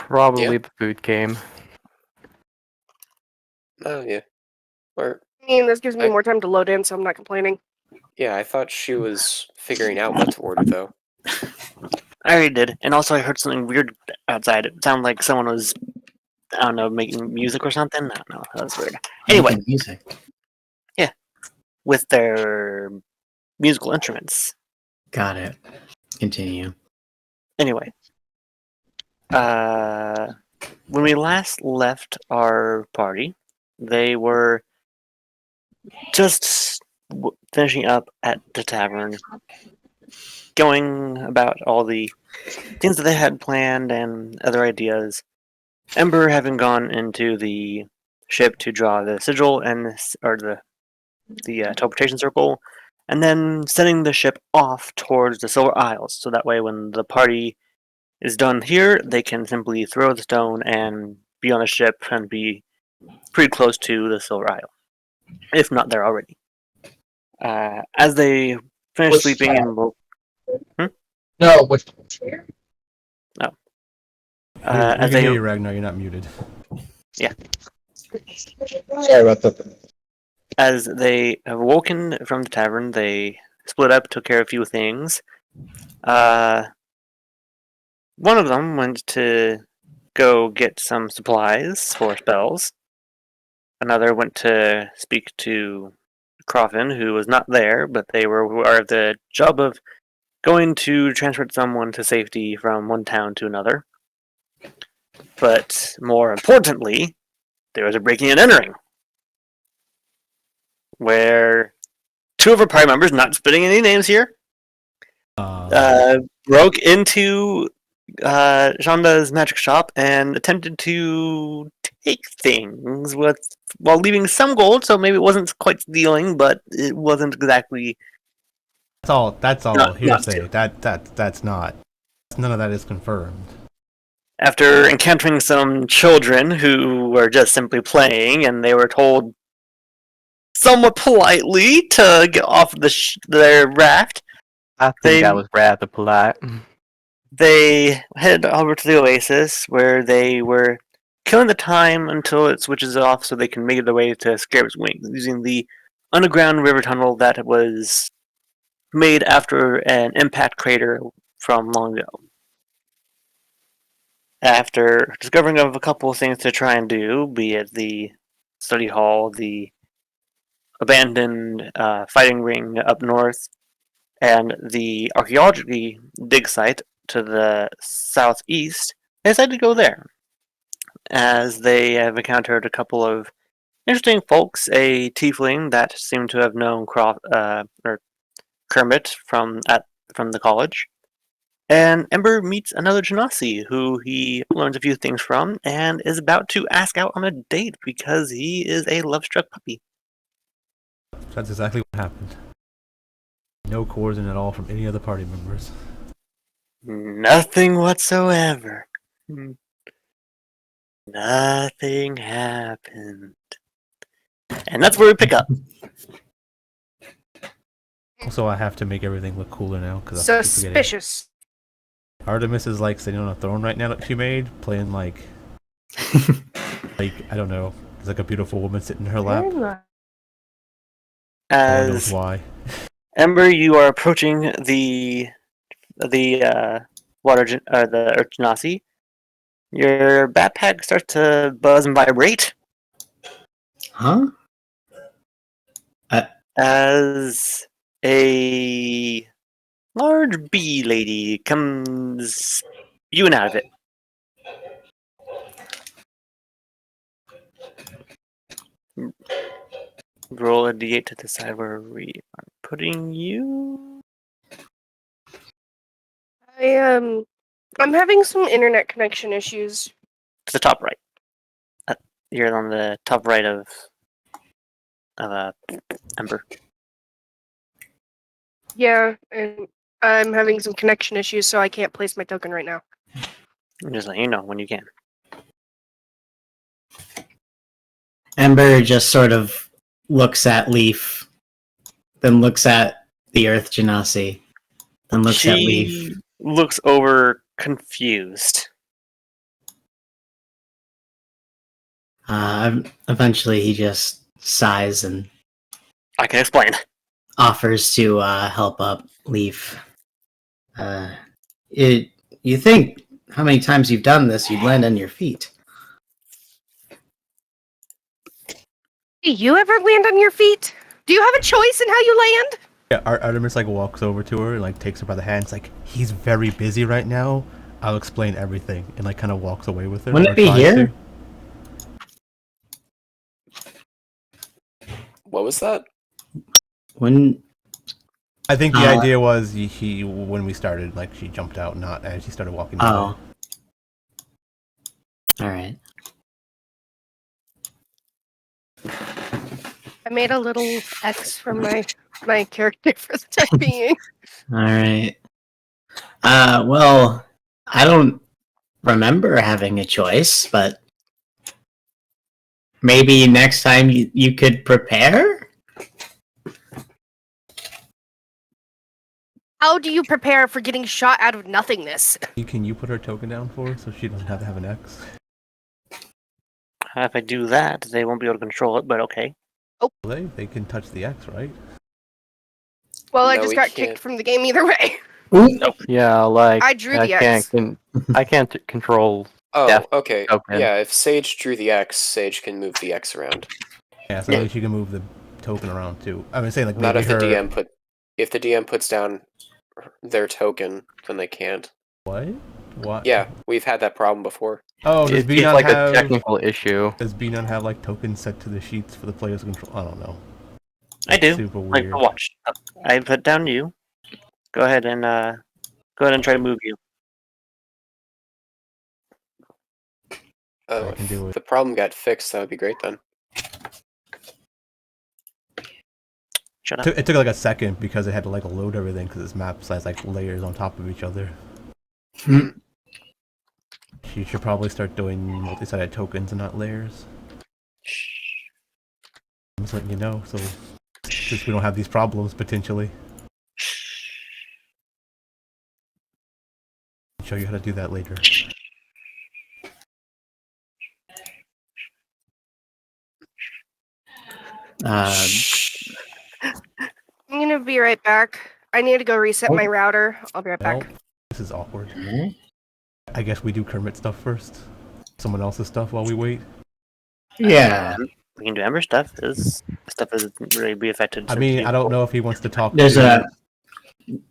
Probably the food came. Oh, yeah. Or, I mean, this gives me more time to load in, so I'm not complaining. yeah, I thought she was figuring out what to order, though. I already did. And also I heard something weird outside. It sounded like someone was, I don't know, making music or something. I don't know. That was weird. Anyway. Making music. Yeah. With their musical instruments. Got it. Continue. Anyway. When we last left our party, they were just finishing up at the tavern, going about all the things that they had planned and other ideas. Ember having gone into the ship to draw the sigil or the teleportation circle, and then sending the ship off towards the Silver Isles, so that way when the party is done here, they can simply throw the stone and be on a ship and be pretty close to the Silver Isle, if not there already. As they finish sleeping and woke... No, which... No. I can hear you, Ragnar. You're not muted. Yeah. Sorry about that. As they have woken from the tavern, they split up, took care of a few things. One of them went to go get some supplies for spells. Another went to speak to Coffin, who was not there, but they were aware of the job of going to transport someone to safety from one town to another. But more importantly, there was a breaking and entering, where two of our party members, not spitting any names here, broke into Shonda's magic shop and attempted to take things while leaving some gold. So maybe it wasn't quite stealing, but it wasn't exactly. That's all hearsay. That's not. None of that is confirmed. After encountering some children who were just simply playing, and they were told somewhat politely to get off their raft, I think that was rather polite. They headed over to the oasis, where they were killing the time until it switches off so they can make their way to Scarab's Wings, using the underground river tunnel that was made after an impact crater from long ago. After discovering of a couple of things to try and do, be it the study hall, the abandoned fighting ring up north, and the archaeology dig site to the southeast, they decided to go there, as they have encountered a couple of interesting folks, a tiefling that seemed to have known Kermit from the college, and Ember meets another Genasi who he learns a few things from and is about to ask out on a date because he is a love-struck puppy. That's exactly what happened. No coercion at all from any other party members. Nothing whatsoever. Nothing happened. And that's where we pick up. Also, I have to make everything look cooler now because I keep forgetting. Suspicious. Artemis is like sitting on a throne right now that she made, playing like, I don't know, it's like a beautiful woman sitting in her lap. No one knows why. Ember, you are approaching the Earth Genasi. Your backpack starts to buzz and vibrate. Huh? As a large bee lady comes spewing out of it. Roll a d8 to decide where we are putting you. I'm having some internet connection issues. To the top right. You're on the top right of Ember. Yeah, and I'm having some connection issues, so I can't place my token right now. I'm just letting you know when you can. Ember just sort of looks at Leaf, then looks at the Earth Genasi, then looks at Leaf. Looks over confused. Eventually, he just sighs and I can explain. offers to help up Leaf. You think how many times you've done this, you'd land on your feet. Do you ever land on your feet? Do you have a choice in how you land? Yeah, Artemis like walks over to her and like takes her by the hand. It's like, he's very busy right now. I'll explain everything, and like kind of walks away with her. Wouldn't or it be tries here? to. What was that? When I think the idea was he when we started, like she jumped out, not as she started walking. all right. I made a little X from my character for the time being. All right. Well, I don't remember having a choice, but maybe next time you could prepare? How do you prepare for getting shot out of nothingness? Can you put her token down for her so she doesn't have to have an X? If I do that, they won't be able to control it, but okay. They can touch the X, right? Well, I No, just we got can't. kicked from the game either way. Yeah, like I drew the X. I can't control. Oh, Def okay. token. Yeah, if Sage drew the X, Sage can move the X around. Yeah, so maybe she can move the token around too. I mean, saying like Not maybe if the her. DM if the DM puts down their token, then they can't. What? What? Yeah, we've had that problem before. Oh, does It's B-Non like have a technical issue. Does B-Non have like tokens set to the sheets for the players to control? I don't know. I do. Super Like, weird. watch. I put down you. Go ahead and try to move you. Oh, I can do if it. the problem got fixed, that would be great then. Shut up. It took like a second because it had to like load everything because this map has like layers on top of each other. Hmm. She should probably start doing multi-sided tokens and not layers. I'm just letting you know, so since we don't have these problems potentially. I'll show you how to do that later. I'm gonna be right back. I need to go reset my router. I'll be right Well, back. this is awkward. I guess we do Kermit stuff first. Someone else's stuff while we wait. Yeah. We can do Ember stuff. His stuff isn't really be affected. I mean, I don't know if he wants to talk There's to...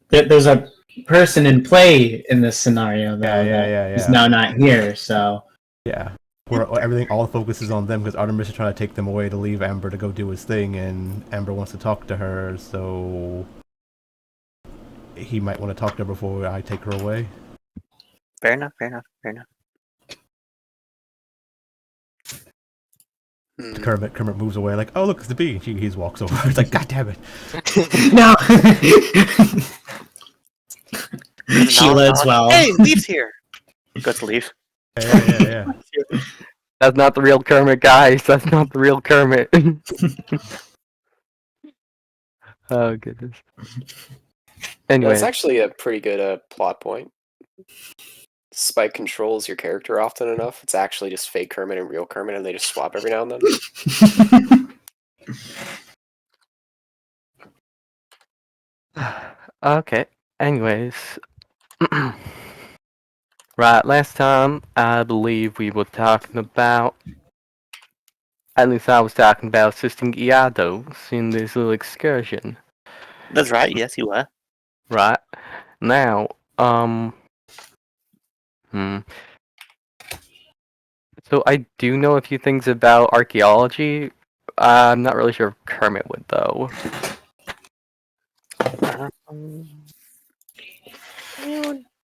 there's a person in play in this scenario though Yeah. is now not here, so Yeah. All the focus is on them because Artemis is trying to take them away to leave Amber to go do his thing, and Amber wants to talk to her, so he might want to talk to her before I take her away. Fair enough. Kermit moves away like, oh look, it's the bee. And he walks over. It's like, god damn it. no. Sheila as well. Hey, Leaf's here. Go to Leaf. Yeah. That's not the real Kermit, guys. That's not the real Kermit. Oh goodness. Anyway, That's actually a pretty good plot point. Spike controls your character often enough. It's actually just fake Kermit and real Kermit, and they just swap every now and then. okay. Anyways, right. Last time, I believe we were talking about. At least I was talking about assisting Iados in this little excursion. That's right. Yes, you were. Right. Now, So I do know a few things about archaeology. I'm not really sure if Kermit would, though.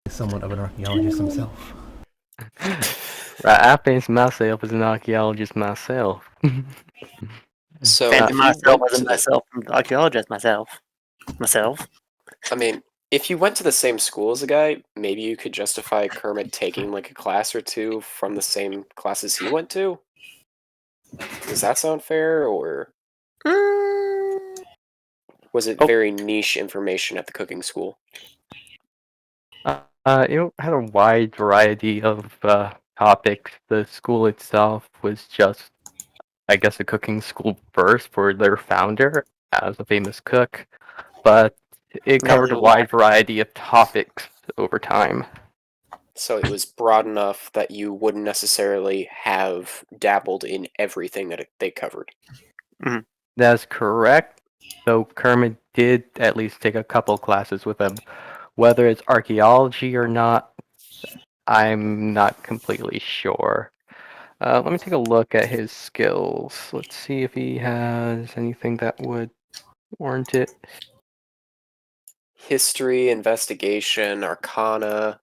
Somewhat of an archaeologist himself. Right, I fancy myself as an archaeologist myself. So Fancy if you myself went as to a the- myself, archaeologist myself. I mean, if you went to the same school as a guy, maybe you could justify Kermit taking like a class or two from the same classes he went to. Does that sound fair, or was it very niche information at the cooking school? It had a wide variety of topics. The school itself was just I guess, a cooking school first for their founder as a famous cook, but it covered a No. wide variety of topics over time. So it was broad enough that you wouldn't necessarily have dabbled in everything that they covered. That's correct. Though Kermit did at least take a couple classes with him. Whether it's archaeology or not, I'm not completely sure. Let me take a look at his skills. Let's see if he has anything that would warrant it. History, investigation, arcana.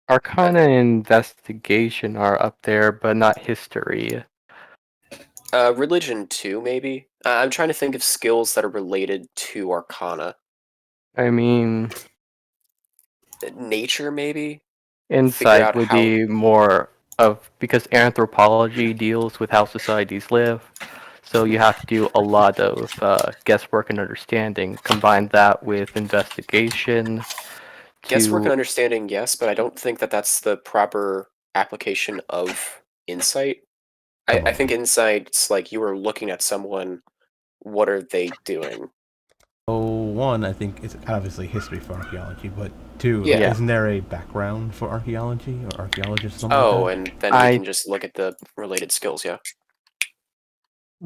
Arcana and investigation are up there, but not history. Religion too, maybe. I'm trying to think of skills that are related to arcana. I mean, Nature, maybe. Figure insight out would how. be more of because anthropology deals with how societies live. So you have to do a lot of guesswork and understanding. Combine that with investigation Guesswork and to. understanding, yes, but I don't think that that's the proper application of insight. Come I on. think insight's like you were looking at someone. What are they doing? So one, I think it's obviously history for archaeology, but two, like, Yeah. isn't there a background for archaeology or archaeologists or something Oh, like that? and then we I can just look at the related skills, yeah.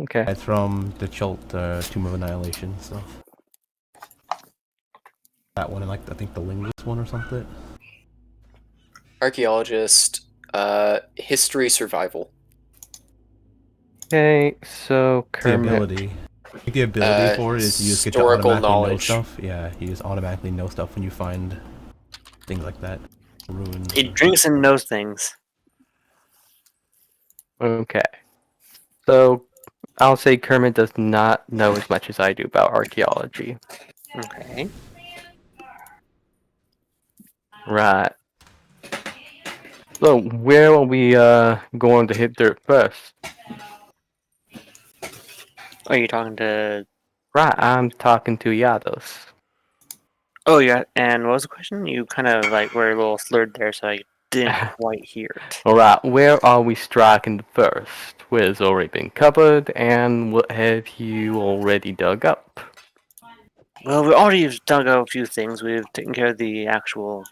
okay. It's from the Chult Tomb of Annihilation stuff. That one and like I think the linguist one or something. Archaeologist, history, survival. Okay, so The Kermit. ability. I think the ability for it is you just get to Historical automatically know knowledge. stuff. Yeah, you just automatically know stuff when you find things like that. Ruins. It drinks and knows things. Okay. So I'll say Kermit does not know as much as I do about archaeology. Okay. Right. So where are we going to hit dirt first? Are you talking to? Right, I'm talking to Yados. Oh yeah. And what was the question? You kind of like were a little slurred there, so I didn't quite hear it. Alright, where are we striking first? Where's already been covered, and what have you already dug up? Well, we already dug out a few things. We've taken care of the actual,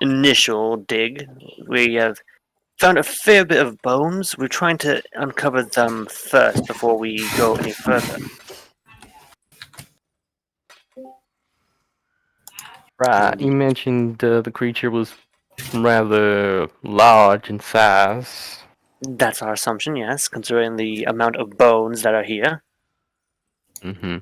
initial dig. We have found a fair bit of bones. We're trying to uncover them first before we go any further. Right, you mentioned the creature was rather large in size. That's our assumption, yes, considering the amount of bones that are here. Mm-hmm.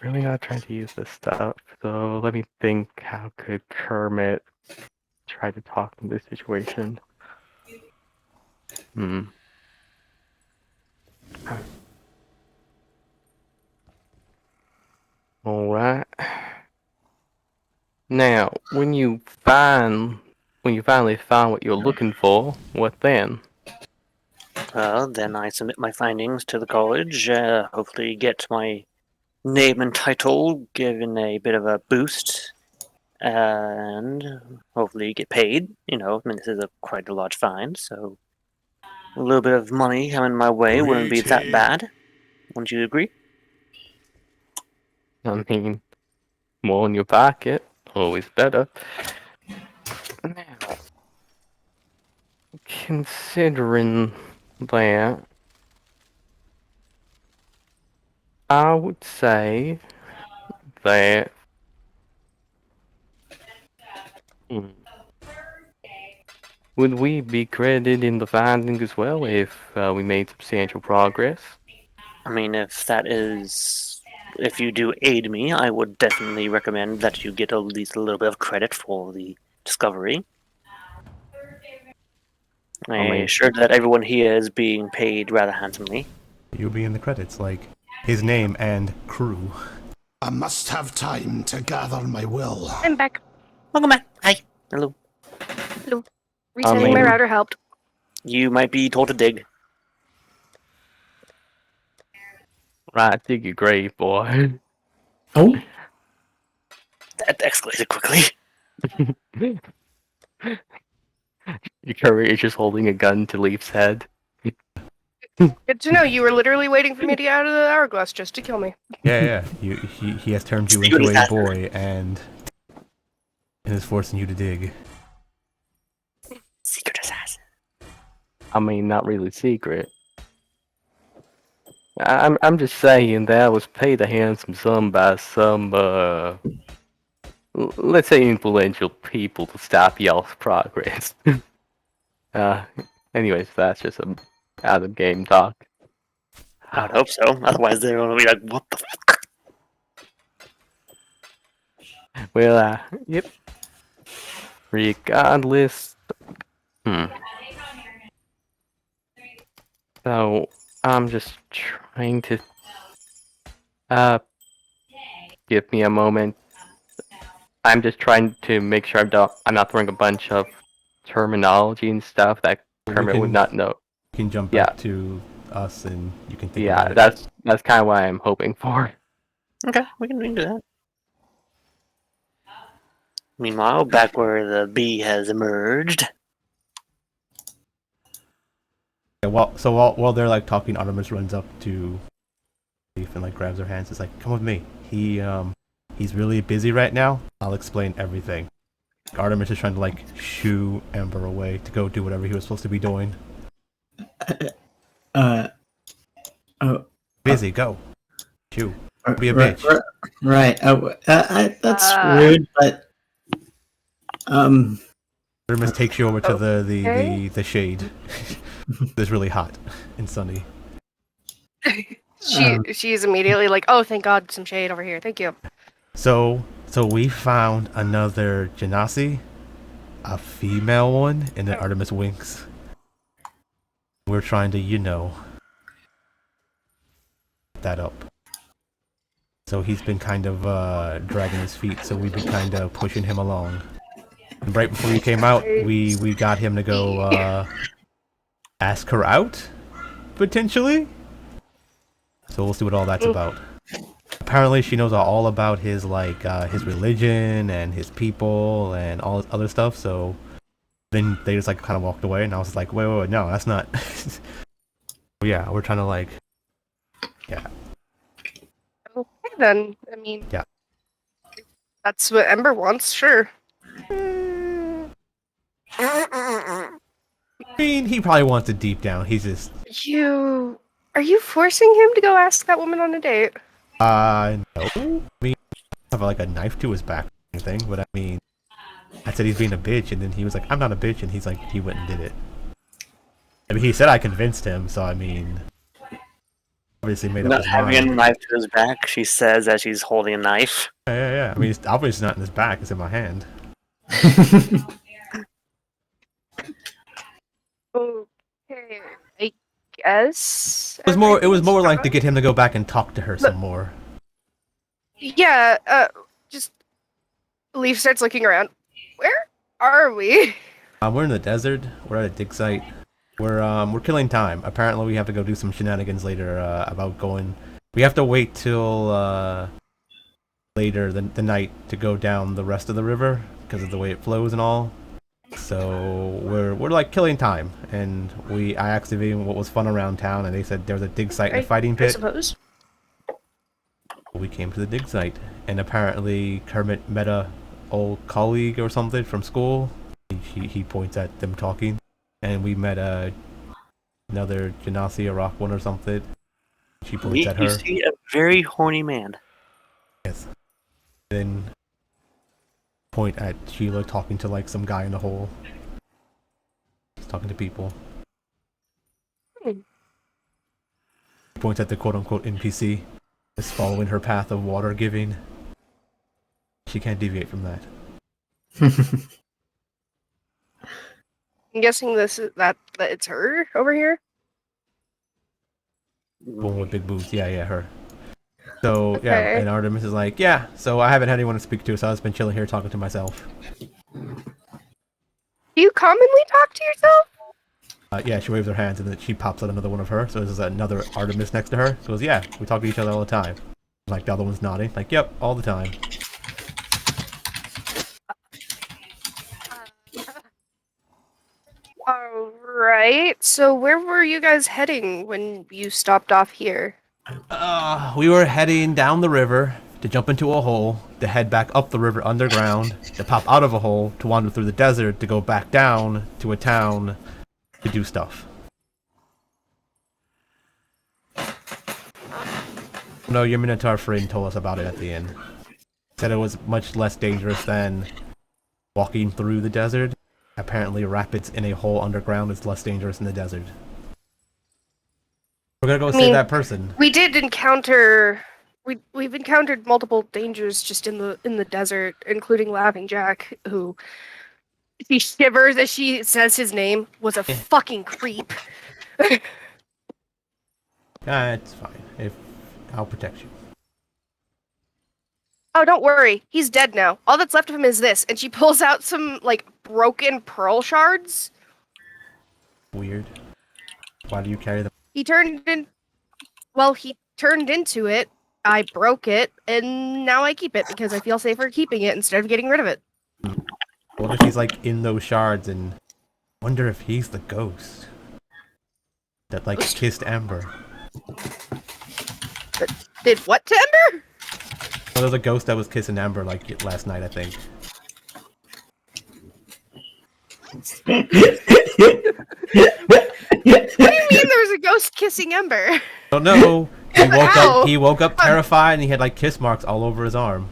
Really not trying to use this stuff, so let me think, how could Kermit try to talk in this situation? Alright. Now, when you finally find what you're looking for, what then? Well, then I submit my findings to the college, hopefully get my name and title given a bit of a boost, and hopefully get paid. This is quite a large find, so a little bit of money coming my way wouldn't be that bad. Wouldn't you agree? I mean, more in your pocket, always better. Now, considering that, I would say that hmm, would we be credited in the finding as well if we made substantial progress? I mean, if you do aid me, I would definitely recommend that you get at least a little bit of credit for the discovery. I I'm mean, sure that everyone here is being paid rather handsomely. You'll be in the credits, like his name and crew. I must have time to gather my will. I'm back. Welcome back. Hi. Hello. Resetting my mean- router helped. You might be told to dig. right, dig your grave, boy. Oh, That escalated quickly. Your courier is just holding a gun to Leaf's head. Good to know. You were literally waiting for me to get out of the hourglass just to kill me. Yeah. He has turned you See into what he's a after. boy and is forcing you to dig. Secret assassin. I mean, not really secret. I'm just saying that I was paid a handsome sum by some let's say influential people to stop y'all's progress. uh anyways, that's just some out of game talk. I would hope so. Otherwise, they're going to be like, what the fuck? Well, yep. Regardless, so I'm just trying to give me a moment. I'm just trying to make sure I'm not throwing a bunch of terminology and stuff that Kermit would not know. You can jump Yeah. back to us and you can think Yeah, about it. that's kind of what I'm hoping for. Okay, we can do that. Meanwhile, back where the bee has emerged. Yeah, while they're like talking, Artemis runs up to Leaf and like grabs her hands. It's like, come with me. He's really busy right now. I'll explain everything. Artemis is trying to like shoo Ember away to go do whatever he was supposed to be doing. Oh, Busy, go. Shoo. Be a bitch. Right. That's Uh, rude, but Artemis takes you over to Okay. the shade. It's really hot and sunny. She's immediately like, oh, thank God, some shade over here. Thank you. So we found another Genasi, a female one, and then Artemis winks. We're trying to, that up. So he's been kind of dragging his feet, so we've been kind of pushing him along. And right before you came out, we got him to go ask her out, potentially. So we'll see what all that's about. Apparently she knows all about his his religion and his people and all this other stuff, so then they just like kind of walked away and I was like, wait, no, that's not. Yeah, we're trying to Okay, then. I mean, Yeah. that's what Ember wants, sure. I mean, he probably wants it deep down. He's just Are you forcing him to go ask that woman on a date? no. I mean, have like a knife to his back or anything, but I mean, I said he's being a bitch, and then he was like, I'm not a bitch, and he's like, he went and did it. I mean, he said I convinced him, so I mean, obviously made up Not his having a mind. knife to his back, she says as she's holding a knife. Yeah. I mean, it's obviously not in his back; it's in my hand. Okay, I guess. It was more everything's like to fine. get him to go back and talk to her some more. Yeah, just Leaf starts looking around. Where are we? We're in the desert. We're at a dig site. We're killing time. Apparently, we have to go do some shenanigans later. About going. We have to wait till later the night to go down the rest of the river because of the way it flows and all. So we're like killing time, and I activated what was fun around town, and they said there was a dig site and a fighting I pit. suppose. We came to the dig site, and apparently Kermit met a old colleague or something from school. He points at them talking, and we met another Genasi, a rock one or something. She points at her. You see a very horny man. Yes. Then point at Sheila talking to like some guy in the hole. He's talking to people. Points at the quote-unquote NPC. Is following her path of water giving. She can't deviate from that. I'm guessing this is that it's her over here. One with big boobs. Yeah, her. So, yeah, Okay. and Artemis is like, yeah, so I haven't had anyone to speak to, so I've just been chilling here talking to myself. Do you commonly talk to yourself? Yeah, she waves her hands and then she pops out another one of her. So there's another Artemis next to her. So goes, yeah, we talk to each other all the time. Like the other one's nodding. Like, yep, all the time. right. So where were you guys heading when you stopped off here? We were heading down the river to jump into a hole, to head back up the river underground, to pop out of a hole, to wander through the desert, to go back down to a town to do stuff. No, your Minotaur friend told us about it at the end. Said it was much less dangerous than walking through the desert. Apparently, rapids in a hole underground is less dangerous in the desert. We're gonna go save that person. We did encounter we've encountered multiple dangers just in the desert, including Laughing Jack, who she shivers as she says his name, was a fucking creep. It's fine. I'll protect you. Oh, don't worry. He's dead now. All that's left of him is this. And she pulls out some, like, broken pearl shards. Weird. Why do you carry them? He turned into it. I broke it, and now I keep it because I feel safer keeping it instead of getting rid of it. What if he's like in those shards and wonder if he's the ghost that like kissed Amber? Did what to Ember? Well, there was a ghost that was kissing Amber like last night, I think. What do you mean there was a ghost kissing Ember? Oh no! How? He woke up terrified and he had like kiss marks all over his arm.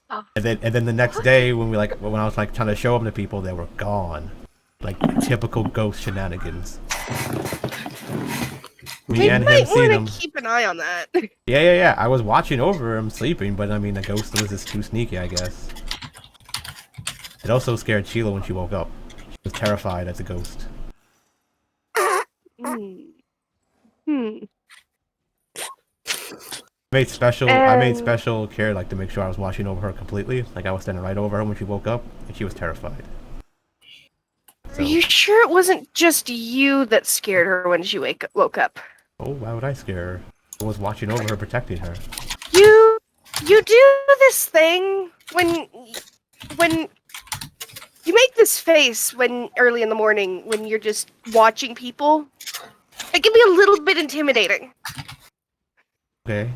Oh. And then the next day when I was like trying to show them to people, they were gone. Like typical ghost shenanigans. We and might him seeing want him. to keep an eye on that. Yeah. I was watching over him sleeping, but I mean the ghost was just too sneaky, I guess. It also scared Sheila when she woke up. She was terrified as a ghost. I made special care like to make sure I was watching over her completely. Like I was standing right over her when she woke up, and she was terrified. Are you sure it wasn't just you that scared her when she woke up? Oh, why would I scare her? I was watching over her, protecting her. You do this thing when you make this face when early in the morning when you're just watching people. It can be a little bit intimidating. Okay.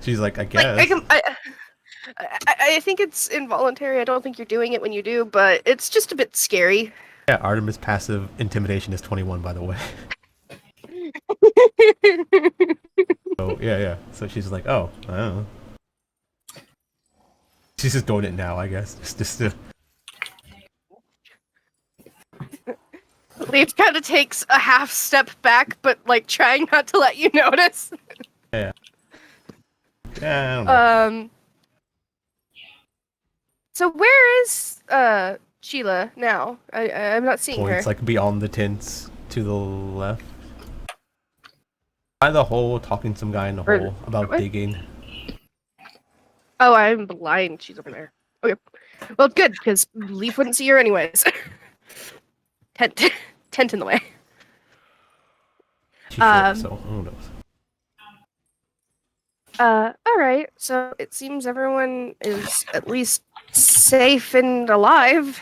She's like, I guess. I think it's involuntary. I don't think you're doing it when you do, but it's just a bit scary. Yeah, Artemis' passive intimidation is 21, by the way. So, yeah. So she's like, oh, I don't know. She's just doing it now, I guess. Just to... Leaf kind of takes a half step back, but like trying not to let you notice. Yeah. Yeah, I don't know. So where is Sheila now? I'm not seeing her. Points like beyond the tents to the left. By the hole, talking to some guy in the hole about digging. Oh, I'm blind. She's over there. Okay. Well, good, because Leaf wouldn't see her anyways. Tent in the way. She's short, so who knows? Alright, so it seems everyone is at least safe and alive.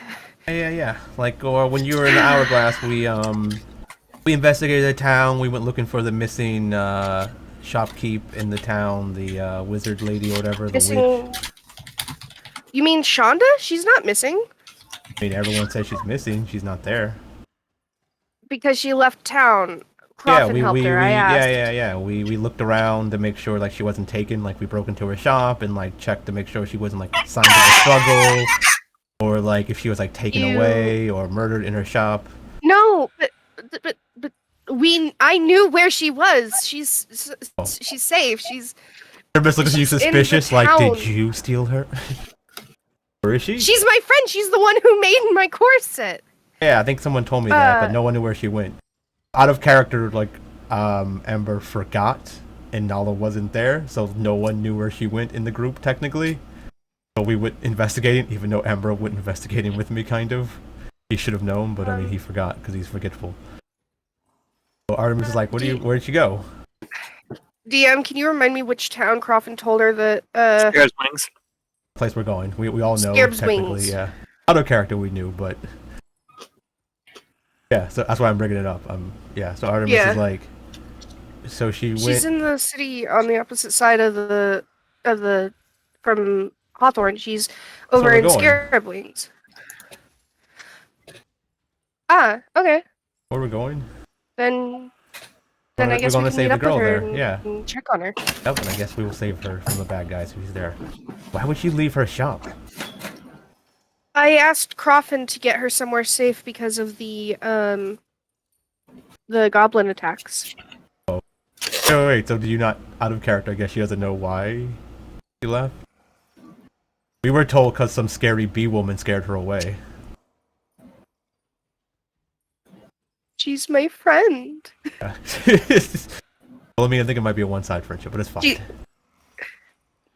Yeah. Like, or when you were in the Hourglass, we investigated the town. We went looking for the missing shopkeep in the town, the wizard lady or whatever, the witch. You mean Shonda? She's not missing. I mean, everyone says she's missing. She's not there. Because she left town. Crawford helped her, I asked. Yeah. We looked around to make sure like she wasn't taken. Like we broke into her shop and like checked to make sure she wasn't like signs of a struggle, or like if she was like taken away or murdered in her shop. No, but I knew where she was. She's safe. She's. Everybody's looking at you suspicious. Like, did you steal her? Where is she? She's my friend. She's the one who made my corset. Yeah, I think someone told me that, but no one knew where she went. Out of character, like, Amber forgot, and Nala wasn't there, so no one knew where she went in the group, technically. So we went investigating, even though Amber went investigating with me, kind of. He should have known, but I mean, he forgot, because he's forgetful. So Artemis is like, where'd she go? DM, can you remind me which town Crawford told her that, Scare's Wings. place we're going. We all know Scareb's technically, wings. yeah. Other character we knew, but yeah. So that's why I'm bringing it up. Yeah. So Artemis Yeah. is like, so she She's went. in the city on the opposite side of the from Hawthorne. She's where over we're in going. Scarab Wings. Ah, okay. Where we're going? Then We're I guess we gonna can save meet the up with girl her there. and, Yeah. and check on her. Yep. And I guess we will save her from the bad guys who's there. Why would she leave her shop? I asked Croffin to get her somewhere safe because of the goblin attacks. Oh, wait. So do you not out of character? I guess she doesn't know why she left. We were told because some scary bee woman scared her away. She's my friend. Yeah. Well, I mean, I think it might be a one-side friendship, but it's fine.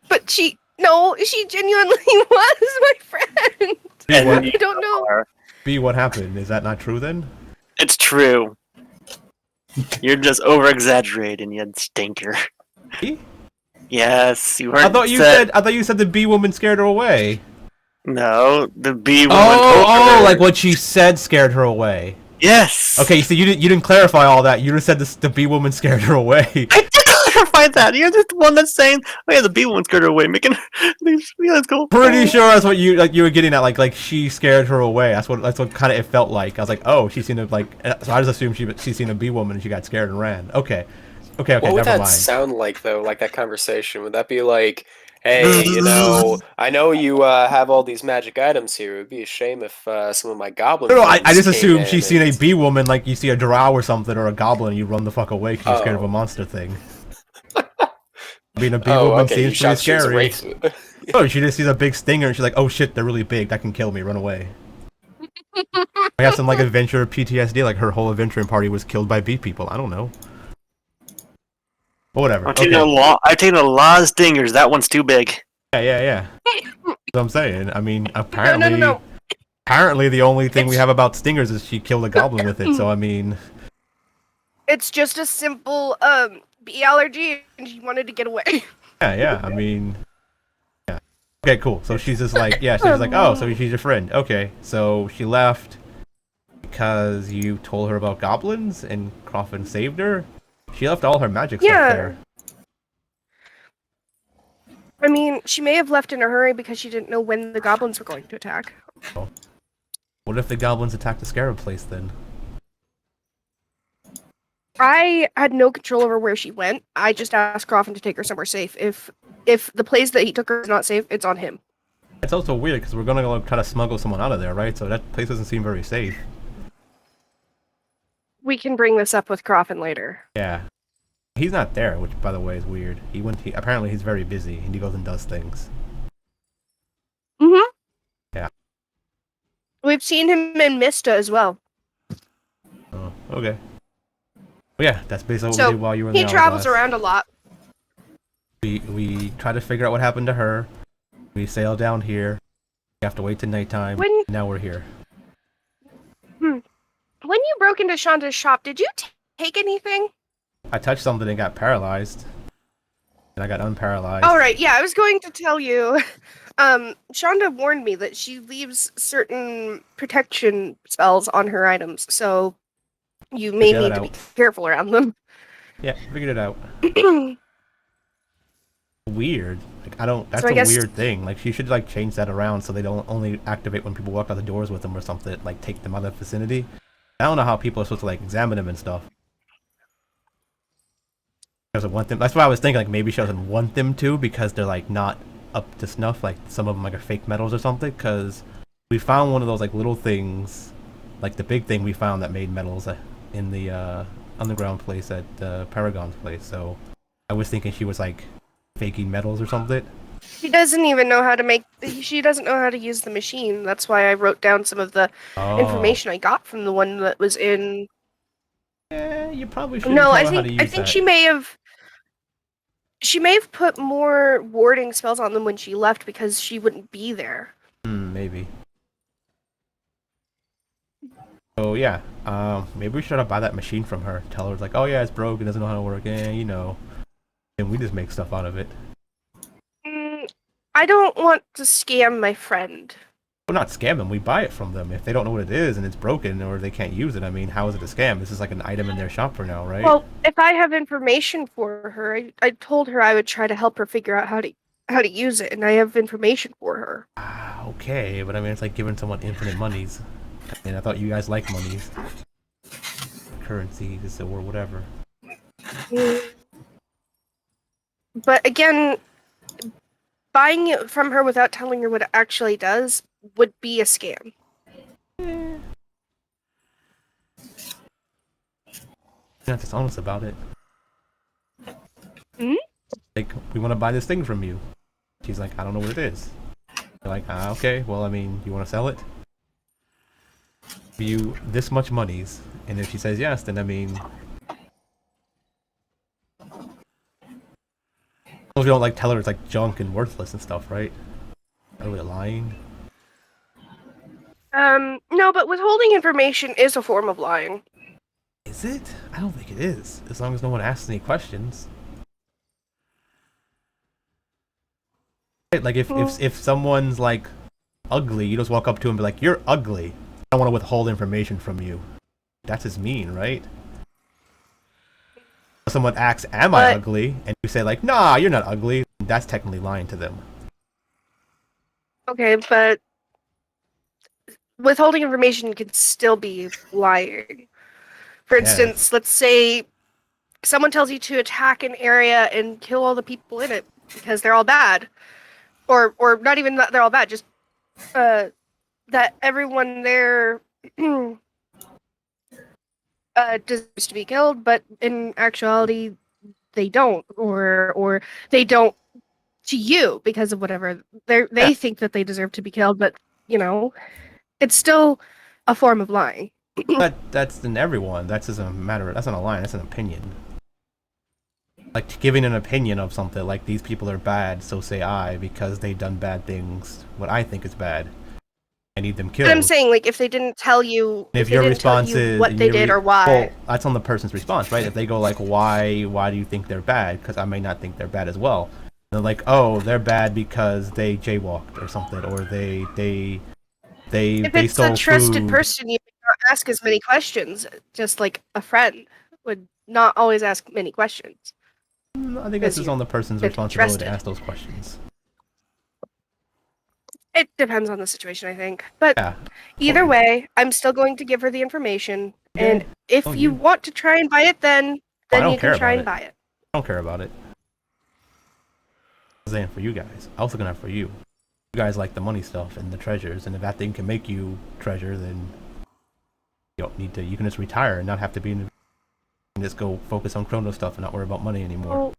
But she genuinely was my friend. B, what, I don't know. B, what happened? Is that not true then? It's true. You're just over-exaggerating, you stinker. B? Yes, you heard. I thought you said the bee woman scared her away. No, the bee woman. Oh, like what she said scared her away. Yes. Okay, so you didn't clarify all that. You just said the bee woman scared her away. I did clarify that. You're just the one that's saying, "Oh yeah, the bee woman scared her away," making. Yeah, let's go. Pretty sure that's what you were getting at. Like she scared her away. That's what kind of it felt like. I was like, oh, she's seen a so I just assumed she's seen a bee woman and she got scared and ran. Okay. What would Never that mind. sound like, though? Like that conversation? Would that be like, hey, I know you have all these magic items here. It would be a shame if some of my goblin No, I friends just came assumed in she's seen a and- bee woman, like you see a drow or something, or a goblin, and you run the fuck away because you're scared of a monster thing. Being a bee woman okay, seems you pretty shot she was a scary. race- Oh, she just sees a big stinger and she's like, oh shit, they're really big, that can kill me, run away. I have some like adventure PTSD, like her whole adventuring party was killed by bee people, I don't know. But whatever. I've taken a lot of stingers. That one's too big. Yeah. That's what I'm saying. I mean, apparently, No. apparently the only thing we have about stingers is she killed a goblin with it, so I mean... It's just a simple bee allergy, and she wanted to get away. Yeah, I mean... Yeah. Okay, cool. So she's just like, she's like, oh, so she's your friend. Okay, so she left because you told her about goblins and Coffin saved her? She left all her magic stuff there. I mean, she may have left in a hurry because she didn't know when the goblins were going to attack. Oh. What if the goblins attacked the scarab place then? I had no control over where she went. I just asked Coffin to take her somewhere safe. If the place that he took her is not safe, it's on him. It's also weird because we're gonna go try to smuggle someone out of there, right? So that place doesn't seem very safe. We can bring this up with Coffin later. Yeah. He's not there, which by the way is weird. Apparently he's very busy and he goes and does things. Mm-hmm. Yeah. We've seen him in Mista as well. Oh, okay. Well, yeah, that's basically what So we did while you were in the he travels hourglass. around a lot. We tried to figure out what happened to her. We sailed down here. We have to wait till nighttime. Now we're here. When you broke into Shonda's shop, did you take anything? I touched something and got paralyzed. And I got unparalyzed. All right, yeah, I was going to tell you. Shonda warned me that she leaves certain protection spells on her items, so you may need to be careful around them. Yeah, figured it out. Weird. Like that's So a weird thing. Like she should like change that around so they don't only activate when people walk out the doors with them or something. Like take them out of the vicinity. I don't know how people are supposed to like examine them and stuff. She doesn't want them. That's why I was thinking like maybe she doesn't want them to because they're like not up to snuff. Like some of them like are fake metals or something. Because we found one of those like little things, like the big thing we found that made metals in the underground place at Paragon's place. So I was thinking she was like faking metals or something. She doesn't even know how to make. She doesn't know how to use the machine. That's why I wrote down some of the information I got from the one that was in. Yeah, you probably should. No, I how to think use that. she may have. She may have put more warding spells on them when she left because she wouldn't be there. Maybe. So yeah, maybe we should buy that machine from her. Tell her it's like, oh yeah, it's broken, doesn't know how to work, you know. And we just make stuff out of it. I don't want to scam my friend. We're not scamming. We buy it from them. If they don't know what it is and it's broken or they can't use it, I mean, how is it a scam? This is like an item in their shop for now, right? Well, if I have information for her, I told her I would try to help her figure out how to use it, and I have information for her. Okay, but I mean, it's like giving someone infinite monies. I mean, I thought you guys like monies. Currencies or whatever. But again, buying it from her without telling her what it actually does would be a scam. You're not just honest about it. Hmm? Like, we want to buy this thing from you. She's like, I don't know what it is. You're like, okay, well, I mean, you want to sell it? Give you this much monies, and if she says yes, then I mean, if you don't like tell her it's like junk and worthless and stuff, right? Are we lying? No, but withholding information is a form of lying. Is it? I don't think it is. As long as no one asks any questions. Right, like if someone's like ugly, you just walk up to him and be like, "You're ugly. I don't want to withhold information from you." That's just mean, right? If someone asks, "Am I ugly?" and you say like, "Nah, you're not ugly," that's technically lying to them. Okay, but withholding information could still be lying. For instance, let's say someone tells you to attack an area and kill all the people in it because they're all bad. Or not even that they're all bad, just that everyone there deserves to be killed, but in actuality they don't, or they don't to you because of whatever they think that they deserve to be killed, but you know, it's still a form of lying. That's in everyone. That's just a matter. That's not a lie. That's an opinion. Like giving an opinion of something, like these people are bad, so say I, because they've done bad things. What I think is bad, I need them killed. But I'm saying, like, if they didn't tell you, if your response is what they did or why, well, that's on the person's response, right? If they go like, "Why do you think they're bad?" Because I may not think they're bad as well. And they're like, "Oh, they're bad because they jaywalked or something, or they if it's stole a trusted food." person, you may not ask as many questions. Just like a friend would not always ask many questions. I think this is on the person's responsibility to ask those questions. It depends on the situation, I think. But Yeah. either way, I'm still going to give her the information. And if you want to try and buy it, then you can try and buy it. I don't care about it. I'm saying for you guys. I was looking out for you. You guys like the money stuff and the treasures, and if that thing can make you treasure, then you don't need to. You can just retire and not have to be in. And just go focus on chrono stuff and not worry about money anymore.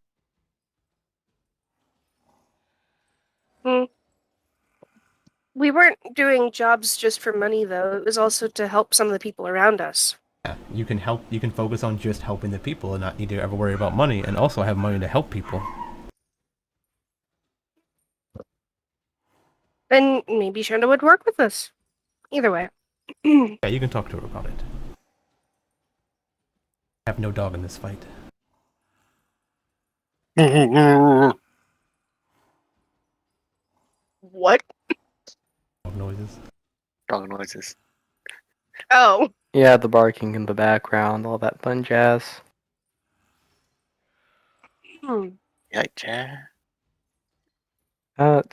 We weren't doing jobs just for money, though. It was also to help some of the people around us. Yeah, you can help. You can focus on just helping the people and not need to ever worry about money, and also have money to help people. Then maybe Shonda would work with us. Either way. Yeah, you can talk to her about it. I have no dog in this fight. What? Dog noises. Dog noises. Oh. Yeah, the barking in the background, all that fun jazz. Yeah, yeah. I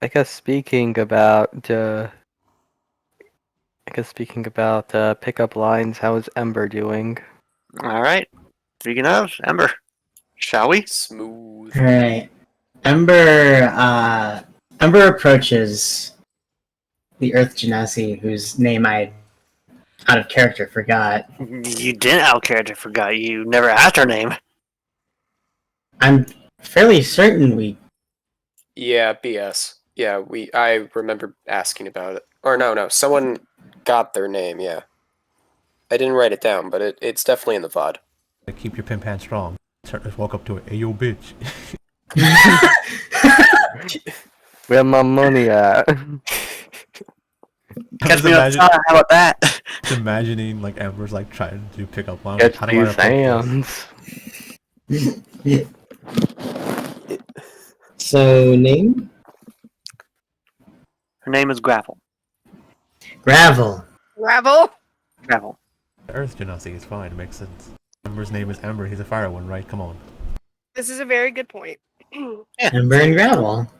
guess speaking about pickup lines, how is Ember doing? All right. Speaking of Ember, shall we? Smooth. All right. Ember approaches the Earth Genasi, whose name I, out of character, forgot. You didn't out character forgot. You never asked her name. I'm fairly certain we. Yeah, BS. Yeah, I remember asking about it. Or no, someone got their name, yeah. I didn't write it down, but it's definitely in the VOD. Keep your pimp hand strong. Just walk up to her. Hey, yo, bitch. Where my money at? Catch me outside. How about that? Just imagining like Ember's like trying to do pickup lines. Get How do I these approach this? hands. So, name? Her name is Gravel. Gravel. Gravel. Gravel. The Earth Genasi is fine. It makes sense. Ember's name is Ember. He's a fire one, right? Come on. This is a very good point. Ember and gravel.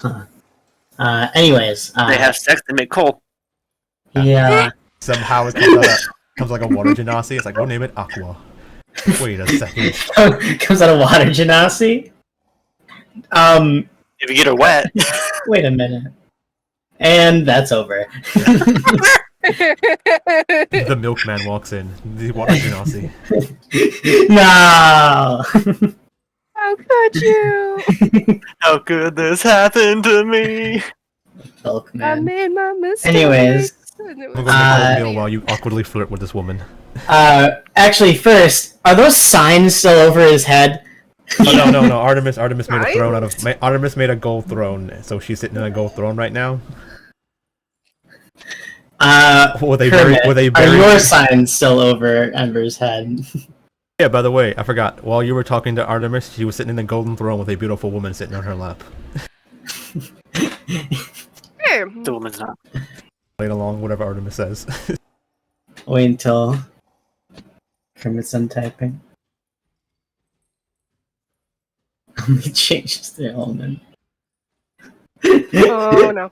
Huh. Anyways, They have sex. They make coal. yeah. Somehow it comes like a water Genasi. It's like, we'll name it Aqua. Wait a second. Comes out of water genasi. If you get her wet. Wait a minute. And that's over. The milkman walks in. The water Genasi. No. How could you? How could this happen to me? I Milkman. made my mistake. Anyways, And it We'll was- go make Uh, oatmeal while you awkwardly flirt with this woman. actually, first, are those signs still over his head? Oh no! Artemis made a throne out of. Right? Artemis made a gold throne, so she's sitting in a gold throne right now. Were they Kermit, buried? are your signs still over Ember's head? Yeah. By the way, I forgot. While you were talking to Artemis, she was sitting in a golden throne with a beautiful woman sitting on her lap. Hey, The woman's not. Playing along, whatever Artemis says. Wait until Kermit's done typing. Only changes the element. oh no.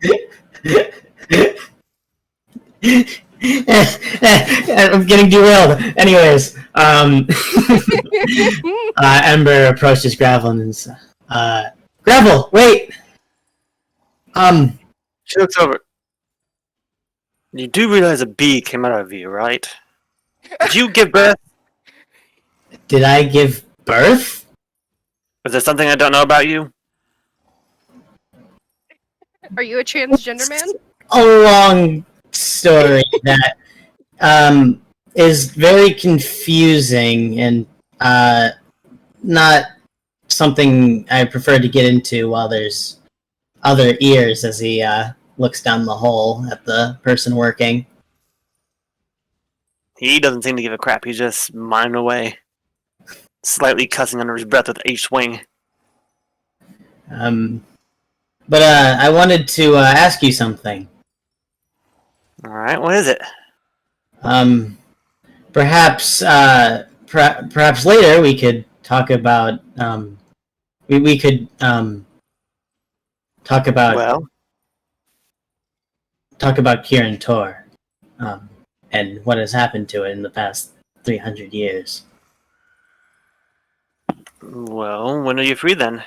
I'm getting derailed. Anyways, Ember approaches Gravel and says, Gravel, wait! She looks over. You do realize a bee came out of you, right? Did you give birth? Did I give birth? Is there something I don't know about you? Are you a transgender man? A long story that is very confusing and not something I prefer to get into while there's other ears as he looks down the hole at the person working. He doesn't seem to give a crap. He's just minding away, slightly cussing under his breath with each swing. But I wanted to ask you something. All right, what is it? Perhaps perhaps later we could talk about we could talk about Well, Kirin Tor and what has happened to it in the past 300 years. when are you free then?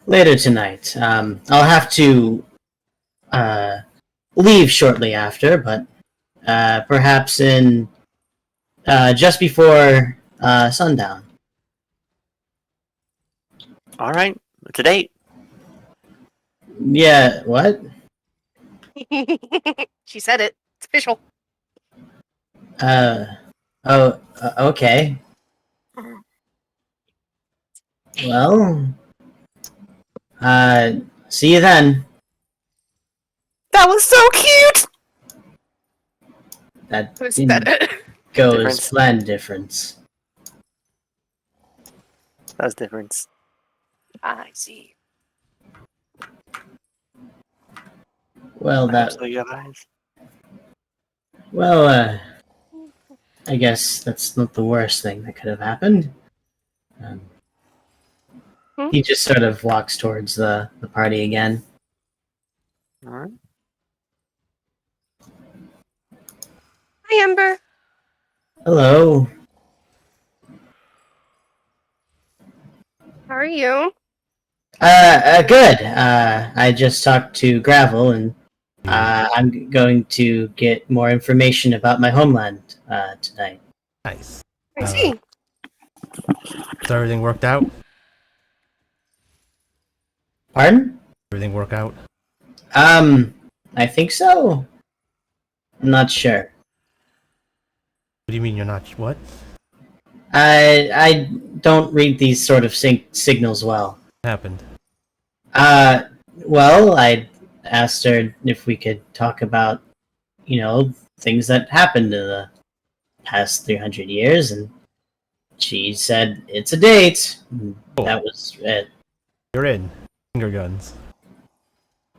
Later tonight. I'll have to leave shortly after, but perhaps in just before sundown. All right, it's a date. Yeah, what? She said it. It's official. Okay. Well, see you then. That was so cute. That Who didn't said it? go Difference. as planned difference. That's difference. I see. Well, So you have eyes. well, I guess that's not the worst thing that could have happened. He just sort of walks towards the party again. All right. Hi, Ember. Hello. How are you? Good. I just talked to Gravel, and I'm going to get more information about my homeland tonight. Nice. I see. So everything worked out? Pardon? Everything work out? I think so. I'm not sure. What do you mean you're not? What? I don't read these sort of signals well. What happened? Well, I asked her if we could talk about, things that happened in the past 300 years, and she said it's a date. Oh. That was it. You're in. Finger guns.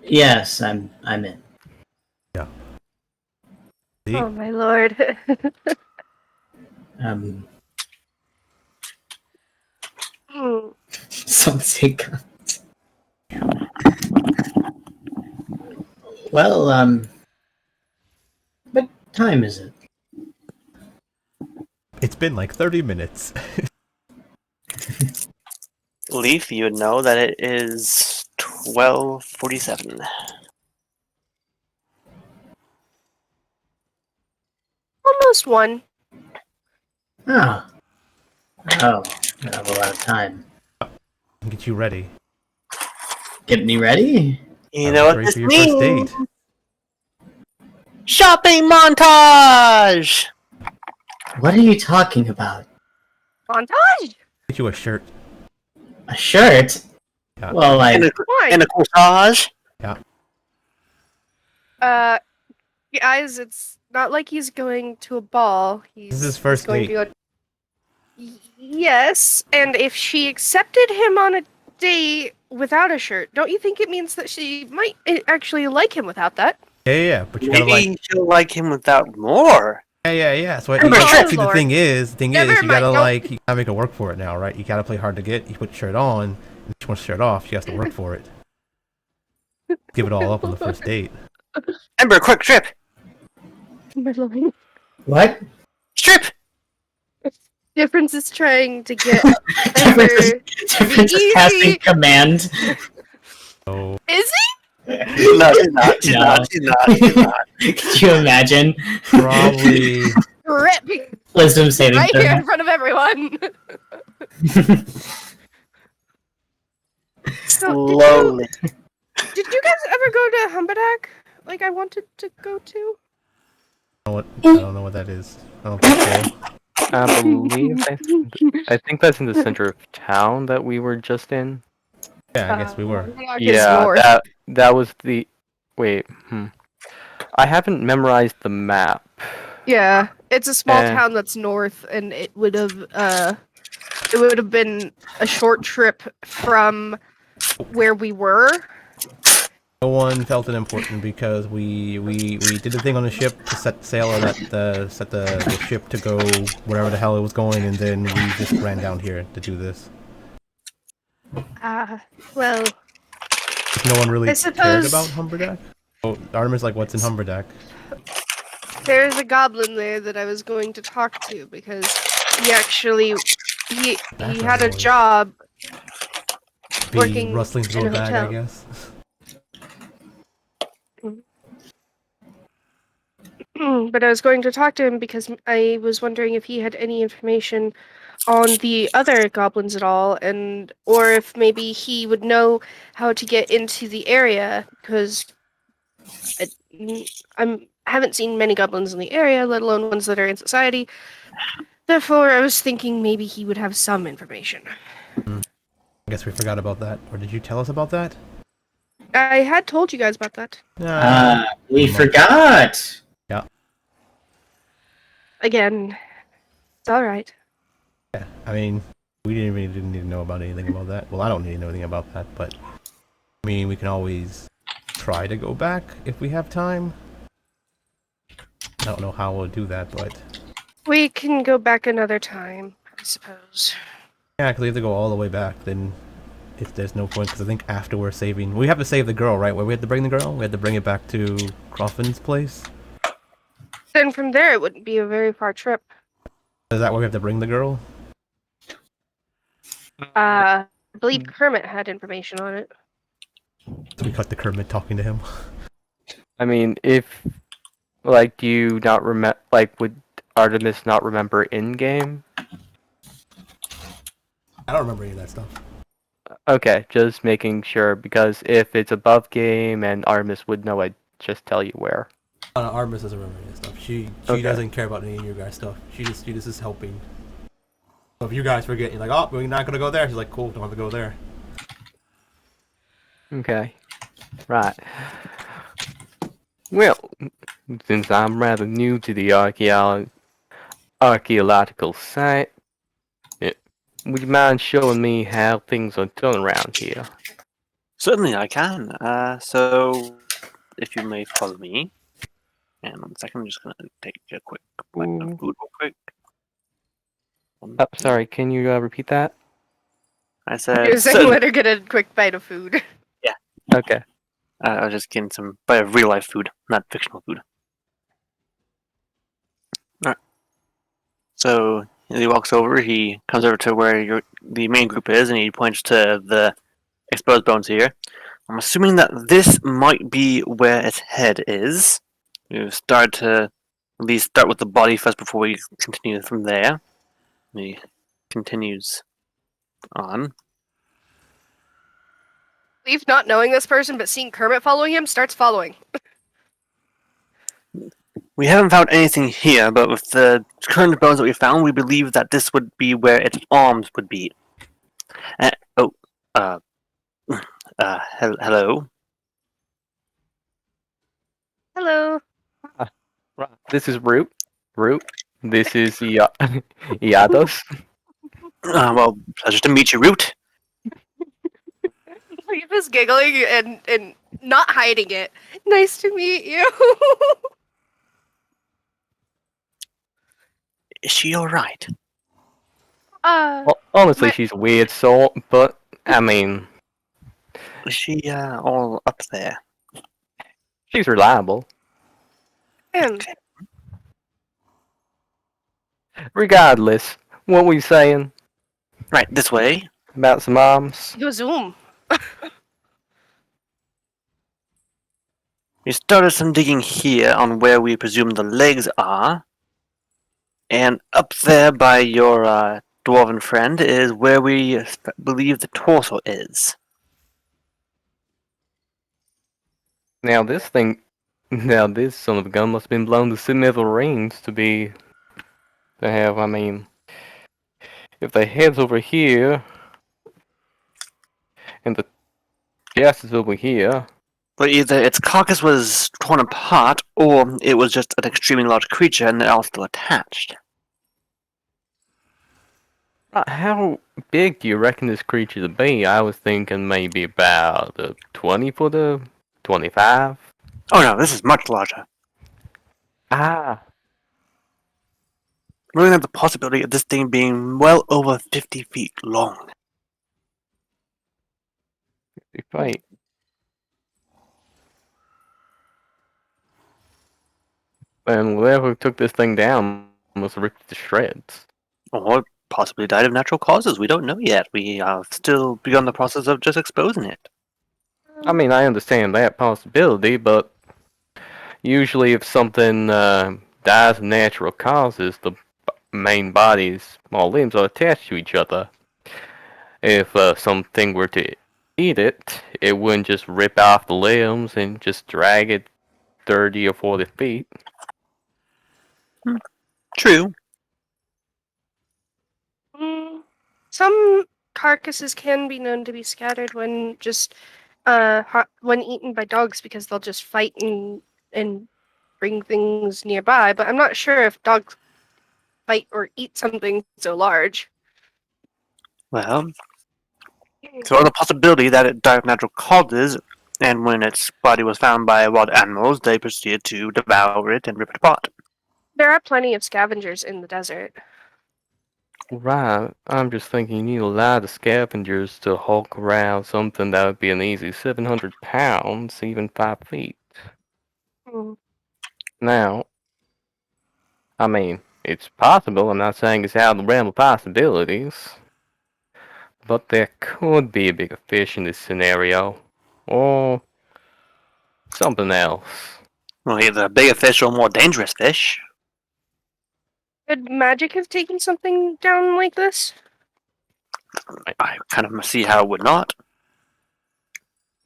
Yes, I'm in. See? Oh my lord. Um, Hmm. some say guns. Well, what time is it? It's been like 30 minutes. Leaf, you would know that it is 12:47. Almost one. Oh. Oh, I have a lot of time. Get you ready. Get me ready? You I'm know what ready this for your first means? date. Shopping montage! What are you talking about? Montage? Get you a shirt. A shirt? Yeah. Well, And a, Why? and a corsage? Guys, it's not like he's going to a ball. This is his He's first going date. to go. Yes, and if she accepted him on a date without a shirt, don't you think it means that she might actually like him without that? Yeah. But you gotta Maybe like. she'll like him without more. Yeah. So Remember, Oh, see, the Lord. thing is, Never you gotta mind, don't- like, you gotta make her work for it now, right? You gotta play hard to get. You put the shirt on, and if she wants the shirt off, she has to work for it. Give it all up on the first date. Ember, quick, strip! My lord. what? Strip! Difference is trying to get Difference is, Ember. difference is Easy. casting command. So Is No, she's not. She's No. not. She's not. She's not. Could you imagine? probably. he? Rip! Wisdom saving Right here throw. in front of everyone. So, Slowly. did you guys ever go to Humbadak? Like I wanted to go to? I don't know what that is. I don't think so. I believe I think that's in the center of town that we were just in. Yeah, I guess we were. Humbadak is Yeah, north. that was the. Wait. I haven't memorized the map. Yeah, it's a small Eh. town that's north, and it would have been a short trip from where we were. No one felt it important because we did the thing on the ship to set sail or set the ship to go wherever the hell it was going, and then we just ran down here to do this. Well, No one really I cared suppose- about Humberdeck. Oh, Artemis like, what's in Humberdeck? there's a goblin there that I was going to talk to because he actually he Background had a noise. job Be working rustling through in a a bag, I hotel. guess. But I was going to talk to him because I was wondering if he had any information on the other goblins at all, and or if maybe he would know how to get into the area because I haven't seen many goblins in the area, let alone ones that are in society. Therefore, I was thinking maybe he would have some information. I guess we forgot about that. Or did you tell us about that? I had told you guys about that. We forgot. Again, it's all right. Yeah, I mean, we didn't need to know about anything about that. Well, I don't need to know anything about that, but I mean, we can always try to go back if we have time. I don't know how we'll do that, but We can go back another time, I suppose. yeah, because we have to go all the way back. Then there's no point. Because I think after we're saving, we have to save the girl, right? Where we had to bring the girl, we had to bring it back to Crofton's place. Then from there, it wouldn't be a very far trip. Is that where we have to bring the girl? I believe Kermit had information on it. So we cut the Kermit talking to him. I mean, if like, do you not remember? Like, would Artemis not remember in game? I don't remember any of that stuff. Okay, just making sure because if it's above game and Artemis would know, I'd just tell you where. Artemis doesn't remember any of that stuff. She Okay. doesn't care about any of your guys' stuff. She just is helping. So if you guys forget, you're like, oh, we're not gonna go there. She's like, cool, don't have to go there. Okay, right. Well, since I'm rather new to the archaeological site, would you mind showing me how things are done around here? Certainly, I can. So, if you may follow me. And 1 second, I'm just gonna take a quick bite of Ooh. food real quick. Oh, sorry, can you repeat that? I You're said, saying let her get a quick bite of food. Okay. I was just getting some bite of real life food, not fictional food. Alright. So as he walks over, he comes over to where the main group is, and he points to the exposed bones here. I'm assuming that this might be where its head is. We start to at least start with the body first before we continue from there. He continues on. Leaf not knowing this person, but seeing Kermit following him, starts following. We haven't found anything here, but with the current bones that we found, we believe that this would be where its arms would be. Uh, oh, uh, hello. Hello. Right. This is Root. Root. This is Iados. Well, pleasure to meet you, Root. Leaf is giggling and not hiding it. Nice to meet you. Is she alright? Well, honestly, My- she's a weird sort, but I mean, Is she, all up there? she's reliable. man, Regardless, what were you saying Right, this way. about some arms? go zoom. We started some digging here on where we presume the legs are. And up there by your, dwarven friend is where we believe the torso is. Now this thing, now this son of a gun must have been blown to smithereens to have. I mean, if the head's over here and the chest is over here, But either its carcass was torn apart, or it was just an extremely large creature and they're all still attached. how big do you reckon this creature to be? I was thinking maybe about 20 footer, 25. Oh no, this is much larger. Ah, We're looking at the possibility of this thing being well over 50 feet long. right. And whoever took this thing down must have ripped it to shreds. Or possibly died of natural causes. We don't know yet. We have still begun the process of just exposing it. I mean, I understand that possibility, but usually if something dies of natural causes, the main body's small limbs are attached to each other. If something were to eat it, it wouldn't just rip off the limbs and just drag it 30 or 40 feet. True. Mm, some carcasses can be known to be scattered when just when eaten by dogs because they'll just fight and bring things nearby. But I'm not sure if dogs fight or eat something so large. Well, so the possibility that it died of natural causes, and when its body was found by wild animals, they proceeded to devour it and rip it apart. There are plenty of scavengers in the desert. Right, I'm just thinking you need a lot of scavengers to hulk around something that would be an easy 700 pounds, even 5 feet. Mm. Now, I mean, it's possible, I'm not saying it's out of the realm of possibilities, but there could be a bigger fish in this scenario. Or something else. Well, either a bigger fish or a more dangerous fish. Could magic have taken something down like this? I kind of see how it would not.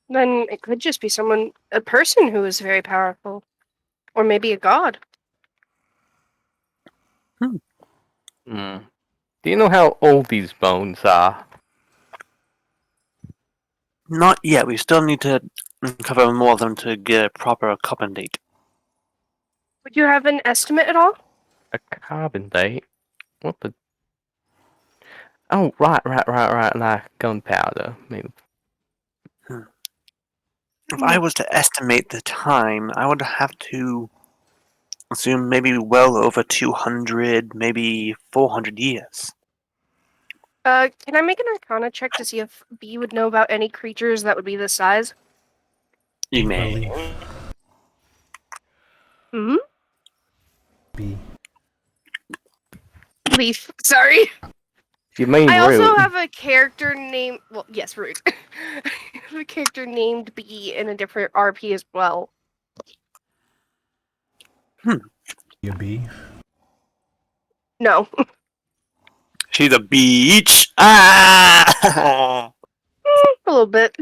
Then it could just be a person who is very powerful. Or maybe a god. Hmm. Do you know how old these bones are? Not yet. We still need to uncover more of them to get a proper carbon date. Would you have an estimate at all? A carbon date? What the? Oh, right, like gunpowder. Maybe. If I was to estimate the time, I would have to assume maybe well over 200, maybe 400 years. Can I make an Arcana check to see if B would know about any creatures that would be this size? You I may. believe Hmm. B. Leaf. Sorry. You mean I Root. also have a character named. Well, yes, Root. I have a character named B in a different RP as well. A B. No. She's a beach. Ah! A little bit.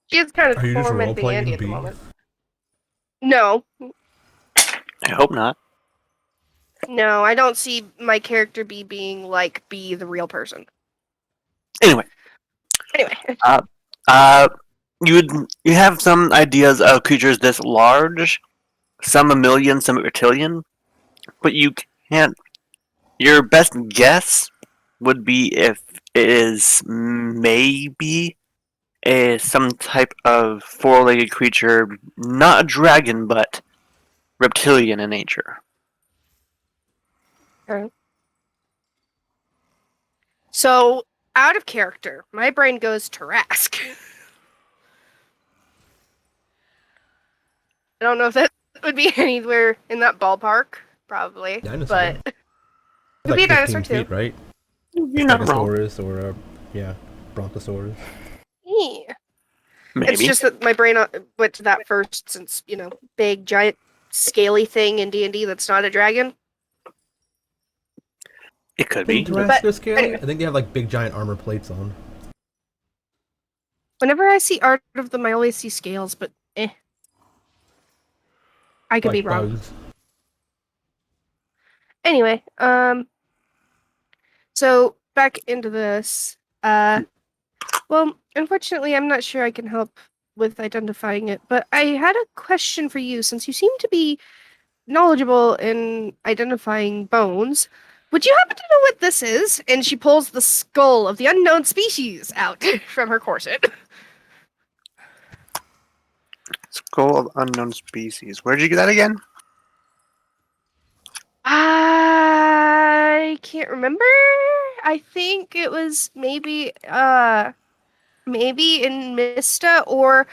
She is kind of Are you just tormenting role-playing Andy at the B? moment. No. I hope not. No, I don't see my character B being like B, the real person. Anyway, Anyway. you have some ideas of creatures this large, some mammalian, some reptilian, but you can't. Your best guess would be if it is maybe some type of four-legged creature, not a dragon, but reptilian in nature. So, out of character, my brain goes to Rask. I don't know if that would be anywhere in that ballpark, probably. Dinosaur. But could Like be a 15 dinosaur too. feet, right? You're not wrong. Stegosaurus or yeah, Brontosaurus. Yeah. Maybe. It's just that my brain went to that first, since big, giant, scaly thing in D&D that's not a dragon. It could I be. think Jurassic But scaly. anyway. I think they have like big giant armor plates on. Whenever I see art of them, I always see scales, but I could Like be wrong. bugs. Anyway, so back into this. Well, unfortunately, I'm not sure I can help with identifying it, but I had a question for you since you seem to be knowledgeable in identifying bones. Would you happen to know what this is? And she pulls the skull of the unknown species out from her corset. Skull of unknown species. Where did you get that again? I can't remember. I think it was maybe in Mista or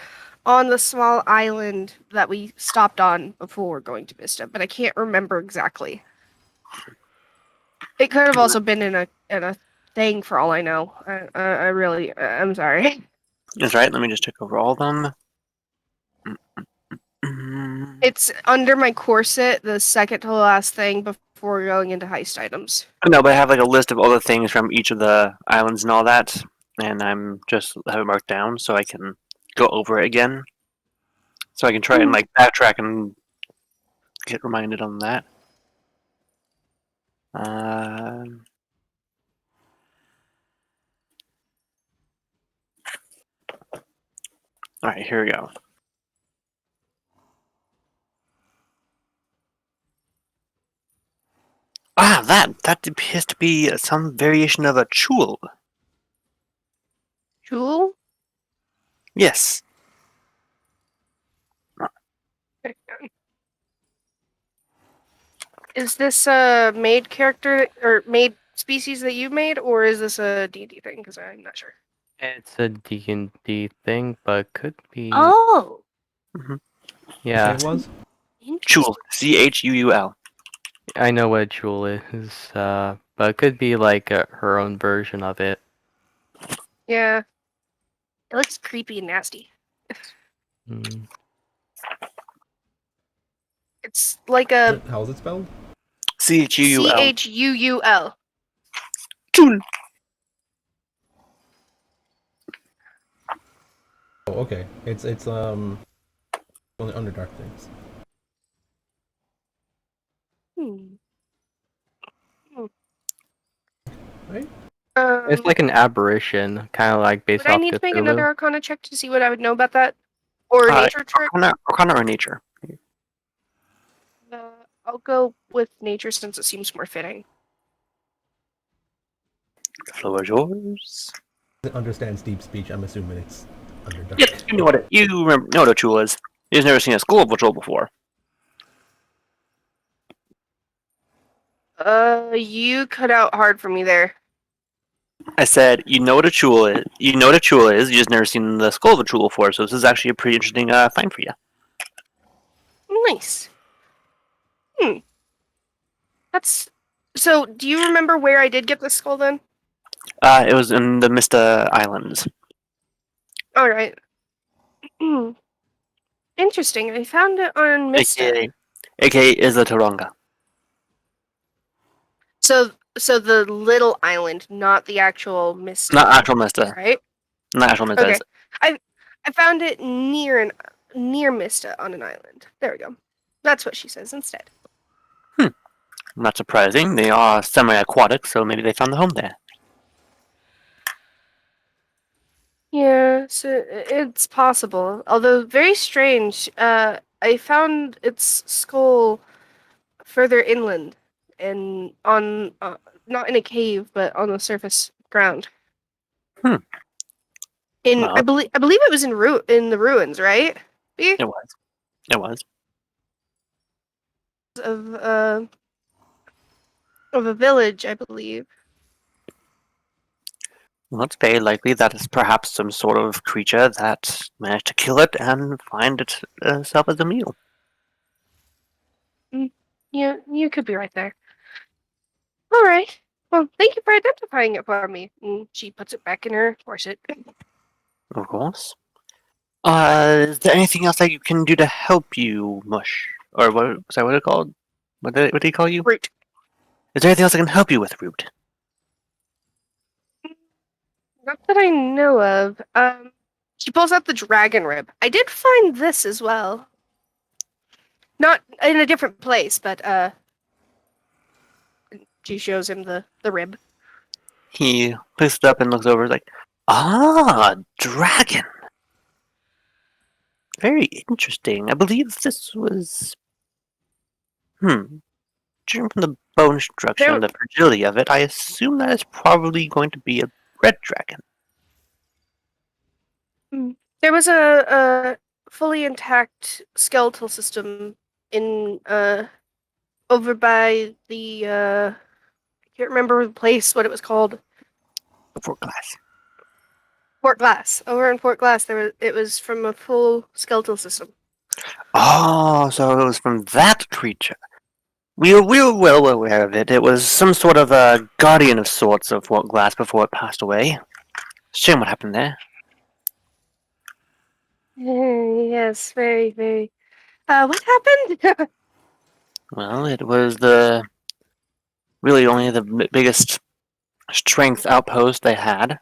on the small island that we stopped on before going to Mista, but I can't remember exactly. It could have also been in a thing for all I know. I really I'm sorry. That's right. Let me just check over all of them. Mm. It's under my corset, the second to last thing before going into heist items. No, but I have like a list of all the things from each of the islands and all that, and I'm just have it marked down so I can go over it again. So I can try and like backtrack and get reminded on that. All right, here we go. Ah, that appears to be some variation of a chul. Jewel? Yes. Is this a made character or made species that you made, or is this a D&D thing? Because I'm not sure. It's a D&D thing, but could be. Oh, Yeah, Say it was. Chul. Chuul. I know what a jewel is, but it could be like her own version of it. yeah. It looks creepy and nasty. Mm. It's like a How is it spelled? Chuul. Chuul. Chul. Oh, okay. It's only Underdark things. Right? It's like an aberration, kind of like based Would I off need to make Cthulhu. another Arcana check to see what I would know about that? Or a nature check? Arcana or nature? I'll go with nature since it seems more fitting. The floor is yours. understands deep speech. I'm assuming it's Underdark. Yep, you know what a Chul is. You've never seen a school of a Chul before. You cut out hard for me there. I said, you know what a Chul is. You know what a Chul is. You just never seen the skull of a Chul before. So this is actually a pretty interesting find for you. Nice. That's. So, do you remember where I did get the skull then? It was in the Mista Islands. All right. Interesting. I found it on Mista. AKA is the Taronga. So the little island, not the actual Mista. Not actual Mista. Right. Not actual Mista. Okay. I found it near Mista on an island. There we go. That's what she says instead. Not surprising. They are semi-aquatic, so maybe they found the home there. Yeah, so it's possible. Although very strange. I found its skull further inland, and on not in a cave, but on the surface ground. Hmm. I believe it was in the ruins, right? B? It was. It was. Of a village, I believe. Well, it's very likely that it's perhaps some sort of creature that managed to kill it and find itself as a meal. Yeah, you could be right there. All right. Well, thank you for identifying it for me. And she puts it back in her corset. Of course. Is there anything else that you can do to help you, Mush? Or what was that what it called? What did he call you? Root. Is there anything else I can help you with, Root? Not that I know of. She pulls out the dragon rib. I did find this as well. Not in a different place, but she shows him the rib. He picks it up and looks over like, dragon. Very interesting. I believe this was... Judging from the bone structure and the fragility of it, I assume that is probably going to be a red dragon. There was a fully intact skeletal system in over by the I can't remember the place what it was called. Fort Glass. Fort Glass. Over in Fort Glass, it was from a full skeletal system. Oh, so it was from that creature. We were well aware of it. It was some sort of a guardian of sorts of Fort Glass before it passed away. Shame what happened there. Yes, very, very. What happened? Well, it was really only the biggest strength outpost they had.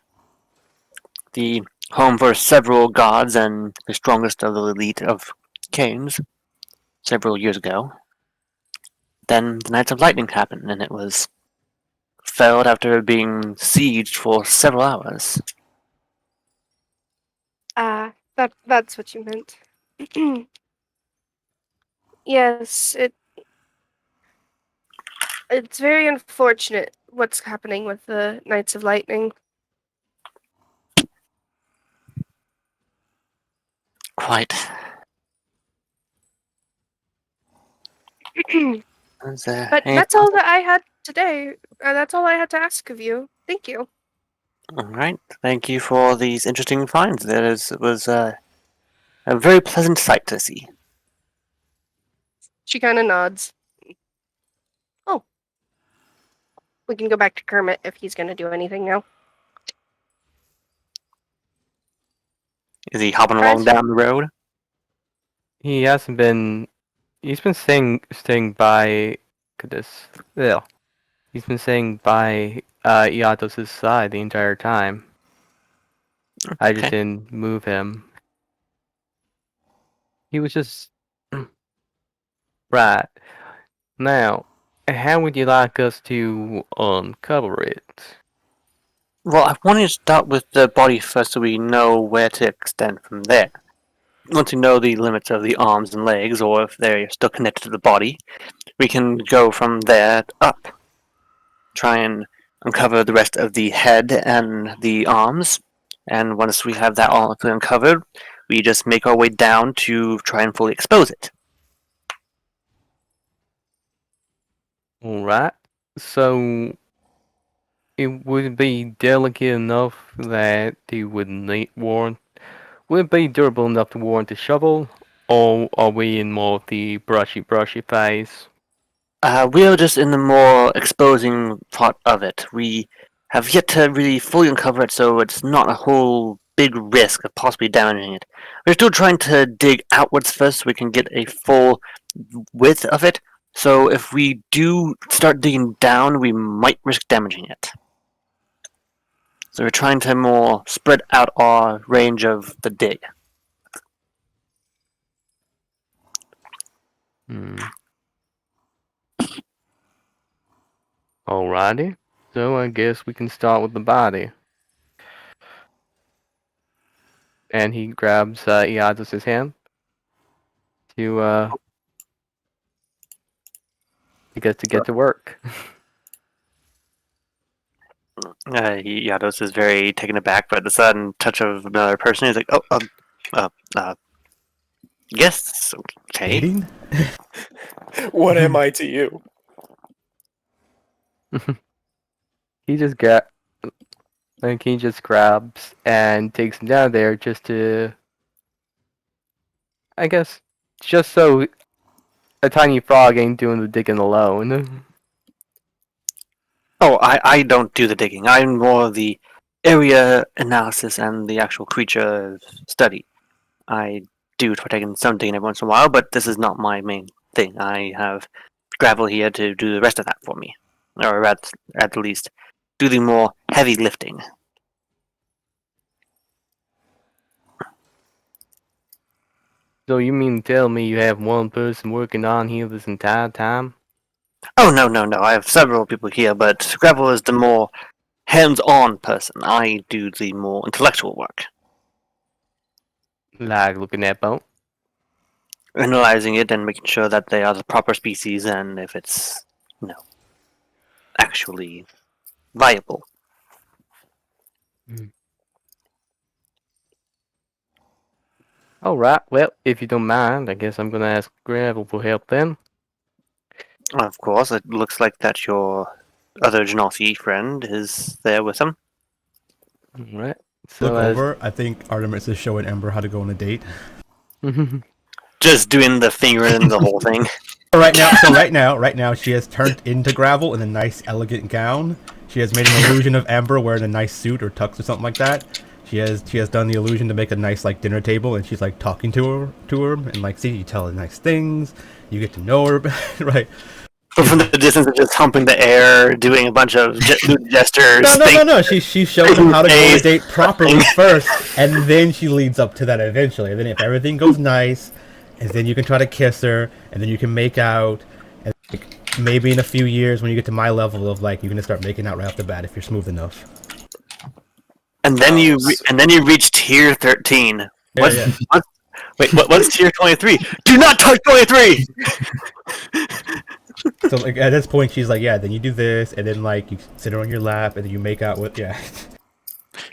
The home for several gods and the strongest of the elite of Canes several years ago. Then the Knights of Lightning happened, and it was felled after being sieged for several hours. That's what you meant. Yes, it's very unfortunate what's happening with the Knights of Lightning. Quite. But that's all that I had today. That's all I had to ask of you. Thank you. All right. Thank you for these interesting finds. It was a very pleasant sight to see. She kind of nods. Oh. We can go back to Kermit if he's going to do anything now. Is he hopping along down the road? He hasn't been. He's been staying by. Goodness. Yeah. He's been staying by Iatos' side the entire time. I just didn't move him. He was just. Right. Now, how would you like us to uncover it? Well, I wanted to start with the body first so we know where to extend from there. Once we know the limits of the arms and legs, or if they're still connected to the body, we can go from there up. Try and uncover the rest of the head and the arms, And once we have that all uncovered, we just make our way down to try and fully expose it. All right. So it would be delicate enough that he would need warrant. Would it be durable enough to warrant a shovel, or are we in more of the brushy phase? We are just in the more exposing part of it. We have yet to really fully uncover it, so it's not a whole big risk of possibly damaging it. We're still trying to dig outwards first so we can get a full width of it. So if we do start digging down, we might risk damaging it. So we're trying to more spread out our range of the dig. Alrighty. So I guess we can start with the body. And he grabs Iadis' hand to get to work. Yados is very taken aback by the sudden touch of another person. He's like, yes, okay. Dating? What am I to you? he just grabs and takes him down there just to, I guess, just so a tiny frog ain't doing the digging alone. Oh, I don't do the digging. I'm more the area analysis and the actual creature study. I do partake in some digging every once in a while, but this is not my main thing. I have Gravel here to do the rest of that for me. Or at least do the more heavy lifting. So you mean to tell me you have one person working on here this entire time? Oh, no. I have several people here, but Gravel is the more hands-on person. I do the more intellectual work. Like looking at bone? Analyzing it and making sure that they are the proper species and if it's, actually viable. Alright, well, if you don't mind, I guess I'm gonna ask Gravel for help then. Of course, it looks like that your other Genasi friend is there with him. Alright. Look So over. I think Artemis is showing Ember how to go on a date. Just doing the finger and the whole thing. Right now, she has turned into Gravel in a nice, elegant gown. She has made an illusion of Amber wearing a nice suit or tux or something like that. She has done the illusion to make a nice dinner table, and she's talking to her, and see, you tell her nice things, you get to know her, right? But from the distance, it's just humping the air, doing a bunch of gestures. No. She's showing them how to go on a date properly first, and then she leads up to that eventually. And then if everything goes nice, and then you can try to kiss her, and then you can make out, and maybe in a few years when you get to my level of you're gonna start making out right off the bat if you're smooth enough. And then you reach tier 13. Yeah. What's tier 23? Do not touch 23. So at this point, she's like, yeah. Then you do this, and then you sit her on your lap, and then you make out with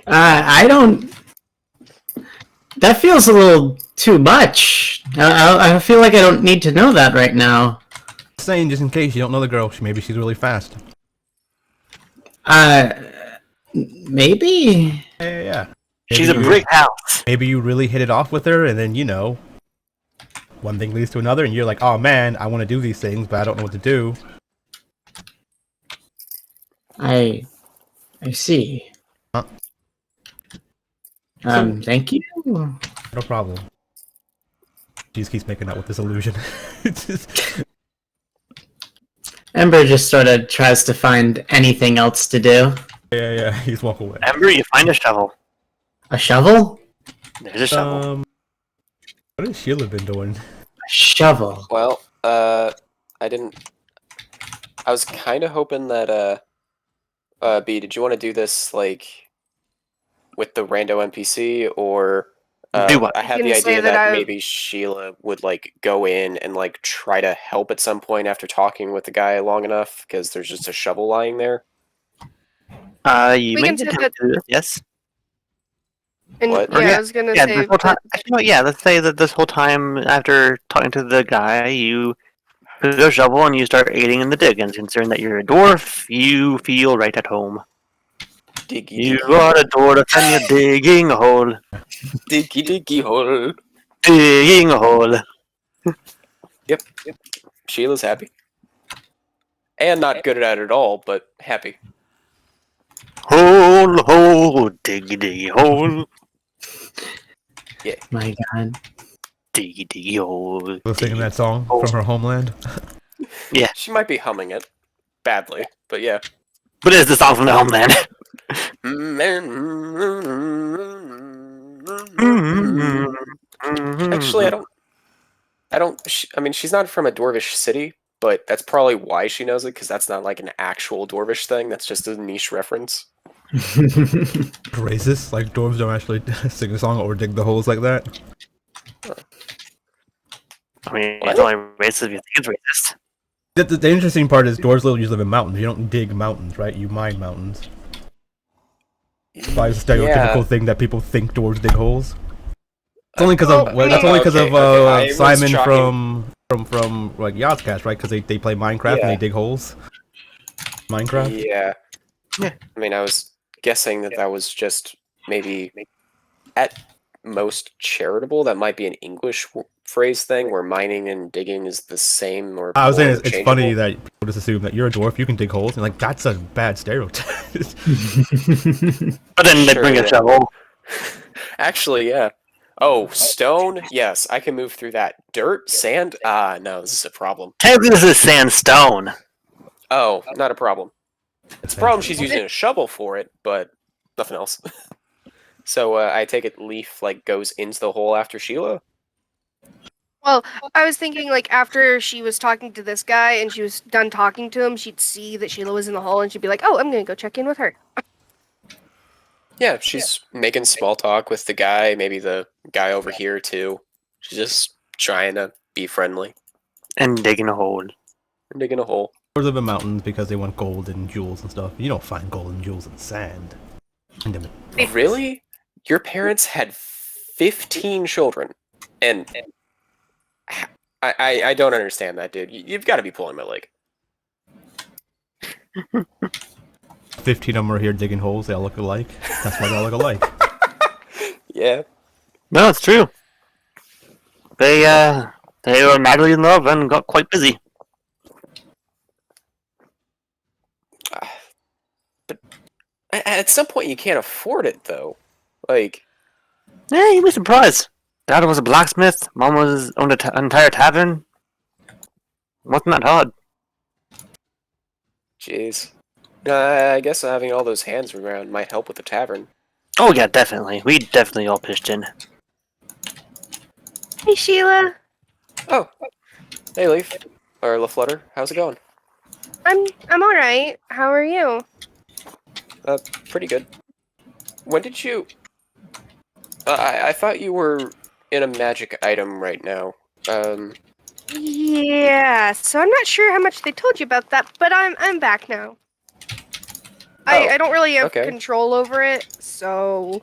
I don't. That feels a little too much. I feel like I don't need to know that right now. Saying just in case you don't know the girl, maybe she's really fast. Maybe. Yeah. She's a brick house. Maybe you really hit it off with her, and then one thing leads to another, and you're like, oh man, I want to do these things, but I don't know what to do. I see. Huh? Thank you. No problem. She just keeps making out with this illusion. Ember just sort of tries to find anything else to do. Yeah, he's walk away. Ember, you find a shovel. A shovel? There's a shovel. What has Sheila been doing? A shovel. Well, I was kind of hoping that, B, did you want to do this, with the rando NPC, or... Do what? I had the idea that maybe Sheila would, go in and, try to help at some point after talking with the guy long enough, because there's just a shovel lying there. You We may can need do to that. do this, yes? And What? yeah, I was gonna Yeah, say this whole time. that Actually, no, yeah, let's say that this whole time after talking to the guy, you pick up a shovel and you start aiding in the dig. And considering that you're a dwarf, you feel right at home. Diggy You diggy. are a dwarf and you're digging a hole. Diggy diggy hole. Digging a hole. Yep. Sheila's happy. And not good at it at all, but happy. Hole, hole, diggy, diggy, hole. My God. Diggy, diggy, hole. Was singing that song Oh. from her homeland. She might be humming it. Badly, but yeah. But it's the song from the homeland. Actually, I mean, she's not from a dwarvish city, but that's probably why she knows it, because that's not like an actual dwarvish thing. That's just a niche reference. Racist. Like dwarves don't actually sing a song or dig the holes like that. I mean, What? it's only racist if you think it's racist. The interesting part is dwarves literally live in mountains. You don't dig mountains, right? You mine mountains. Why is the stereotypical thing that people think dwarves dig holes? It's only because of that's only because of Simon from like Yachtcast, right? Because they play Minecraft and they dig holes. Minecraft. Yeah. Yeah. I mean, I was guessing that was just maybe at most charitable. That might be an English phrase thing where mining and digging is the same or I was more saying it's funny interchangeable. that people just assume that you're a dwarf, you can dig holes, and like that's a bad stereotype. But then they bring a shovel. Actually, yeah. Oh, stone? Yes, I can move through that. Dirt? Sand? Ah, no, this is a problem. Technically, this is sandstone. Oh, not a problem. It's a problem she's using a shovel for it, but nothing else. So I take it Leaf like goes into the hole after Sheila? Well, I was thinking like after she was talking to this guy and she was done talking to him, she'd see that Sheila was in the hole and she'd be like, "Oh, I'm gonna go check in with her." Yeah, she's making small talk with the guy, maybe the guy over here too. She's just trying to be friendly And digging a hole. and digging a hole. Dwarves live in mountains because they want gold and jewels and stuff. You don't find gold and jewels in sand. Really? Your parents had 15 children, and I don't understand that, dude. You've got to be pulling my leg. 15 of them are here digging holes. They all look alike. That's why they all look alike. Yeah. No, it's true. They were madly in love and got quite busy. But at some point, you can't afford it, though. Like, Yeah, you'd be surprised. Dad was a blacksmith. Mom owned an entire tavern. Wasn't that hard? jeez. I guess having all those hands around might help with the tavern. Oh yeah, definitely. We definitely all pitched in. Hey, Sheila. Oh, hey, Leaf. Or LaFlutter, how's it going? I'm all right. How are you? Pretty good. When did you... I thought you were in a magic item right now. Yeah. So I'm not sure how much they told you about that, but I'm back now. I don't really have control over it, so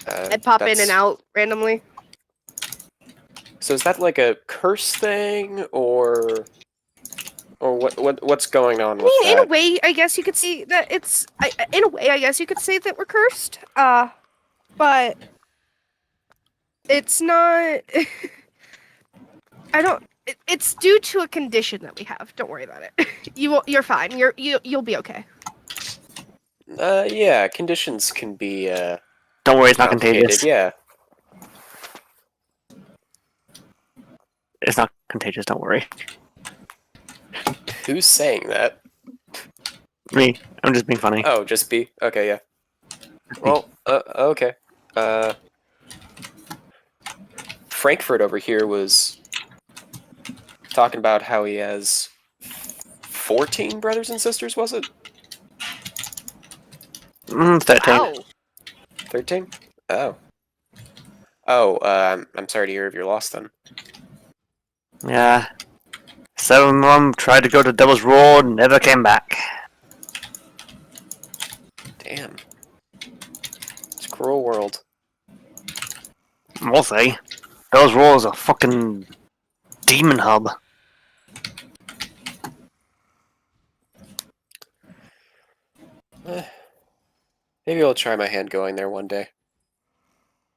I pop in and out randomly. So is that like a curse thing, or what's going on with that? In a way, I guess you could say that it's. In a way, I guess you could say that we're cursed. But it's not. I don't. It's due to a condition that we have. Don't worry about it. You're fine. You'll be okay. Yeah, conditions can be Don't worry, it's not contagious. Yeah. It's not contagious, don't worry. Who's saying that? Me. I'm just being funny. Oh, just B. Okay, yeah. Well, okay. Frankfurt over here was talking about how he has 14 brothers and sisters, was it? 13. Wow. 13? Oh. Oh, I'm sorry to hear of your loss then. Yeah. 7 of them tried to go to Devil's Roar and never came back. Damn. It's Cruel world. We'll see. Those rolls a fucking demon hub. Maybe I'll try my hand going there one day.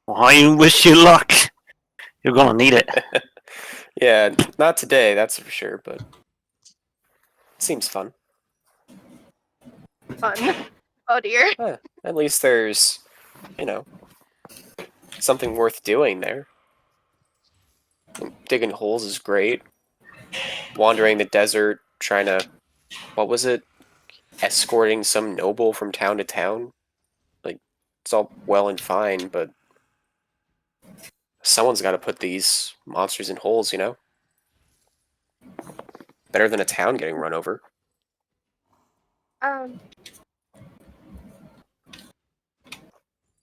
Well, I wish you luck. You're gonna need it. Yeah, not today, that's for sure, but it seems fun. Fun. Oh dear. At least there's, you know, something worth doing there. Digging holes is great. Wandering the desert, trying to, what was it? Escorting some noble from town to town. Like, it's all well and fine, but someone's got to put these monsters in holes, you know? Better than a town getting run over.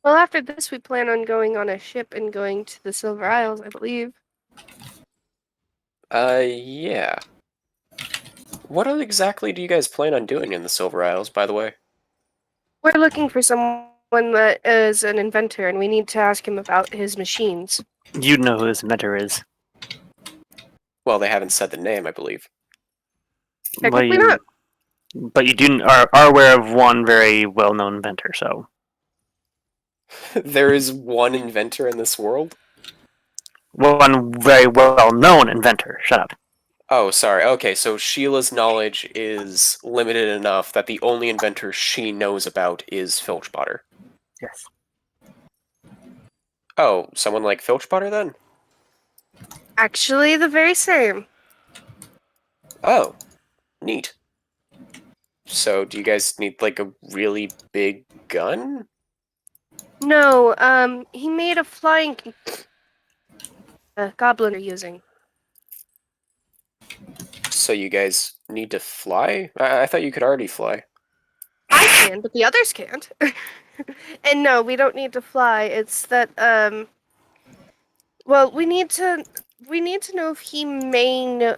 Well, after this, we plan on going on a ship and going to the Silver Isles, I believe. Yeah. What exactly do you guys plan on doing in the Silver Isles, by the way? We're looking for someone that is an inventor, and we need to ask him about his machines. You know who this inventor is. Well, they haven't said the name, I believe. Technically But not. But you are aware of one very well-known inventor, so... There is one inventor in this world? One very well-known inventor. Shut up. Oh, sorry. Okay, so Sheila's knowledge is limited enough that the only inventor she knows about is Filchbotter. Yes. Oh, someone like Filchbotter then? Actually, the very same. Oh, neat. So, do you guys need, like, a really big gun? No, he made a flying goblin are using. So you guys need to fly? I thought you could already fly. I can, but the others can't. And no, we don't need to fly. It's that well, we need to know if he may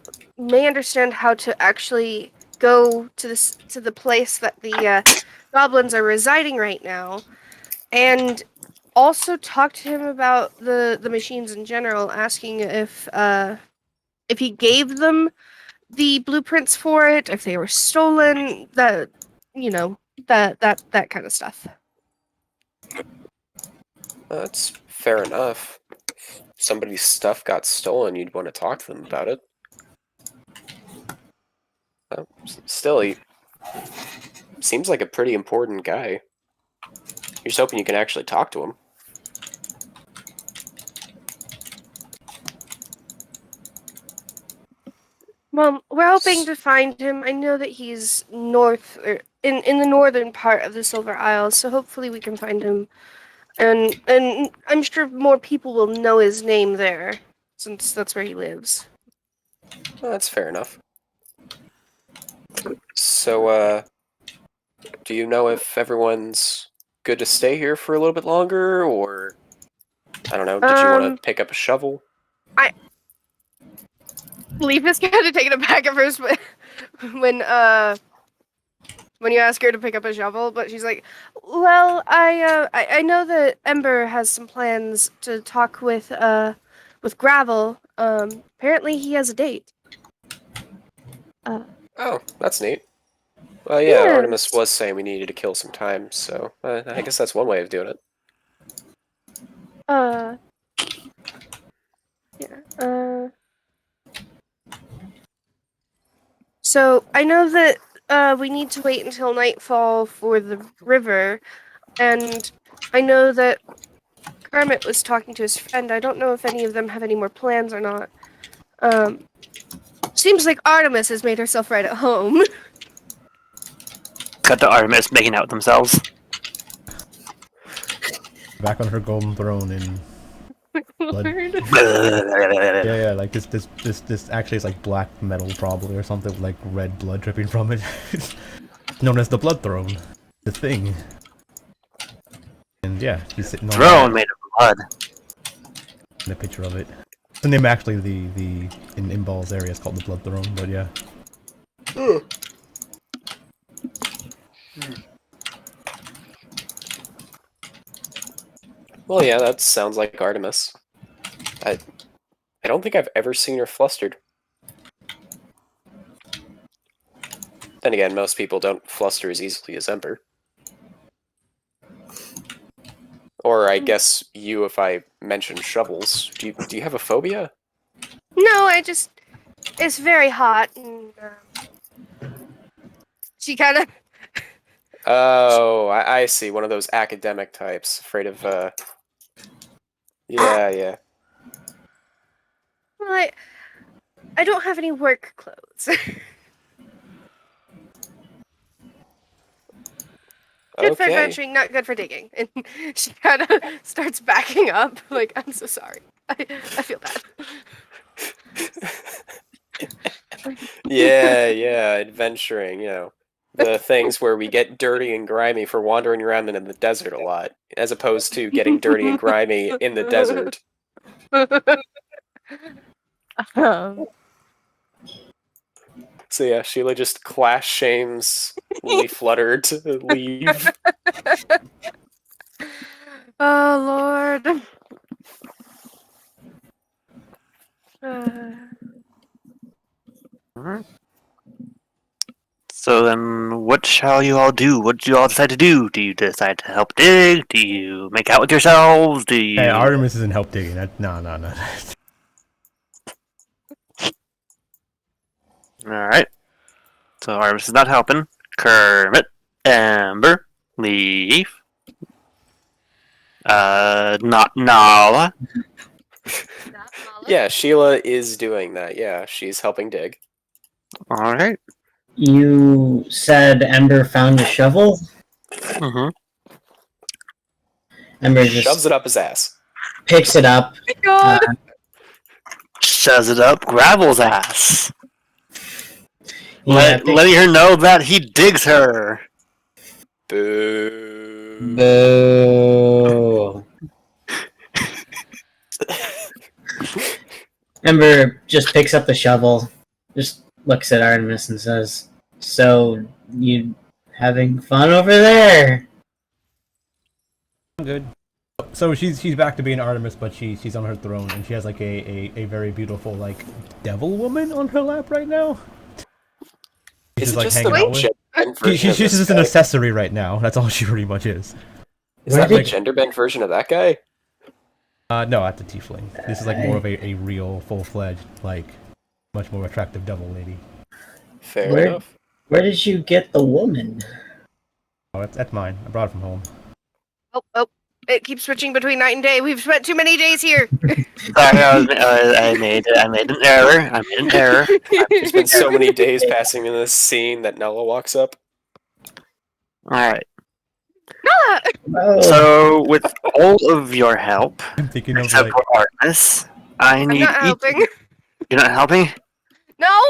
understand how to actually go to the place that the goblins are residing right now, and also talk to him about the machines in general, asking if he gave them the blueprints for it, if they were stolen, that that kind of stuff. That's fair enough. If somebody's stuff got stolen, you'd want to talk to them about it. Still, he seems like a pretty important guy. You're just hoping you can actually talk to him. Well, we're hoping to find him. I know that he's north or in the northern part of the Silver Isles, so hopefully we can find him. And I'm sure more people will know his name there, since that's where he lives. Well, that's fair enough. So, do you know if everyone's good to stay here for a little bit longer, or I don't know, did you want to pick up a shovel? Leaf is kind of taken aback at first when you ask her to pick up a shovel, but she's like, "Well, I know that Ember has some plans to talk with Gravel. Apparently he has a date." Oh, that's neat. Well, yeah, Yes. Artemis was saying we needed to kill some time, so I guess that's one way of doing it. Yeah. So I know that we need to wait until nightfall for the river, and I know that Kermit was talking to his friend. I don't know if any of them have any more plans or not. Seems like Artemis has made herself right at home. Cut to Artemis making out with themselves. Back on her golden throne in blood. Lord. Yeah, like this actually is like black metal probably or something with like red blood dripping from it. Known as the blood throne. The thing. And yeah, he's sitting on Throne made of blood. in a picture of it. The name actually the in Ball's area is called the blood throne, but yeah. Well, yeah, that sounds like Artemis. I don't think I've ever seen her flustered. Then again, most people don't fluster as easily as Ember. Or I guess you, if I mention shovels. Do you have a phobia? No, it's very hot, and she kind of. Oh, I see. One of those academic types, afraid of. Yeah. Well, I don't have any work clothes. Good for Okay. adventuring, not good for digging. And she kind of starts backing up. Like, I'm so sorry. I feel bad. Yeah, adventuring, the things where we get dirty and grimy for wandering around in the desert a lot, as opposed to getting dirty and grimy in the desert. um, So yeah, Sheila just class shames Leaf Flutter to leave. oh, Lord. Uh, Alright. So then, what shall you all do? What do you all decide to do? Do you decide to help dig? Do you make out with yourselves? Do you... Hey, Artemis isn't help digging. No. Alright. So Artemis is not helping. Kermit, Amber, Leaf, not Nala. Yeah, Sheila is doing that. Yeah, she's helping dig. Alright. You said Ember found a shovel? Mm-hmm. Ember Shoves just it up his ass. picks it up. God. Shoves it up Gravel's ass. Yeah, Letting her know that he digs her. Boo. Boo. Ember just picks up the shovel, just looks at Artemis and says, "So, you having fun over there?" I'm good. So she's back to being Artemis, but she's on her throne, and she has like a very beautiful like devil woman on her lap right now. Is She's it like just hanging the out with. gender version She's of this just an guy? accessory right now. That's all she pretty much is. Is Where that the did- gender bent version of that guy? No, at the tiefling. This is like more of a real, full-fledged, like much more attractive devil lady. Fair Where- enough. Where did you get the woman? Oh, that's mine. I brought it from home. Oh. It keeps switching between night and day. We've spent too many days here. Sorry, I made an error. I made an error. There's been so many days passing in this scene that Nella walks up. Alright. Oh, So, with all of your help, I'm thinking of except like for Artemis, I I'm need not helping. You're not helping? No!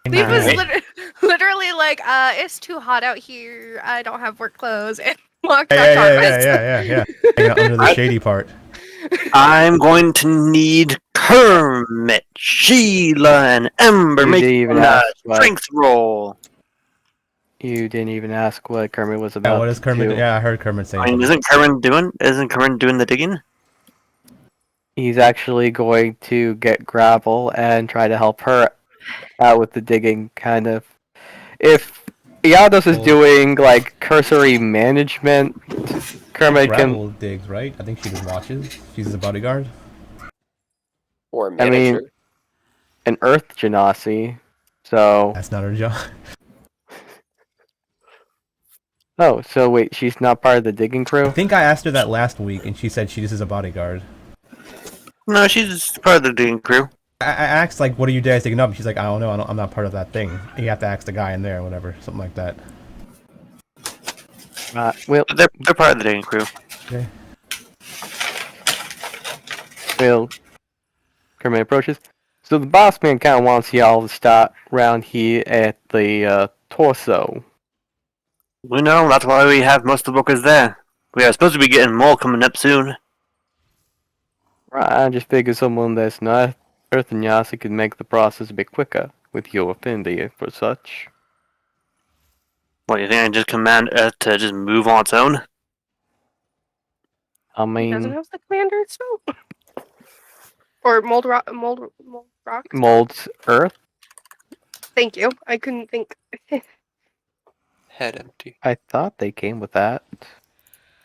Leaf was Alright. literally like, it's too hot out here. I don't have work clothes. And walked yeah, back to Artemis. yeah. Hang out under the shady part. I'm going to need Kermit, Sheila, and Ember You making didn't even a ask what strength roll. you didn't even ask what Kermit was Yeah, about. what is Kermit? to do. Yeah, I heard Kermit say. I mean, isn't Kermit doing the digging? He's actually going to get Gravel and try to help her out with the digging, kind of. If Yados is Well- doing like cursory management, Kermit can. Gravel digs, right? I think she just watches. She's the bodyguard. Or I mean- manager. An Earth Genasi. So. That's not her job. Oh, so wait, she's not part of the digging I crew? think I asked her that last week, and she said she just is a bodyguard. No, she's part of the digging crew. I asked like, "What are you guys digging up?" And she's like, "I don't know. I'm not part of that thing." You have to ask the guy in there, or whatever, something like that. Well, They're part of the digging crew. Okay. Kermit approaches. So the boss man kind of wants y'all to start round here at the torso. We know, that's why we have most of the workers there. We are supposed to be getting more coming up soon. Right, I just figured someone that's not Earth and Yasi could make the process a bit quicker with your affinity for such. What, you think I just command Earth to just move on its own? I He doesn't mean, have the commander spell? Or mold rock? molds Earth. Thank you. I couldn't think. Head empty. I thought they came with that.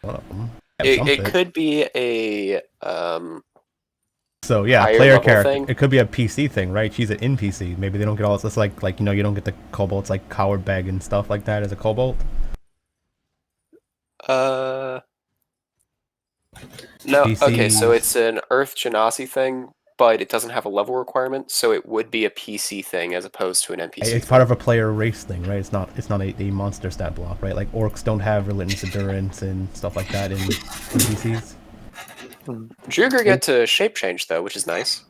One of them. Have It something. could be a So yeah, higher player level character. thing. It could be a PC thing, right? She's an NPC. Maybe they don't get all this. It's like you don't get the kobolds like coward bag and stuff like that as a kobold. No, PC. okay, so it's an Earth Genasi thing, but it doesn't have a level requirement, so it would be a PC thing as opposed to an NPC. It's part of a player race thing, right? It's not a monster stat block, right? Like orcs don't have relentless endurance and stuff like that in NPCs. Druger get to shape change though, which is nice.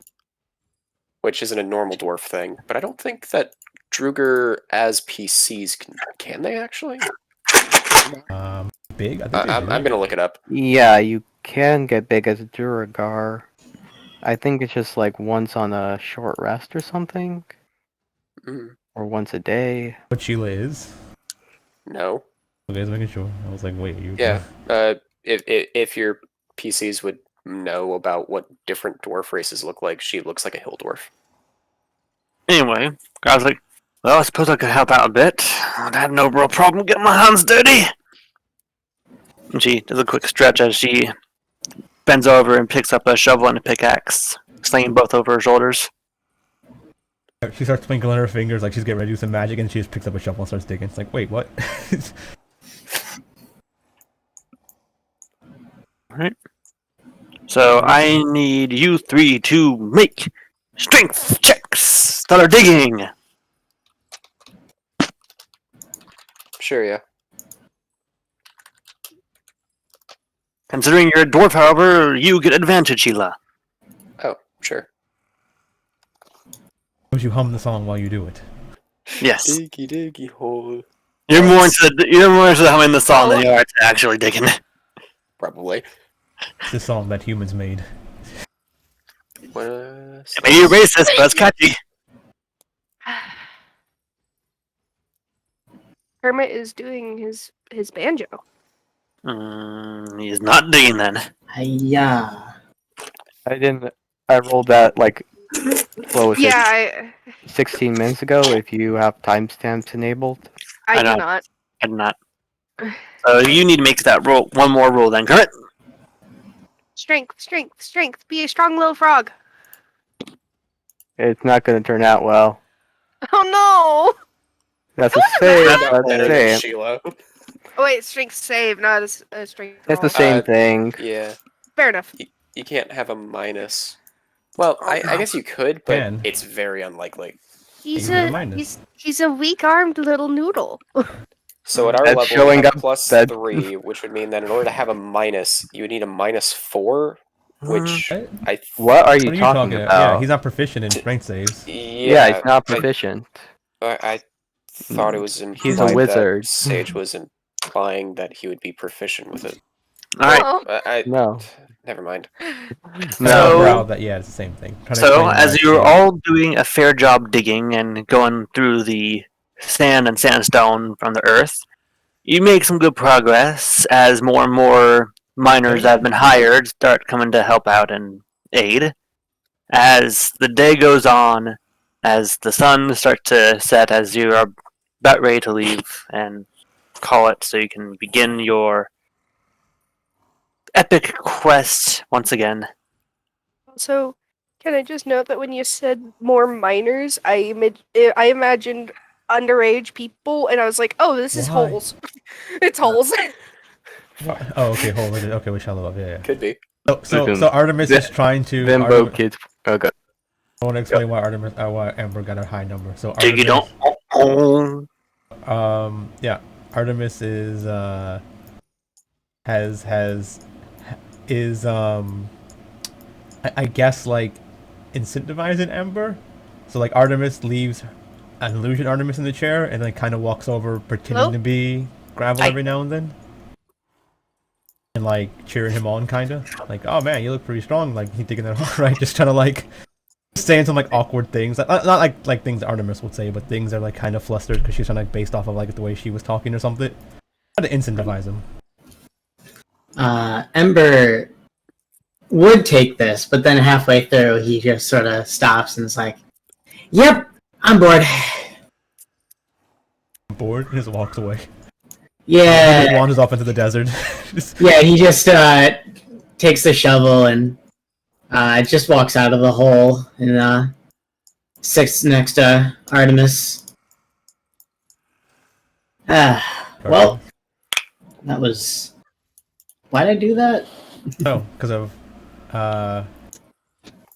Which isn't a normal dwarf thing, but I don't think that Druger as PCs can they actually? Big. I think they I'm do. gonna look it up. Yeah, you can get big as a Duragar. I think it's just like once on a short rest or something, Mm, or once a day. What Sheila is. no. Okay, just making sure. I was like, wait, you. Yeah. If your PCs would know about what different dwarf races look like, she looks like a hill dwarf. Anyway, I was like, well, I suppose I could help out a bit. I'd have no real problem getting my hands dirty. And she does a quick stretch as she bends over and picks up a shovel and a pickaxe, slinging both over her shoulders. She starts twinkling her fingers like she's getting ready to do some magic, and she just picks up a shovel and starts digging. It's like, wait, what? Alright. So I need you three to make strength checks that are digging. Sure, yeah. Considering you're a dwarf, however, you get advantage, Sheila. Oh, sure. Would you hum the song while you do it? Yes. Diggy diggy hole. You're more into the humming the song than you are to actually digging. Probably. It's the song that humans made. Maybe you're racist, but it's catchy. Kermit is doing his banjo. He's not digging then. Yeah. I didn't. I rolled that like, what was Yeah, it? 16 minutes ago. If you have timestamps enabled. I I do know. not. I did not. So you need to make that roll. One more roll then, Kermit. Strength, strength, strength. Be a strong little frog. It's not going to turn out well. Oh That's a save. That's Better a than save. Sheila. no! Oh wait, strength save, not a strength It's the roll. same thing. Yeah. Fair enough. You can't have a minus. Well, I guess you could, but Can. it's very unlikely. He's You can a remind us. he's a weak-armed little noodle. So at our That's level, showing we have up plus that- 3, which would mean that in order to have a minus, you would need a -4, which What? I... What are you What are you talking talking about? Yeah, he's not proficient in strength saves. Yeah, he's not proficient. I thought it was implied He's a wizard. that Sage was implying that he would be proficient with it. Alright. Oh, No. Never mind. No. Well, yeah, it's the same thing. Trying to So, explain as why you're it's all doing a fair job digging and going through the sand and sandstone from the earth, you make some good progress as more and more miners that have been hired start coming to help out and aid. As the day goes on, as the sun starts to set, as you are about ready to leave and call it so you can begin your epic quest once again. so can I just note that when you said more minors, I imagined underage people, and I was like, oh, this is Why? holes. It's holes. What? Oh, okay, hold on. Okay, we shall love. Yeah. Could be. So Artemis is trying to. Them Artemis, both kids. Okay. I want to explain why why Amber got a high number. So Dig it Artemis, don't. yeah, Artemis is I guess like incentivizing Amber. So like Artemis leaves an illusion Artemis in the chair and then kind of walks over pretending Hello? to be Gravel every now and then. And like cheering him on, kind of like, "Oh man, you look pretty strong." Like he's thinking that, all right, just trying to like saying some like awkward things, not like things Artemis would say, but things that are like kind of flustered because she's trying to like based off of like the way she was talking or something. Try to incentivize him. Ember would take this, but then halfway through, he just sort of stops and is like, "Yep, I'm bored." Bored, and just walks away. Yeah, He wanders off into the desert. yeah. He just takes the shovel and just walks out of the hole and sits next to Artemis. Well, that was. Why'd I do that? Oh, because of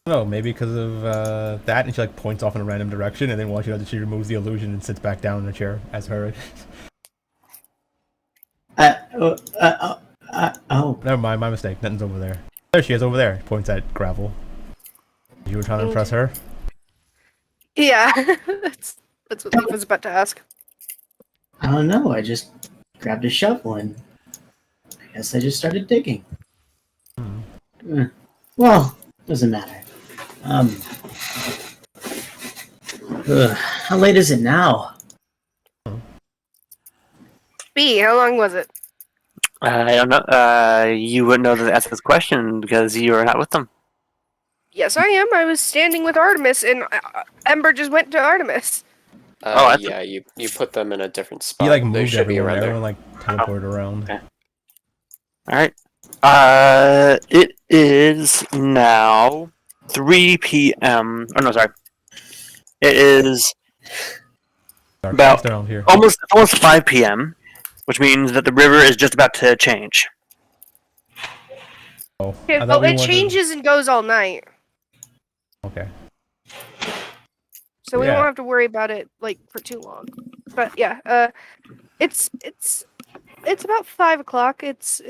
no, maybe because of that, and she like points off in a random direction, and then while she does it, she removes the illusion and sits back down in the chair as her. Oh. Never mind, my mistake. Nothing's over there. There she is over there. Points at gravel. You were trying to impress her? Yeah, that's what I was about to ask. I don't know. I just grabbed a shovel and I guess I just started digging. Well, doesn't matter. How late is it now? B, how long was it? I don't know. You wouldn't know to ask this question because you are not with them. Yes, I am. I was standing with Artemis, and Ember just went to Artemis. Yeah, you put them in a different spot. You like They moved should be everyone. around They there. were like teleported around. Okay. All right. It is now 3 p.m. Oh no, sorry. It is Dark About- around here. almost 5 p.m., which means that the river is just about to change. Oh, Okay, I thought well, we it wanted- changes and goes all night, Okay. so we Yeah. won't have to worry about it like for too long. But yeah, it's about 5 o'clock. It's.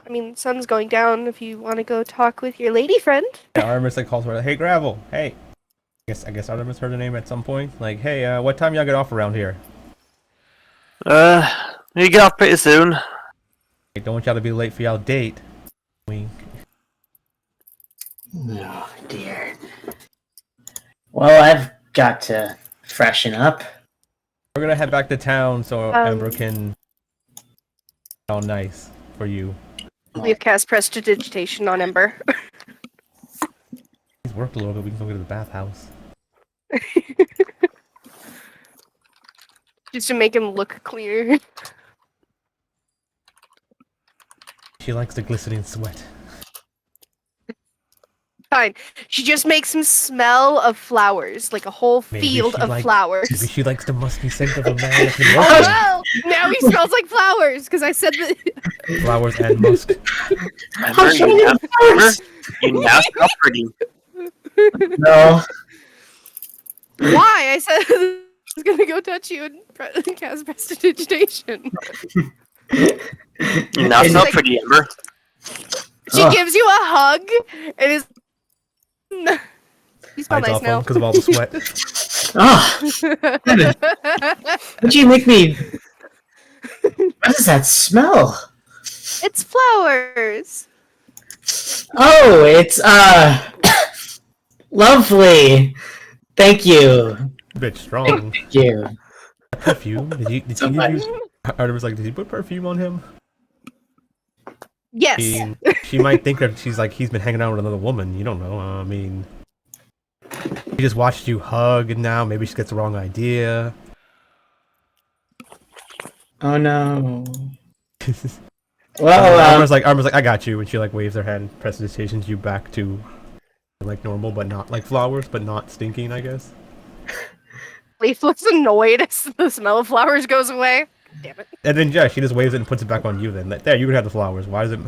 I mean, sun's going down. If you want to go talk with your lady friend. Yeah, Artemis like calls her. Hey, Gravel. Hey. I guess Artemis heard her name at some point. Like, hey, what time y'all get off around here? You get off pretty soon. Hey, don't want y'all to be late for y'all date. Wink. Oh dear. Well, I've got to freshen up. We're gonna head back to town so Um, Ember can all nice for you. We've cast prestidigitation on Ember. He's worked a little bit. We can go to the bathhouse. Just to make him look clear. She likes the glistening sweat. Fine. She just makes him smell of flowers, like a whole Maybe field she of like- flowers. Maybe she likes the musky scent of a man that's been Oh working. well! Now he smells like flowers because I said that. Flowers and musk. Ember, you now smell pretty. No. Why? I said I was gonna go touch you and cast prestidigitation. You now It's smell like- pretty, Ember. She Ugh. gives you a hug and is. You smell Hides nice off now. because of all the sweat. Why'd you make me? What does that smell? It's flowers. Oh, it's lovely. Thank you. Bitch, strong. Thank you. Perfume? Did you use? Artemis like, did you put perfume on him? Yes. She might think that she's like he's been hanging out with another woman. You don't know. I mean, she just watched you hug, and now maybe she gets the wrong idea. Oh no. Artemis Well, like, I got you, and she like waves her hand, and presentations you back to like normal, but not like flowers, but not stinking, I guess. Leaf looks annoyed as the smell of flowers goes away. Damn it. And then yeah, she just waves it and puts it back on you. Then there, you can have the flowers. Why does it?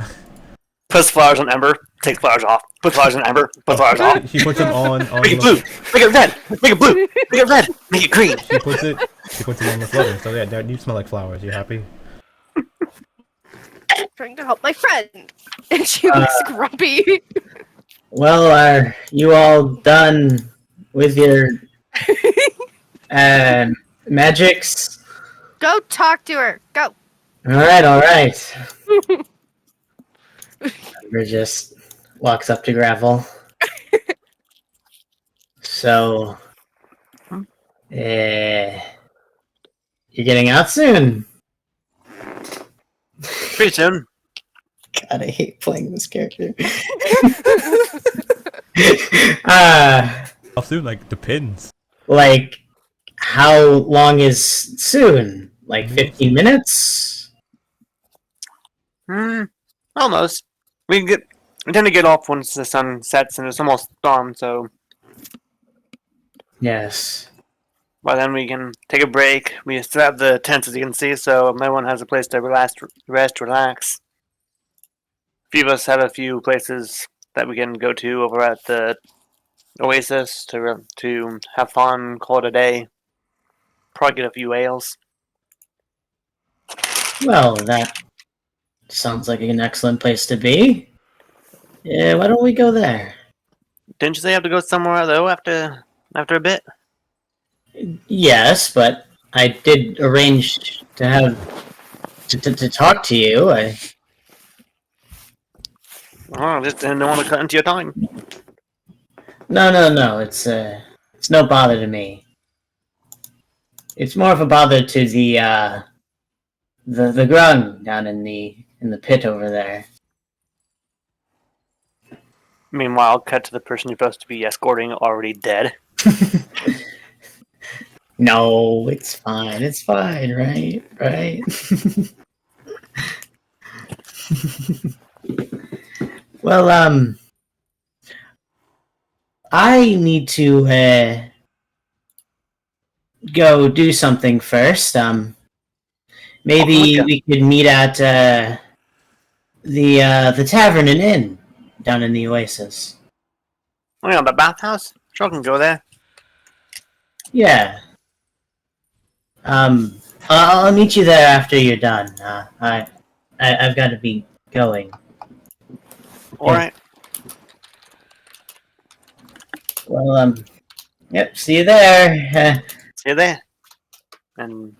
Puts flowers on Ember, takes flowers off. Put flowers on Ember, put flowers off. She puts them on. Make it blue, make it red, make it blue, make it red, make it green. She puts it on the floater. So yeah, you smell like flowers. You happy? Trying to help my friend. And she looks grumpy. well, are you all done with your magics? Go talk to her. Go. All right. Ember just walks up to Gravel. So, you're getting out soon. Pretty soon. God, I hate playing this character. uh, How soon? Like, depends. like, how long is soon? Like Mhm. 15 minutes? Almost. We tend to get off once the sun sets and it's almost dawn, so Yes. by then we can take a break. We still have the tents, as you can see, so everyone has a place to rest, relax. A few of us have a few places that we can go to over at the Oasis to have fun, call it a day. Probably get a few ales. Well, that sounds like an excellent place to be. Yeah, why don't we go there? Didn't you say you have to go somewhere though after a bit? Yes, but I did arrange to have to talk to you. Oh, I just didn't want to cut into your time. No. It's no bother to me. It's more of a bother to the grung down in the pit over there. Meanwhile, cut to the person you're supposed to be escorting already dead. No, it's fine. It's fine, right? Right. Well, I need to go do something first. Maybe yeah. we could meet at the tavern and inn down in the Oasis. Oh yeah, the bathhouse? Sure, I can go there. Yeah. I'll meet you there after you're done. I've got to be going. Alright. Well, yep. See you there. See you there. And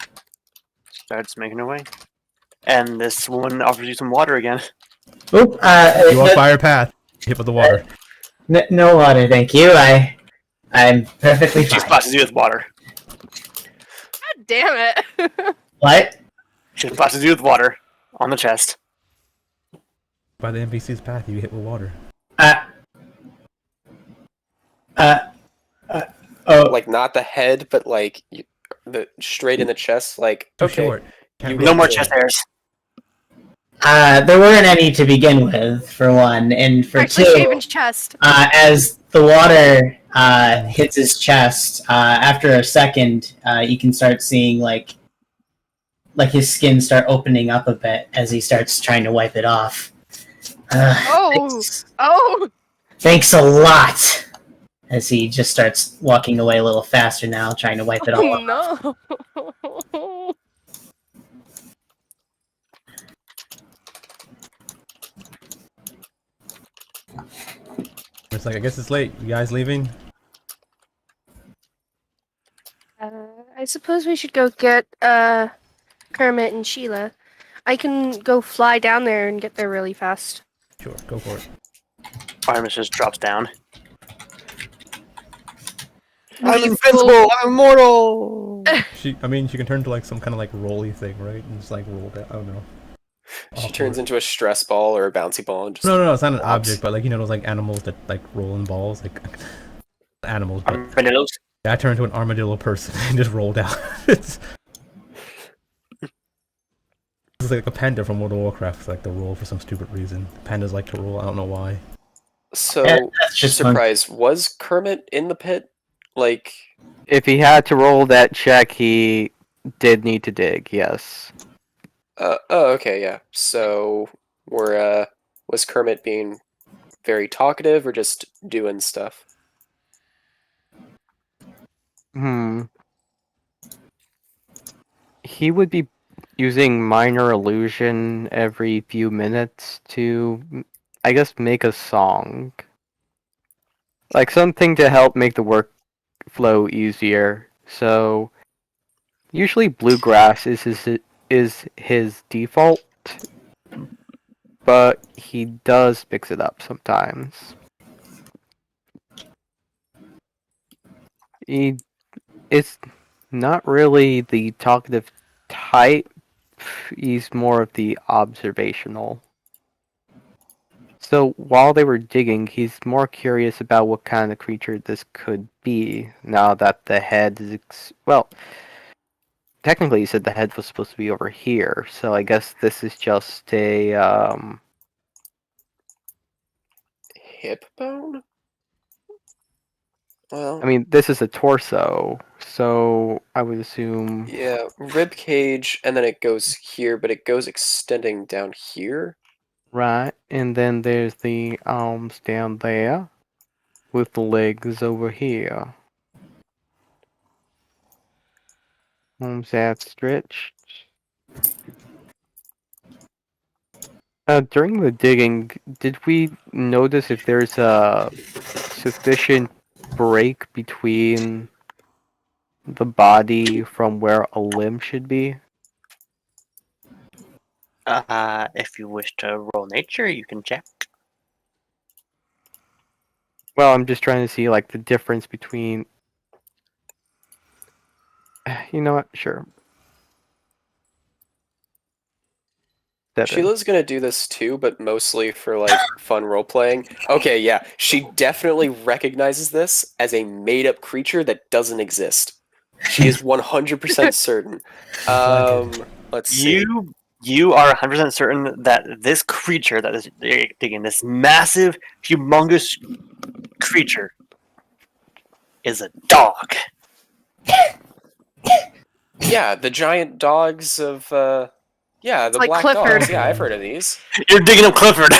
starts making her way. And this woman offers you some water again. Oop. You on fire path. Hit with the water. No water, thank you. I'm perfectly She fine. splashes you with water. God damn it. What? She splashes you with water on the chest. By the NPC's path, you hit with water. Oh. Like not the head, but like the straight in the chest. Like Too okay, short. Can't you reach No more hit chest the- hairs. There weren't any to begin with, for one, and for Actually, two, Shaven's chest. as the water hits his chest, after a second, you can start seeing like his skin start opening up a bit as he starts trying to wipe it off. Oh. Oh. Thanks a lot. As he just starts walking away a little faster now, trying to wipe it all off. No. It's like, I guess it's late. You guys leaving? I suppose we should go get Kermit and Sheila. I can go fly down there and get there really fast. Sure, go for it. Artemis just drops down. I'm invincible! I'm immortal! She can turn to like some kind of like rolly thing, right? And just like roll down. I don't know. She turns into a stress ball or a bouncy ball and just No, it's not an flops. object, but like those like animals that like roll in balls, like animals. But Armadillos. I turned into an armadillo person and just rolled down. It's like a panda from World of Warcraft. It's like the roll for some stupid reason. Pandas like to roll. I don't know why. So That's just fun. surprise, was Kermit in the pit? Like If he had to roll that check, he did need to dig. Yes. oh okay, yeah. So was Kermit being very talkative or just doing stuff? He would be using minor illusion every few minutes to, I guess, make a song. Like something to help make the workflow easier. So usually bluegrass is his default, but he does mix it up sometimes. It's not really the talkative type. He's more of the observational. So while they were digging, he's more curious about what kind of creature this could be. Now that the head is well, technically, you said the head was supposed to be over here, so I guess this is just a Hip bone? Well, I mean, this is a torso, so I would assume. yeah, rib cage, and then it goes here, but it goes extending down here. Right, and then there's the arms down there, with the legs over here. Arms outstretched. During the digging, did we notice if there's a sufficient break between the body from where a limb should be? If you wish to roll nature, you can check. Well, I'm just trying to see like the difference between. You know what? Sure. 7. Sheila's gonna do this too, but mostly for like fun role playing. Okay, yeah, she definitely recognizes this as a made up creature that doesn't exist. She is 100% certain. Let's see. You are 100% certain that this creature that is digging, this massive, humongous creature, is a dog. Yeah, the giant dogs of yeah, the like black Clifford. dogs. Yeah, I've heard of these. You're digging up Clifford.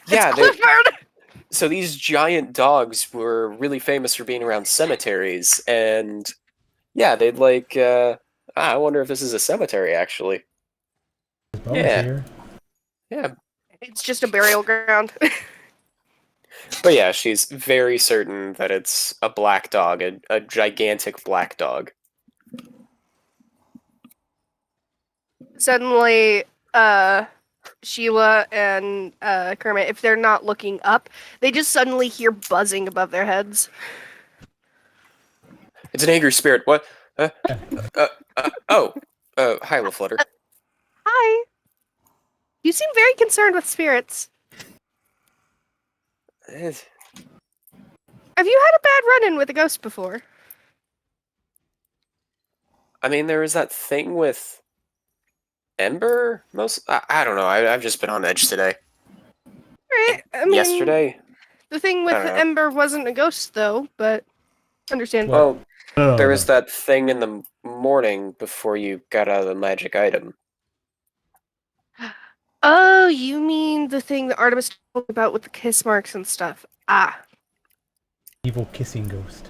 Yeah, It's they- Clifford! so these giant dogs were really famous for being around cemeteries, and yeah, they'd like. I wonder if this is a cemetery actually. His bones Yeah. here. Yeah, It's just a burial ground. but yeah, she's very certain that it's a black dog, a gigantic black dog. Suddenly, Sheila and Kermit, if they're not looking up, they just suddenly hear buzzing above their heads. It's an angry spirit. What? Oh. Hi, Little Flutter. Hi. You seem very concerned with spirits. Eh, Have you had a bad run-in with a ghost before? I mean, there was that thing with Ember. I don't know. I've just been on edge today. Right. I mean, Yesterday. the thing with I don't know. Ember wasn't a ghost, though, but understand. What? Well, No, there no. was that thing in the morning before you got out of the magic item. Oh, you mean the thing that Artemis told me about with the kiss marks and stuff. Ah. Evil kissing ghost.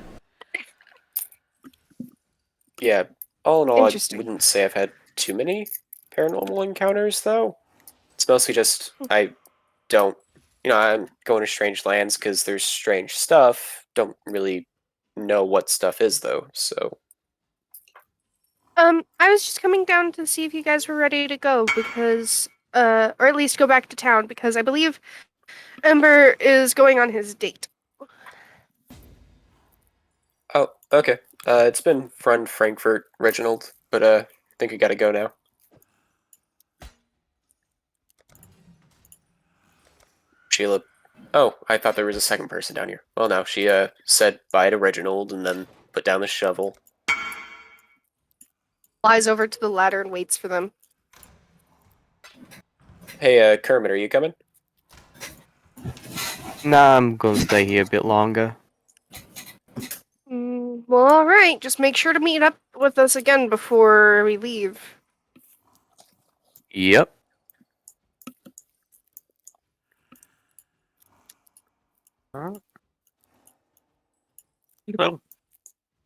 Yeah. All in all, I Interesting. wouldn't say I've had too many paranormal encounters, though. It's mostly just I don't. I'm going to strange lands because there's strange stuff. Don't really know what stuff is, though. So. I was just coming down to see if you guys were ready to go because, or at least go back to town because I believe Ember is going on his date. Oh, okay. It's been fun, Frankfurt, Reginald, but I think I gotta go now. Sheila. Oh, I thought there was a second person down here. Well, no, she said bye to Reginald and then put down the shovel. Flies over to the ladder and waits for them. Hey, Kermit, are you coming? Nah, I'm gonna stay here a bit longer. Well, all right. Just make sure to meet up with us again before we leave. Yep. So,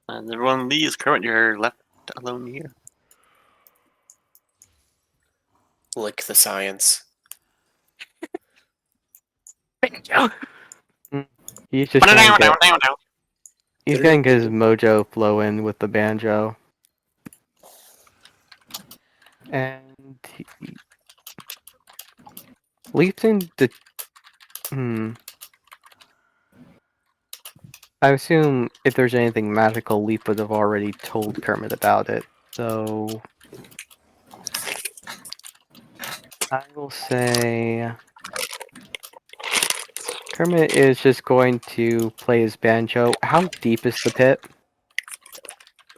as everyone leaves, Kermit, you're left alone here. Lick the science. He's just trying to get, he's getting his mojo flowing with the banjo. And he leaps into. I assume if there's anything magical, Leaf would have already told Kermit about it. So I will say Kermit is just going to play his banjo. How deep is the pit?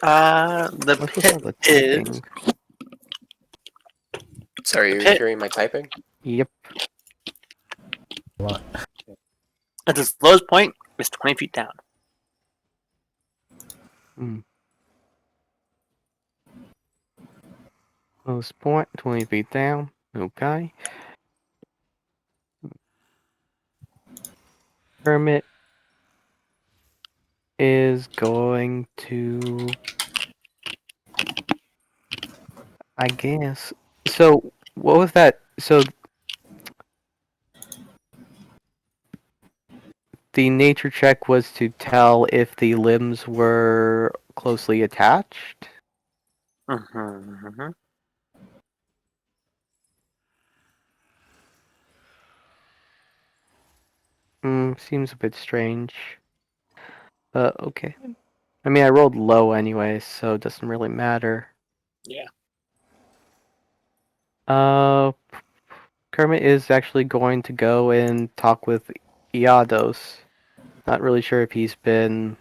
The What's with pit all the is typing? Sorry, The are you pit- hearing my typing? Yep. A lot. at its lowest point is 20 feet down. Hmm. Lowest point, 20 feet down. Okay. Kermit is going to, I guess. So, what was that? So, the nature check was to tell if the limbs were closely attached? Mm-hmm. Seems a bit strange. Okay. I mean, I rolled low anyway, so it doesn't really matter. Yeah. Kermit is actually going to go and talk with Iados. Not really sure if he's been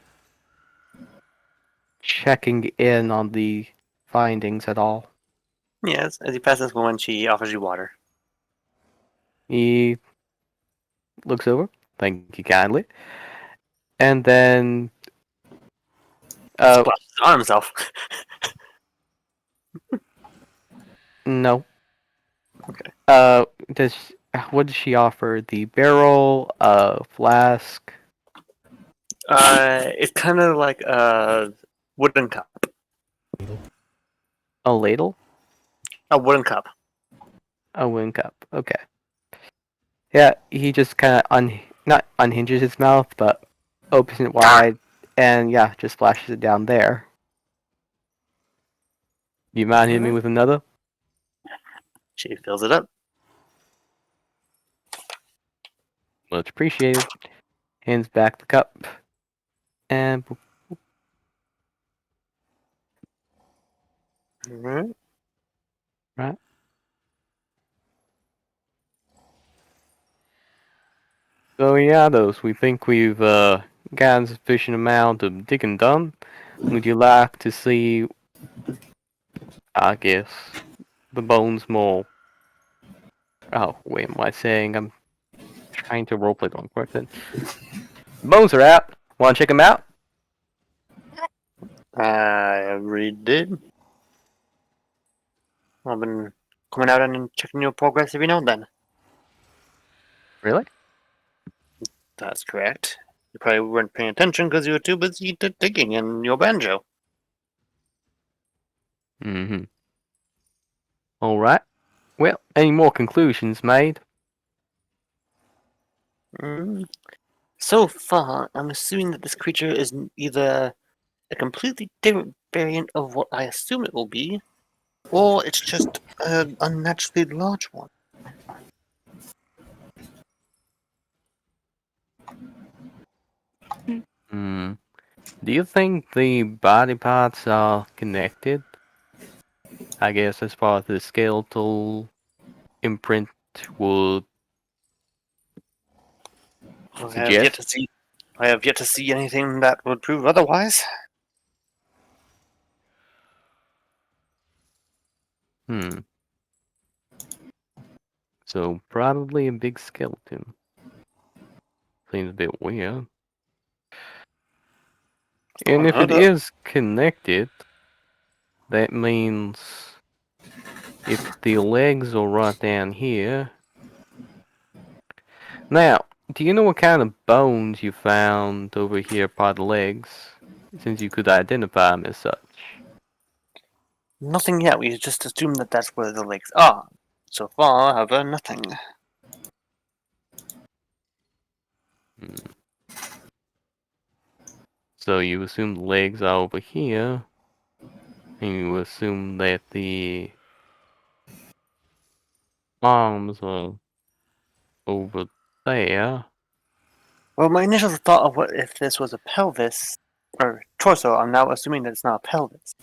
checking in on the findings at all. Yes, as you pass this woman, she offers you water. He looks over. Thank you kindly. And then, Splashes on himself. no. Okay. Does what does she offer? The barrel, flask, It's kind of like a wooden cup. a ladle, A wooden cup. a wooden cup. Okay. Yeah, he just kind of not unhinges his mouth, but opens it wide, and yeah, just splashes it down there. You mind hitting me with another? She fills it up. Much appreciated. Hands back the cup, and Mm-hmm. right. So yeah, those we think we've gotten sufficient amount of digging done. Would you like to see, I guess, the bones more? Oh, wait, am I saying I'm trying to roleplay the wrong person? Bones are out. Want to check them out? I already did. I've been coming out and checking your progress every now and then. Really? That's correct. You probably weren't paying attention because you were too busy digging in your banjo. Mm-hmm. All right. Well, any more conclusions made? Mm. So far, I'm assuming that this creature is either a completely different variant of what I assume it will be, or it's just an unnaturally large one. Hmm. Do you think the body parts are connected? I guess as far as the skeletal imprint would I have yet suggest? to see. I have yet to see anything that would prove otherwise. Hmm. So probably a big skeleton. Seems a bit weird. And if it Unheard of. is connected, that means if the legs are right down here. Now, do you know what kind of bones you found over here by the legs? Since you could identify them as such. Nothing yet. We just assume that that's where the legs are. So far, however, nothing. Hmm. So you assume the legs are over here, and you assume that the arms are over there. Well, my initial thought of what if this was a pelvis or torso, I'm now assuming that it's not a pelvis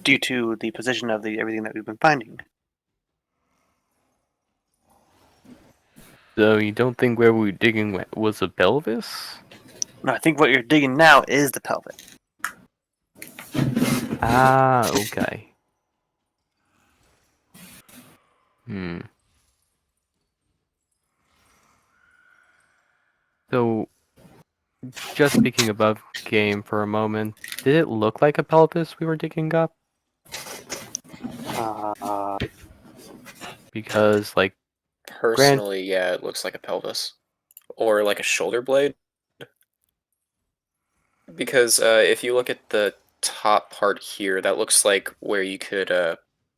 due to the position of the everything that we've been finding. So you don't think where we were digging was a pelvis? No, I think what you're digging now is the pelvic. Ah, okay. So, just speaking above game for a moment, did it look like a pelvis we were digging up? Uh, Because, like, Personally, yeah, it looks like a pelvis. Or like a shoulder blade. Because if you look at the top part here, that looks like where you could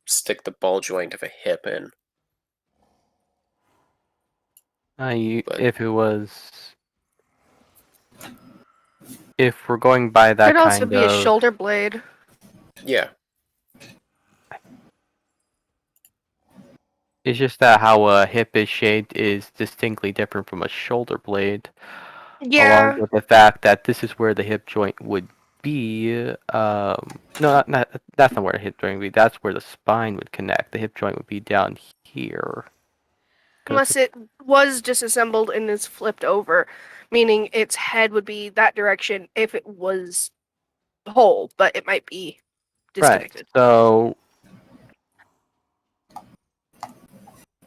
stick the ball joint of a hip in. But if it was, if we're going by that Could also kind be a of, shoulder blade. yeah, it's just that how a hip is shaped is distinctly different from a shoulder blade, along Yeah. with the fact that this is where the hip joint would be. No, that's not where the hip joint would be. That's where the spine would connect. The hip joint would be down here. 'Cause Unless it was disassembled and is flipped over, meaning its head would be that direction if it was whole, but it might be right. disconnected. So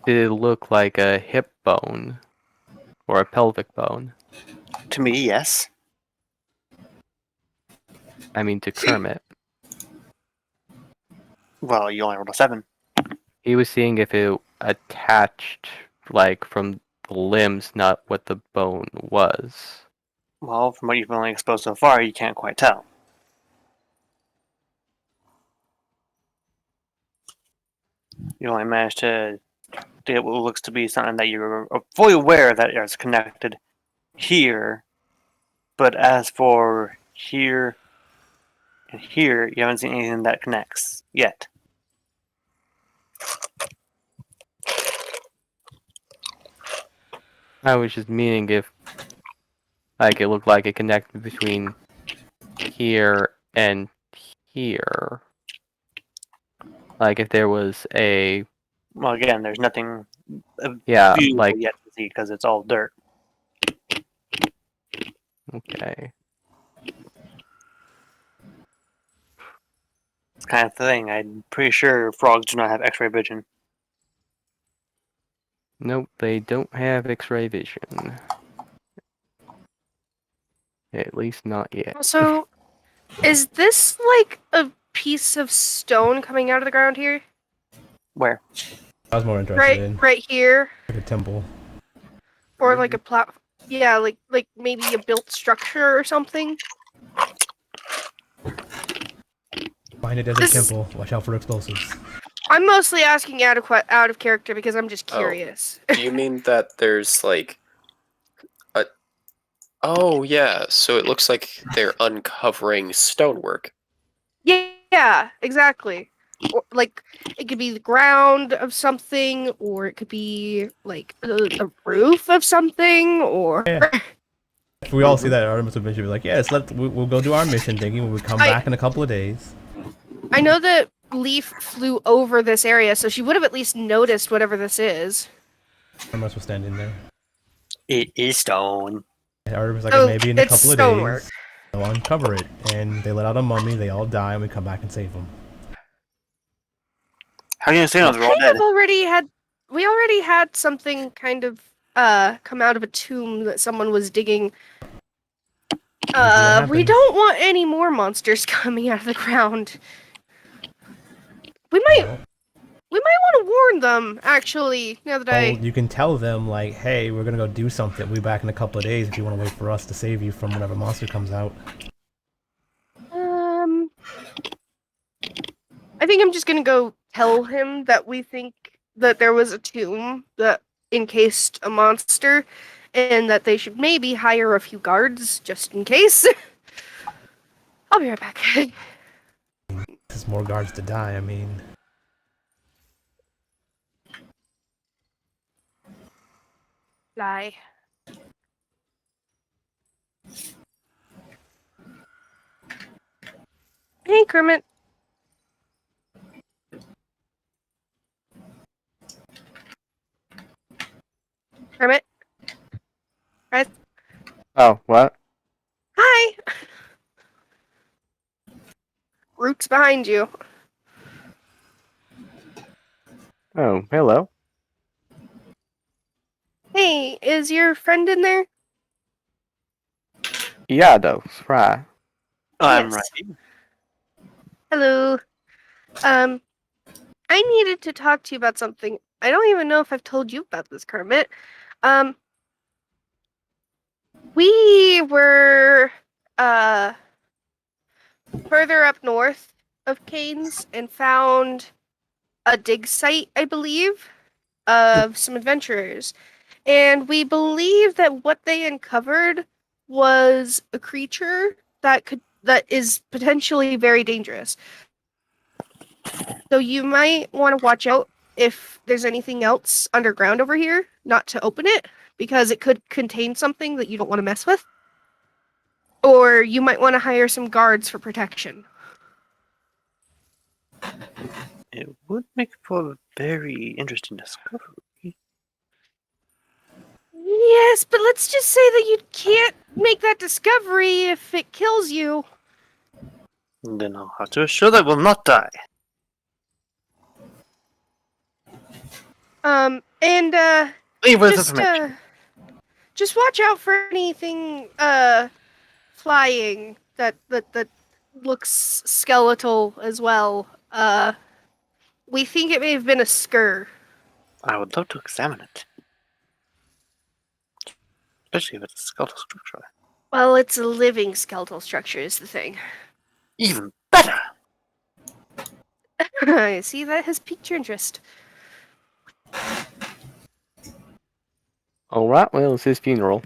did it look like a hip bone or a pelvic bone? to me, yes. I mean, to Kermit. Well, you only rolled a 7. He was seeing if it attached, like, from the limbs, not what the bone was. Well, from what you've only exposed so far, you can't quite tell. You only managed to get what looks to be something that you're fully aware that is connected here, but as for here and here, you haven't seen anything that connects yet. I was just meaning if, like, it looked like it connected between here and here. Like, if there was a, Well, again, there's nothing yeah, viewable like, yet to see because it's all dirt. okay. It's kind of the thing. I'm pretty sure frogs do not have X-ray vision. Nope, they don't have X-ray vision. At least not yet. Also, is this like a piece of stone coming out of the ground here? Where? I was more interested in Right here, like a temple. or like a plat. Yeah, like maybe a built structure or something. Find a desert This is- temple. Watch out for explosives. I'm mostly asking out of character because I'm just Oh. curious. do you mean that there's like a... Oh, yeah, so it looks like they're uncovering stonework. Yeah, exactly. Or, like it could be the ground of something, or it could be like a roof of something, or Yeah. If we all see that, Artemis will eventually be like, "Yes, we'll go do our mission thinking. We'll come back in a couple of days." I know that Leaf flew over this area, so she would have at least noticed whatever this is. Artemis was standing there. It is stone. And Artemis was like, Oh, "Maybe in a it's couple of stonework. days, they'll uncover it." And they let out a mummy. They all die, and we come back and save them. How can you say no? They're all dead. We already had something kind of come out of a tomb that someone was digging. We happens. don't want any more monsters coming out of the ground. We might Well, want to warn them, actually, now that well, you can tell them like, "Hey, we're gonna go do something. We'll be back in a couple of days. If you want to wait for us to save you from whatever monster comes out." I think I'm just gonna go tell him that we think that there was a tomb that encased a monster, and that they should maybe hire a few guards just in case. I'll be right back. There's more guards to die. I mean, Lie. Hey, Kermit. Kermit? Oh, what? Hi! Root's behind you. Oh, hello. Hey, is your friend in there? Yeah, those right. I'm Yes. right. Hello. I needed to talk to you about something. I don't even know if I've told you about this, Kermit. We were, further up north of Canes and found a dig site, I believe, of some adventurers. And we believe that what they uncovered was a creature that is potentially very dangerous. So you might want to watch out if there's anything else underground over here, not to open it, because it could contain something that you don't want to mess with. Or you might want to hire some guards for protection. It would make for a very interesting discovery. Yes, but let's just say that you can't make that discovery if it kills you. Then I'll have to assure that will not die. And Leave with just information. just watch out for anything flying that looks skeletal as well. We think it may have been a skur. I would love to examine it. Especially if it's a skeletal structure. Well, it's a living skeletal structure is the thing. Even better! I see that has piqued your interest. Alright, well, it's his funeral.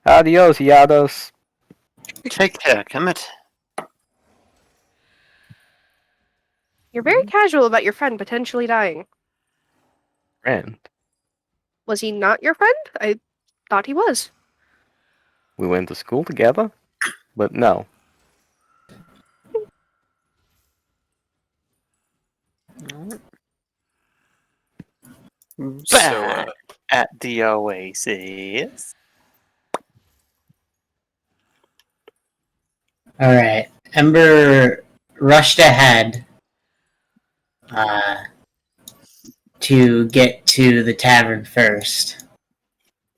Adios, Yados. Take care, Kemet. You're very casual about your friend potentially dying. Friend. Was he not your friend? I thought he was. We went to school together, but no. Back at the Oasis. Alright. Ember rushed ahead to get to the tavern first.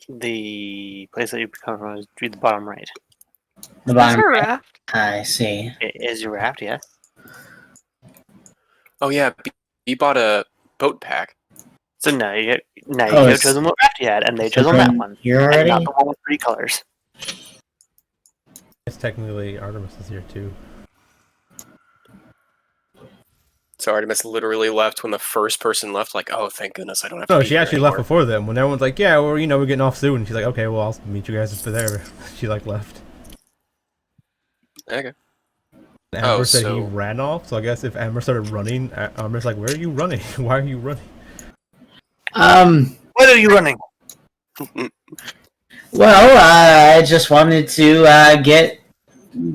The place that you come from is the bottom right. The Is bottom her right. raft? I see. It is your raft, yes? Oh yeah, he bought a boat pack. So now you Oh, have it's- chosen what raft you had, and they it's chose on that from one. here And already? not the one with 3 colors. It's technically Artemis is here too. So Artemis literally left when the first person left. Like, oh, thank goodness I don't have to. No, be she here actually anymore. left before them. When everyone's like, "Yeah, we're we're getting off soon," and she's like, "Okay, well, I'll meet you guys over there." She left. Okay. Amber said he so- ran off, so I guess if Amber started running, Amber's like, "Where are you running? Why are you running?" What are you running? Well, I just wanted to get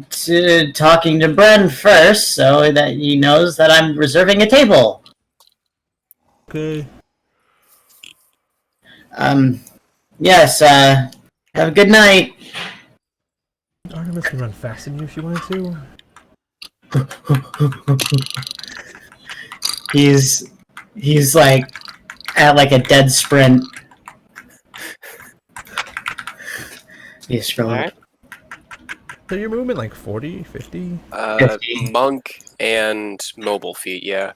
to talking to Bren first so that he knows that I'm reserving a table. Okay. Yes, have a good night. Artemis can run faster than you if she wanted to. He's like at like a dead sprint. He's scrolling. Alright. So you're moving like 40, 50? 50. Monk and mobile feet. Yeah.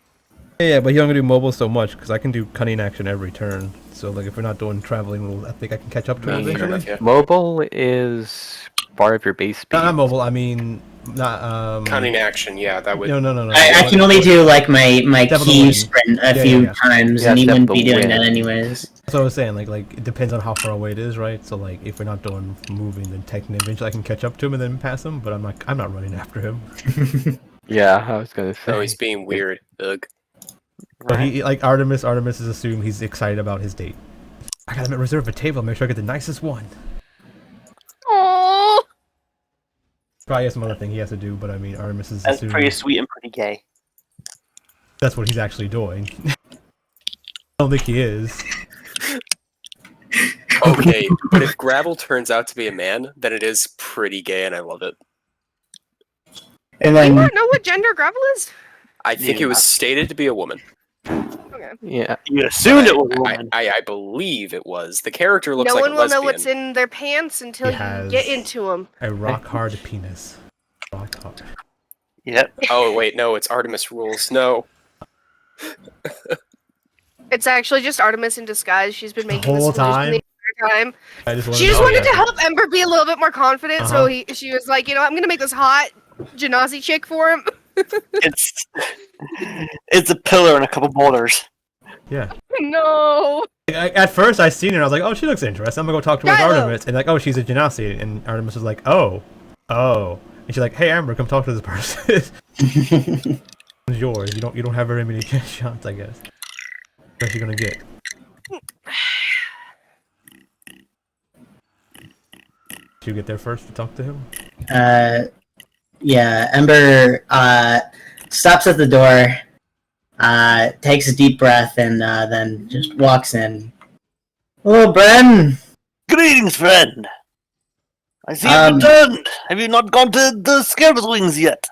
Yeah, but you only do mobile so much because I can do cunning action every turn. So like if we're not doing traveling, I think I can catch up to it Fair eventually. enough, yeah. Mobile is part of your base speed. Not mobile. I mean, not Cunning action. Yeah, that would. No. I can only do like my Devil key Wind. sprint a Yeah, few yeah. times, Yeah, and he wouldn't be Devil doing that Wind. anyways. That's what I was saying. Like it depends on how far away it is, right? So like if we're not doing moving, then technically eventually I can catch up to him and then pass him. But I'm not running after him. Yeah, I was gonna say. Oh, he's being weird. Ugh. But he like Artemis is assumed he's excited about his date. I gotta reserve a table. Make sure I get the nicest one. Oh, Probably has some other thing he has to do, but I mean Artemis is That's assumed pretty sweet and pretty gay. that's what he's actually doing. I don't think he is. Okay, but if Gravel turns out to be a man, then it is pretty gay, and I love it. And Do you then not know what gender Gravel is? I think Yeah. it was stated to be a woman. Okay. Yeah. You assumed it was a I, woman. I believe it was. The character looks No like one a will lesbian. know what's in their pants until It you has- get into them. A rock hard penis. Rock hard. Yep. Oh wait, no, it's Artemis Rules. No. It's actually just Artemis in disguise. She's been making whole this illusion time? the entire time. I just She just know wanted that. to help Ember be a little bit more confident, so Uh-huh. she was like, I'm gonna make this hot Genasi chick for him. It's a pillar and a couple boulders. Yeah. No. At first, I seen her, and I was like, "Oh, she looks interesting. I'm gonna go talk to her with Kylo. Artemis." And like, "Oh, she's a genasi." And Artemis was like, "Oh, oh." And she's like, "Hey, Amber, come talk to this person." It's yours. You don't have very many shots, I guess. What you gonna get? Did you get there first to talk to him? yeah, Ember stops at the door, takes a deep breath, and then just walks in. Hello, Bren. Greetings, friend. I see you've returned. Have you not gone to the Scarab's Wings yet?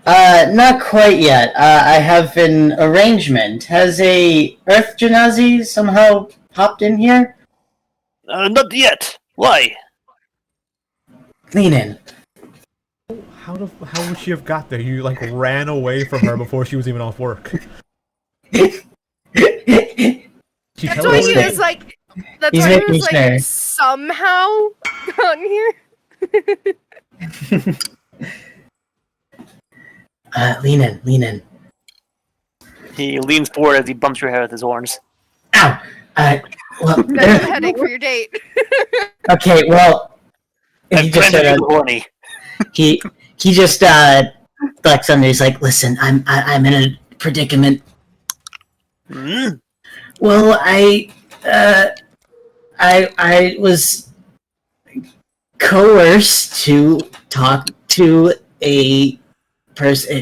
Not quite yet. I have an arrangement. Has a Earth Genasi somehow popped in here? Not yet. Why? Lean in. How would she have got there? You like ran away from her before she was even off work. She That's why he teleported. was like. That's He's why he making was like sure. somehow gotten here. Lean in, lean in. He leans forward as he bumps your head with his horns. Ow! Well, That's a headache for your date. okay, well, I'm he just trying to sort be of, horny. he just flex under. He's like, listen, I'm in a predicament. Hmm? Well, I was coerced to talk to a person.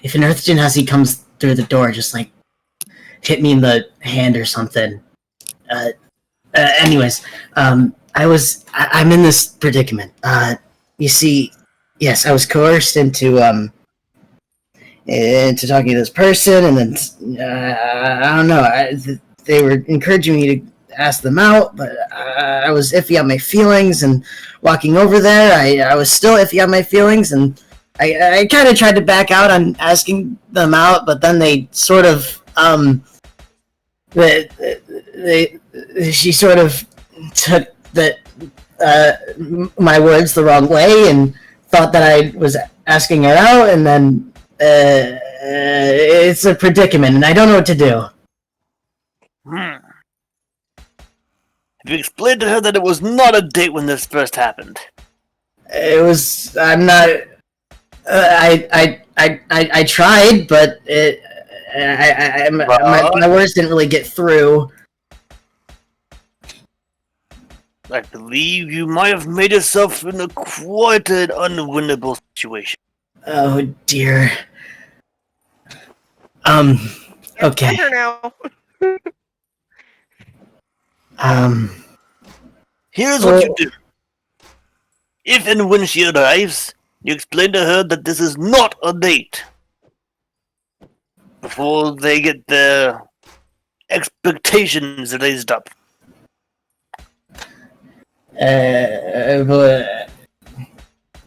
If an Earth Genasi comes through the door, just like hit me in the hand or something. Anyways, I'm in this predicament. You see, yes, I was coerced into talking to this person, and then I don't know. They were encouraging me to ask them out, but I was iffy on my feelings. And walking over there, I was still iffy on my feelings, and I kind of tried to back out on asking them out, but then they sort of she sort of took my words the wrong way and thought that I was asking her out, and then it's a predicament, and I don't know what to do. Hmm. Have you explained to her that it was not a date when this first happened? It was. I'm not. I tried, but my words didn't really get through. I believe you might have made yourself in a quite an unwinnable situation. Oh dear. Okay. Enter now. Here's what you do. If and when she arrives, you explain to her that this is not a date. Before they get their expectations raised up.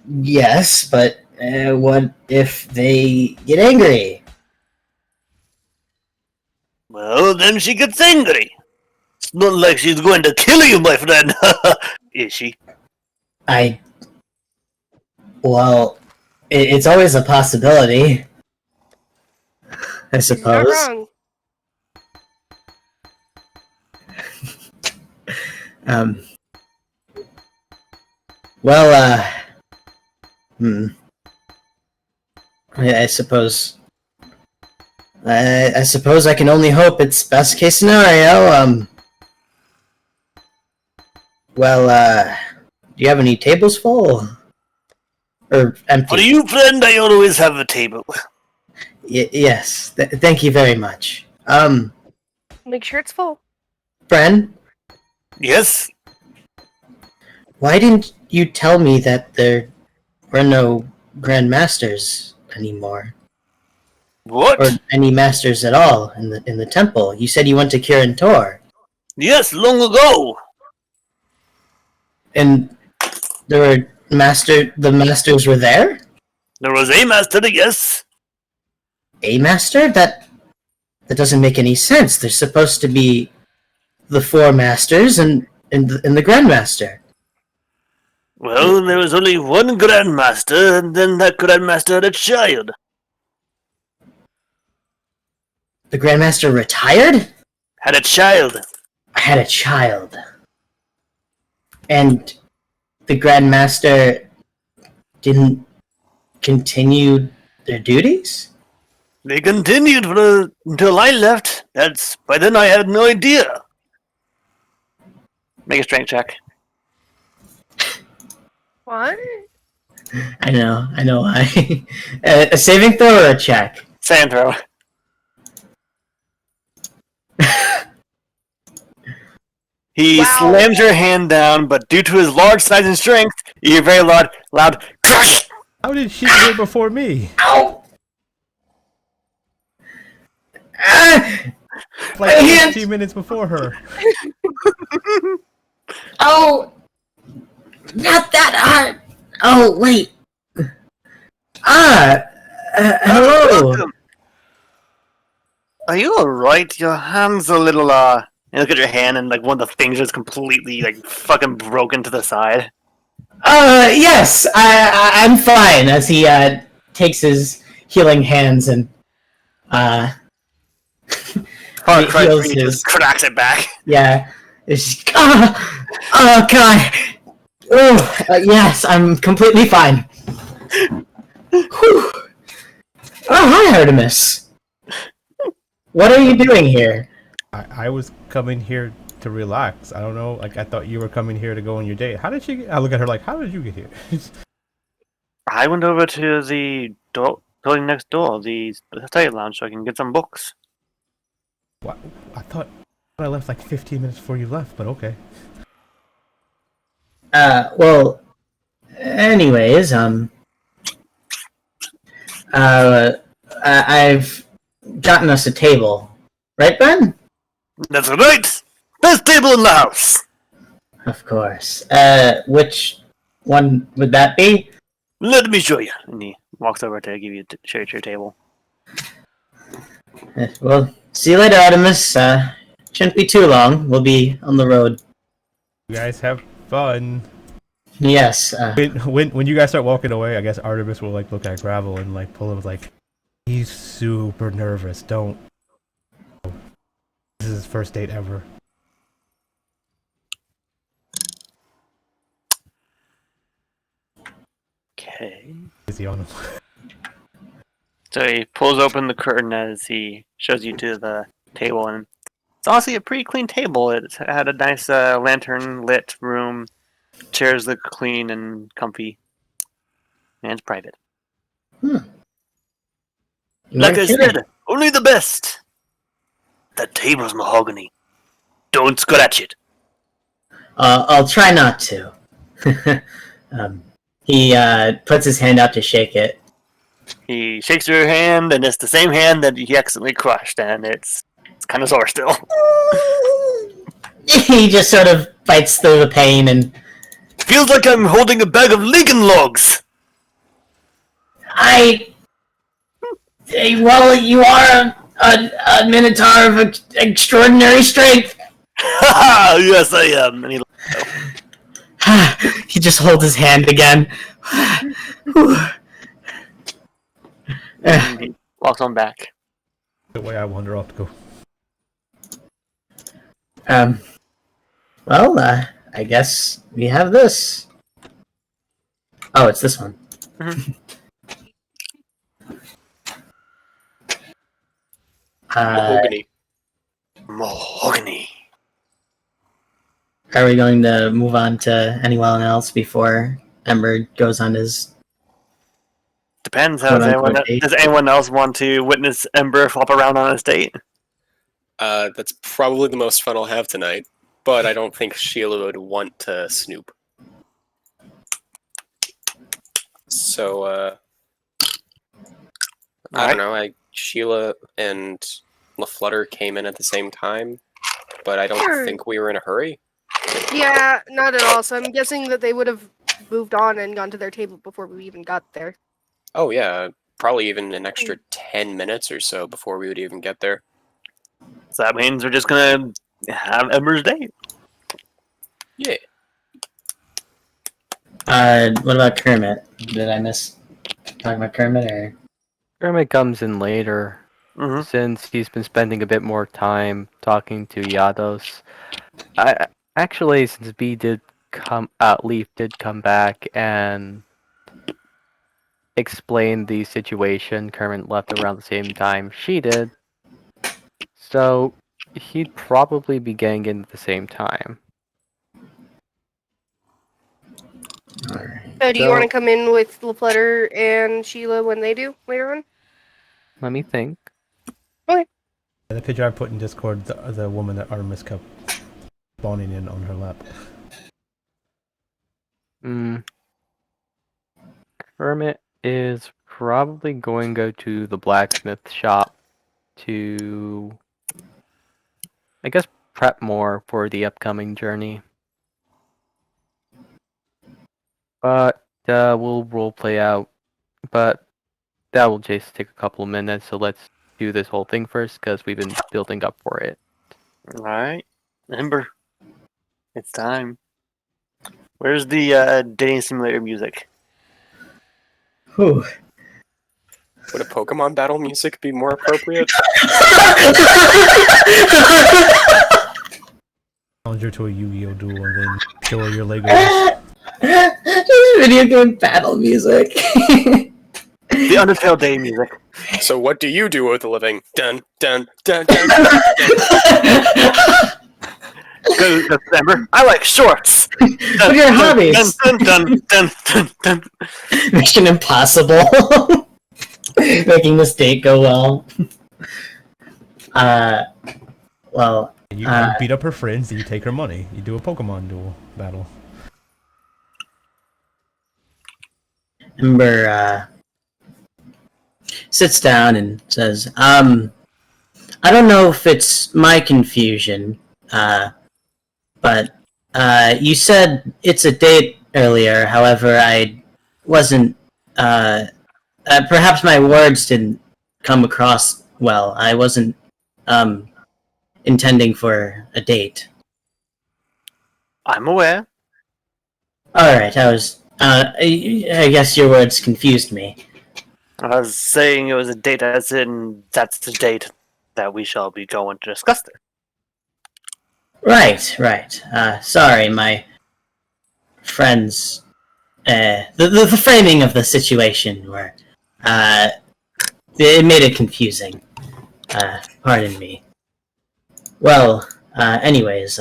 Yes, but what if they get angry? Well, then she gets angry. It's not like she's going to kill you, my friend. Is she? Well, it's always a possibility. I You're suppose. not wrong. Well, I suppose. I suppose I can only hope it's best case scenario. Well, do you have any tables full? Or empty? For you, friend, I always have a table. Yes. Thank you very much. Make sure it's full. Bren, Yes? why didn't you tell me that there were no Grand Masters anymore? What? Or any masters at all in the temple? You said you went to Kirin Tor. Yes, long ago. And there were the masters were there? There was a master, yes. A master? That doesn't make any sense. There's supposed to be the 4 masters and the Grandmaster. Well, there was only one Grandmaster, and then that Grandmaster had a child. The Grandmaster retired? Had a child. Had a child. And the Grandmaster didn't continue their duties? They continued until I left. By then I had no idea. Make a strength check. What? I know why. A saving throw or a check? Sand throw. He slams your hand down, but due to his large size and strength, you hear very loud crash. How did she get here before me? Ow! Like 15 minutes before her. Oh! Not that hard! Oh, wait. Hello! Welcome. Are you alright? Your hand's a little, You look at your hand and, like, one of the fingers is completely, like, fucking broken to the side. Yes, I'm fine, as he, takes his healing hands and, He just cracks it back. Yeah. It's oh god. Oh, yes, I'm completely fine. Whew. Oh, hi, Artemis. What are you doing here? I was coming here to relax. I don't know. Like, I thought you were coming here to go on your date. How did she get... I look at her like, how did you get here? I went over to the building next door, the study lounge, so I can get some books. What? I thought I left like 15 minutes before you left, but okay. Well, anyways, I've gotten us a table. Right, Ben? That's right! Best table in the house! Of course. Which one would that be? Let me show you. And he walks over to give you show you your table. Well, see you later, Artemis. Shouldn't be too long. We'll be on the road. You guys have fun. Yes. When you guys start walking away, I guess Artemis will like look at Gravel and like pull him like, he's super nervous. Don't. This is his first date ever. Okay. Is he on him? So he pulls open the curtain as he shows you to the table, and it's honestly a pretty clean table. It had a nice lantern lit room. Chairs look clean and comfy. And it's private. Like I said, only the best. That table's mahogany. Don't scratch it. I'll try not to. He puts his hand out to shake it. He shakes your hand, and it's the same hand that he accidentally crushed, and it's kind of sore still. He just sort of fights through the pain and... Feels like I'm holding a bag of Lincoln logs. Well, you are a minotaur of extraordinary strength. Yes, I am. And he just holds his hand again. he walks on back. The way I wander off to go. Well, I guess we have this. Oh, it's this one. Mahogany. Mahogany. Are we going to move on to anyone else before Ember goes on his... Depends. Does anyone else want to witness Ember flop around on a date? That's probably the most fun I'll have tonight, but I don't think Sheila would want to snoop. So, I Alright. don't know. Sheila and LaFlutter came in at the same time, but I don't Sure. think we were in a hurry. Yeah, not at all. So I'm guessing that they would have moved on and gone to their table before we even got there. Oh yeah, probably even an extra 10 minutes or so before we would even get there. So that means we're just gonna have Ember's date. Yeah. What about Kermit? Did I miss talking about Kermit or? Kermit comes in later, Mm-hmm. since he's been spending a bit more time talking to Yados. I actually, since Leaf did come back and explain the situation, Kermit left around the same time she did, so he'd probably be getting in at the same time. Alright. So do you want to So come in with LaFlutter and Sheila when they do later on? let me think. The picture I put in Discord, the woman that Artemis kept spawning in on her lap. Kermit is probably going to go to the blacksmith shop to, I guess, prep more for the upcoming journey. But we'll role play out. But that will just take a couple of minutes, so let's do this whole thing first, because we've been building up for it. Alright. Ember. It's time. Where's the dating simulator music? Whew. Would a Pokemon battle music be more appropriate? Challenge her to a Yu-Gi-Oh duel and then show her your Legos. Just video game battle music. The Undertale dating music. So what do you do with a living? Dun dun dun dun. Go, Ember. I like shorts. What are your hobbies? Dun, dun, dun, dun, dun. Mission Impossible. Making this date go well. Well, You beat up her friends and you take her money. You do a Pokemon duel battle. Ember sits down and says, I don't know if it's my confusion, but you said it's a date earlier. However, I wasn't. Perhaps my words didn't come across well. I wasn't intending for a date. I'm aware. All right, I was. I guess your words confused me. I was saying it was a date, as in that's the date that we shall be going to discuss there. Right. Sorry, my friends. The framing of the situation were, it made it confusing. Pardon me. Well, anyways,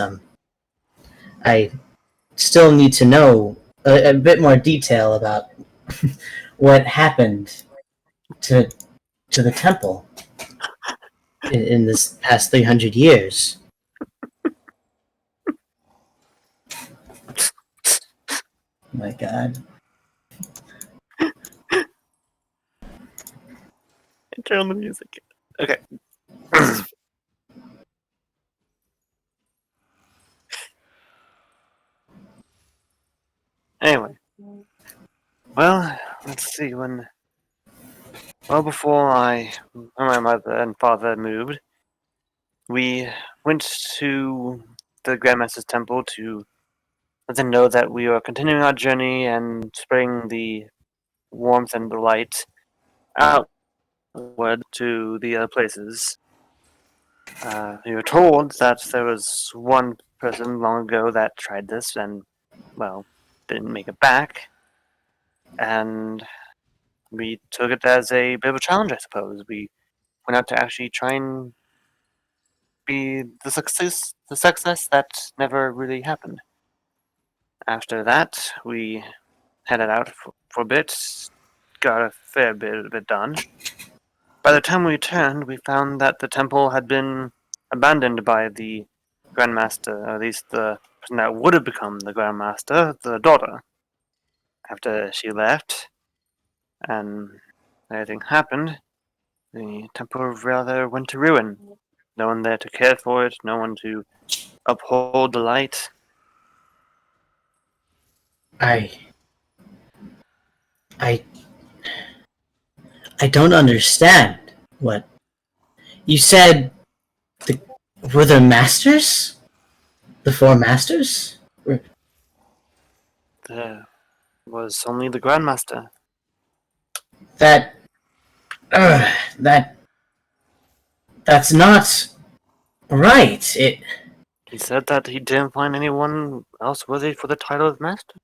I still need to know a bit more detail about what happened to the temple in this past 300 years. My God. Turn on the music. Okay. Anyway. Well, let's see, before my mother and father moved, we went to the Grandmaster's Temple to let them know that we are continuing our journey and spreading the warmth and the light outward to the other places. We were told that there was one person long ago that tried this and, well, didn't make it back. And we took it as a bit of a challenge, I suppose. We went out to actually try and be the success that never really happened. After that, we headed out for a bit, got a fair bit of it done. By the time we returned, we found that the temple had been abandoned by the Grandmaster, or at least the person that would have become the Grandmaster, the daughter. After she left, and anything happened, the temple rather went to ruin. No one there to care for it, no one to uphold the light. I don't understand. What you said? Were the masters? The four masters? There was only the Grandmaster. That that's not right. He said that he didn't find anyone else worthy for the title of Master.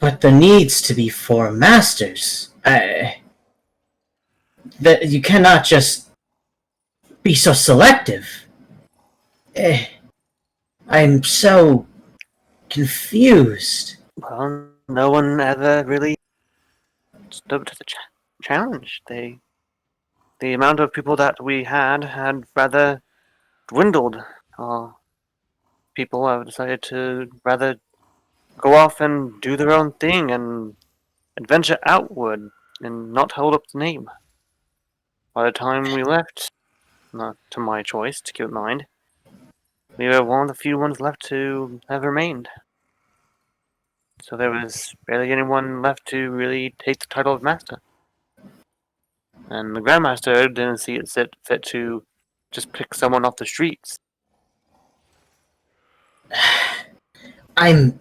But there needs to be four masters. That you cannot just be so selective. I'm so confused. Well, no one ever really stood up to the challenge. The amount of people that we had rather dwindled. People have decided to rather go off and do their own thing and adventure outward and not hold up the name. By the time we left, not to my choice, to keep in mind, we were one of the few ones left to have remained. So there was barely anyone left to really take the title of Master. And the Grandmaster didn't see it fit to just pick someone off the streets. I'm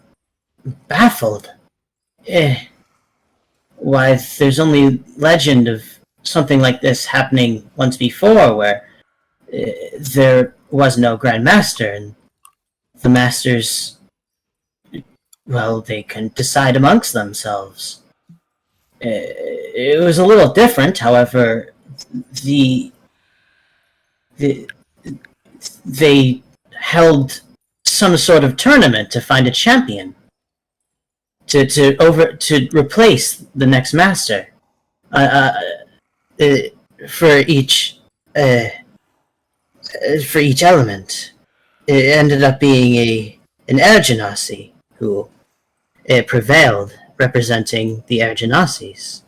baffled. Why, there's only legend of something like this happening once before, where there was no Grand Master, and the Masters, well, they can decide amongst themselves. It was a little different, however, they held some sort of tournament to find a champion to replace the next master for each element. It ended up being an Air Genasi who prevailed, representing the Air Genasis.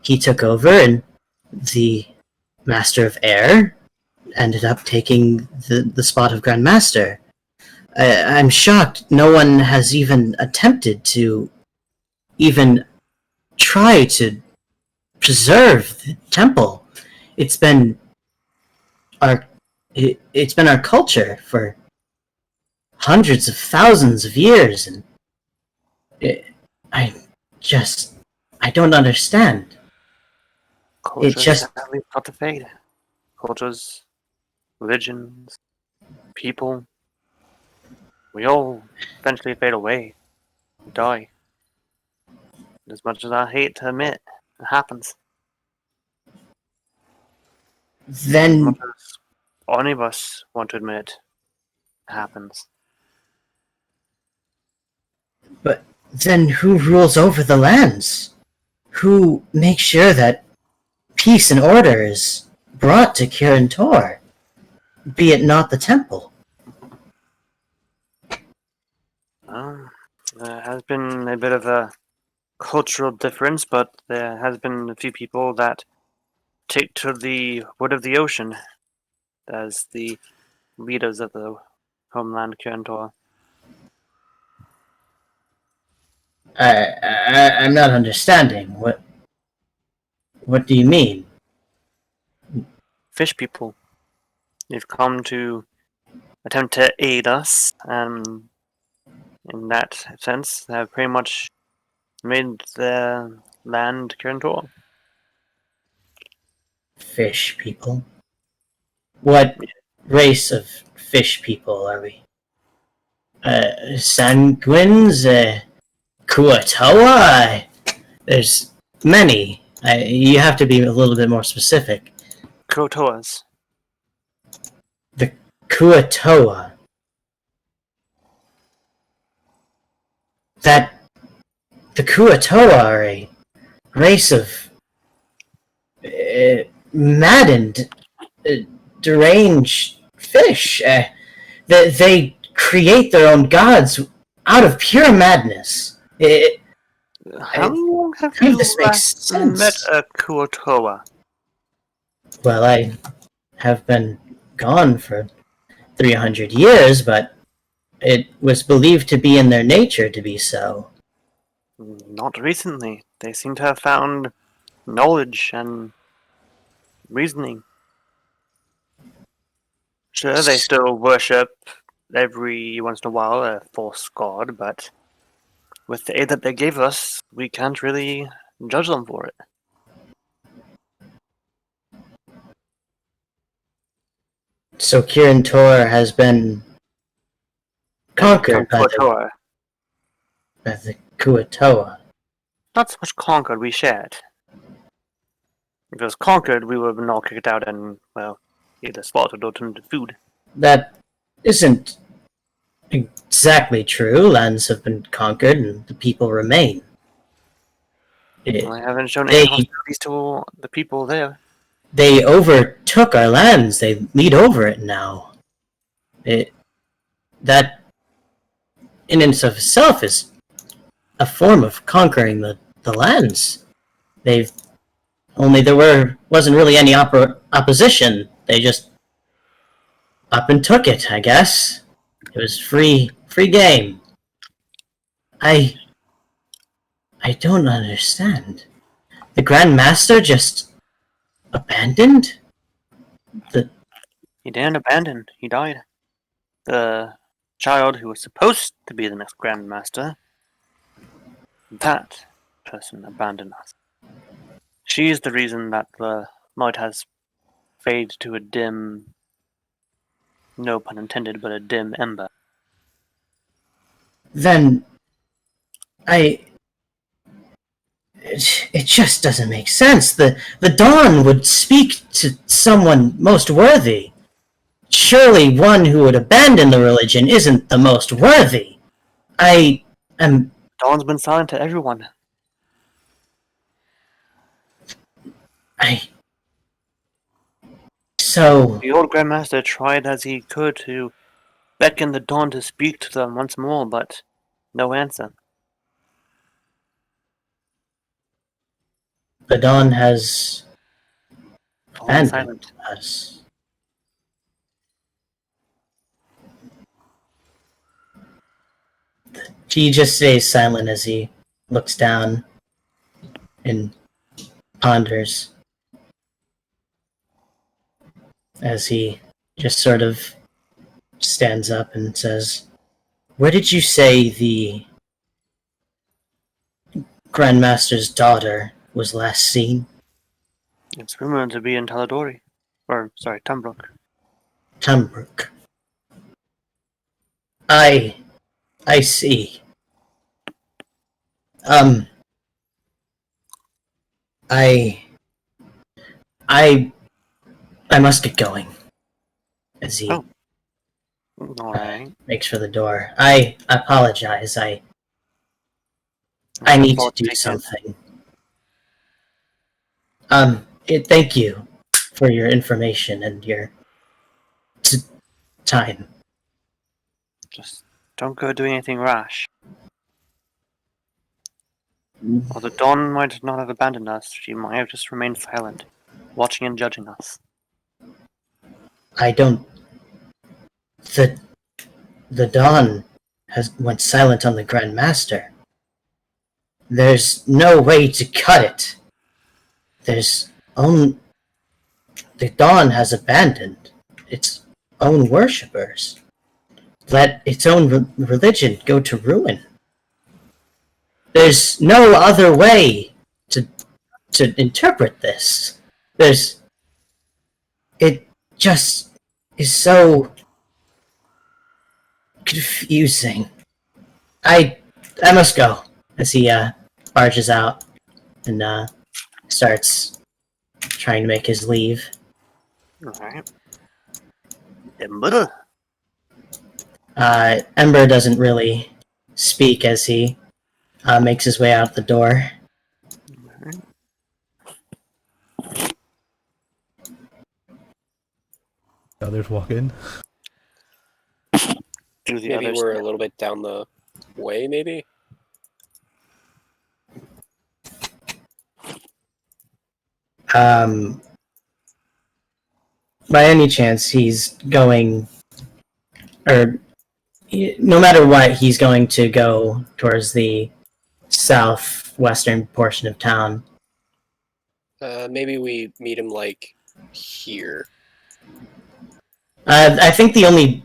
He took over, and the Master of Air ended up taking the spot of Grand Master. I'm shocked no one has even attempted to even try to preserve the temple. It's been our culture for hundreds of thousands of years, and I don't understand. Cultures It just sadly got to fade. Cultures, religions, people. We all eventually fade away, die. As much as I hate to admit, it happens. As then much as any of us want to admit, it happens. But then who rules over the lands? Who makes sure that peace and order is brought to Kirin Tor? Be it not the temple. There has been a bit of a cultural difference, but there has been a few people that take to the wood of the ocean as the leaders of the homeland Kirin Tor. I'm not understanding. What do you mean? Fish people. They've come to attempt to aid us, and in that sense, have pretty much made their land Kirin Tor. Fish people? What race of fish people are we? Sanguines? Kuatoa? There's many. You have to be a little bit more specific. Krotoas. The Kuatoa. The Kuatoa are a race of maddened, deranged fish. They create their own gods out of pure madness. How long have None you of this makes met sense. a Kuotoa? Well, I have been gone for 300 years, but it was believed to be in their nature to be so. Not recently. They seem to have found knowledge and reasoning. Sure, they still worship every once in a while a false god, but with the aid that they gave us, we can't really judge them for it. So Kirin Tor has been conquered by Kuotoa. the Kuatoa. Not so much conquered, we shared. If it was conquered, we would have been all kicked out and, well, either slaughtered or turned into food. That isn't exactly true. Lands have been conquered and the people remain. I haven't shown They- any hostilities to the people there. They overtook our lands. They lead over it now. That, in and of itself, is a form of conquering the lands. They've only wasn't really any opposition. They just up and took it. I guess it was free game. I don't understand. The Grand Master just abandoned the. He didn't abandon, he died. The child who was supposed to be the next Grand Master, that person abandoned us. She is the reason that the light has faded to a dim, no pun intended, but a dim ember. Then it just doesn't make sense. The Dawn would speak to someone most worthy. Surely one who would abandon the religion isn't the most worthy. I am. Dawn's been silent to everyone. So The old Grand Master tried as he could to beckon the Dawn to speak to them once more, but no answer. the Dawn has Fallen abandoned silent. us. He just stays silent as he looks down and ponders. As he just sort of stands up and says, "Where did you say the Grandmaster's daughter was last seen?" It's rumored to be in Taladori. Tumbrook. Tumbrook. I see. I must get going. As he Oh. Alright. makes for the door. I apologize. I need to do something. Thank you for your information and your time. Just don't go doing anything rash. While the Dawn might not have abandoned us, she might have just remained silent, watching and judging us. I don't. The Dawn went silent on the Grand Master. There's no way to cut it. The Dawn has abandoned its own worshippers. Let its own religion go to ruin. There's no other way to interpret this. It just is so confusing. I must go. As he barges out and starts trying to make his leave. Alright. Ember? Ember doesn't really speak as he makes his way out the door. Others walk in. Maybe we're a little bit down the way, maybe? um, by any chance he's going, or no matter what, he's going to go towards the southwestern portion of town. Maybe we meet him like here. I think the only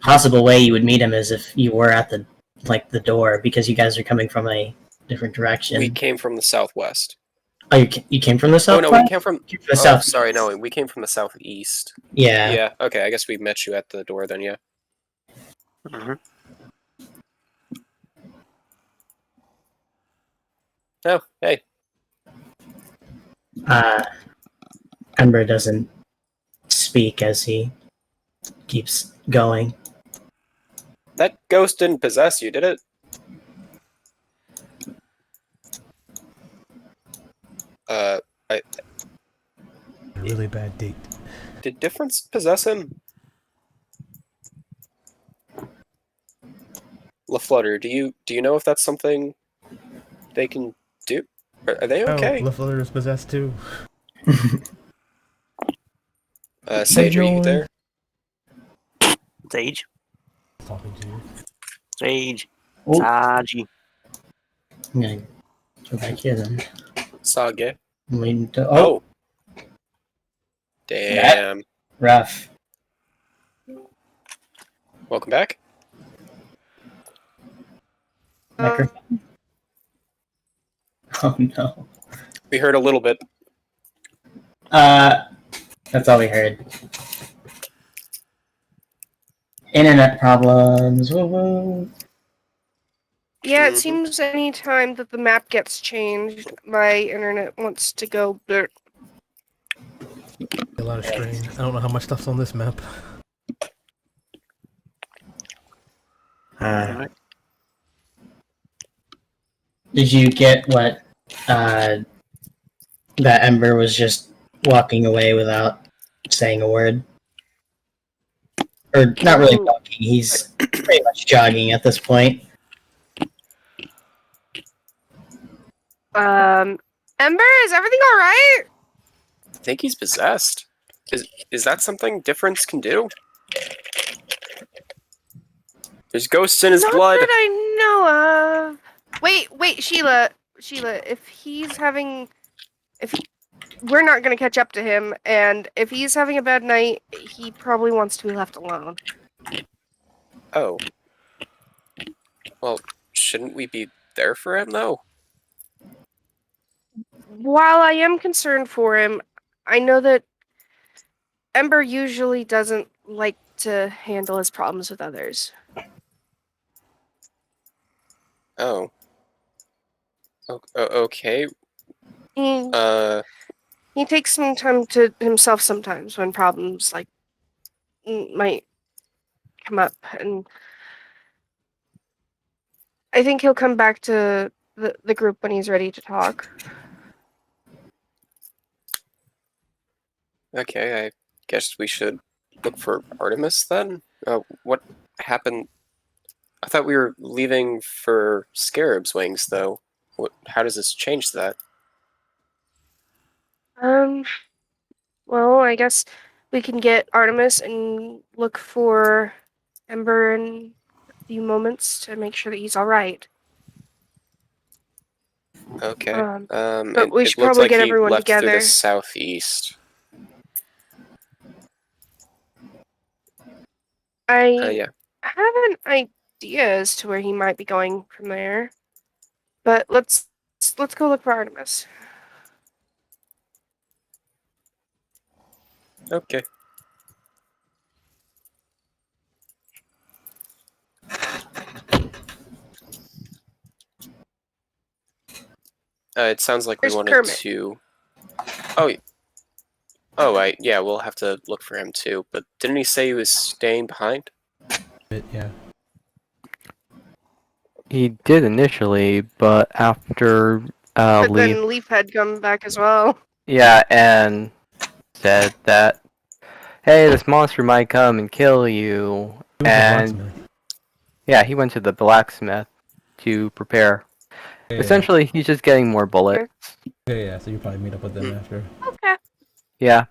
possible way you would meet him is if you were at the door, because you guys are coming from a different direction. We came from the southwest. Oh, you came from the Oh south? no, we came from. The Oh, south. sorry, no, we came from the southeast. Yeah. Yeah. Okay, I guess we met you at the door then. Yeah. Mm-hmm. Oh, hey. Ember doesn't speak as he keeps going. That ghost didn't possess you, did it? Really bad date. Did Difference possess him? LaFlutter, do you know if that's something they can do? Are they okay? Oh, LaFleur is possessed too. Sage, are you there? Sage. Talking to you. Sage. Oh. Saji. I'm gonna go back here then. Sage. I'm waiting to. Oh. Damn. Rough. Welcome back. Microphone. Oh no. We heard a little bit. That's all we heard. Internet problems. Woo woo. Yeah, it Mhm. seems any time that the map gets changed, my internet wants to go blur. A lot of strain. I don't know how much stuff's on this map. Did you get what that Ember was just walking away without saying a word? Or not really walking, he's pretty much jogging at this point. Ember, is everything alright? I think he's possessed. Is that something Difference can do? There's ghosts in his Not blood. that I know of. Wait, Sheila, if he's having, we're not gonna catch up to him, and if he's having a bad night, he probably wants to be left alone. Oh. Well, shouldn't we be there for him though? While I am concerned for him, I know that Ember usually doesn't like to handle his problems with others. Oh. Okay. He, Uh. he takes some time to himself sometimes when problems like might come up, and I think he'll come back to the group when he's ready to talk. Okay, I guess we should look for Artemis then? What happened? I thought we were leaving for Scarab's Wings, though. How does this change that? Well, I guess we can get Artemis and look for Ember in a few moments to make sure that he's all right. Okay. But we it should looks probably like get he everyone left through together. the southeast. I Yeah. have an idea as to where he might be going from there, but let's go look for Artemis. Okay. It sounds like There's we wanted Kermit. to. Yeah, we'll have to look for him too. But didn't he say he was staying behind? Yeah. He did initially, but after But Leaf, then Leaf had come back as well. yeah, and said that, hey, this monster might come and kill you, Who's the and blacksmith? yeah, he went to the blacksmith to prepare. Yeah, Essentially, he's just getting more bullets. yeah, so you probably meet up with them after. Yeah,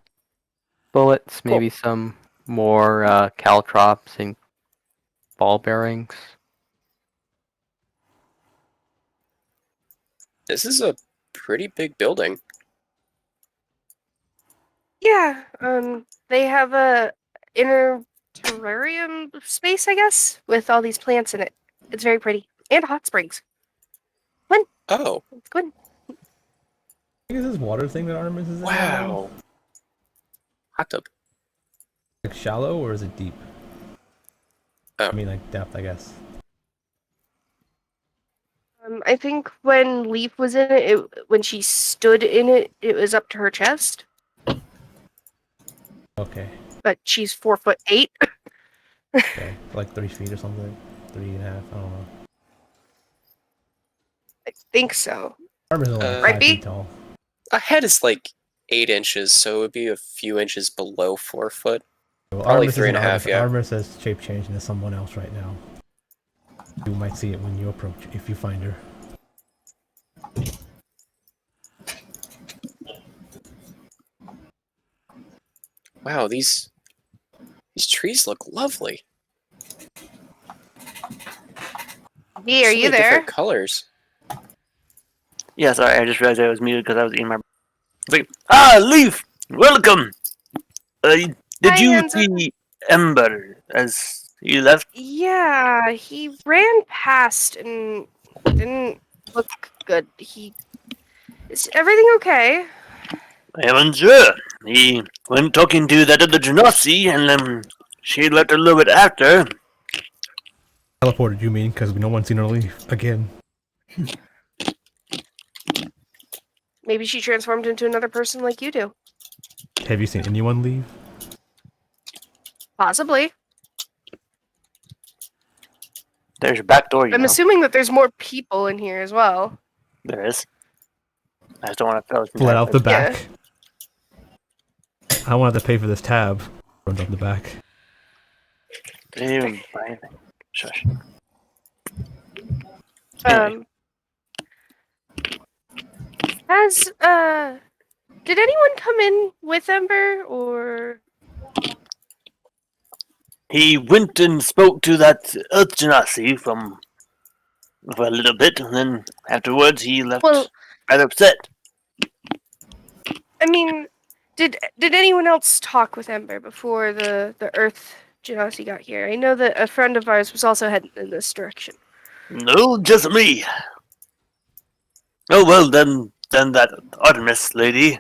bullets, Cool. maybe some more caltrops and ball bearings. This is a pretty big building. Yeah, they have a inner terrarium space, I guess, with all these plants in it. It's very pretty. And hot springs. Oh, It's good. I think it's this water thing that Artemis is in. wow. Hot tub. Like shallow or is it deep? Oh. I mean, like depth, I guess. I think when Leaf was in it, when she stood in it, it was up to her chest. Okay. But she's 4'8". Okay. Like 3 feet or something. 3.5. I don't know. I think so. Artemis is only like Right, 5 B? feet tall. A head is like 8 inches, so it would be a few inches below 4 foot. Well, Probably Artemis isn't 3.5, Artemis. yeah. Artemis says shape change into someone else right now. You might see it when you approach, if you find her. Wow, these trees look lovely. B, are So you many there? different colors. Yeah, sorry, I just realized I was muted because I was eating my. Like, Leaf, welcome. Did Hi, you Hanzo. see Ember as you left? Yeah, he ran past and didn't look good. Is everything okay? I am unsure. He went talking to that other Genasi, and she left a little bit after. Teleported, you mean? Because no one's seen her leave again. Maybe she transformed into another person like you do. Have you seen anyone leave? Possibly. There's your back door, you I'm know. assuming that there's more people in here as well. There is. I just don't want to fill it. Let out the Yeah. back. I don't want to have to pay for this tab. Runs up the back. Didn't even buy anything. Shush. Anyway, Has did anyone come in with Ember or he went and spoke to that Earth Genasi for a little bit, and then afterwards he left well, rather upset. I mean, did anyone else talk with Ember before the Earth Genasi got here? I know that a friend of ours was also heading in this direction. No, just me. Oh well, then that Artemis lady.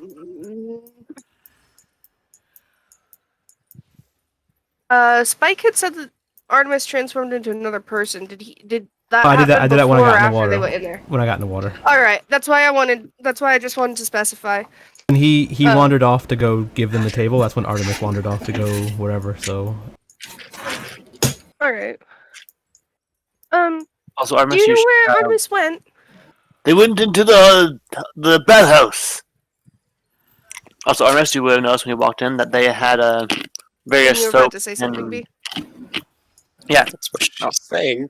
Spike had said that Artemis transformed into another person. Did that Oh, I did happen that. I did that when I before or got in the after water. they went in there? When I got in the water. All right, that's why I just wanted to specify. And he Oh. wandered off to go give them the table. That's when Artemis wandered off to go wherever. So All right. Also, Do Artemis, you know where should, Artemis went? they went into the bathhouse. Also, Artemis, you would have noticed when you walked in that they had various You were about soap to say something, and B. yeah, That's what she's saying.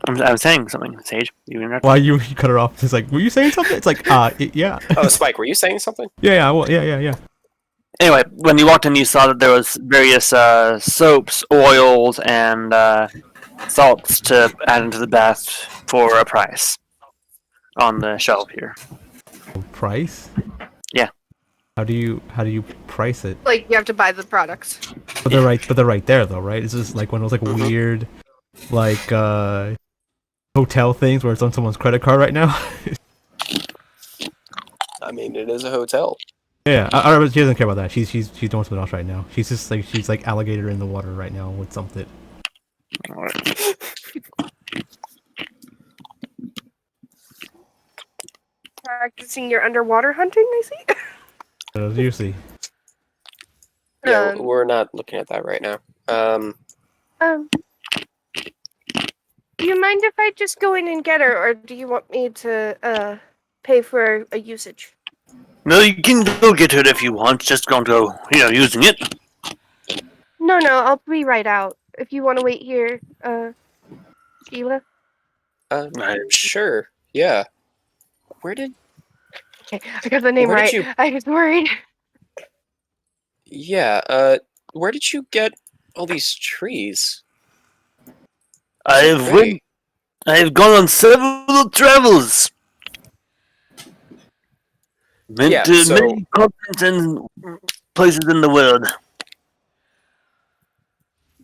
I'm saying something, Sage. You interrupted. why you cut her off? It's like, were you saying something? It's like, yeah, Oh, Spike, were you saying something? yeah, well, yeah. Anyway, when you walked in, you saw that there was various soaps, oils, and salts to add into the bath for a price on the shelf here. Price? Yeah. How do you price it? Like you have to buy the products. But they're right there though, right? It's just like one of those like weird, like hotel things where it's on someone's credit card right now. I mean, it is a hotel. Yeah, she doesn't care about that. She's doing something else right now. She's like alligator in the water right now with something. Practicing your underwater hunting, I see. Usually, Yeah, Um, we're not looking at that right now. Do you mind if I just go in and get her, or do you want me to pay for a usage? No, you can go get it if you want. Just don't go, using it. No, I'll be right out. If you want to wait here, Sheila. Sure. Yeah. Where did Okay, I got the name Where did right. you- I was worried. Yeah, where did you get all these trees? I So have pretty. I have gone on several travels. Been Yeah, to so many continents and places in the world.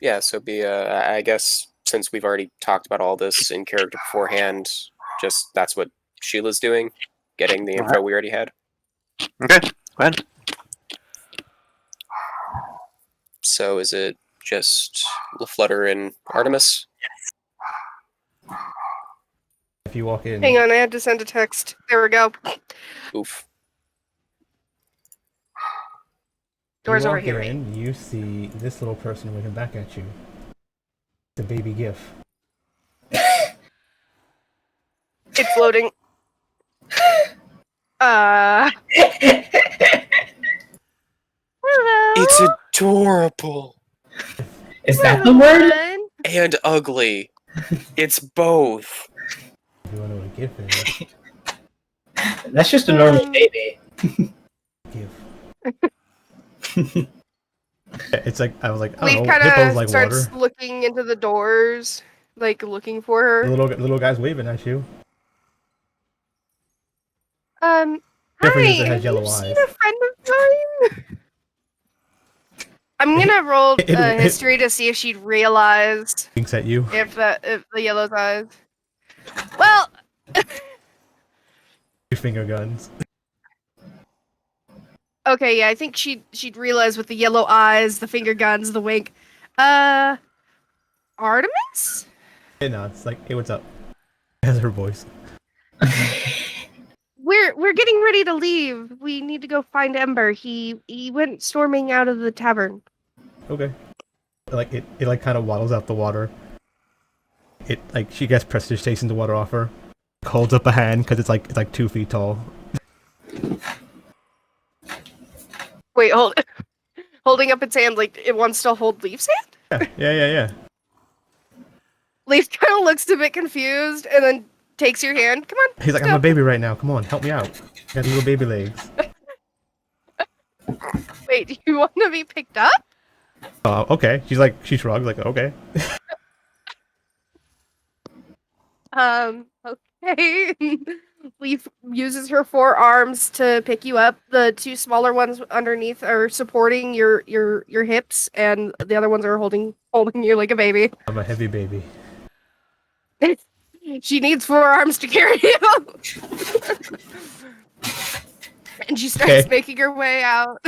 yeah, so I guess since we've already talked about all this in character beforehand, just that's what Sheila's doing, getting the info we already had. Okay, go ahead. So is it just LaFlutter and Artemis? If you walk in, Hang on, I had to send a text. There we go. Oof. Door's you over walk here. in, you see this little person waving back at you. It's a baby GIF. It's loading. Hello. It's adorable Is that the word? Everyone. and ugly. It's both. If you want to know what a GIF is, That's just a normal baby. GIF. It's like I was like, I Leaf don't know. kind Hippos of like starts water. looking into the doors, like looking for her. The little guy's waving at you. Difference is Hi. it has Have you yellow seen eyes. a friend of mine? I'm gonna roll It history to see if she'd realize winks at you. if the yellow's eyes. Well, Two finger guns. okay, yeah, I think she'd realize with the yellow eyes, the finger guns, the wink. Artemis? It nods like, hey, what's up? It has her voice. We're getting ready to leave. We need to go find Ember. He went storming out of the tavern. Okay. Like it like kind of waddles out the water. It like she gets prestidigitation the water off her. Holds up a hand because it's like 2 feet tall. Wait, holding up its hand like it wants to hold Leaf's hand? Yeah. Leaf kind of looks a bit confused and then takes your hand. Come on. He's like, let's I'm a go. baby right now. Come on, help me out. Got little baby legs. Wait, do you want to be picked up? Okay. She shrugs like, okay. Okay. Leaf uses her forearms to pick you up. The two smaller ones underneath are supporting your hips, and the other ones are holding you like a baby. I'm a heavy baby. She needs forearms to carry you. And she starts Okay. making her way out.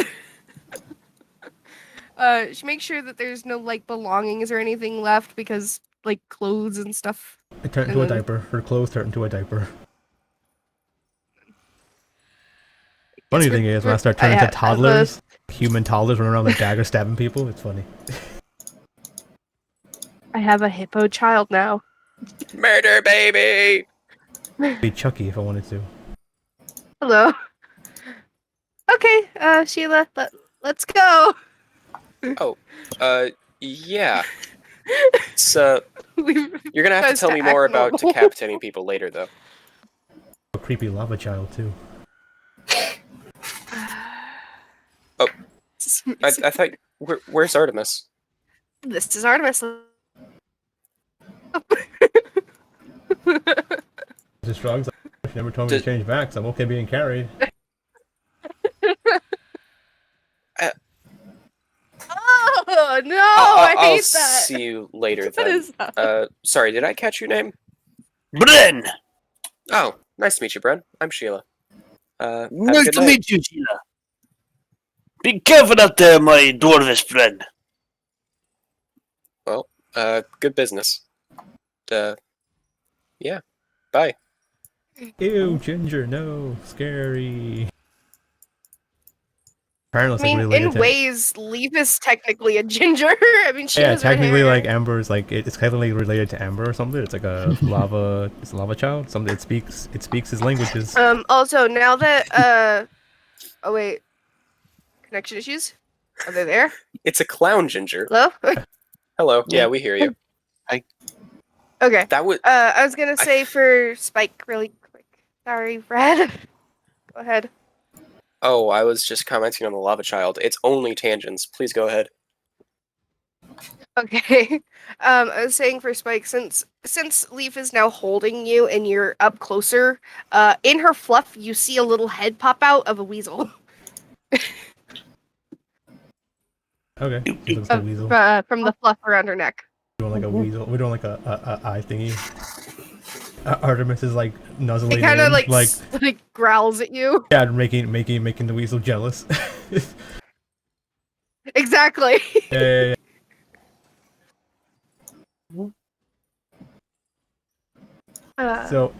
She makes sure that there's no like belongings or anything left because like clothes and stuff. It turned into a diaper. Her clothes turned into a diaper. Funny thing is, when I start turning to toddlers, human toddlers running around with daggers stabbing people, it's funny. I have a hippo child now. Murder baby! Be Chucky if I wanted to. Hello. Okay, Sheila, let's go. Yeah. It's, you're gonna have to tell me more about decapitating people later, though. A creepy lava child too. I thought... Where's Artemis? This is Artemis. Just shrugs. She never told me to change back, so I'm okay being carried. Oh no, I hate I'll that. see you later, What then. is that? Sorry, did I catch your name? Bren! Oh, nice to meet you, Bren. I'm Sheila. Have a Nice good to night. meet you, Sheila. Be careful out there, my dwarvish friend. Well, good business. Yeah. Bye. Ew, ginger, no, scary. Apparently I looks mean, like related in to. ways, Leaf is technically a ginger. I mean, she Yeah, has red technically, hair. like Amber's like it's technically related to Amber or something. It's like a lava. It's a lava child. Something it speaks. It speaks his languages. Also, now that oh wait, connection issues. Are they there? It's a clown ginger. Hello. Hello. Yeah, we hear you. Okay. That was... I was gonna say for Spike really quick. Sorry, Fred. Go ahead. Oh, I was just commenting on the lava child. It's only tangents. Please go ahead. Okay. I was saying for Spike, since Leaf is now holding you and you're up closer, in her fluff you see a little head pop out of a weasel. Okay. She looks like a weasel. From the fluff around her neck. We're doing like a weasel. We're doing like a eye thingy. Artemis is like nuzzling It kind of in, like growls at you. yeah, making the weasel jealous. Exactly. Yeah. So,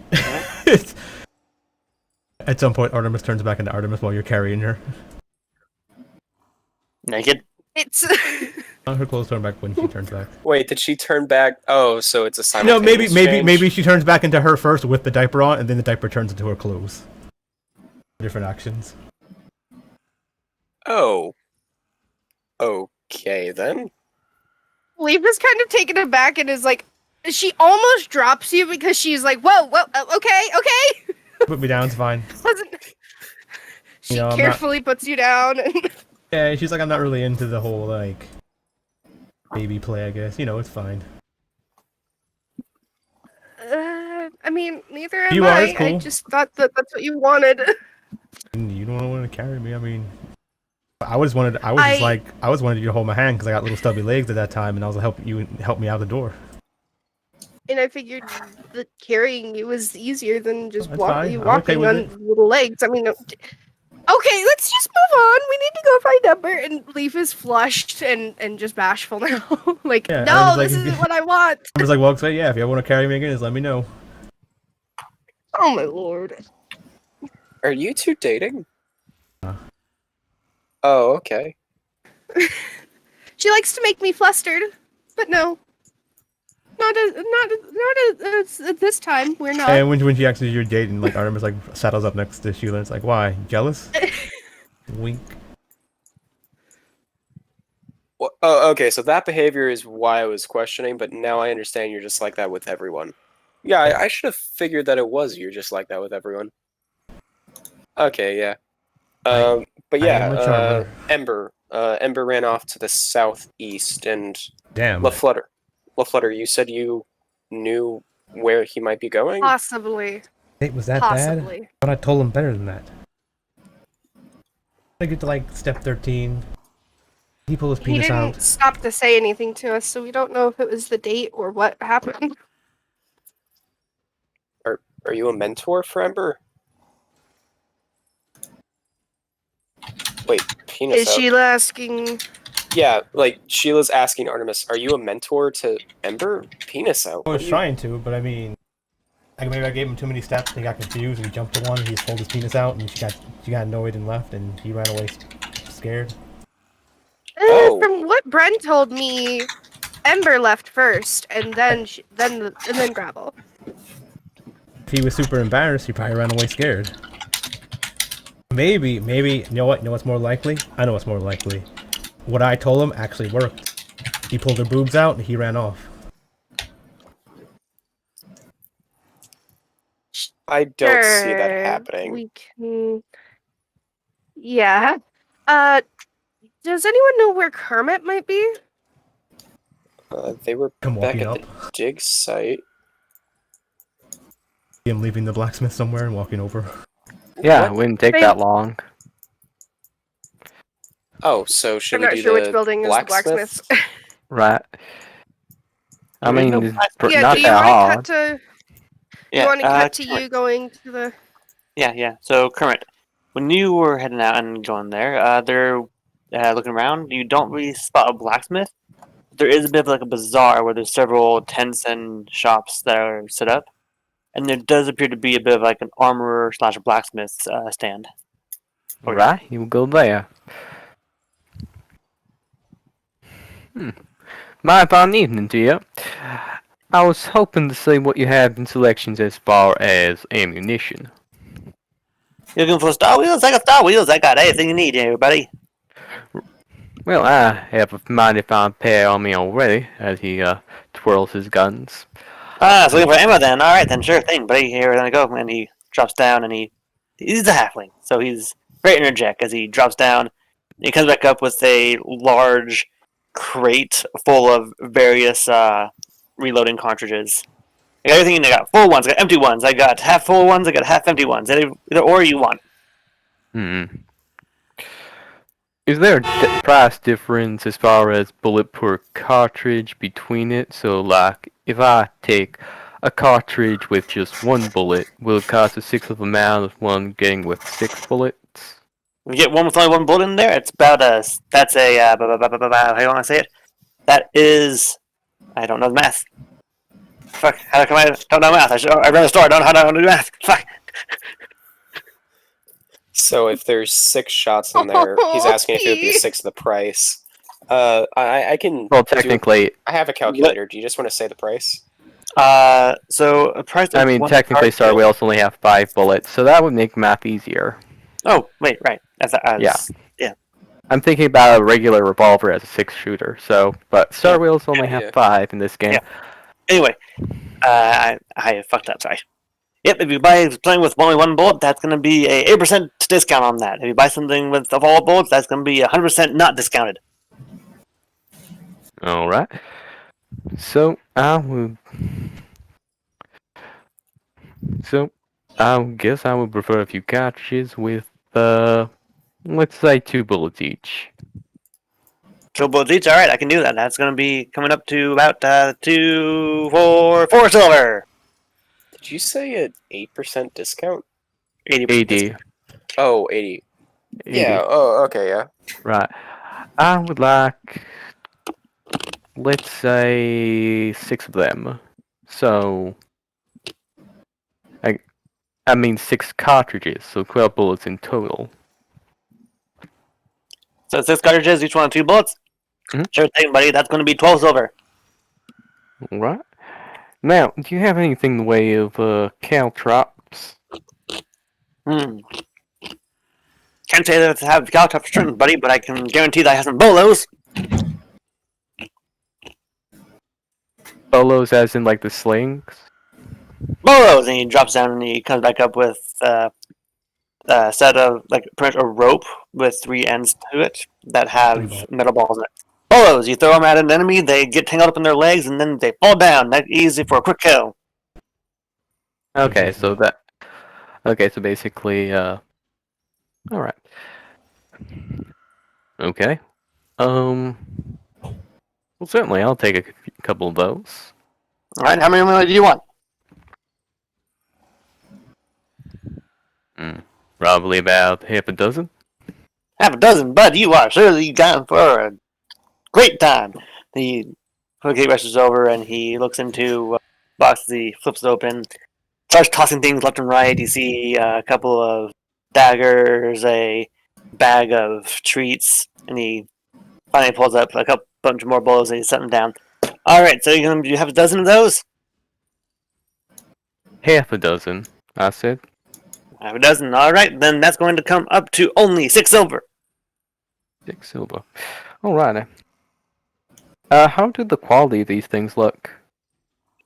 at some point, Artemis turns back into Artemis while you're carrying her. Naked? It's Her clothes turn back when she turns back. Wait, did she turn back? Oh, so it's a No, simultaneous maybe change? she turns back into her first with the diaper on, and then the diaper turns into her clothes. Different actions. Oh. Okay, then. Leaf is kind of taken aback and is like, she almost drops you because she's like, whoa, okay. Put me down, it's fine. She You know, I'm carefully puts you down. And Yeah, she's like, I'm not really into the whole, like, baby play, I guess. You know, it's fine. I mean, neither am You are, I. it's cool. I just thought that that's what you wanted. You don't want to carry me, I mean... I was wanted you to hold my hand because I got little stubby legs at that time, and I was help me out the door. And I figured that carrying you was easier than just That's fine. I'm okay walking with on it. little legs. I mean, okay, let's just move on. We need to go find Ember. And Leaf is flushed and just bashful now. Like, Yeah, no, Ember's like- this isn't what I want. I was like, well, say, yeah, if you ever want to carry me again, just let me know. Oh my lord. Are you two dating? Oh, okay. She likes to make me flustered, but no. Not at this time. We're not. And when she actually you're dating, like Artemis like saddles up next to Sheila, and it's like, why? Jealous? Wink. Well, oh, okay, so that behavior is why I was questioning, but now I understand you're just like that with everyone. Yeah, I should have figured that it was you're just like that with everyone. Okay, yeah. But I am a yeah, charmer. Ember ran off to the southeast, and Damn. LaFlutter, you said you knew where he might be going? Possibly. Hey, was that bad? Possibly. But I told him better than that. I get to like step 13. He pulled his He penis didn't out. stop to say anything to us, so we don't know if it was the date or what happened. Are you a mentor for Ember? Wait, penis Is out. Sheila asking? Yeah, like Sheila's asking Artemis, are you a mentor to Ember? Penis out. I What was do you- trying to, but I mean, like maybe I gave him too many steps and he got confused and he jumped to one and he pulled his penis out and she got annoyed and left and he ran away scared. Oh. From what Bren told me, Ember left first, and then then Gravel. If he was super embarrassed, he probably ran away scared. Maybe, you know what? You know what's more likely? I know what's more likely. What I told him actually worked. He pulled her boobs out and he ran off. I don't see that Sure, happening. We can. Yeah. Does anyone know where Kermit might be? They were Come back walking at up. the dig site. Him leaving the blacksmith somewhere and walking over. Yeah, What? it wouldn't take They- that long. Oh, so should I'm we not do sure the which building is the blacksmith's. Right. I There is mean, no it's blacksmith. Yeah, not do you that want to hard. cut to? You want to cut to Kermit. you going to the? Yeah. So Kermit, when you were heading out and going there, they're looking around. You don't really spot a blacksmith. There is a bit of like a bazaar where there's several tents and shops that are set up, and there does appear to be a bit of like an armorer / blacksmith stand. Right, you go there. My fine evening to you. I was hoping to see what you have in selections as far as ammunition. You looking for Star Wheels? I got Star Wheels. I got everything you need here, buddy. Well, I have a mighty fine pair on me already, as he twirls his guns. Ah, so looking for ammo then. All right, then, sure thing, buddy. Here we go. And he drops down, and he's a halfling, so he's very energetic as he drops down. He comes back up with a large crate full of various reloading cartridges. I got everything. I got full ones, I got empty ones, I got half full ones, I got half empty ones. Either or you want. Is there a price difference as far as bullet per cartridge between it? So, like, if I take a cartridge with just one bullet, will it cost a sixth of the amount of one getting with 6 bullets? If you get one with only one bullet in there, it's about that's a how do you want to say it? That is, I don't know the math. Fuck, how come I don't know math? I run a store, I don't know how to do math. Fuck. So if there's 6 shots in there, he's asking if it would be a sixth of the price. I can. Well, technically, I have a calculator. Do you just want to say the price? So a price. I mean, technically, Star Wheels only have 5 bullets, so that would make math easier. Oh, wait, right. Yeah. Yeah. I'm thinking about a regular revolver as a 6-shooter, so, but Star Wheels only have 5 in this game. Yeah. Anyway, I fucked up, sorry. Yep, if you buy something with only one bullet, that's going to be a 8% discount on that. If you buy something with all bullets, that's going to be 100% not discounted. Alright. So, I guess I would prefer a few cartridges with, let's say 2 bullets each. 2 bullets each? Alright, I can do that. That's going to be coming up to about 4 silver. Did you say an 8% discount? 80. Oh, 80. Yeah. Oh, okay. Yeah. Right. I would like, let's say 6 of them. So, I mean 6 cartridges, so 12 bullets in total. So 6 cartridges, each one 2 bullets? Mhm. Sure thing, buddy. That's going to be 12 silver. Alright. Now, do you have anything in the way of caltrops? Can't say that I have caltrops certain, buddy, but I can guarantee that I have some bolos. Bolos as in like the slings? Bolos! And he drops down and he comes back up with a set of, like, pretty much a rope with 3 ends to it that have metal balls in it. Bolos! You throw them at an enemy, they get tangled up in their legs, and then they fall down. That's easy for a quick kill. Okay, so basically, alright. Okay. Well, certainly, I'll take a couple of those. Alright, how many do you want? Probably about half a dozen. Half a dozen, bud. You are surely gone for a great time. The quickly rushes over and he looks into a box. He flips it open, starts tossing things left and right. You see a couple of daggers, a bag of treats, and he finally pulls up a bunch more bowls and he's setting them down. All right, so you have a dozen of those? Half a dozen, I said. Half a dozen. All right, then that's going to come up to only 6 silver. 6 silver. Alright. How do the quality of these things look?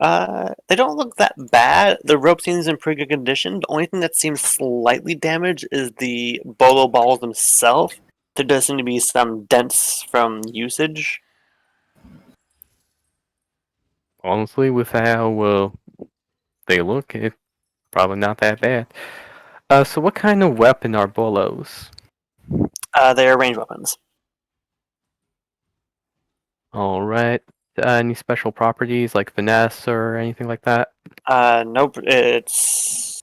They don't look that bad. The rope seems in pretty good condition. The only thing that seems slightly damaged is the bolo balls themselves. There does seem to be some dents from usage. Honestly, with how they look, it's probably not that bad. So what kind of weapon are bolos? They are ranged weapons. Alright. Any special properties like finesse or anything like that? Nope. It's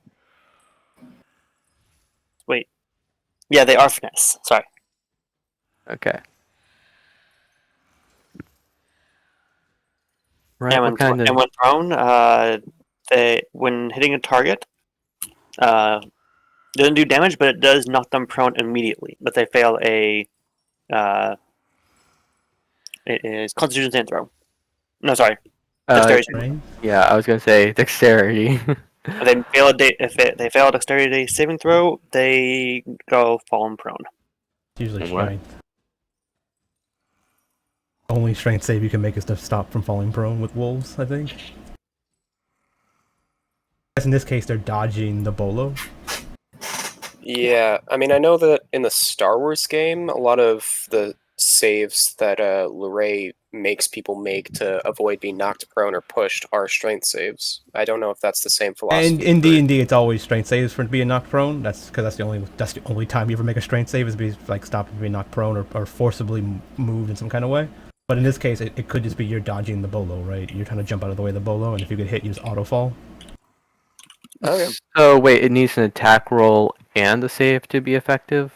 wait. Yeah, they are finesse. Sorry. Okay. Right. And What kind of? when thrown, when hitting a target, doesn't do damage, but it does knock them prone immediately. But they fail a it is Constitution saving throw. No, sorry. Dexterity. Right? Yeah, I was gonna say dexterity. If they fail they fail a dexterity saving throw, they go fallen prone. It's usually What? strength. Only strength save you can make is to stop from falling prone with wolves, I think. Guess in this case they're dodging the bolo. Yeah, I mean, I know that in the Star Wars game, a lot of the saves that Luray makes people make to avoid being knocked prone or pushed are strength saves. I don't know if that's the same And philosophy. in for- D&D, it's always strength saves for being knocked prone. That's because that's the only time you ever make a strength save is be like stopped from being knocked prone or forcibly moved in some kind of way. But in this case, it could just be you're dodging the bolo, right? You're trying to jump out of the way of the bolo, and if you get hit, you just auto fall. Okay. So wait, it needs an attack roll and a save to be effective?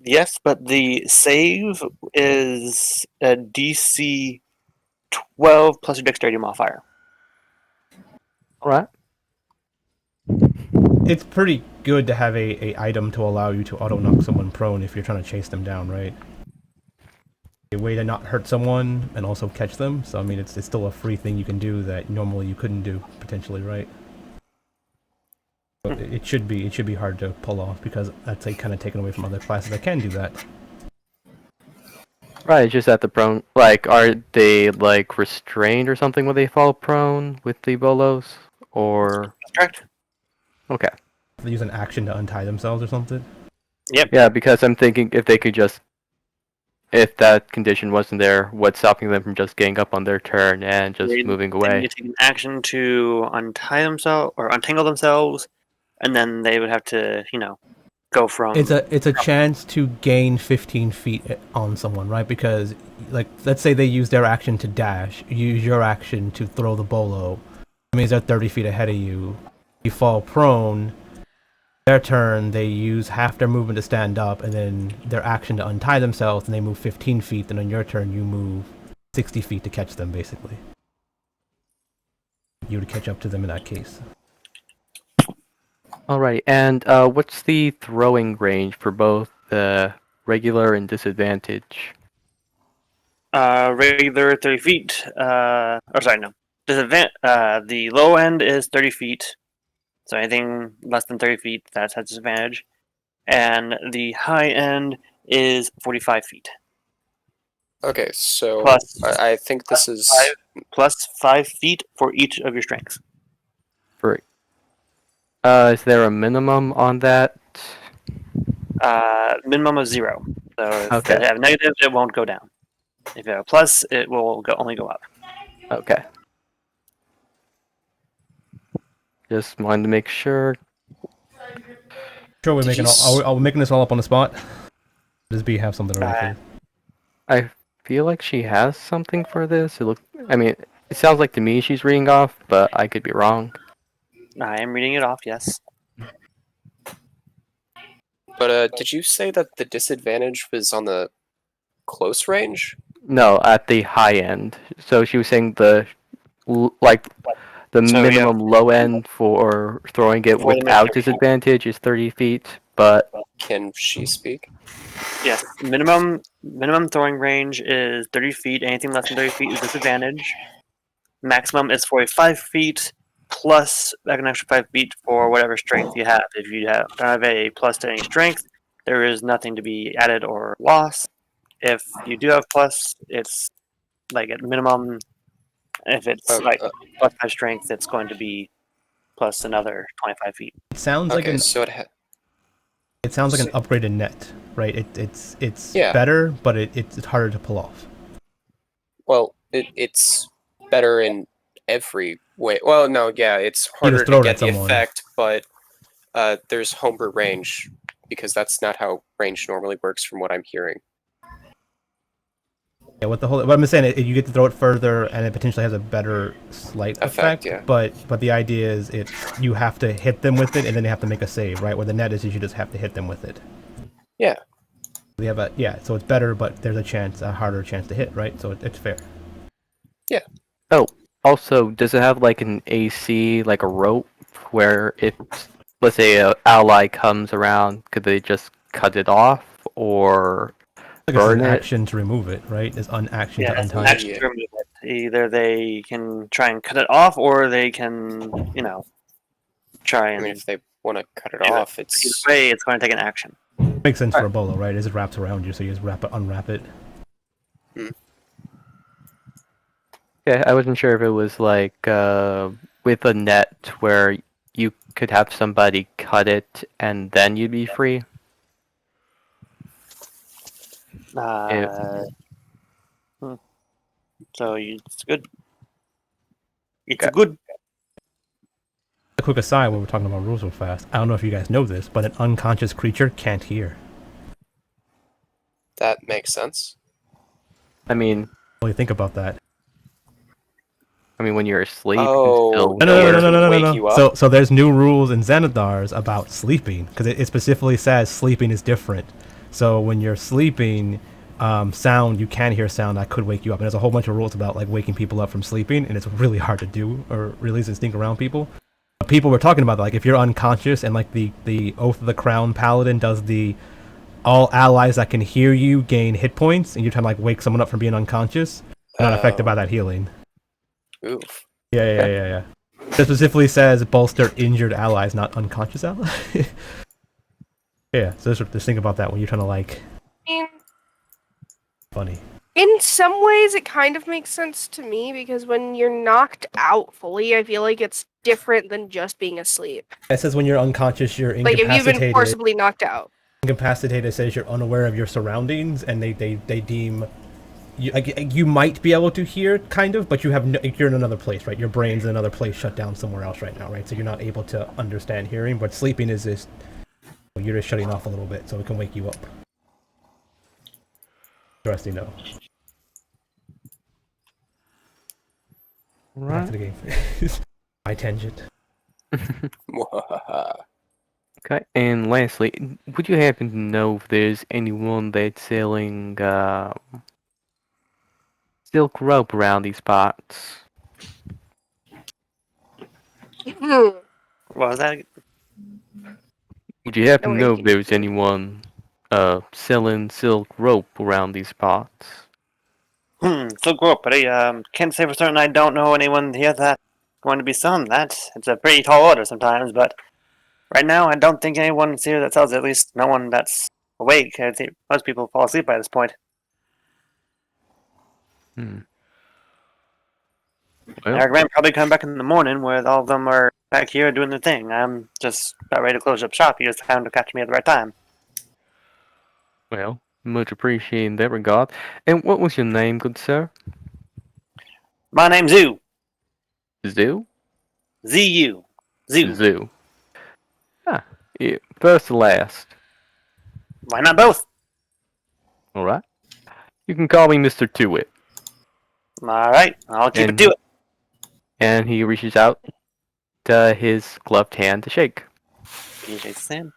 Yes, but the save is a DC 12 plus your dexterity modifier. Alright. It's pretty good to have a item to allow you to auto knock someone prone if you're trying to chase them down, right? A way to not hurt someone and also catch them. So I mean, it's still a free thing you can do that normally you couldn't do potentially, right? But it should be hard to pull off because that's like kind of taken away from other classes that can do that. Right, it's just that the prone, like, are they, like, restrained or something when they fall prone with the bolos? Or... Correct. Okay. They use an action to untie themselves or something. Yep. Yeah, because I'm thinking if they could just... If that condition wasn't there, what's stopping them from just getting up on their turn and just moving They away? need to take an action to untie themselves or untangle themselves, and then they would have to, go from. It's a chance to gain 15 feet on someone, right? Because, like, let's say they use their action to dash, you use your action to throw the bolo. That means they're 30 feet ahead of you. You fall prone. Their turn, they use half their movement to stand up, and then their action to untie themselves, and they move 15 feet. Then on your turn, you move 60 feet to catch them, basically. You would catch up to them in that case. Alright, and what's the throwing range for both the regular and disadvantage? Regular 30 feet. No. The low end is 30 feet. So anything less than 30 feet, that's at disadvantage. And the high end is 45 feet. Okay, so Plus- I think this is... Plus 5 feet for each of your strengths. Is there a minimum on that? Minimum of 0. So if Okay. they have negative, it won't go down. If you have a plus, it will only go up. Okay. Just wanted to make sure. Sure, we're Did making you are we making this all up on the spot? Does B have something already for this? I feel like she has something for this. I mean, it sounds like to me she's reading off, but I could be wrong. I am reading it off, yes. But did you say that the disadvantage was on the close range? No, at the high end. So she was saying the So, minimum low end for throwing it For the without master- disadvantage is 30 feet, but Can she speak? Yes. Minimum throwing range is 30 feet. Anything less than 30 feet is disadvantage. Maximum is 45 feet plus like an extra 5 feet for whatever strength you have. If you don't have a plus to any strength, there is nothing to be added or lost. If you do have plus, it's like at minimum. If it's plus 5 strength, it's going to be plus another 25 feet. It sounds like Okay, so it it sounds like an upgraded net, right? It's Yeah. better, but it's harder to pull off. well, it's better in every way. Well, no, yeah, it's You harder just throw to it get at the someone. effect, but there's homebrew range because that's not how range normally works, from what I'm hearing. Yeah, what I'm saying is you get to throw it further, and it potentially has a better slight Effect, effect. yeah. But the idea is you have to hit them with it, and then they have to make a save, right? Where the net is you just have to hit them with it. Yeah. We have so it's better, but there's a harder chance to hit, right? So it's fair. oh, also, does it have like an AC, like a rope, where if, let's say, an ally comes around, could they just cut it off, or Like it's burn an it? action to remove it, right? It's unaction Yeah, to it's an untie. action to remove it. Either they can try and cut it off, or they can, try I and. mean, if they want to cut it Either- off, it's Either way, it's going to take an action. Makes sense for a bolo, right? As it wraps around you, so you just unwrap it. Yeah, I wasn't sure if it was like with a net where you could have somebody cut it and then you'd be free. So it's good. It's Okay. good. A quick aside when we're talking about rules real fast. I don't know if you guys know this, but an unconscious creature can't hear. That makes sense. I mean, Really think about that. when you're asleep, you Oh, can still No, hear. no, no, no, no, Wake no, you no. up? So there's new rules in Xanadars about sleeping because it specifically says sleeping is different. So when you're sleeping, sound you can hear sound that could wake you up. And there's a whole bunch of rules about like waking people up from sleeping, and it's really hard to do or release and sneak around people. But people were talking about that, like if you're unconscious and like the Oath of the Crown Paladin does the all allies that can hear you gain hit points, and you're trying to like wake someone up from being unconscious, they're not affected by that healing. Oof. Yeah. It specifically says bolster injured allies, not unconscious allies. Yeah, so just think about that when you're trying to like. mean, Funny. in some ways, it kind of makes sense to me because when you're knocked out fully, I feel like it's different than just being asleep. It says when you're unconscious, you're Like if you've been incapacitated. forcibly knocked out. Incapacitated says you're unaware of your surroundings, and they deem you like you might be able to hear kind of, but you have you're in another place, right? Your brain's in another place, shut down somewhere else right now, right? So you're not able to understand hearing. But sleeping is this. You're just shutting off a little bit, so it can wake you up. Interesting, though. Back to the game. My tangent. Okay, and lastly, would you happen to know if there's anyone that's selling silk rope around these parts? What was that? Would you happen to Don't know worry, if there's anyone selling silk rope around these parts? Silk rope, but I can't say for certain. I don't know anyone here that's going to be selling that. It's a pretty tall order sometimes, but right now I don't think anyone's here that sells it. At least no one that's awake. I think most people fall asleep by this point. Hmm. I Well, recommend probably come back in the morning where all of them are back here doing their thing. I'm just about ready to close up shop. You just found to catch me at the right time. much appreciated in that regard. And what was your name, good sir? My name's Zoo. Zoo? Z-U. Zoo. Zoo. Ah, yeah, first to last. Why not both? Alright. You can call me Mr. Two-Wit. Alright, I'll keep it And- to it. And he reaches out to his gloved hand to shake. PJ Sam.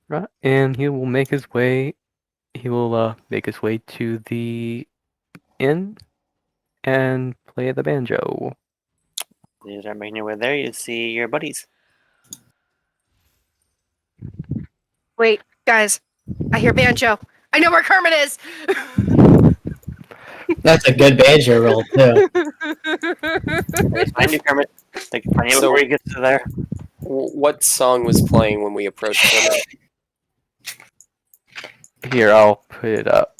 Right, and he will make his way. He will make his way to the inn and play the banjo. You start making your way there, you see your buddies. Wait, guys, I hear banjo. I know where Kermit is. That's a good banjo roll too. They find you, Kermit. They can find you So- before you get to there. What song was playing when we approached him? Here, I'll put it up.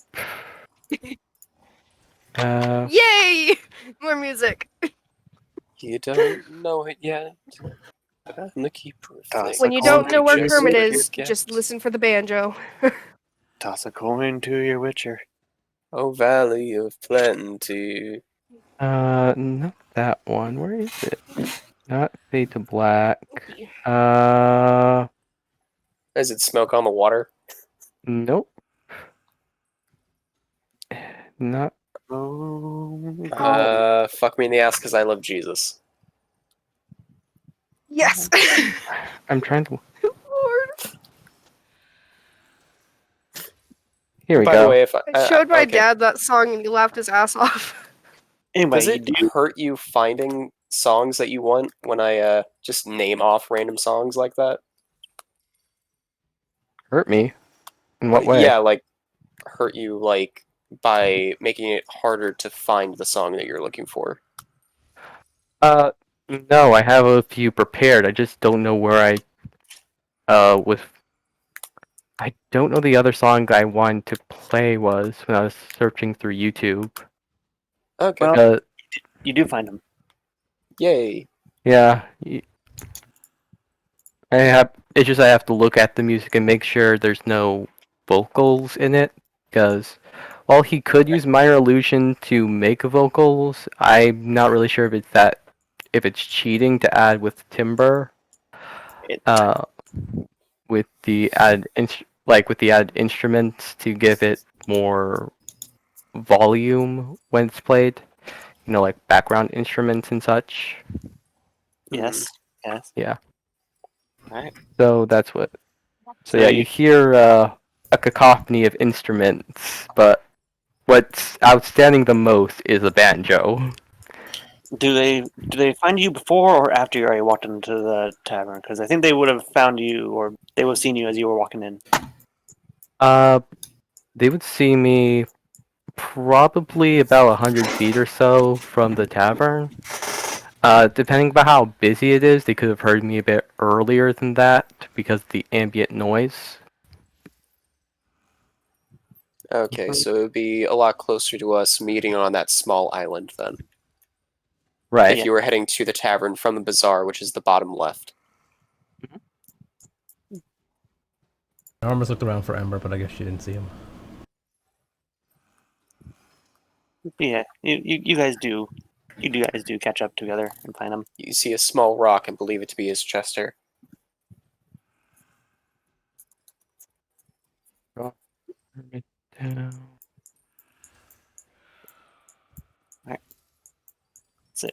Yay! More music. You don't know it yet. I'm the keeper of things. When you Toss a don't know where coin Kermit to is, your just guess. listen for the banjo. Toss a coin to your witcher. Oh, Valley of Plenty. Not that one. Where is it? Not Fade to Black. Is it Smoke on the Water? Nope. Not. Fuck me in the ass because I love Jesus. Yes. I'm trying to. Lord. Here we By go. the way, if I showed my okay. dad that song and he laughed his ass off. Anyway, Does it hurt you finding songs that you want when I just name off random songs like that? Hurt me? In what way? Yeah, like hurt you like by making it harder to find the song that you're looking for. No, I have a few prepared. I just don't know where I don't know the other song I wanted to play was when I was searching through YouTube. Okay. Well, you do find them. Yay! Yeah, I have to look at the music and make sure there's no vocals in it, because while he could use minor illusion to make vocals, I'm not really sure if it's cheating to add with timbre, It, uh, with the with the added instruments to give it more volume when it's played. Like background instruments and such. yes. Yes. Yeah. All right. So that's what. So So yeah, you hear a cacophony of instruments, but what's outstanding the most is a banjo. do they find you before or after you already walked into the tavern? Because I think they would have found you, or they would have seen you as you were walking in. Uh, they would see me probably about 100 feet or so from the tavern. Depending on how busy it is, they could have heard me a bit earlier than that because of the ambient noise. Okay, so it would be a lot closer to us meeting on that small island then. Right. If you were heading to the tavern from the bazaar, which is the bottom left. I almost looked around for Ember, but I guess she didn't see him. Yeah, you guys do. You guys do catch up together and find them. You see a small rock and believe it to be his Chester.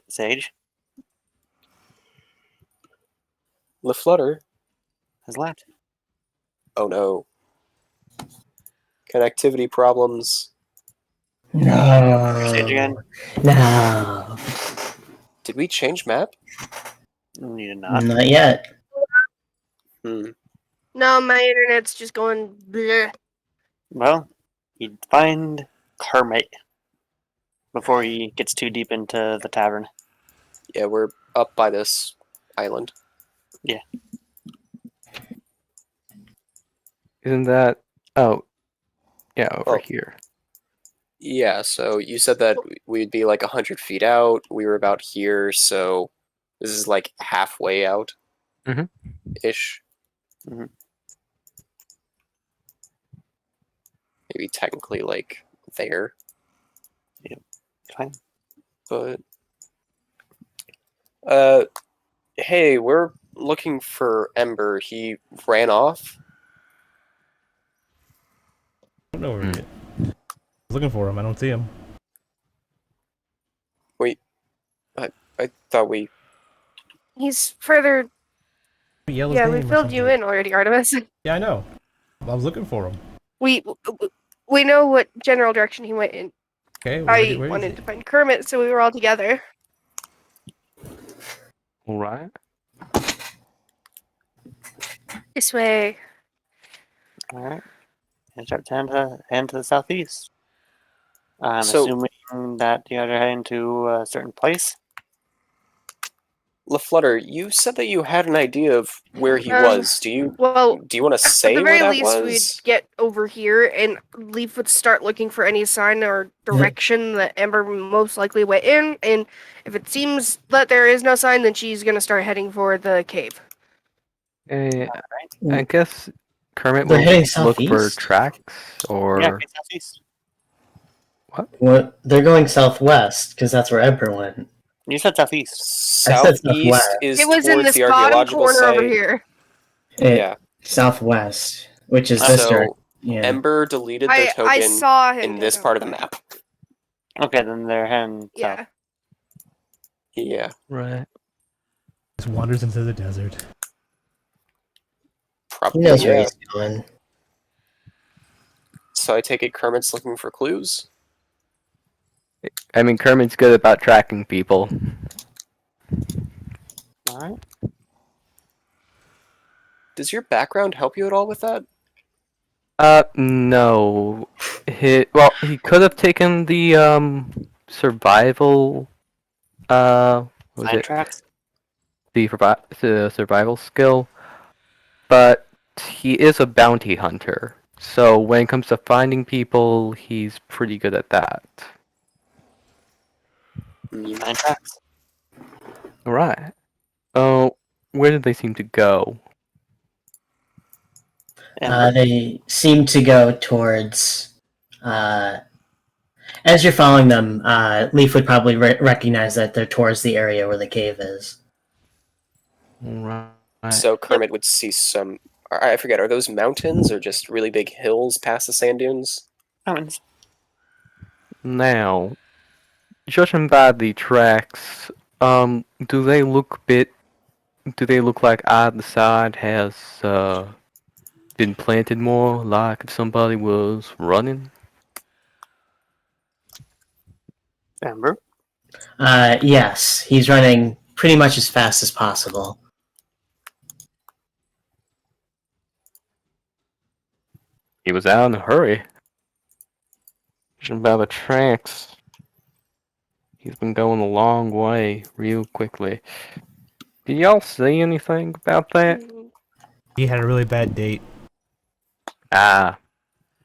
Sage LeFlutter? has left. Oh no. Connectivity problems. Sage again. No. Did we change map? You did not. Not yet. Hmm. No, my internet's just going bleh. Well, you find Kermit before he gets too deep into the tavern. Yeah, we're up by this island. Isn't that? Oh, yeah, over Oh. here. Yeah, so you said that we'd be like 100 feet out. We were about here, so this is like halfway out. Mhm. Ish. Mhm. Maybe technically like there. Fine. But hey, we're looking for Ember. He ran off. I don't know where he is. I was looking for him. I don't see him. I thought we He's further. Yell his Yeah, we name or filled you something. in already, Artemis. Yeah, I know. I was looking for him. We know what general direction he went in. Okay, I where is he? wanted to find Kermit, so we were all together. All right. This way. All right. And start to head to the southeast. I'm So- assuming that you guys are heading to a certain place. LeFlutter, you said that you had an idea of where he Um, was. Do you Well, want to at say the where very that least, was? we'd get over here and Leaf would start looking for any sign or direction that Ember most likely went in. And if it seems that there is no sign, then she's gonna start heading for the cave. I guess Kermit They're will heading look for southeast? tracks, Yeah, or face southeast. What? They're going southwest because that's where Ember went. You said southeast. I said Southeast southwest. is It was in towards this the bottom archaeological corner site. over here. Yeah. Southwest, which is this So direction. Yeah. Ember deleted their I token saw him in go this down part of the there. map. Okay, then they're heading south. Yeah. Yeah. right? Just wanders into the desert. He Probably. knows where Yeah. he's going. So I take it Kermit's looking for clues. I mean, Kermit's good about tracking people. All right. Does your background help you at all with that? No. He could have taken the survival. What was Sign it? tracks. The survival skill, but he is a bounty hunter. So when it comes to finding people, he's pretty good at that. Hmm. Sign tracks. Right. Oh, where did they seem to go? Amber. They seem to go towards. As you're following them, Leaf would probably recognize that they're towards the area where the cave is. Right. So Kermit would see some. I forget. Are those mountains or just really big hills past the sand dunes? Mountains. Now, judging by the tracks, do they look bit? Do they look like either side has been planted more? Like if somebody was running? Amber. Yes, he's running pretty much as fast as possible. He was out in a hurry. Judging by the tracks, he's been going a long way real quickly. Did y'all see anything about that? He had a really bad date. Ah,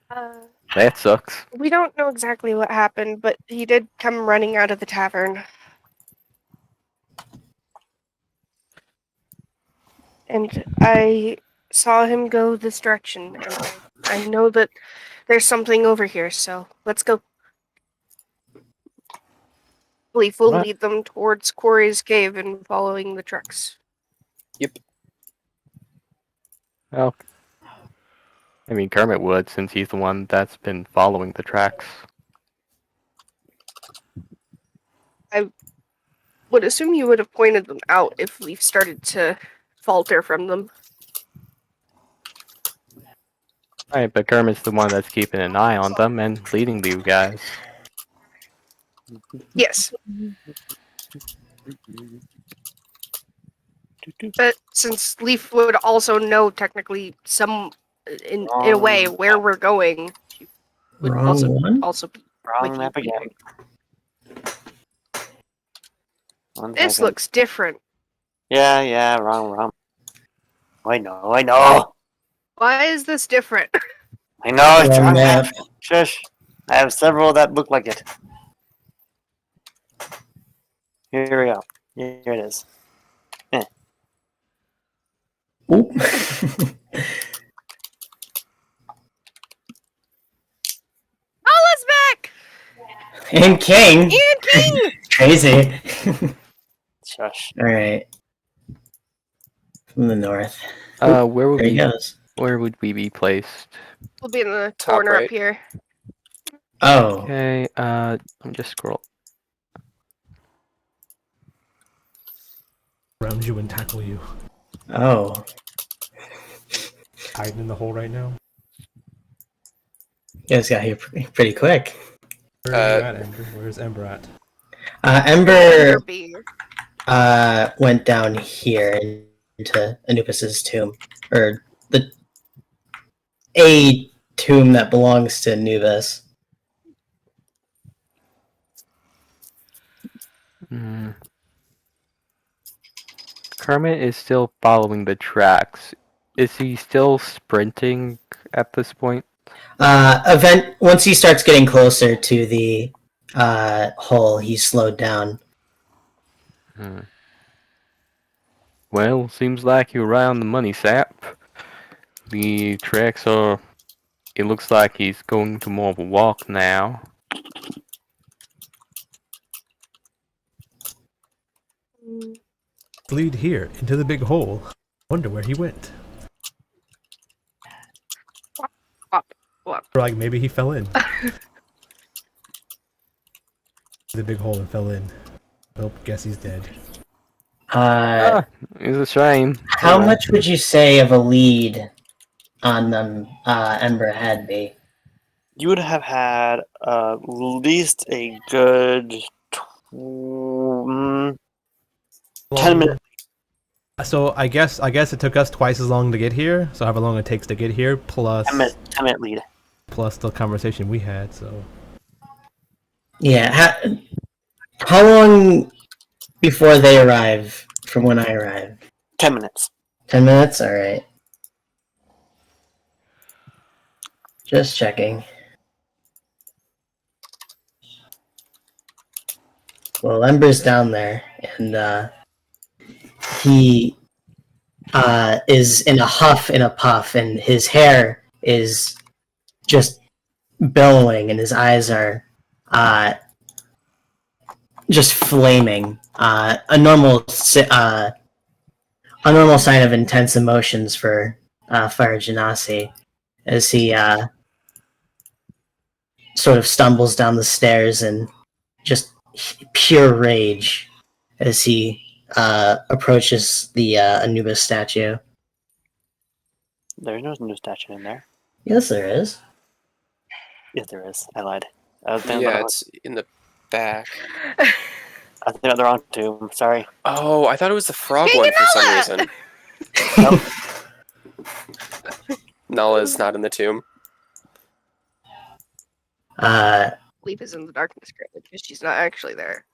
Uh, that sucks. we don't know exactly what happened, but he did come running out of the tavern. And I saw him go this direction, and I know that there's something over here, so let's go. Leaf will Right. lead them towards Quarry's cave and following the trucks. Yep. Well, I mean Kermit would, since he's the one that's been following the tracks. Would assume you would have pointed them out if Leaf started to falter from them. Right, but Kermit's the one that's keeping an eye on them and leading you guys. Yes, but since Leaf would also know technically in a way where we're going, she would Wrong also one? be Wrong with map you. again. One This second. looks different. Yeah, wrong. I know. Why is this different? I know, it's Wrong wrong map. map. Shush. I have several that look like it. Here we go. Here it is. Oop. Allah's back! And King. And King! Crazy. Shush. Alright. From the north. Where would There he we goes. be placed? We'll be in the Top corner right. up here. Oh. Okay, let me just scroll. Round you and tackle you. Oh. Hiding in the hole right now. You guys got here pretty quick. Where are you at, Ember? Where's Ember at? Ember Beer. went down here into Anubis's tomb. Or a tomb that belongs to Anubis. Mm. Kermit is still following the tracks. Is he still sprinting at this point? Once he starts getting closer to the hole, he's slowed down. Hmm. Well, seems like you're right on the money, Sap. The tracks are... It looks like he's going to more of a walk now. Lead here, into the big hole. Wonder where he went. What? Or like maybe he fell in. The big hole and fell in. Nope, guess he's dead. It's a shame. How much would you say of a lead on them Ember had be? You would have had at least a good 10 minutes. So I guess it took us twice as long to get here. So however long it takes to get here, plus 10-minute lead. plus the conversation we had. So Yeah. How long before they arrive from when I arrive? 10 minutes. 10 minutes? Alright. Just checking. Well, Ember's down there, and he is in a huff and a puff, and his hair is just billowing, and his eyes are just flaming. A normal sign of intense emotions for Fire Genasi, as he sort of stumbles down the stairs and just pure rage as he approaches the Anubis statue. There's no new statue in there. Yes, there is. Yes, there is. I lied. I was thinking Yeah, about it's in the back. I was thinking about the wrong tomb. Sorry. Oh, I thought it was the frog one for some reason. Nope. Nala's not in the tomb. Leap is in the darkness currently because she's not actually there.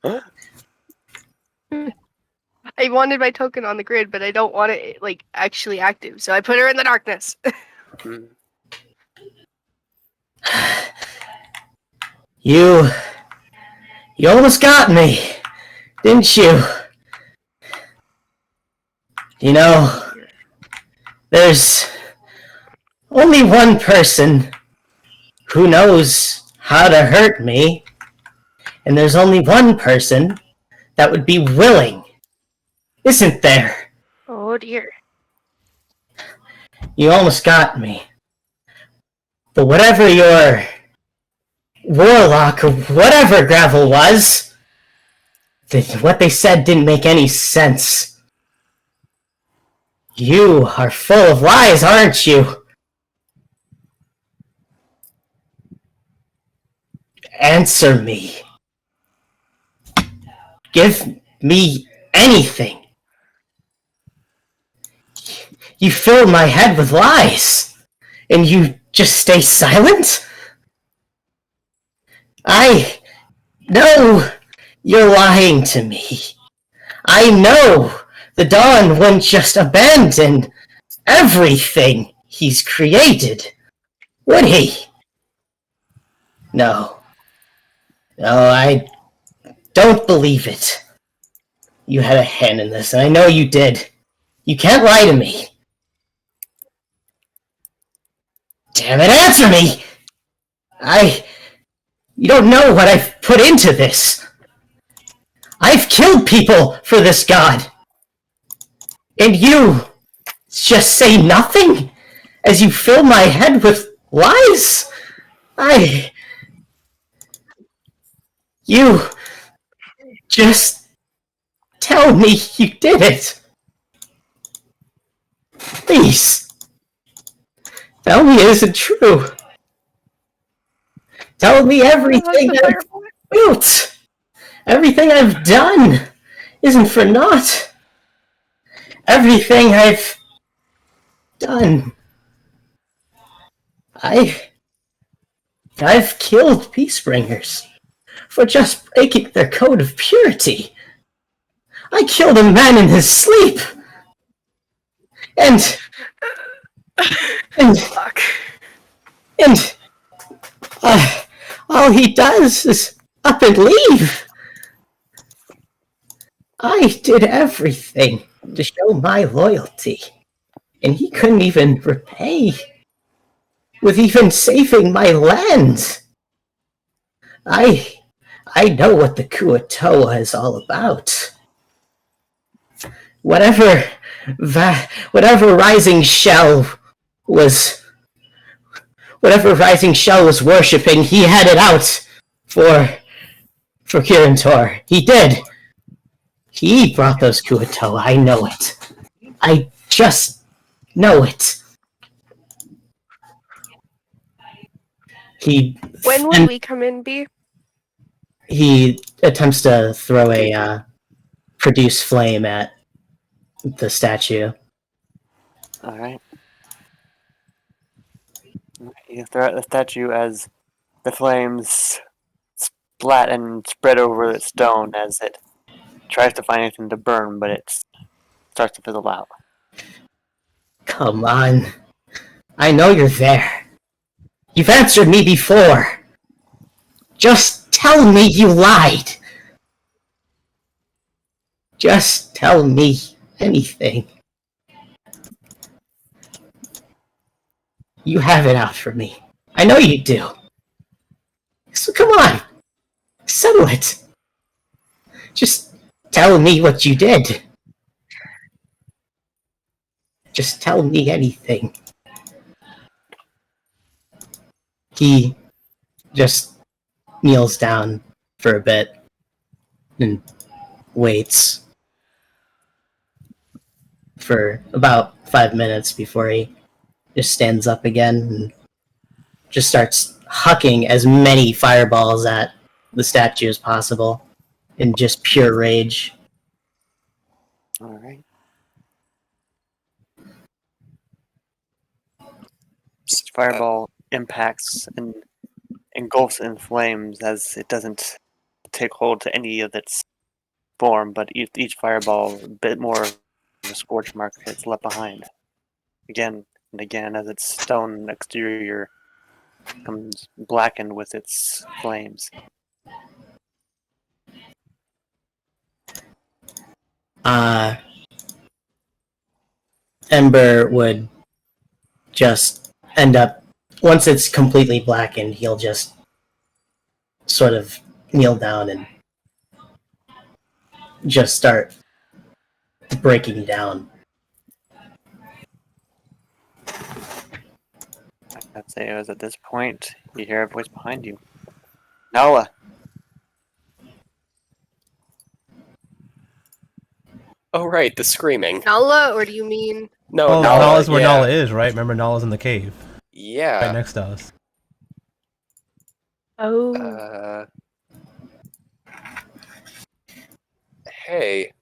Huh? I wanted my token on the grid, but I don't want it like actually active, so I put her in the darkness. Hmm. You almost got me, didn't you? You know, there's only one person who knows how to hurt me, and there's only one person that would be willing, isn't there? Oh dear. You almost got me. But whatever your warlock or whatever Gravel was, what they said didn't make any sense. You are full of lies, aren't you? Answer me. Give me anything. You fill my head with lies, and you just stay silent? I know you're lying to me. I know the Dawn wouldn't just abandon everything he's created, would he? No, I don't believe it. You had a hand in this, and I know you did. You can't lie to me. Damn it, answer me! You don't know what I've put into this. I've killed people for this god. And you just say nothing as you fill my head with lies? You just tell me you did it. Please. Tell me it isn't true. Tell me everything I've built, everything I've done isn't for naught. Everything I've done. I've killed Peacebringers for just breaking their code of purity. I killed a man in his sleep. And Fuck. All he does is up and leave. I did everything to show my loyalty, and he couldn't even repay with even saving my land. I know what the Kuatoa is all about. Whatever Rising Shell was worshipping, he had it out for Kirintor. He did. He brought those Kuatoa. I know it. I just know it. When will we come in, B? He attempts to throw a produce flame at the statue. Alright. You throw out the statue as the flames splat and spread over the stone as it tries to find anything to burn, but it starts to fizzle out. Come on. I know you're there. You've answered me before. Just tell me you lied. Just tell me anything. You have it out for me. I know you do. So come on. Settle it. Just tell me what you did. Just tell me anything. He just kneels down for a bit and waits for about 5 minutes before he just stands up again and just starts hucking as many fireballs at the statue as possible in just pure rage. All right. Each fireball impacts and engulfs in flames as it doesn't take hold to any of its form, but each fireball, a bit more of a scorch mark is left behind. Again and again, as its stone exterior becomes blackened with its flames. Ember would just end up, once it's completely blackened, he'll just sort of kneel down and just start breaking down. I'd say it was at this point you hear a voice behind you. Nala! Oh, right, the screaming. Nala, or do you mean? No, Oh, Nala, Nala's where yeah. Nala is, right? Remember, Nala's in the cave, right Yeah. next to us. Oh. Hey.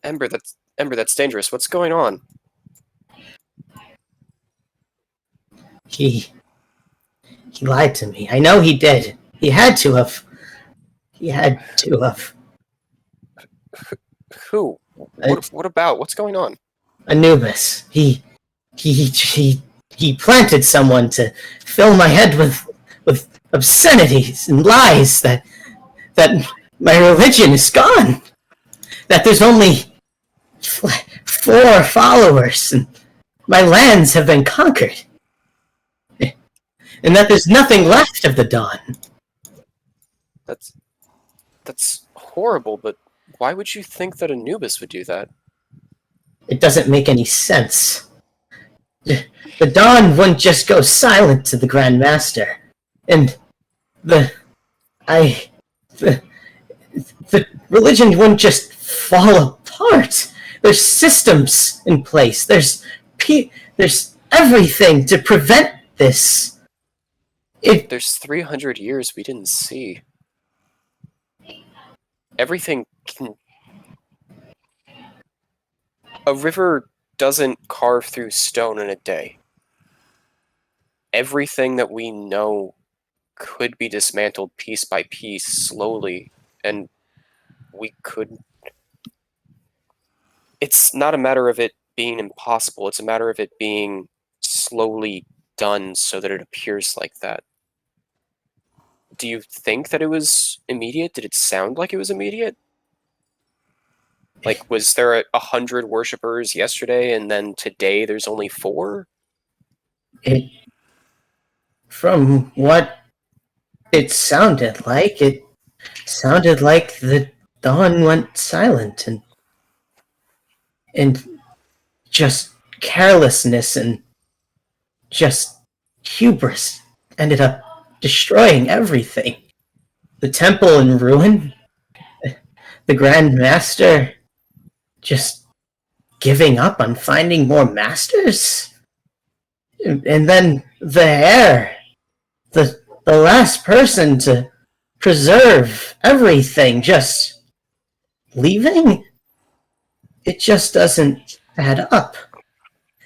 Ember, that's dangerous. What's going on? He lied to me. I know he did. He had to have. He had to have. Who? What about? What's going on? Anubis. He planted someone to fill my head with obscenities and lies that my religion is gone. That there's only 4 followers and my lands have been conquered. And that there's nothing left of the Dawn. That's horrible, but why would you think that Anubis would do that? It doesn't make any sense. The Dawn wouldn't just go silent to the Grand Master. And the religion wouldn't just fall apart. There's systems in place. There's everything to prevent this. There's 300 years we didn't see. Everything can... A river doesn't carve through stone in a day. Everything that we know could be dismantled piece by piece, slowly, and we could... It's not a matter of it being impossible, it's a matter of it being slowly done so that it appears like that. Do you think that it was immediate? Did it sound like it was immediate? Like, was there 100 worshippers yesterday and then today there's only 4? From what it sounded like the Dawn went silent and just carelessness and just hubris ended up destroying everything. The temple in ruin, the Grand Master just giving up on finding more masters, and then the heir, the last person to preserve everything, just leaving. It just doesn't add up.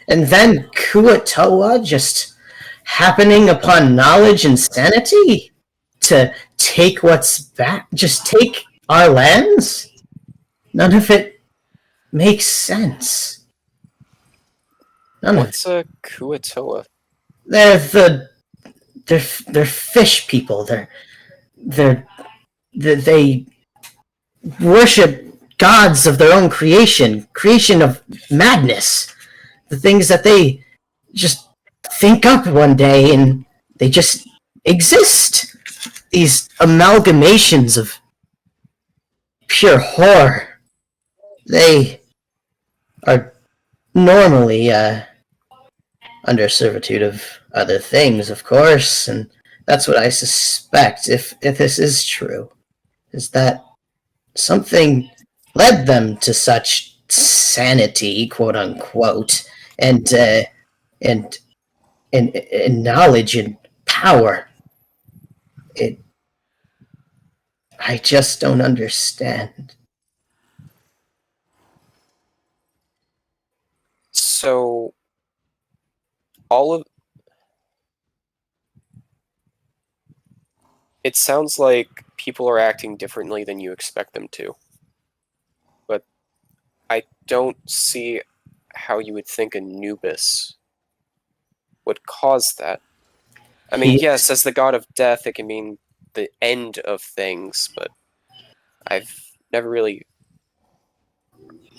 And then Kuatoa just happening upon knowledge and sanity to take what's back, just take our lands? None of it makes sense. What's a Kuatoa? They're fish people. They worship gods of their own creation of madness, the things that they just think up one day and they just exist. These amalgamations of pure horror. They are normally under servitude of other things, of course, and that's what I suspect, if this is true, is that something led them to such sanity, quote unquote, and and and knowledge and power. It, I just don't understand. So, all of it sounds like people are acting differently than you expect them to. But I don't see how you would think Anubis would cause that. I mean, yes, as the god of death, it can mean the end of things, but I've never really.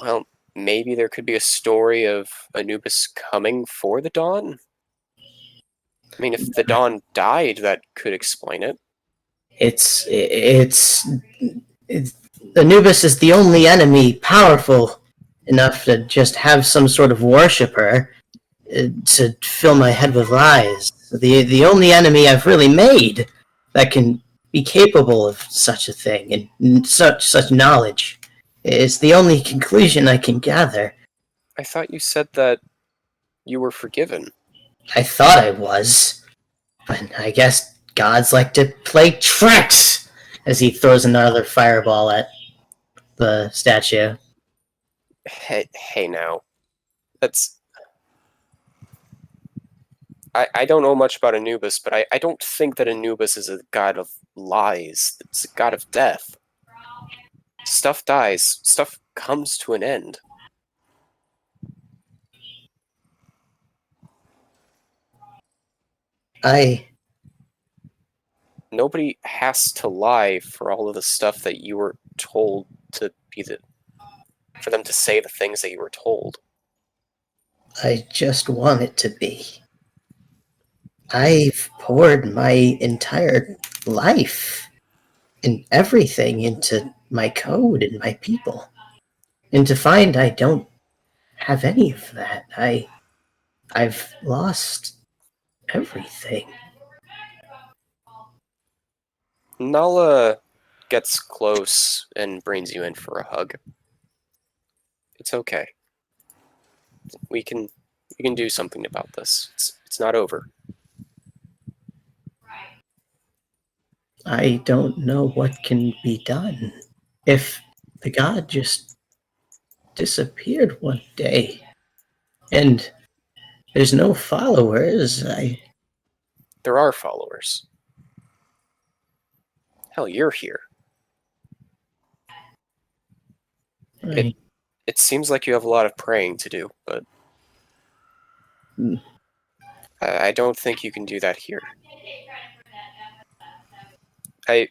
Well, maybe there could be a story of Anubis coming for the Dawn? I mean, if the Dawn died, that could explain it. It's Anubis is the only enemy powerful enough to just have some sort of worshiper to fill my head with lies. The only enemy I've really made that can be capable of such a thing and such knowledge. It's the only conclusion I can gather. I thought you said that you were forgiven. I thought I was, but I guess gods like to play tricks. As he throws another fireball at the statue. Hey now. That's... I don't know much about Anubis, but I don't think that Anubis is a god of lies. It's a god of death. Stuff dies. Stuff comes to an end. Nobody has to lie for all of the stuff that you were told to be for them to say the things that you were told. I just want it to be. I've poured my entire life and everything into my code and my people. And to find I don't have any of that, I've lost everything. Nala gets close and brings you in for a hug. It's okay. We can do something about this. It's not over. I don't know what can be done. If the god just disappeared one day and there's no followers, There are followers. Hell, you're here. It seems like you have a lot of praying to do, but I don't think you can do that here. I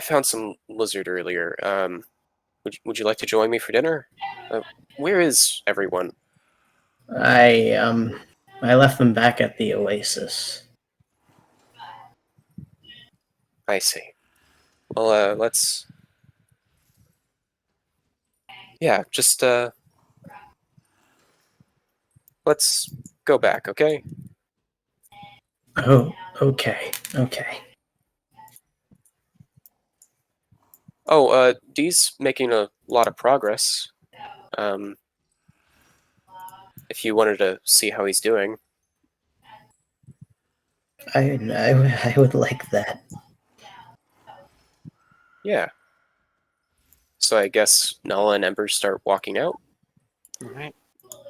found some lizard earlier. Would you like to join me for dinner? Where is everyone? I left them back at the oasis. I see. Well, let's... Yeah, just, let's go back, okay? Oh, okay. Oh, Dee's making a lot of progress. If you wanted to see how he's doing. I would like that. Yeah. So I guess Nala and Ember start walking out. Alright.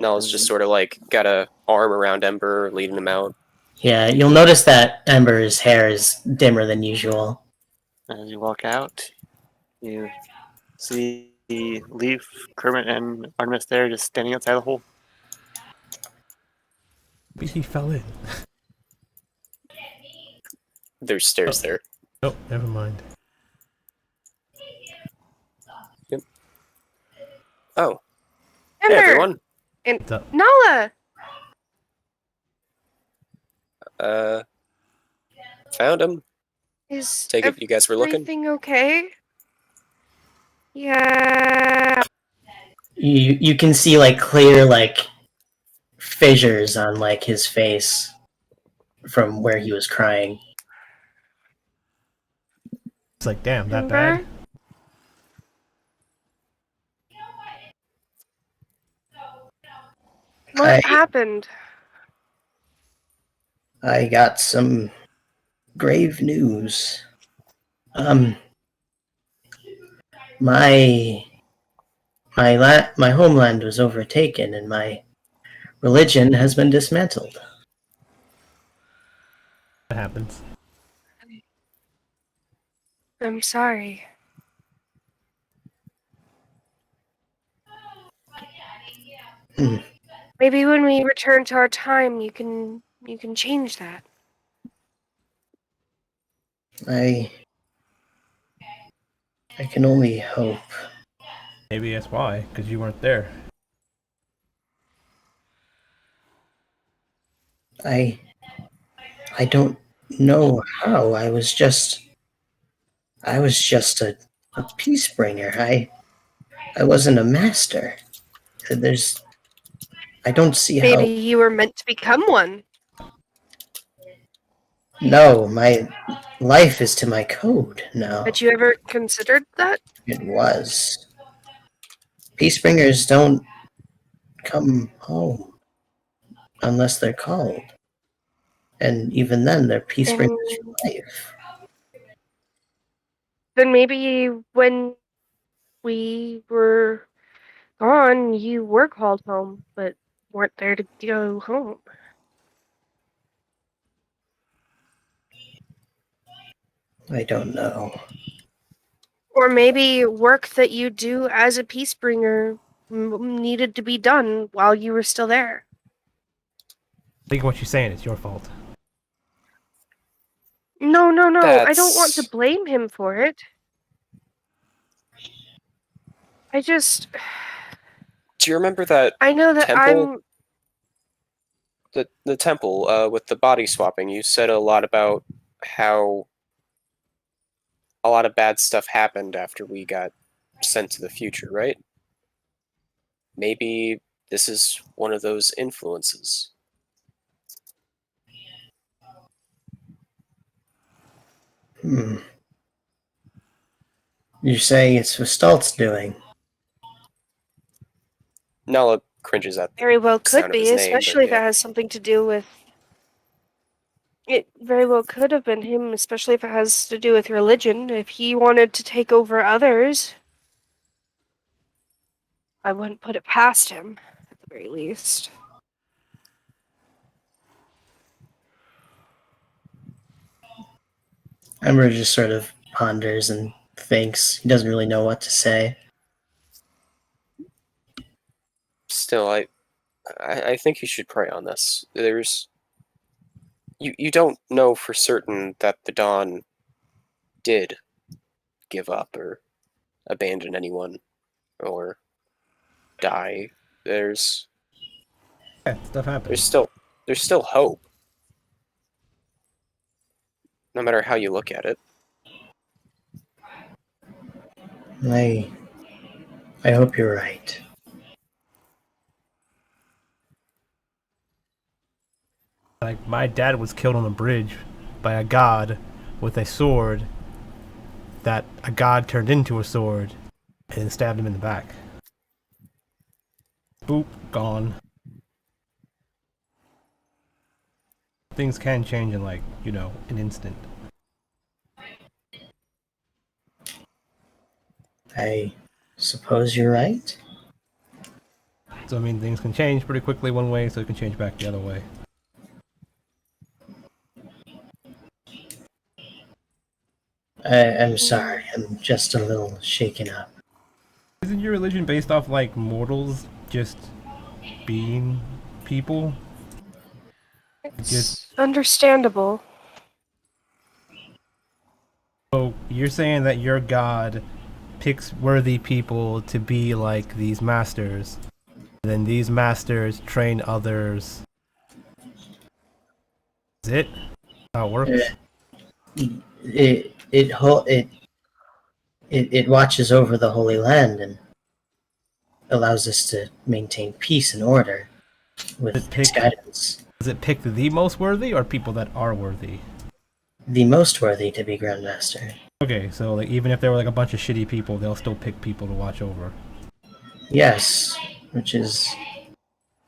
Nala's just sort of like got a arm around Ember, leading him out. Yeah, you'll notice that Ember's hair is dimmer than usual. As you walk out, you see Leaf, Kermit, and Artemis there just standing outside the hole. He fell in. There's stairs there. Oh, never mind. Oh, Ember hey everyone. and What's up? Nala. Found him. Is Take it you guys were looking? everything okay? Yeah. You can see like clear like fissures on like his face from where he was crying. It's like, damn, that Ember? bad? What happened? I got some grave news. My my homeland was overtaken and my religion has been dismantled. That happens. I'm sorry. Hmm. Maybe when we return to our time, you can change that. I can only hope. Maybe that's why, because you weren't there. I don't know how. I was just a peace bringer. I wasn't a master. I don't see how. Maybe you were meant to become one. No, my life is to my code now. Had you ever considered that? It was. Peace bringers don't come home unless they're called. And even then, they're peace And bringers for life. then maybe when we were gone, you were called home, but weren't there to go home. I don't know. Or maybe work that you do as a peace bringer needed to be done while you were still there. I think what you're saying is your fault. No, no, no. I don't want to That's... blame him for it. I just. Do you remember that I know that temple? The temple with the body swapping? You said a lot about how a lot of bad stuff happened after we got sent to the future, right? Maybe this is one of those influences. Hmm. You say it's Vestalt's doing. Nala cringes at the very well sound could of his be, name, especially but if it has something to do with. It very well could have been him, especially if it has to do with religion. If he wanted to take over others, I wouldn't put it past him, at the very least. Ember just sort of ponders and thinks. He doesn't really know what to say. still, I think you should pray on this. You don't know for certain that the Dawn did give up or abandon anyone or die. There's Yeah, stuff happens. there's still hope. No matter how you look at it. I hope you're right. Like, my dad was killed on a bridge by a god with a sword that a god turned into a sword and then stabbed him in the back. Boop, gone. Things can change in, like, an instant. I suppose you're right. So, I mean, things can change pretty quickly one way, so it can change back the other way. I'm sorry. I'm just a little shaken up. Isn't your religion based off, like, mortals just being people? It's understandable. So, you're saying that your god picks worthy people to be like these masters. And then these masters train others. Is it? How it works? It watches over the Holy Land and allows us to maintain peace and order with its guidance. Does it pick the most worthy or people that are worthy? The most worthy to be Grandmaster. Okay, so like even if there were like a bunch of shitty people, they'll still pick people to watch over. Yes, which is...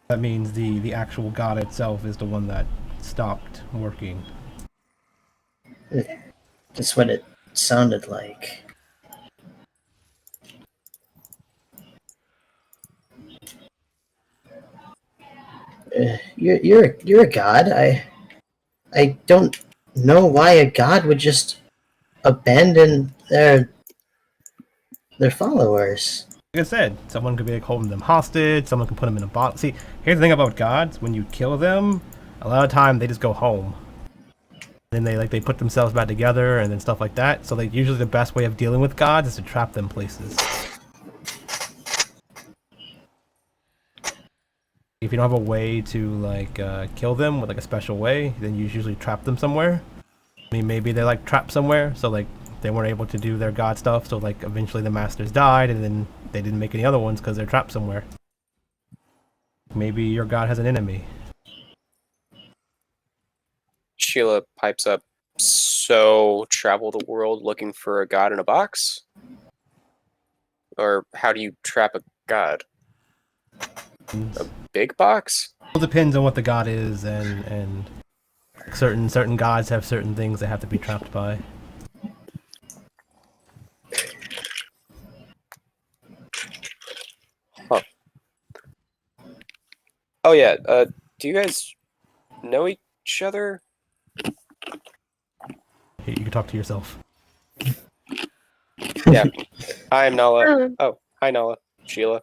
That means the actual god itself is the one that stopped working. That's what it sounded like. You're a god. I don't know why a god would just abandon their followers. Like I said, someone could be like holding them hostage, someone can put them in a bottle. See, here's the thing about gods, when you kill them, a lot of time they just go home. Then they put themselves back together and then stuff like that. So like usually the best way of dealing with gods is to trap them places. If you don't have a way to like kill them with like a special way, then you usually trap them somewhere. I mean, maybe they're like trapped somewhere, so like they weren't able to do their god stuff. So like eventually the masters died, and then they didn't make any other ones because they're trapped somewhere. Maybe your god has an enemy. Sheila pipes up. So, travel the world looking for a god in a box? Or how do you trap a god? A big box? It depends on what the god is, and certain gods have certain things they have to be trapped by. Huh. Oh yeah, do you guys know each other? Here, you can talk to yourself. Yeah. I'm Nala. Oh, hi Nala. Sheila.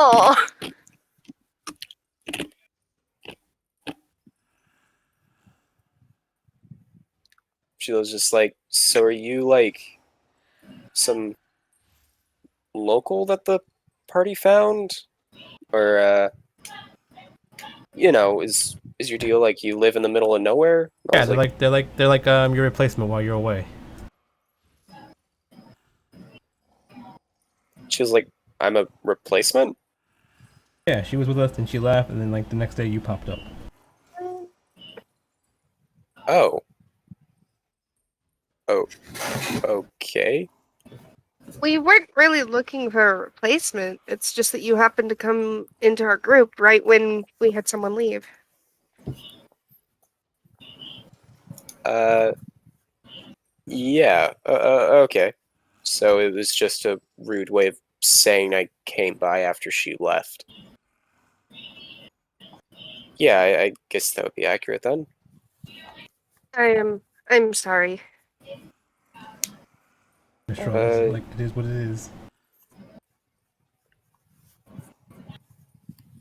Oh, Sheila's just like, so are you like some local that the party found? Or you know, is your deal like you live in the middle of nowhere? I Yeah, was they're like your replacement while you're away. She was like, I'm a replacement? Yeah, she was with us and she left, and then like the next day you popped up. Oh. Oh. Okay. we weren't really looking for a replacement. It's just that you happened to come into our group right when we had someone leave. Yeah. Okay. So it was just a rude way of saying I came by after she left. Yeah, I guess that would be accurate then. I'm sorry. Just shrugs, like it is what it is.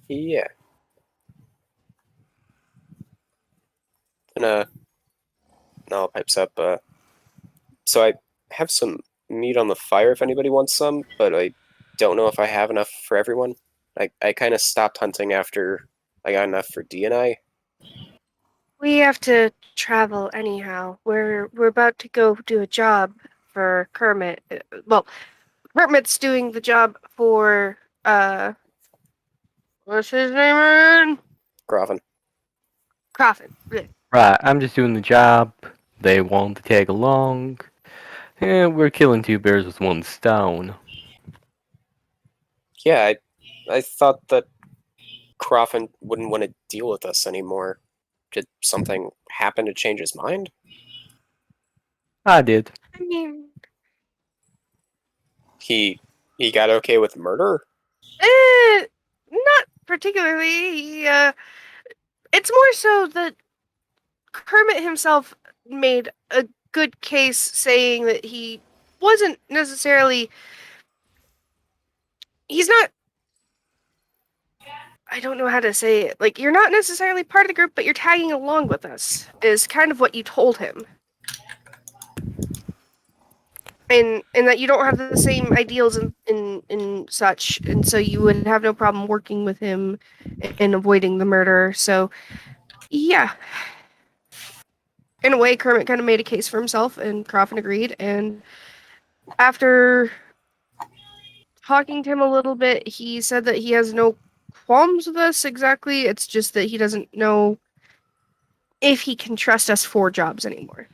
Yeah. And Nala pipes up, so I have some meat on the fire if anybody wants some, but I don't know if I have enough for everyone. I kind of stopped hunting after I got enough for D and I. We have to travel anyhow. We're about to go do a job for Kermit. Well, Kermit's doing the job for what's his name again? Graven. Coffin. Blech. Right, I'm just doing the job. They won't tag along. And we're killing two birds with one stone. Yeah, I thought that Coffin wouldn't want to deal with us anymore. Did something happen to change his mind? I did. I mean, He got okay with murder? not particularly. It's more so that Kermit himself made a good case saying that he wasn't necessarily. He's not. I don't know how to say it. Like, you're not necessarily part of the group, but you're tagging along with us, is kind of what you told him. and that you don't have the same ideals and such, and so you would have no problem working with him and avoiding the murder. So, yeah, in a way, Kermit kind of made a case for himself, and Coffin agreed. And after talking to him a little bit, he said that he has no qualms with us exactly. It's just that he doesn't know if he can trust us for jobs anymore.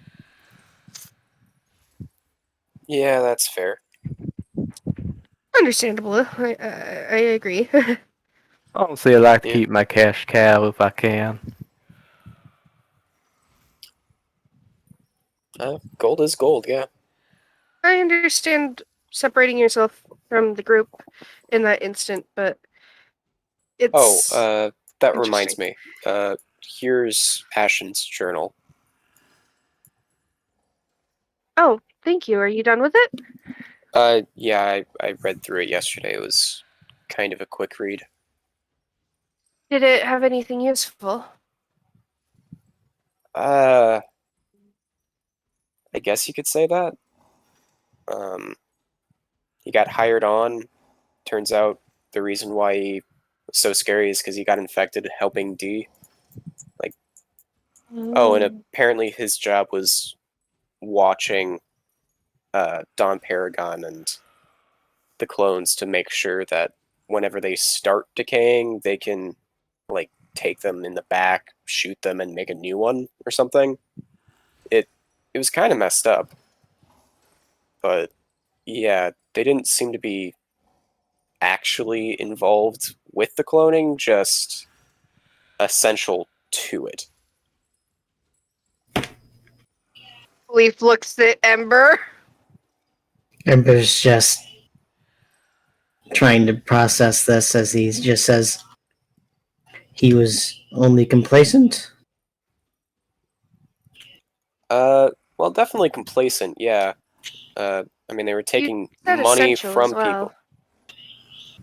Yeah, that's fair. Understandable. I agree. Honestly, I like to Yeah. keep my cash cow if I can. Gold is gold, yeah. I understand separating yourself from the group in that instant, but Oh, it's that reminds interesting. me. Here's Ashen's journal. Oh, thank you. Are you done with it? Yeah, I read through it yesterday. It was kind of a quick read. Did it have anything useful? I guess you could say that. He got hired on. Turns out the reason why he was so scary is because he got infected helping D. Oh, and apparently his job was watching Don Paragon and the clones to make sure that whenever they start decaying, they can like take them in the back, shoot them, and make a new one or something. It was kind of messed up, but yeah, they didn't seem to be actually involved with the cloning, just essential to it. Leaf looks at Ember. Ember's just trying to process this as he just says he was only complacent. Well, definitely complacent, yeah. I mean, they were taking said money essential as from well. people.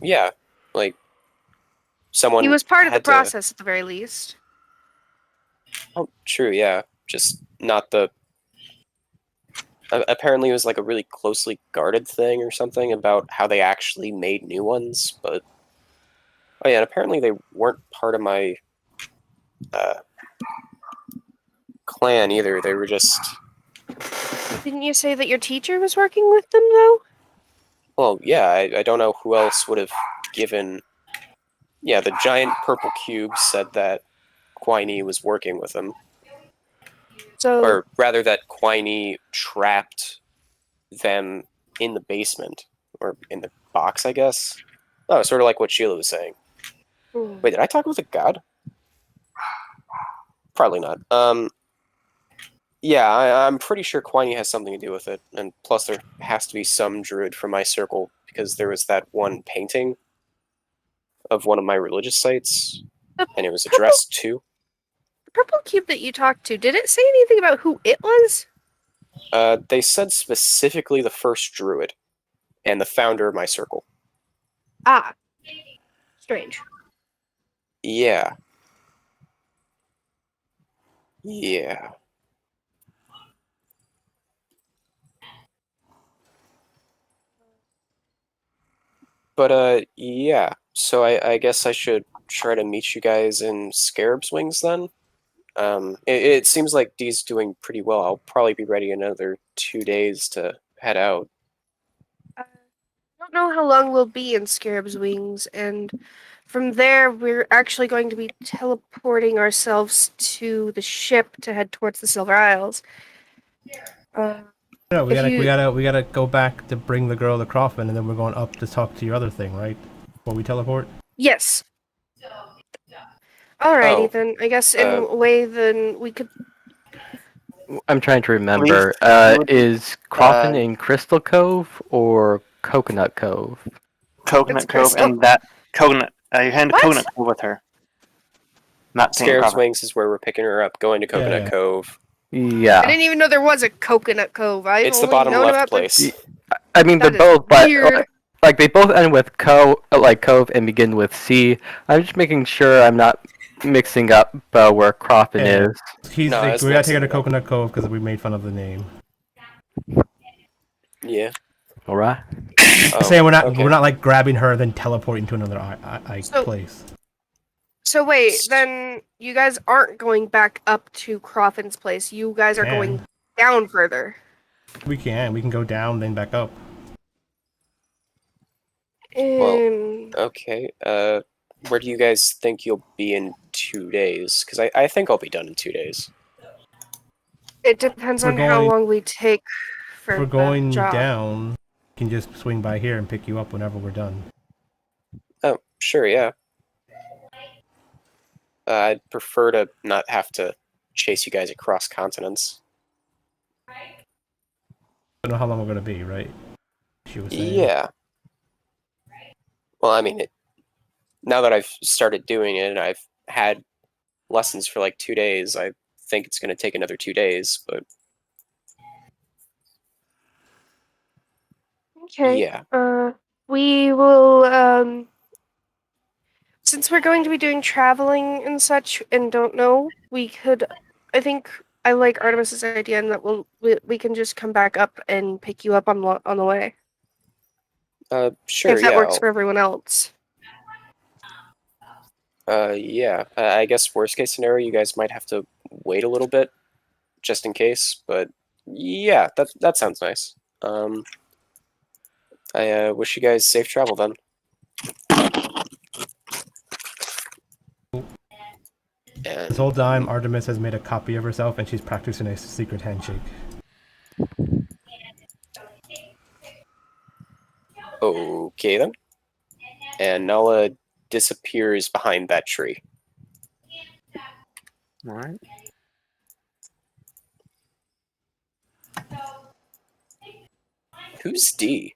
Yeah, like someone He was part of the had to. process at the very least. Oh, true, yeah. Just not the. Apparently, it was like a really closely guarded thing or something about how they actually made new ones, but. Oh, yeah, and apparently they weren't part of my clan either. They were just. Didn't you say that your teacher was working with them, though? Well, yeah, I don't know who else would have given. Yeah, the giant purple cube said that Quiney was working with them. So, Or rather, that Quiney trapped them in the basement. Or in the box, I guess. Oh, sort of like what Sheila was saying. Wait, did I talk with a god? Probably not. Yeah, I'm pretty sure Quiney has something to do with it. And plus, there has to be some druid from my circle, because there was that one painting of one of my religious sites, the and it was purple, addressed to. the purple cube that you talked to, did it say anything about who it was? They said specifically the first druid, and the founder of my circle. Ah, strange. Yeah. Yeah. But, yeah. So I guess I should try to meet you guys in Scarab's Wings then? It seems like Dee's doing pretty well. I'll probably be ready in another 2 days to head out. I don't know how long we'll be in Scarab's Wings, and from there, we're actually going to be teleporting ourselves to the ship to head towards the Silver Isles. No, we If gotta, you- we gotta go back to bring the girl to Coffin, and then we're going up to talk to your other thing, right? Before we teleport. Yes. Alrighty Oh, then. I guess in a way, then we could. I'm trying to remember. would- Is Coffin in Crystal Cove or Coconut Cove? Coconut It's Cove Crystal. and that coconut. You hand What? Coconut Cove with her. Not Saint Scarab's Coffin. Wings is where we're picking her up, going to Coconut yeah. Cove. I Yeah. didn't even know there was a Coconut Cove. I've It's the only bottom known left about place. I mean, they're That is both, but weird. like they both end with Cove and begin with C. I'm just making sure I'm not mixing up where Coffin Yeah. is. He's No, like, it's we gotta take her to mixing it up. Coconut Cove because we made fun of the name. Yeah. All right. Oh, Saying we're okay. not like grabbing her and then teleporting to another So- place. So wait, then you guys aren't going back up to Croffin's place. You guys are going Can. down further. We can go down then back up. Okay. Where do you guys think you'll be in 2 days? Because I think I'll be done in 2 days. It depends We're on how going- long we take for If we're the going job. down, we can just swing by here and pick you up whenever we're done. Oh, sure, yeah. I'd prefer to not have to chase you guys across continents. Don't know how long we're gonna be, right? She was saying. Yeah. Well, I mean, now that I've started doing it and I've had lessons for like 2 days, I think it's going to take another 2 days, but Okay. yeah. We will since we're going to be doing traveling and such and don't know, we could I think I like Artemis's idea and that we can just come back up and pick you up on the way. Sure, If that yeah. works for everyone else. Yeah. I guess worst case scenario, you guys might have to wait a little bit, just in case. But yeah, that sounds nice. I wish you guys safe travel then. This And whole time, Artemis has made a copy of herself, and she's practicing a secret handshake. okay then. And Nala disappears behind that tree. All right. Who's D?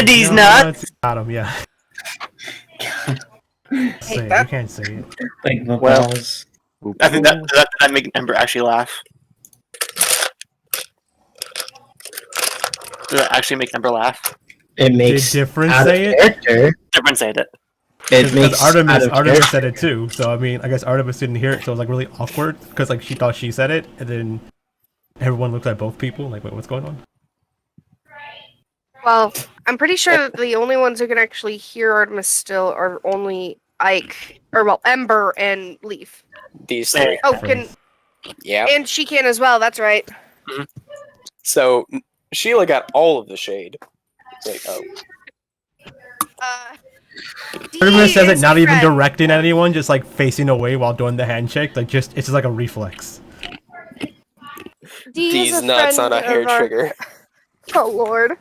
D's No, nuts. got him. Yeah. Say it. that. You can't say it. Like the Well- balls. I think that make Ember actually laugh. Does that actually make Ember laugh? It makes Did difference out say of it? character. Everyone said it. It makes Because Artemis, out of Artemis character. said it too. So I mean, I guess Artemis didn't hear it, so it was like really awkward because like she thought she said it, and then everyone looked at both people like, wait, what's going on? Well, I'm pretty sure that the only ones who can actually hear Artemis still are only Ike, or well, Ember and Leaf. These three. Oh, can Yeah. and she can as well. That's right. So Sheila got all of the shade. It's like, oh, Artemis says it is not a even friend. directing at anyone, just like facing away while doing the handshake. Like it's just like a reflex. D is D's a nuts friend on a hair of our- trigger. Oh Lord.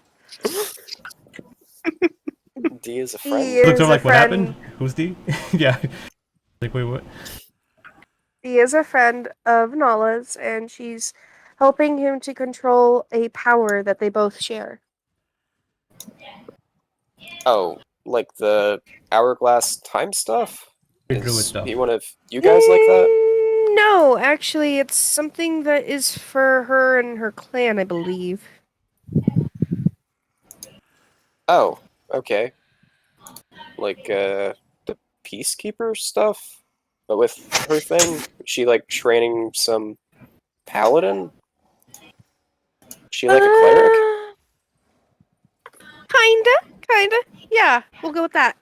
D is a D friend. is Looked over a like, what friend. happened? Who's D? Yeah. Like, wait, what? D is a friend of Nala's, and she's helping him to control a power that they both share. Oh, like the hourglass time stuff? Druid Is stuff. he one of you guys like that? No, actually, it's something that is for her and her clan, I believe. Oh, okay. Like the peacekeeper stuff? But with her thing? Is she like training some paladin? Is she like a cleric? Kinda. Yeah, we'll go with that.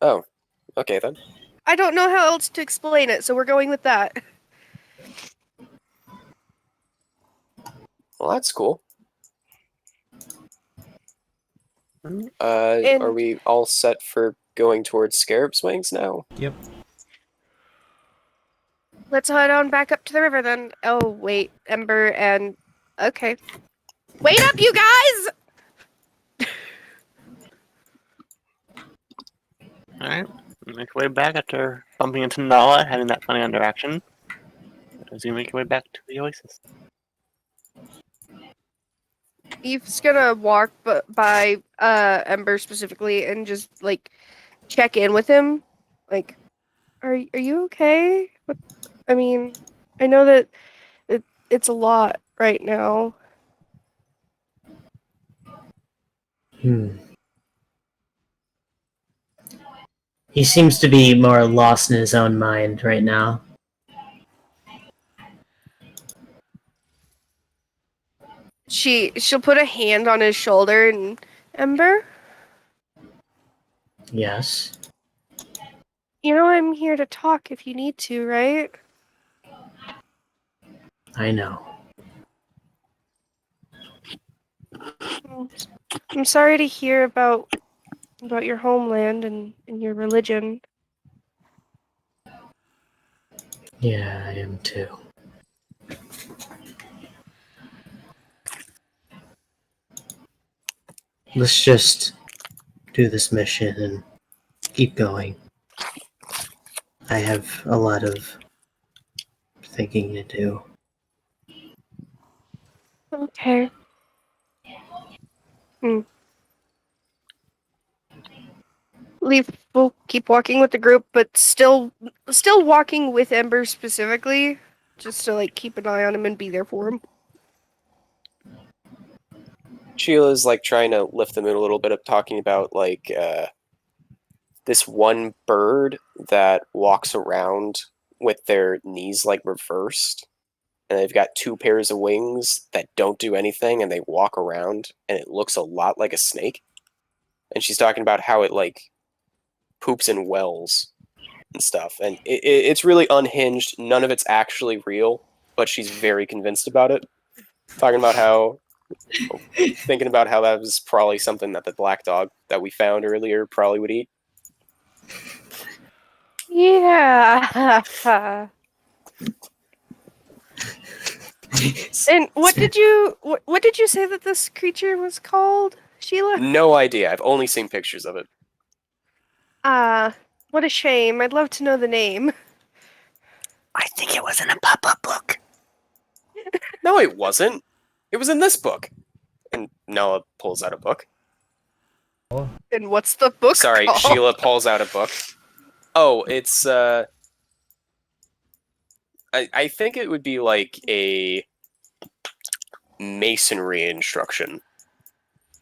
Oh, okay then. I don't know how else to explain it, so we're going with that. Well, that's cool. And- Are we all set for going towards Scarab's Wings now? Yep. Let's head on back up to the river then. Oh, wait, Ember and... Okay. Wait up, you guys! All right. Make your way back after bumping into Nala, having that funny interaction. As you make your way back to the oasis. Eve's gonna walk by Ember specifically and just, like, check in with him. Like, are you okay? I mean, I know that it's a lot right now. He seems to be more lost in his own mind right now. She'll put a hand on his shoulder and Ember, Yes. you know I'm here to talk if you need to, right? I know. I'm sorry to hear about your homeland and your religion. Yeah, I am too. Let's just do this mission and keep going. I have a lot of thinking to do. Okay. Leaf will keep walking with the group, but still walking with Ember specifically, just to like keep an eye on him and be there for him. Sheila's like trying to lift the mood a little bit up, talking about like this one bird that walks around with their knees like reversed, and they've got two pairs of wings that don't do anything, and they walk around, and it looks a lot like a snake. And she's talking about how it like poops in wells and stuff, and it's really unhinged. None of it's actually real, but she's very convinced about it. Talking about how, thinking about how that was probably something that the black dog that we found earlier probably would eat. Yeah. And what did you say that this creature was called, Sheila? No idea. I've only seen pictures of it. What a shame. I'd love to know the name. I think it was in a pop-up book. No, it wasn't. It was in this book. And Noah pulls out a book. And what's the book Sorry, called? Sheila pulls out a book. Oh, it's I think it would be like a masonry instruction.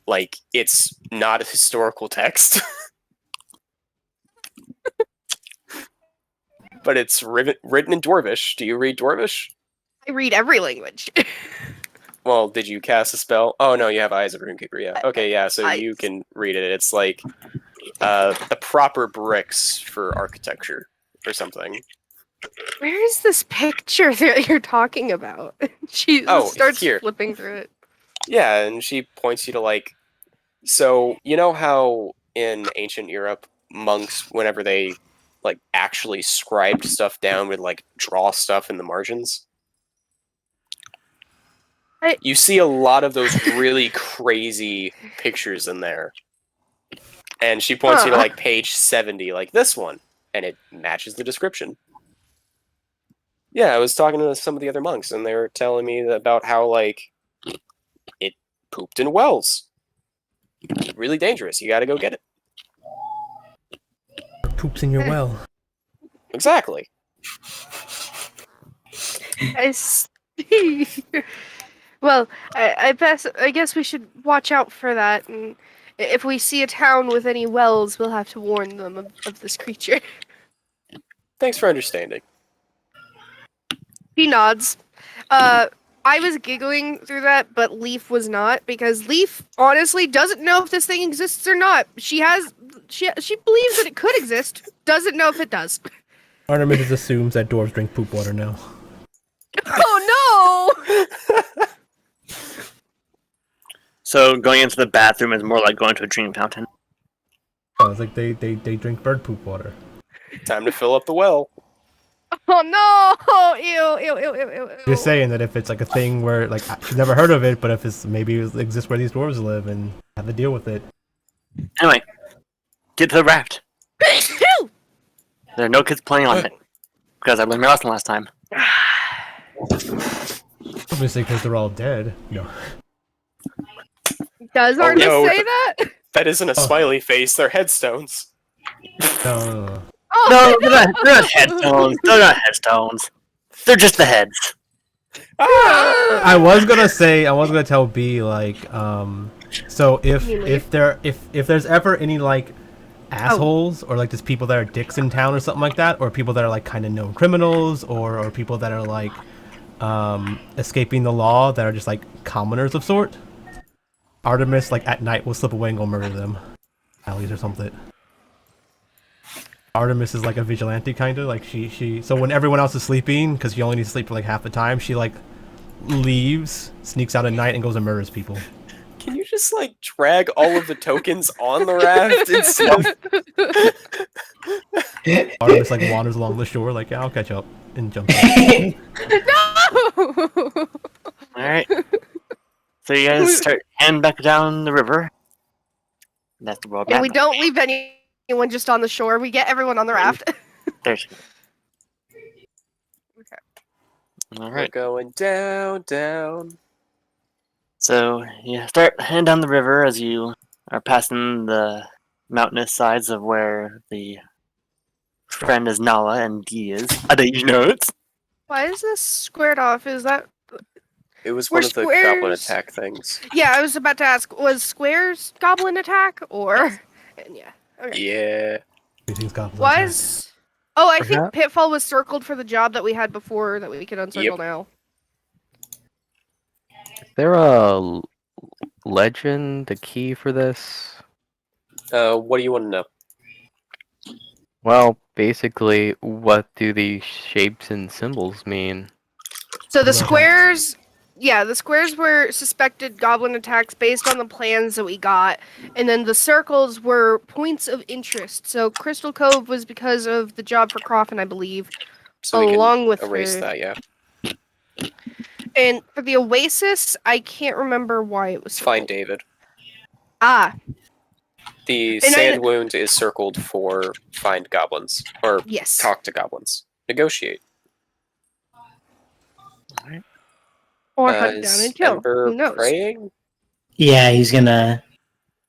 Like, it's not a historical text. But it's written in Dwarvish. Do you read Dwarvish? I read every language. Well, did you cast a spell? Oh, no, you have Eyes of Runekeeper, yeah. Okay, yeah, so Eyes. you can read it. It's like the proper bricks for architecture or something. Where is this picture that you're talking about? She starts here. flipping through it. Yeah, and she points you to, like... So, you know how in ancient Europe, monks, whenever they, like, actually scribed stuff down, would, like, draw stuff in the margins? You see a lot of those really crazy pictures in there. And she points you to, like, page 70, like this one. And it matches the description. Yeah, I was talking to some of the other monks, and they were telling me about how, like, it pooped in wells. Really dangerous. You gotta go get it. Poops in your well. Exactly. I see. Well, I guess we should watch out for that, and if we see a town with any wells, we'll have to warn them of this creature. Thanks for understanding. He nods. I was giggling through that, but Leaf was not, because Leaf honestly doesn't know if this thing exists or not. She believes that it could exist, doesn't know if it does. Artemis just assumes that dwarves drink poop water now. Oh no! So going into the bathroom is more like going to a dream fountain. Oh, it's like they drink bird poop water. Time to fill up the well. Oh no! Ew. Just saying that if it's like a thing where, like, she's never heard of it, but if it's maybe it exists where these dwarves live and have to deal with it. Anyway, get to the raft. There are no kids playing on it. Because I learned my lesson last time. Obviously, because they're all dead. No. Does Artemis no. say that? That isn't a smiley face, they're headstones. No. Oh, No, they're not headstones. They're not headstones. They're just the heads. I was gonna tell B, like, so if there's ever any like assholes or like just people that are dicks in town or something like that, or people that are like kind of known criminals, or people that are like escaping the law that are just like commoners of sort. Artemis, like at night, will slip away and go murder them, alleys or something. Artemis is like a vigilante kind of like she. So when everyone else is sleeping, because she only needs to sleep for like half the time, she like leaves, sneaks out at night, and goes and murders people. Can you just like drag all of the tokens on the raft instead of... Artemis like wanders along the shore, like yeah, I'll catch up, and jumps out. No! Alright. So you guys start heading back down the river. That's the world And map. we don't leave anyone just on the shore. We get everyone on the raft. There's. Okay. We're Alright. going down, down. So you start heading down the river as you are passing the mountainous sides of where the friend is Nala and D is. Adage notes. Why is this squared off? Is that... It was Were one of the goblin squares- attack things. Yeah, I was about to ask, was squares goblin attack or... And yeah. Okay. Yeah. Everything's goblin Why attack. is... Oh, I think Perhaps- Pitfall was circled for the job that we had before that we can uncircle Yep. now. Is there a legend, a key for this? What do you want to know? Well, basically, what do these shapes and symbols mean? So the Goblin squares... Yeah, the squares were suspected goblin attacks based on the plans that we got. And then the circles were points of interest. So Crystal Cove was because of the job for Coffin, I believe. So we Along can with erase the- that, yeah. And for the Oasis, I can't remember why it was Find circled. David. Ah, The And sand wound is circled for find goblins. Or yes. talk to goblins. Negotiate. Or hunt down Is and kill. Ember Who knows? praying? Yeah, he's gonna.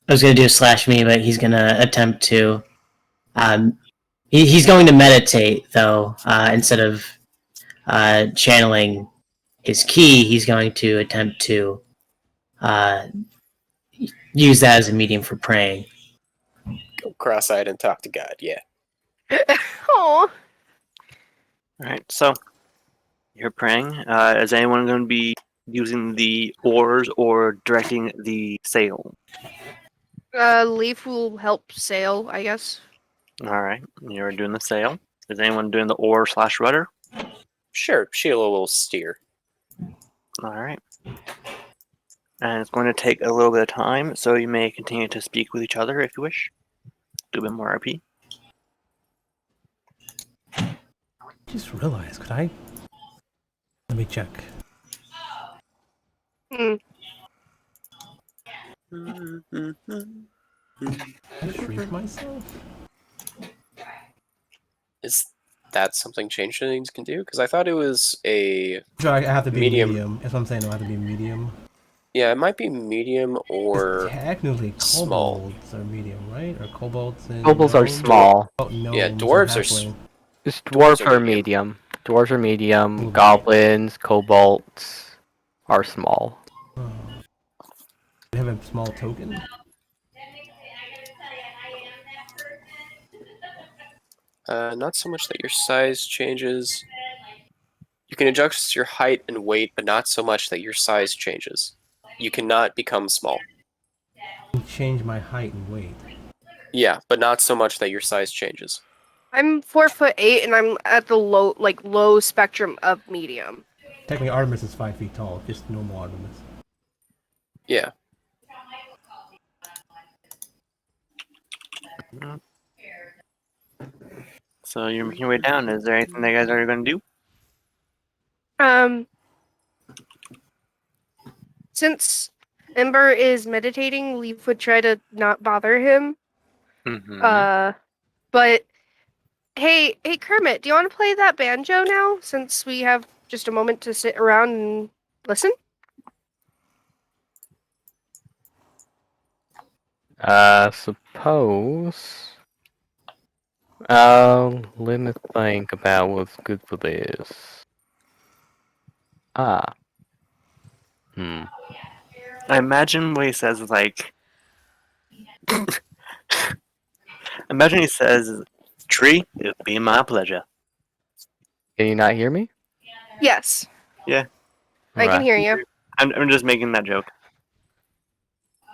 I was gonna do a slash me, but he's gonna attempt to. He's going to meditate though. Instead of channeling his key, he's going to attempt to use that as a medium for praying. Go cross-eyed and talk to God, yeah. Aw. Alright, so you're praying. Is anyone going to be using the oars or directing the sail? Leaf will help sail, I guess. Alright, you're doing the sail. Is anyone doing the oar / rudder? Sure, Sheila will steer. Alright. And it's going to take a little bit of time, so you may continue to speak with each other if you wish. Do a bit more RP. Just realized, could I? Let me check. Hmm. I shrink myself? Is that something change settings can do? Because I thought it was a... So I have to be Medium. medium. That's what I'm saying. I have to be medium. Yeah, it might be medium or... Technically, small. kobolds are medium, right? Or kobolds and Kobolds are gnomes? small. Oh, gnomes Yeah, and dwarves are halfling. Just Dwarves dwarves are are medium. Dwarves are medium. Ooh. Goblins, kobolds are small. Oh. They have a small token. Not so much that your size changes. You can adjust your height and weight, but not so much that your size changes. You cannot become small. I can change my height and weight. Yeah, but not so much that your size changes. I'm 4'8" and I'm at the low spectrum of medium. Technically, Artemis is 5 feet tall. Just normal Artemis. Yeah. So you're making your way down. Is there anything that you guys are going to do? Since Ember is meditating, Leaf would try to not bother him. Mm-hmm. But hey, Kermit, do you want to play that banjo now? Since we have just a moment to sit around and listen. Suppose. Let me think about what's good for this. Ah. I imagine what he says is like. Imagine he says, "Tree, it would be my pleasure." Can you not hear me? Yes. I can hear you. I'm just making that joke.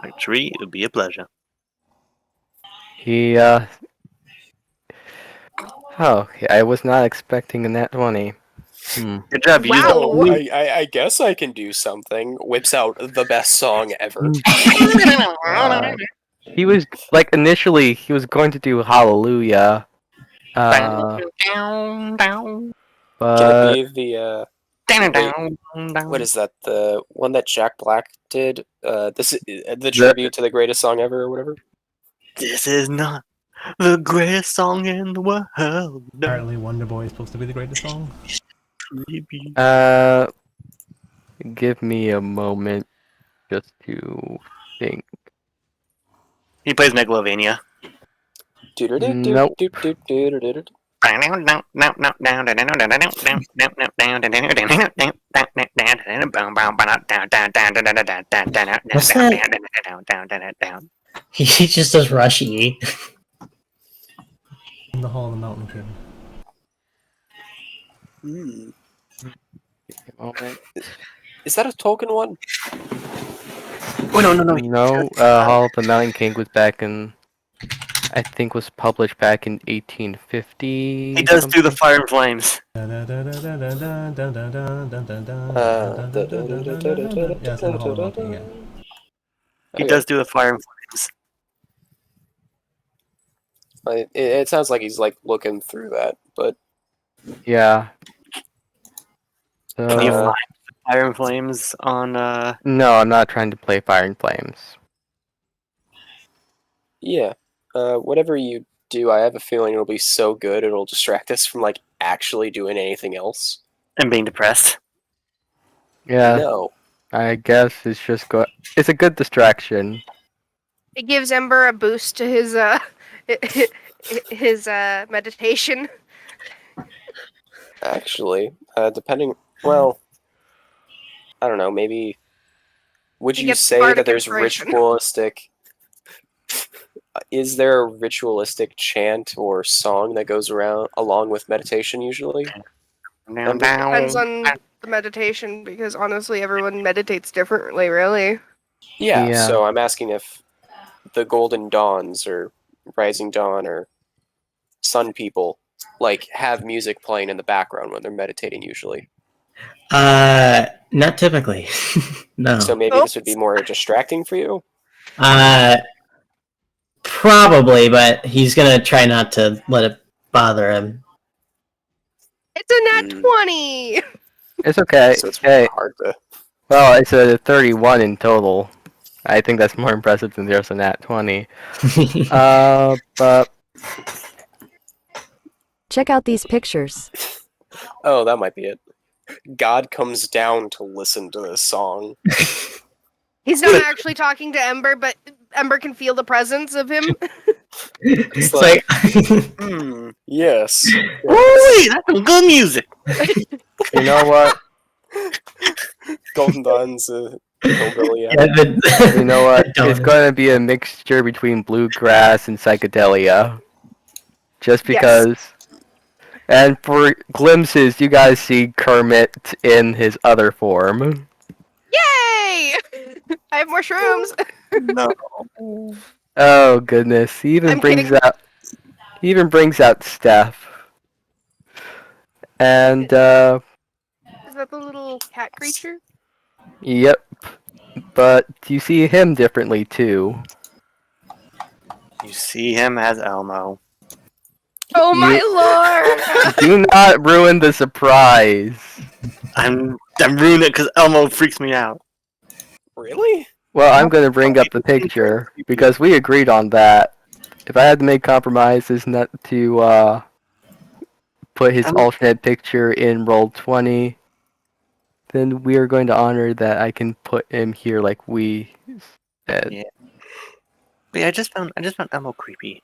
Like, Tree, it would be a pleasure. He Oh, I was not expecting a nat 20. Good job. You used Wow. Oh, I guess I can do something. Whips out the best song ever. He was like initially he was going to do Hallelujah. Down, Can it But be the what is that? The one that Jack Black did? This is the tribute to the greatest song ever, or whatever. This is not the greatest song in the world. Apparently, Wonder Boy is supposed to be the greatest song. give me a moment just to think. He plays Megalovania. Nope. He just does Rushy. In the Hall of the Mountain King. Hmm. Moment. Is that a Tolkien one? Oh no! No, Hall of the Mountain King was back in I think was published back in 1850. He does do the Fire and Flames. Yeah, it's in the Hall of the Mountain King, yeah. He does do the Fire and Flames. It sounds like he's like looking through that, but Yeah. Can you So, find Fire and Flames on? no, I'm not trying to play Fire and Flames. yeah. Whatever you do, I have a feeling it'll be so good it'll distract us from like actually doing anything else. And being depressed. Yeah, No. I guess it's just it's a good distraction. It gives Ember a boost to his his meditation. Actually, depending, well, I don't know, maybe would He you gets say bardic that there's inspiration. ritualistic is there a ritualistic chant or song that goes around along with meditation usually? Depends on the meditation, because honestly, everyone meditates differently, really. Yeah, Yeah. so I'm asking if the Golden Dawns or Rising Dawn or Sun People like have music playing in the background when they're meditating usually. Not typically. No. So maybe this would be more distracting for you? Probably, but he's gonna try not to let it bother him. It's a nat 20! It's okay. So it's Hey, hard to well, it's a 31 in total. I think that's more impressive than there's a nat 20. But Check out these pictures. Oh, that might be it. God comes down to listen to this song. He's not actually talking to Ember, but Ember can feel the presence of him. It's like- like Yes. Wait, that's some good music. you know what? Golden Dawn's hillbilly. yeah, You know what? Don't. It's going to be a mixture between bluegrass and psychedelia. Just Yes. because. And for glimpses, you guys see Kermit in his other form. Yay! I have more shrooms. No. Oh goodness! He even I'm brings kidding. out. He even brings out Steph. And Is that the little cat creature? yep. But you see him differently too. You see him as Elmo. Oh my lord! Do not ruin the surprise. I'm ruining it because Elmo freaks me out. Really? Well, I'm going to bring up the picture because we agreed on that. If I had to make compromises not to put his alternate picture in roll 20, then we are going to honor that I can put him here like we said. Yeah. But yeah, I just found Elmo creepy.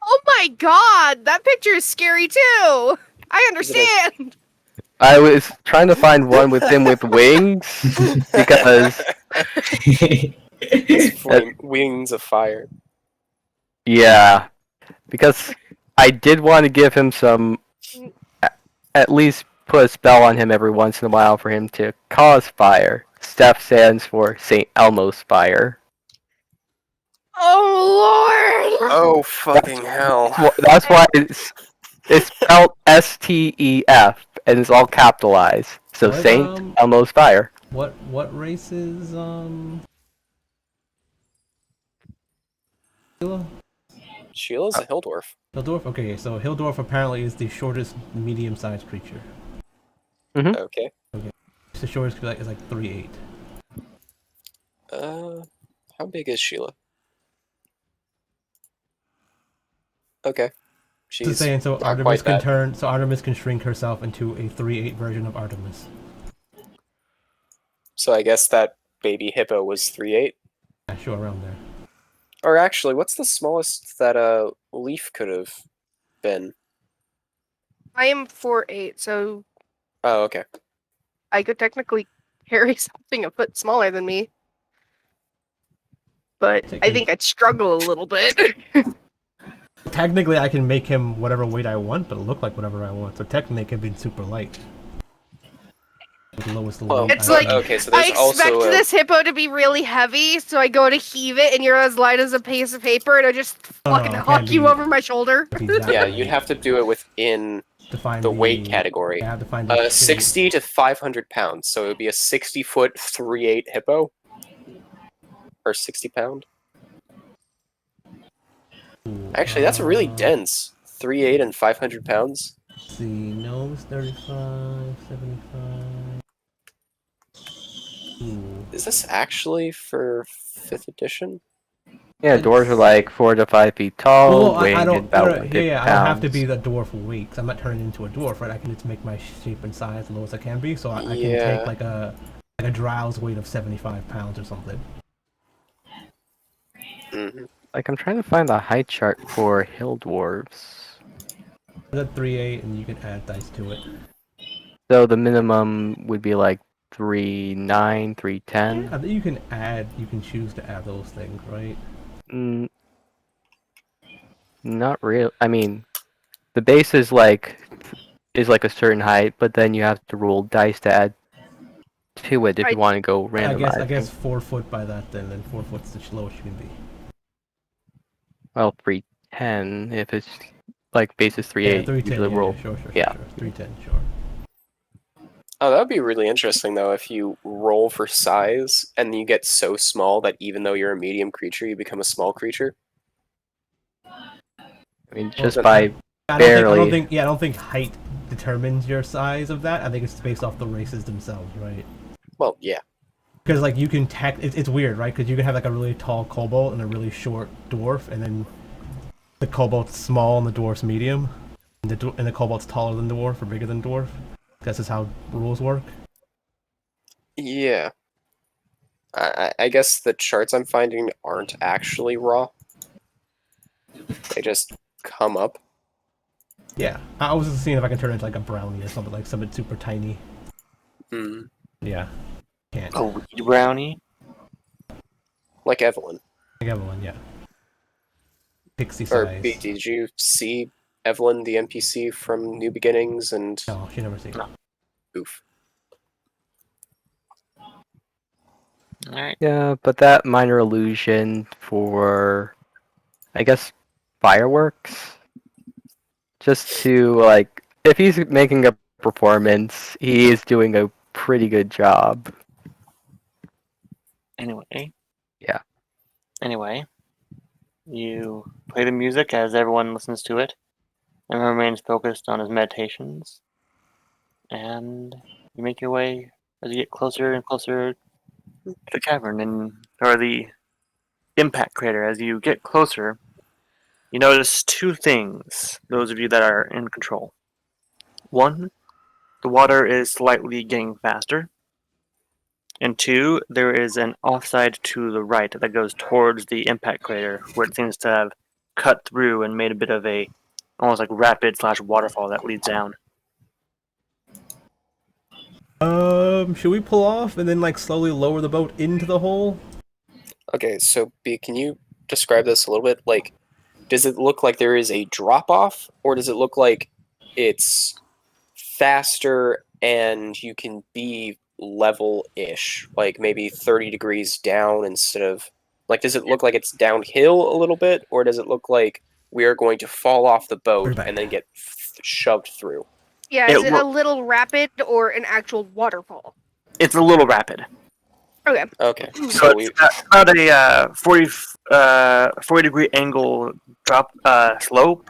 Oh my god! That picture is scary too! I understand! I was trying to find one with him with wings because Wings of fire. because I did want to give him some at least put a spell on him every once in a while for him to cause fire. Steph stands for St. Elmo's fire. Oh lord! Oh fucking hell! That's why it's spelled STEF and it's all capitalized. So What, St. Elmo's fire. What race is Sheila? Sheila's a Hildorf. Hildorf? Okay, so Hildorf apparently is the shortest medium-sized creature. Okay. The shortest is like 3'8". How big is Sheila? Okay. She's Saying so not Artemis quite can that. Artemis can shrink herself into a 3'8" version of Artemis. So I guess that baby hippo was 3'8". Yeah, sure, around there. Or actually, what's the smallest that a leaf could have been? I am 4'8", so Oh, okay. I could technically carry something a foot smaller than me. But I think I'd struggle a little bit. Technically, I can make him whatever weight I want, but look like whatever I want. So technically, it can be super light. The lowest weight. It's like, okay, so I there's expect also this hippo to be really heavy, so I go to heave it, and you're as light as a piece of paper, and I just fucking it hawk can't you be- over my shoulder. yeah, you'd have to do it within Define the weight category. Yeah, define the shape. 60 to 500 pounds, so it would be a 60-foot 3'8" hippo, or 60-pound. Actually, that's really dense. 3'8" and 500 pounds. Let's see, nose 35, 75. Ooh. Is this actually for 5th edition? Yeah, dwarves are like 4 to 5 feet tall, Well, I weighing don't. about Yeah, 150 I don't have to pounds. be the dwarf weight, because I'm not turning into a dwarf, right? I can just make my shape and size as low as I can be, so I can Yeah. take like a drow's weight of 75 pounds or something. Mm-hmm. Like, I'm trying to find the height chart for hill dwarves. That's 3'8", and you can add dice to it. So the minimum would be like 3'9", 3'10". I think you can add. You can choose to add those things, right? Not real. I mean, the base is like a certain height, but then you have to roll dice to add to it if you want to go randomizing. I guess 4 foot by that then 4 foot's the lowest you can be. Well, 3'10" if it's like base is 3'8". 310. Usually roll. Sure. 310, sure. Oh, that would be really interesting, though, if you roll for size and you get so small that even though you're a medium creature, you become a small creature. I mean, just by I barely. don't think height determines your size of that. I think it's based off the races themselves, right? Well, yeah. Because like you can it's weird, right? Because you can have like a really tall kobold and a really short dwarf, and then the kobold's small and the dwarf's medium, and the kobold's taller than dwarf or bigger than dwarf. That's just how rules work. Yeah. I guess the charts I'm finding aren't actually raw. They just come up. Yeah, I was just seeing if I can turn it into like a brownie or something, like something super tiny. Mm. Yeah, can't. A wee brownie? Like Evelyn. Like Evelyn, yeah. Pixie Or size. did you see Evelyn, the NPC from New Beginnings, and... No, she never seen it. Oof. Alright. Yeah, but that minor illusion for, I guess, fireworks. Just to like, if he's making a performance, he is doing a pretty good job. Anyway. Yeah. Anyway. You play the music as everyone listens to it, and remains focused on his meditations. And you make your way as you get closer and closer to the cavern or the impact crater. As you get closer, you notice two things, those of you that are in control. One, the water is slightly getting faster. And two, there is an offside to the right that goes towards the impact crater, where it seems to have cut through and made a bit of a almost like rapid/waterfall that leads down. Should we pull off and then like slowly lower the boat into the hole? Okay, so B, can you describe this a little bit? Like, does it look like there is a drop-off, or does it look like it's faster and you can be level-ish, like maybe 30 degrees down instead of like, does it look like it's downhill a little bit, or does it look like we are going to fall off the boat and then get shoved through? Yeah, is it a little rapid or an actual waterfall? It's a little rapid. Okay. Okay. So it's about a 40 degree angle drop slope,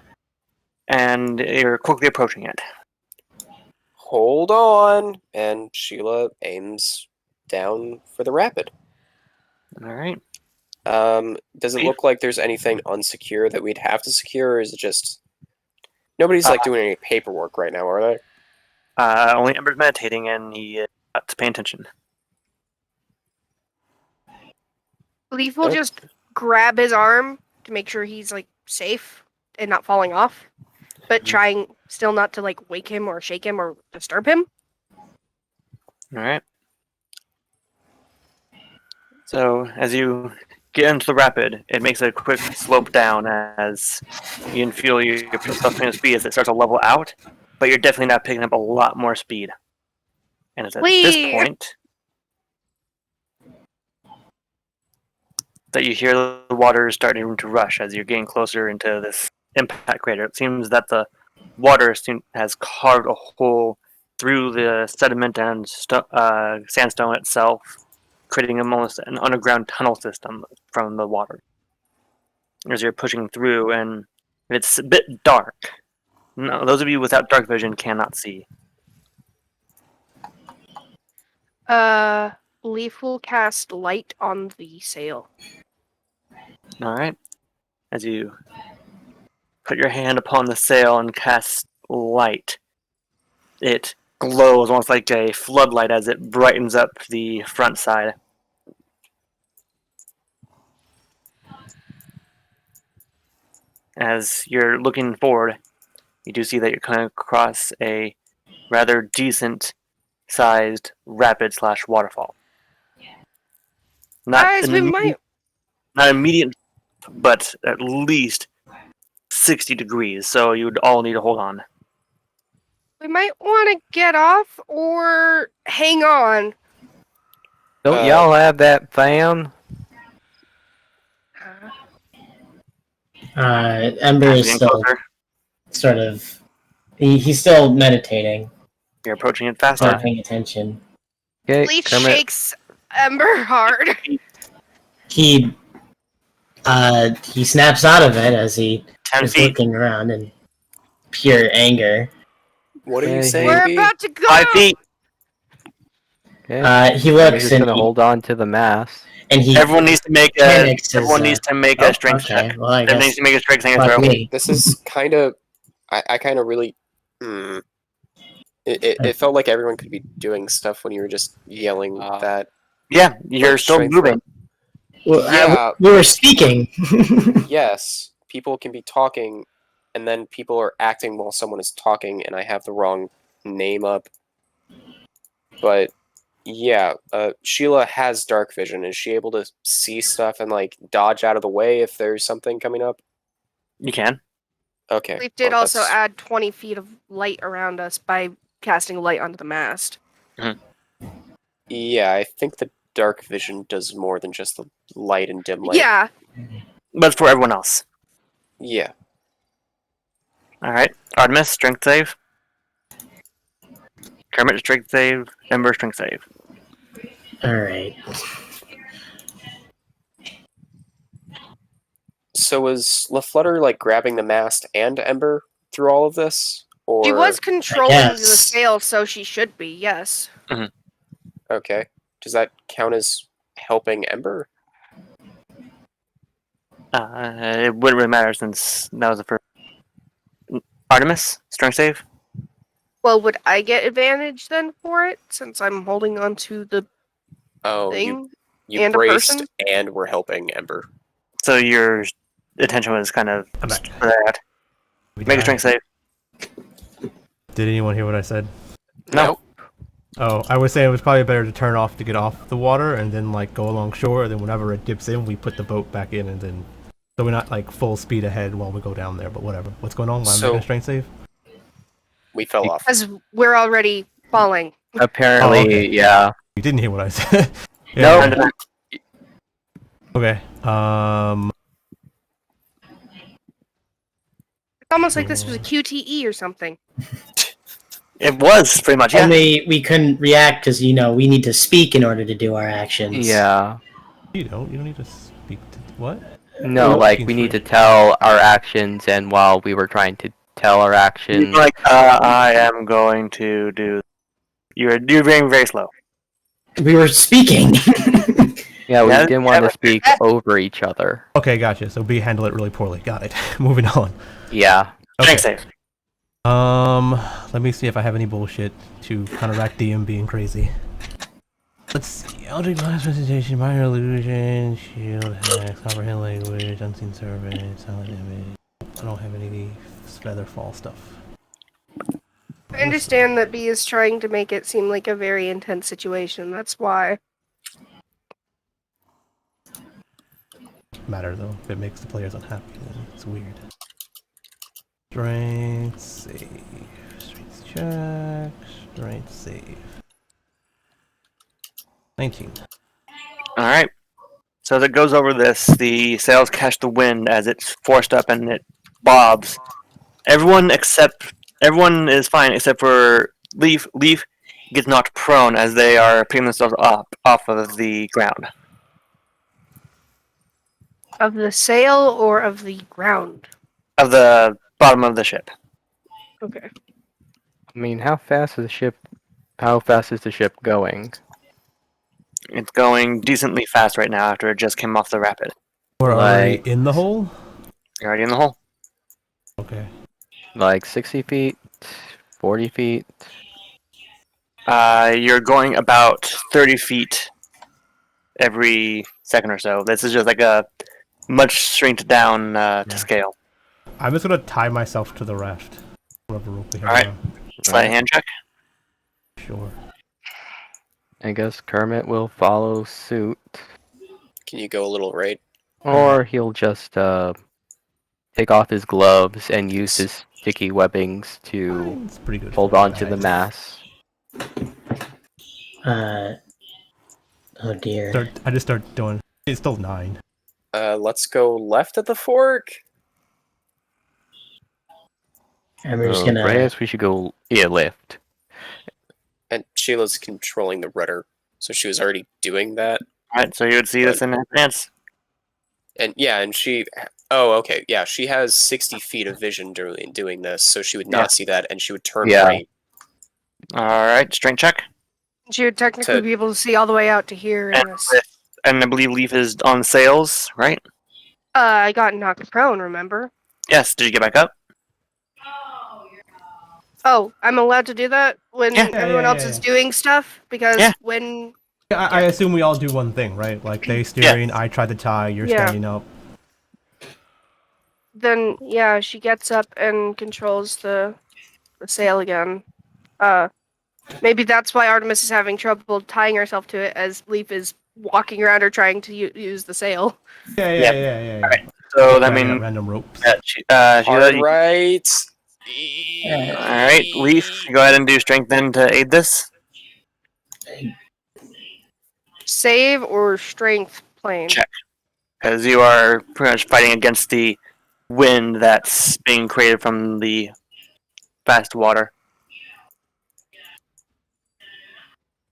and you're quickly approaching it. Hold on, and Sheila aims down for the rapid. All right. Does it look like there's anything unsecure that we'd have to secure, or is it just nobody's like doing any paperwork right now, are they? Only Ember's meditating, and he not paying attention. Leaf will just grab his arm to make sure he's like safe and not falling off, but trying still not to like wake him or shake him or disturb him. All right. So as you get into the rapid, it makes a quick slope down as you can feel yourself picking up speed as it starts to level out, but you're definitely not picking up a lot more speed. And it's at this point that you hear the water starting to rush as you're getting closer into this impact crater. It seems that the water has carved a hole through the sediment and sandstone itself, creating almost an underground tunnel system from the water as you're pushing through, and it's a bit dark. No, those of you without dark vision cannot see. Leaf will cast light on the sail. All right. As you put your hand upon the sail and cast light, it glows almost like a floodlight as it brightens up the front side. As you're looking forward, you do see that you're coming across a rather decent sized rapid / waterfall. Guys, we might. Not immediate, but at least 60 degrees, so you would all need to hold on. We might want to get off or hang on. Don't y'all have that fan? Ember is still sort of. He's still meditating. You're approaching it faster. Not paying attention. Okay, Leaf Kermit. shakes Ember hard. He snaps out of it as he 10 is feet. looking around in pure anger. What are you Okay. saying? We're B? about to go. 5 feet. Okay. He We're looks just and gonna hold on to the mast. he Everyone needs to make panics as, a strength okay, check. well, I Everyone guess needs to make a strength saving fuck throw. me. This is kind of. I kind of really. It felt like everyone could be doing stuff when you were just yelling that. Yeah, you're Like, still strength moving. Well, Yeah. we were speaking. Yes, people can be talking, and then people are acting while someone is talking, and I have the wrong name up. But yeah, Sheila has dark vision. Is she able to see stuff and like dodge out of the way if there's something coming up? You can. Okay. Leaf did well, also that's- add 20 feet of light around us by casting light onto the mast. Yeah, I think the dark vision does more than just the light and dim light. Yeah. But it's for everyone else. Yeah. Alright. Artemis, strength save. Kermit, strength save. Ember, strength save. Alright. So was LaFlutter like grabbing the mast and Ember through all of this? Or She was controlling the guess. sail, so she should be, yes. okay. Does that count as helping Ember? It wouldn't really matter since that was the first. Artemis, strength save. Well, would I get advantage then for it, since I'm holding on to the Oh, thing? you and a braced person? and were helping Ember. So your attention was kind of I'm back. for that. Make a strength save. Did anyone hear what I said? No. Oh, I was saying it was probably better to turn off to get off the water and then like go along shore. And then whenever it dips in, we put the boat back in, and then so we're not like full speed ahead while we go down there. But whatever. What's going on? Why am I So- making a strength save? We fell off. As we're already falling. Apparently, Oh, okay. yeah. You didn't hear what I said. No. Yeah. Okay. It's almost like this was a QTE or something. It was pretty much, yeah. Only we couldn't react because we need to speak in order to do our actions. Yeah. You don't need to speak to what? No, like we need to tell our actions, and while we were trying to tell our actions, You're like, I am going to do. You're being very slow. We were speaking. yeah, we Yeah, didn't want to speak over each other. Okay, gotcha. So B handled it really poorly. Got it. Moving on. Yeah. Strength save. Let me see if I have any bullshit to counteract DM being crazy. Let's see. Eldritch Blast presentation, minor illusion, shield hacks, comprehend language, unseen survey, silent image. I don't have any feather fall stuff. I understand that B is trying to make it seem like a very intense situation. That's why. Matter though, if it makes the players unhappy, then it's weird. Strength save. Strength check. Strength save. 19. Alright. So as it goes over this, the sails catch the wind as it's forced up and it bobs. Everyone is fine except for Leaf. Leaf gets knocked prone as they are picking themselves up off of the ground. Of the sail or of the ground? Of the bottom of the ship. Okay. I mean, how fast is the ship? How fast is the ship going? It's going decently fast right now after it just came off the rapid. We're already Like- in the hole? You're already in the hole. Okay. Like 60 feet, 40 feet. You're going about 30 feet every second or so. This is just like a much shrinked down to scale. I'm just gonna tie myself to the raft. Whatever rope we have. Alright. now. Sleight of hand check. Sure. I guess Kermit will follow suit, Can you go a little right? or he'll just take off his gloves and use his sticky webbings to It's pretty good. hold for on to the guys. mast. Oh dear. I just start doing. It's still 9. Let's go left at the fork. And we're just gonna. I guess we should go lift. And Sheila's controlling the rudder, so she was already doing that. Alright, so you would see this in advance. And yeah, and she. Oh, okay. Yeah, she has 60 feet of vision doing this, so she would not see that, and she would turn Yeah. right. Alright, strength check. She would technically To- be able to see all the way out to here. And, and I believe Leaf is on sails, right? I got knocked prone, remember? Yes, did you get back up? Oh, I'm allowed to do that when Yeah. everyone else is doing stuff? Because Yeah. when... I assume we all do one thing, right? Like they steering, I try to tie, you're Yeah. standing up. Then, yeah, she gets up and controls the sail again. Maybe that's why Artemis is having trouble tying herself to it, as Leaf is walking around her trying to use the sail. Yeah. Alright, so that I got means random ropes. Hard right. Alright, Leaf, go ahead and do strength then to aid this. Save or strength plane? Check. Because you are pretty much fighting against the wind that's being created from the fast water.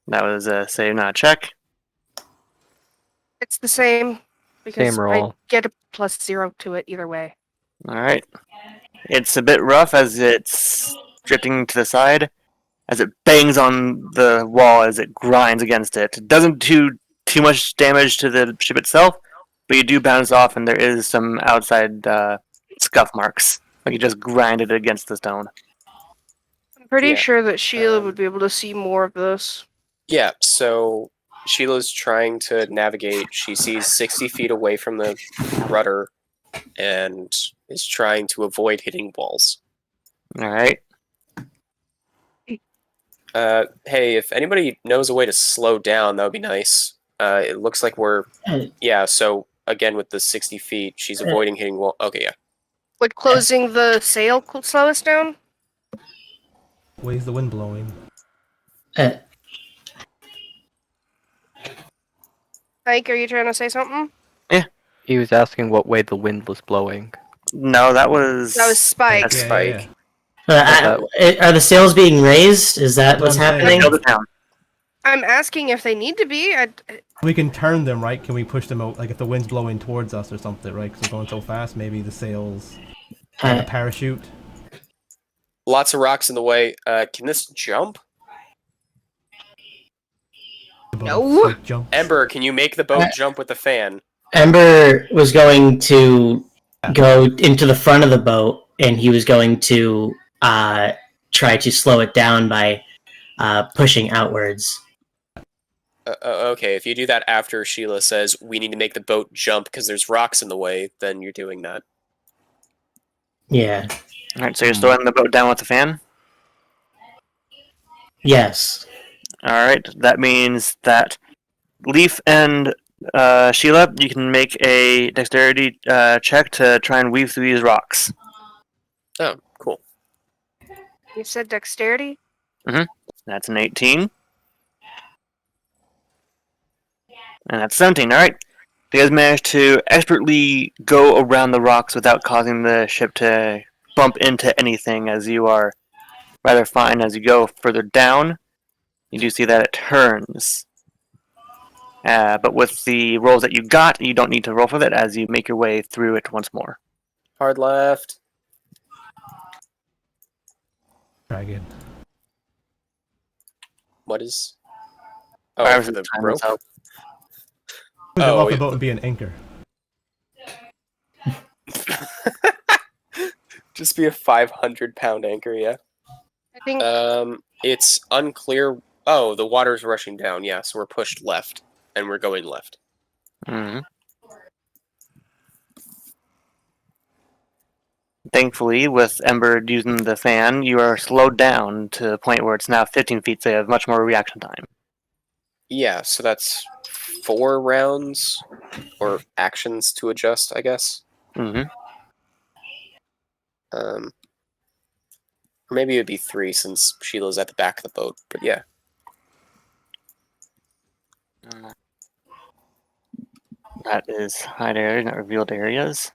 That was a save, not a check. It's the same. Because Same roll. I get a +0 to it either way. Alright. It's a bit rough as it's drifting to the side, as it bangs on the wall as it grinds against it. It doesn't do too much damage to the ship itself, but you do bounce off and there is some outside scuff marks. Like you just grinded it against the stone. I'm pretty Yeah, sure that Sheila would be able to see more of this. Yeah, so Sheila's trying to navigate. She sees 60 feet away from the rudder and is trying to avoid hitting walls. Alright. Hey, if anybody knows a way to slow down, that would be nice. It looks like we're... Yeah, so again with the 60 feet, she's avoiding hitting wall. Okay, yeah. Would closing the sail slow us down? way's the wind blowing? Uh, Mike, are you trying to say something? He was asking what way the wind was blowing. No, that was. That was Spike. That's Yeah, Spike. yeah, yeah. are the sails being raised? Is that That's what's what I'm saying. happening? Build it down. I'm asking if they need to be. We can turn them, right? Can we push them out? Like if the wind's blowing towards us or something, right? Because we're going so fast, maybe the sails, like a Uh, parachute. Lots of rocks in the way. Can this jump? The boat No. fake jumps. Ember, can you make the boat jump with the fan? Ember was going to go into the front of the boat, and he was going to try to slow it down by pushing outwards. Okay, if you do that after Sheila says we need to make the boat jump because there's rocks in the way, then you're doing that. Yeah. Alright, so you're slowing the boat down with the fan? Yes. Alright, that means that Leaf and Sheila, you can make a dexterity check to try and weave through these rocks. Oh, cool. You said dexterity? That's an 18. And that's 17, alright. You guys managed to expertly go around the rocks without causing the ship to bump into anything, as you are rather fine as you go further down. You do see that it turns. But with the rolls that you got, you don't need to roll for that as you make your way through it once more. Hard left. Dragon. What is? I Oh, was for the just time rope? this out. Push it off the yeah. boat and be an anchor. Just be a 500-pound anchor, yeah. I think It's unclear. Oh, the water's rushing down. Yeah, so we're pushed left, and we're going left. Mm-hmm. Thankfully, with Ember using the fan, you are slowed down to the point where it's now 15 feet, so you have much more reaction time. Yeah, so that's 4 rounds or actions to adjust, I guess. Mm-hmm. Or maybe it would be 3 since Sheila's at the back of the boat. But yeah. That is hide areas, not revealed areas.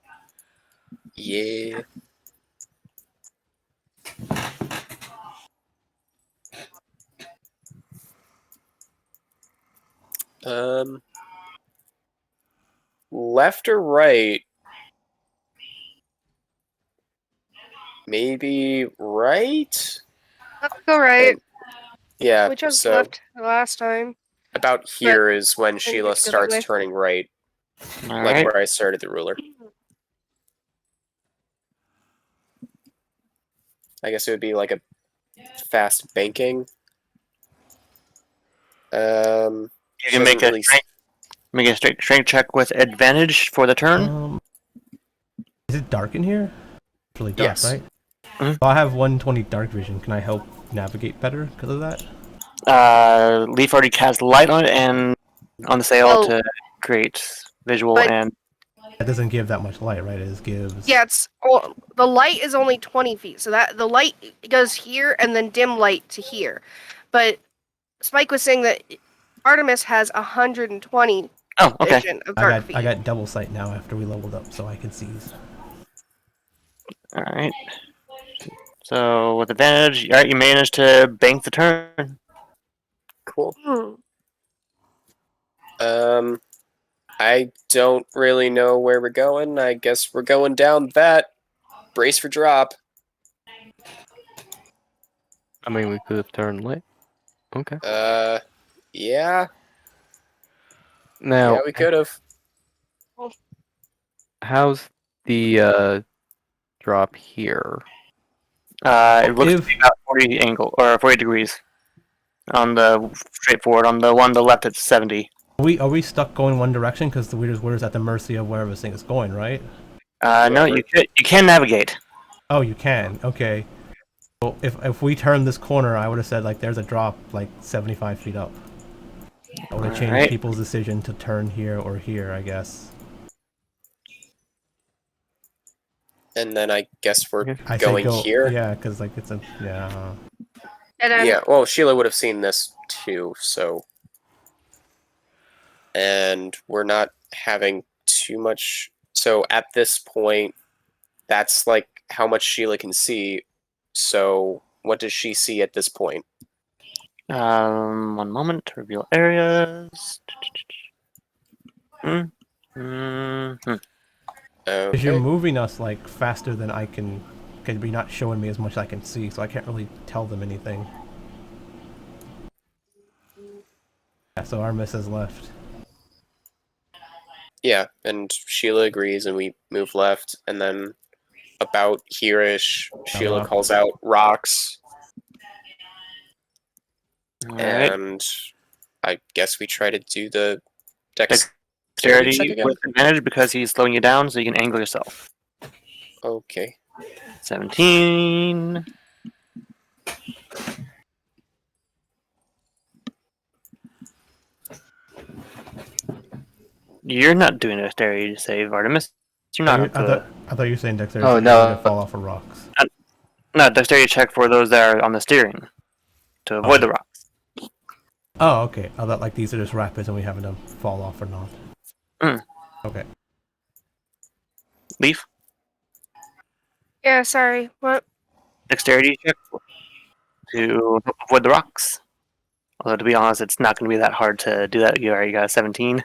Yeah. Left or right? Maybe right? let's go right. Yeah, We chose so left last time. about here is when we Sheila just go that way. starts turning right, All like right. where I started the ruler. I guess it would be like a fast banking. You can make doesn't a really strength check with advantage for the turn. Is it dark in here? It's really dark, Yes. right? Mhm. So I have 120 dark vision. Can I help navigate better because of that? Leaf already cast light on it and on the sail Oh. to create visual But- and It doesn't give that much light, right? It just gives. Yeah, the light is only 20 feet, so that the light goes here and then dim light to here. But Spike was saying that Artemis has 120 oh, okay. vision of dark I feet. got double sight now after we leveled up, so I can see. All right. So with advantage, all right, you managed to bank the turn. Cool. Hmm. I don't really know where we're going. I guess we're going down that. Brace for drop. I mean, we could have turned left. Okay. Yeah. Now, Yeah, we could have. how's the drop here? It looks to If- be about 40 angle or 40 degrees on the straightforward. On the one on the left, it's 70. Are we stuck going one direction? Because we're at the mercy of wherever this thing is going, right? No, you can navigate. Oh, you can. Okay. Well, if we turn this corner, I would have said like there's a drop like 75 feet up. I would have changed Alright. people's decision to turn here or here, I guess. And then I guess we're Okay. I say going go here. Yeah, because like it's a And then, Yeah, well, Sheila would have seen this too, so. And we're not having too much. So at this point, that's like how much Sheila can see. So what does she see at this point? One moment to reveal areas. Mm-hmm. Because you're Okay. moving us like faster than I can, because you're not showing me as much as I can see, so I can't really tell them anything. Yeah, so Artemis has left. Yeah, and Sheila agrees, and we move left, and then about here-ish, Sheila rock. calls out rocks, All right. and I guess we try to do the dexterity check Dexterity again. with advantage because he's slowing you down, so you can angle yourself. Okay. 17. You're not doing a dexterity save, Artemis. You're not up to I thought you were saying dexterity. Oh, so no. you're gonna fall off of rocks. no dexterity check for those that are on the steering to avoid the rocks. Oh, okay. I thought like these are just rapids and we having them fall off or not. Mm. Okay. Leaf. yeah, sorry. What? Dexterity check to avoid the rocks. Although to be honest, it's not going to be that hard to do that. You already got a 17.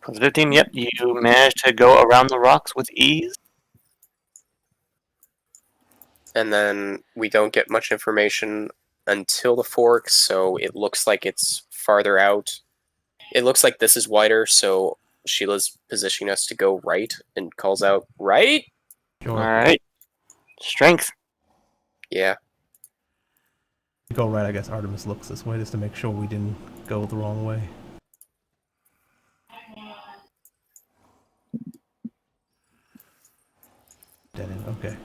Plus 15. Yep, you managed to go around the rocks with ease. And then we don't get much information until the fork, so it looks like it's farther out. It looks like this is wider, so Sheila's positioning us to go right and calls out, right? Sure. All right. Strength. Yeah. Go right, I guess Artemis looks this way just to make sure we didn't go the wrong way. Dead end, okay.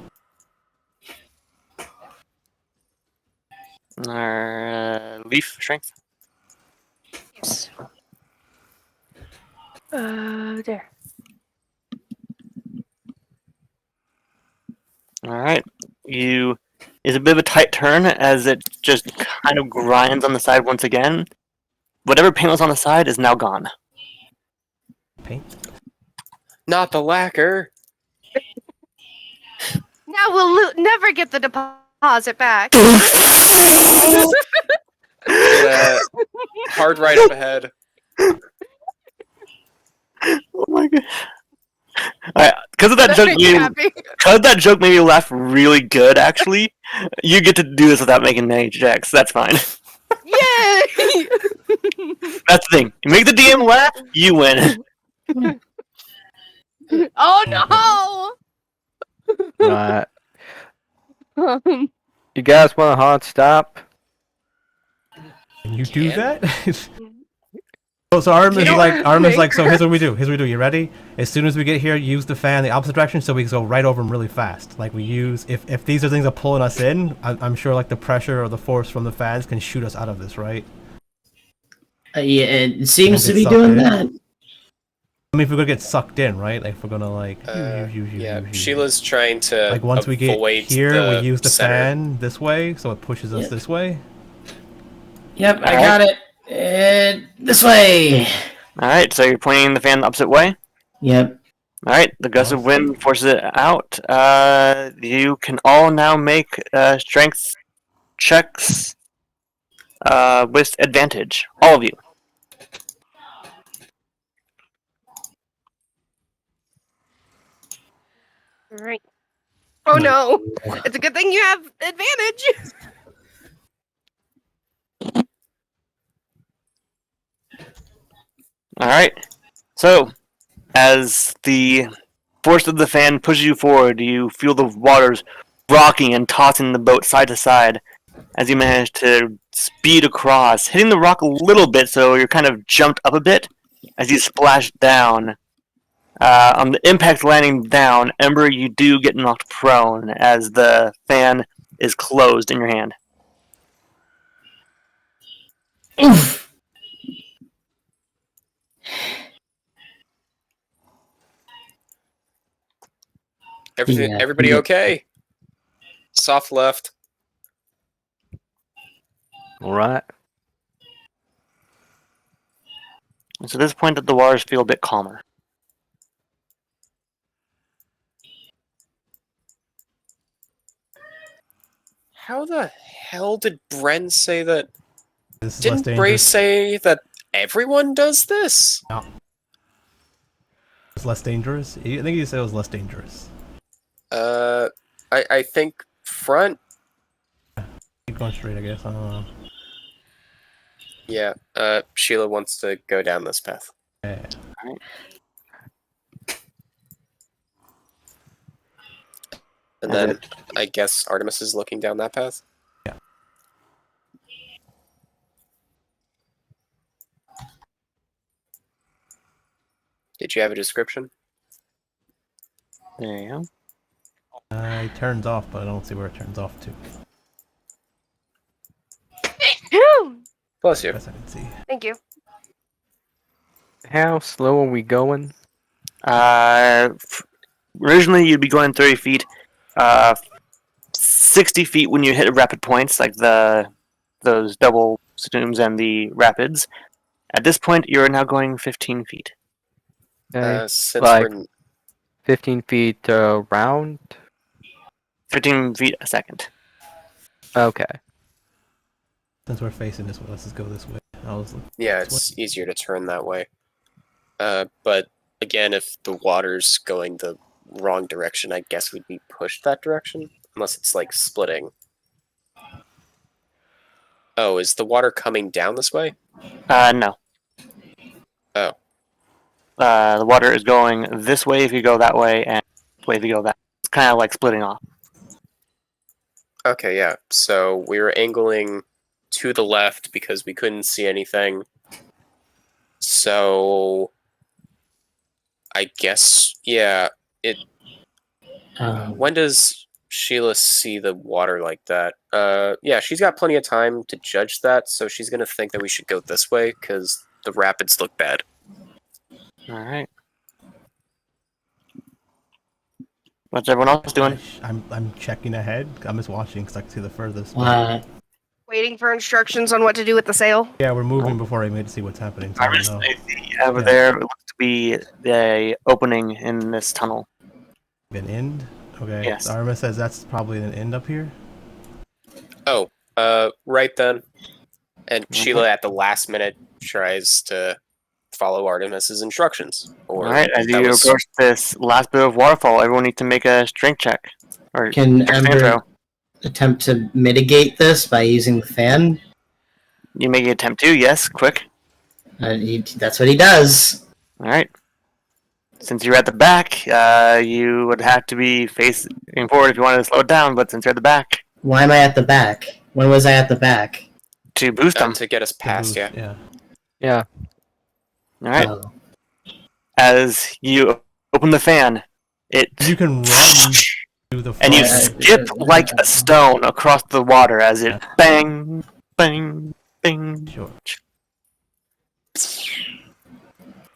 Leaf. Strength. Yes. There. All right. You. It's a bit of a tight turn as it just kind of grinds on the side once again. Whatever paint was on the side is now gone. Paint? Not the lacquer! Now we'll never get the deposit back. Hard right up ahead. Oh my god! Because of that That joke, makes me happy. because that joke made me laugh really good. Actually, you get to do this without making any checks. That's fine. Yay! That's the thing. You make the DM laugh, you win. Oh Uh, no! you guys want a hard stop? Can you do Can? that? So Artemis You is like, make so here's what we do. You ready? As soon as we get here, use the fan the opposite direction so we can go right over them really fast. Like we use, if these are things that are pulling us in, I'm sure like the pressure or the force from the fans can shoot us out of this, right? Yeah, it seems to get be sucked doing in. that. I mean, if we're gonna get sucked in, right? Like if we're gonna like, Yeah, Sheila's trying to like once we get avoid here, we the use the center. fan this way, so it pushes us Yep. this way. Yep, I got it. This way. All right, so you're pointing the fan the opposite way. Yep. All right, the gust of wind forces it out. You can all now make strength checks with advantage. All of you. Right. Oh no! It's a good thing you have advantage. All right. So, as the force of the fan pushes you forward, you feel the waters rocking and tossing the boat side to side as you manage to speed across, hitting the rock a little bit, so you're kind of jumped up a bit as you splash down. On the impact landing down, Ember, you do get knocked prone as the fan is closed in your hand. Oof. Everything, Yeah. everybody okay? Soft left. All right. So at this point, the waters feel a bit calmer. How the hell did Bren say that? This is less Didn't Bray dangerous. say that everyone does this? No. It's less dangerous? I think you said it was less dangerous. I think front. Keep going straight, I guess. I don't know. Yeah, Sheila wants to go down this path. Yeah. And then I guess Artemis is looking down that path? Yeah. Did you have a description? There you go. It turns off, but I don't see where it turns off to. Bless you. Yes, I can see. Thank you. How slow are we going? Originally, you'd be going 30 feet. 60 feet when you hit rapid points, like those double zooms and the rapids. At this point, you're now going 15 feet. Okay. Since like- we're 15 feet around? 15 feet a second. Okay. Since we're facing this way, let's just go this way. yeah, it's easier to turn that way. But again, if the water's going the wrong direction, I guess we'd be pushed that direction, unless it's like splitting. Oh, is the water coming down this way? No. Oh. The water is going this way if you go that way, and this way if you go that. It's kind of like splitting off. Okay, yeah. So we were angling to the left because we couldn't see anything. So I guess, yeah. When does Sheila see the water like that? Yeah, she's got plenty of time to judge that, so she's gonna think that we should go this way because the rapids look bad. All right. What's everyone else doing? I'm checking ahead. I'm just watching because I can see the furthest. Waiting for instructions on what to do with the sail. Yeah, we're moving before I made to see what's happening. So I don't know. Over there looks to be the opening in this tunnel. An end? Okay. Yes. Arma says that's probably an end up here. Oh, right then. And Sheila at the last minute tries to follow Artemis's instructions. Or All right, as that you was- approach this last bit of waterfall, everyone needs to make a strength check. Or Can strength Ember throw. attempt to mitigate this by using the fan? You make an attempt to, yes, quick. That's what he does. All right. Since you're at the back, you would have to be facing forward if you wanted to slow it down, but since you're at the back, Why am I at the back? When was I at the back? to boost them. to get us past, yeah. Yeah. Yeah. All right. Oh. As you open the fan, it You can run through the. and you front. skip like a stone across the water as it bang, bang, bang. Sure.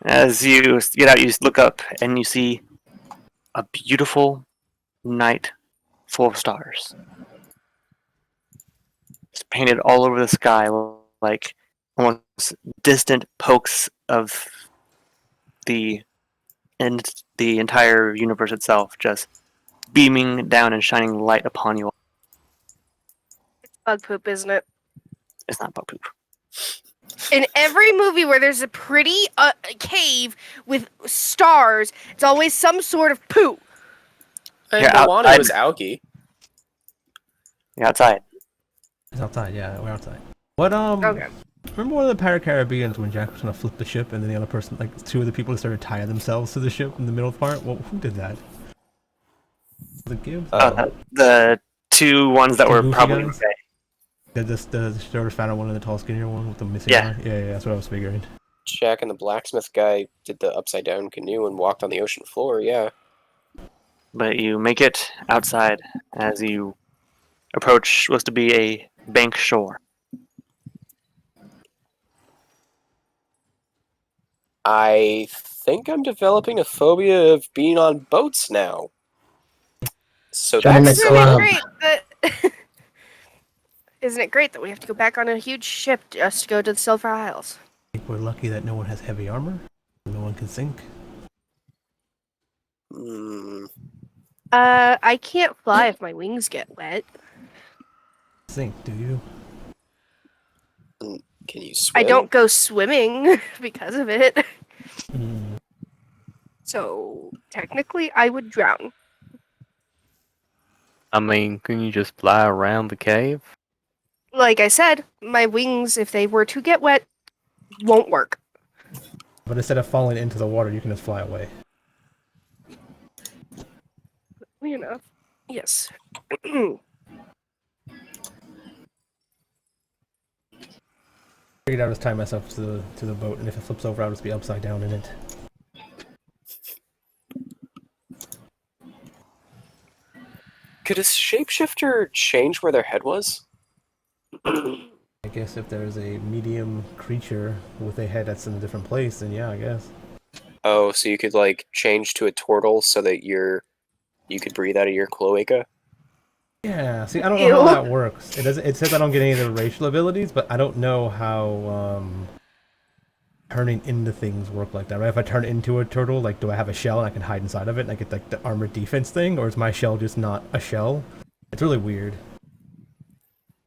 As you get out, you look up and you see a beautiful night full of stars. It's painted all over the sky like almost distant pokes of the entire universe itself, just beaming down and shining light upon you all. Bug poop, isn't it? It's not bug poop. In every movie where there's a pretty cave with stars, it's always some sort of poo. And Yeah, Moana outside. was algae. You're outside. It's outside. Yeah, we're outside. What Okay. Remember one of the Pirate Caribbeans when Jack was gonna flip the ship and then the other person, like two of the people, started tying themselves to the ship in the middle part? Well, who did that? The Gibbs? The two ones that The were goofy probably guys? The sort of found one of the tall, skinnier one with the missing Yeah. eye? Yeah, that's what I was figuring. Jack and the blacksmith guy did the upside down canoe and walked on the ocean floor, yeah. but you make it outside as you approach what's to be a bank shore. I think I'm developing a phobia of being on boats now. So Join that's the Isn't it club. great that Isn't it great that we have to go back on a huge ship just to go to the Silver Isles? I think we're lucky that no one has heavy armor. No one can sink. Hmm. I can't fly if my wings get wet. Sink, do you? Can you swim? I don't go swimming because of it. Mm. So technically, I would drown. I mean, can you just fly around the cave? Like I said, my wings, if they were to get wet, won't work. But instead of falling into the water, you can just fly away. You know. Yes. Figured I'd just tie myself to the boat, and if it flips over, I'll just be upside down in it. Could a shapeshifter change where their head was? I guess if there's a medium creature with a head that's in a different place, then yeah, I guess. Oh, so you could like change to a turtle so that you could breathe out of your cloaca? Yeah, see, I don't know how Ew. that works. It says I don't get any of the racial abilities, but I don't know how turning into things work like that, right? If I turn into a turtle, like, do I have a shell and I can hide inside of it and I get like the armored defense thing, or is my shell just not a shell? It's really weird.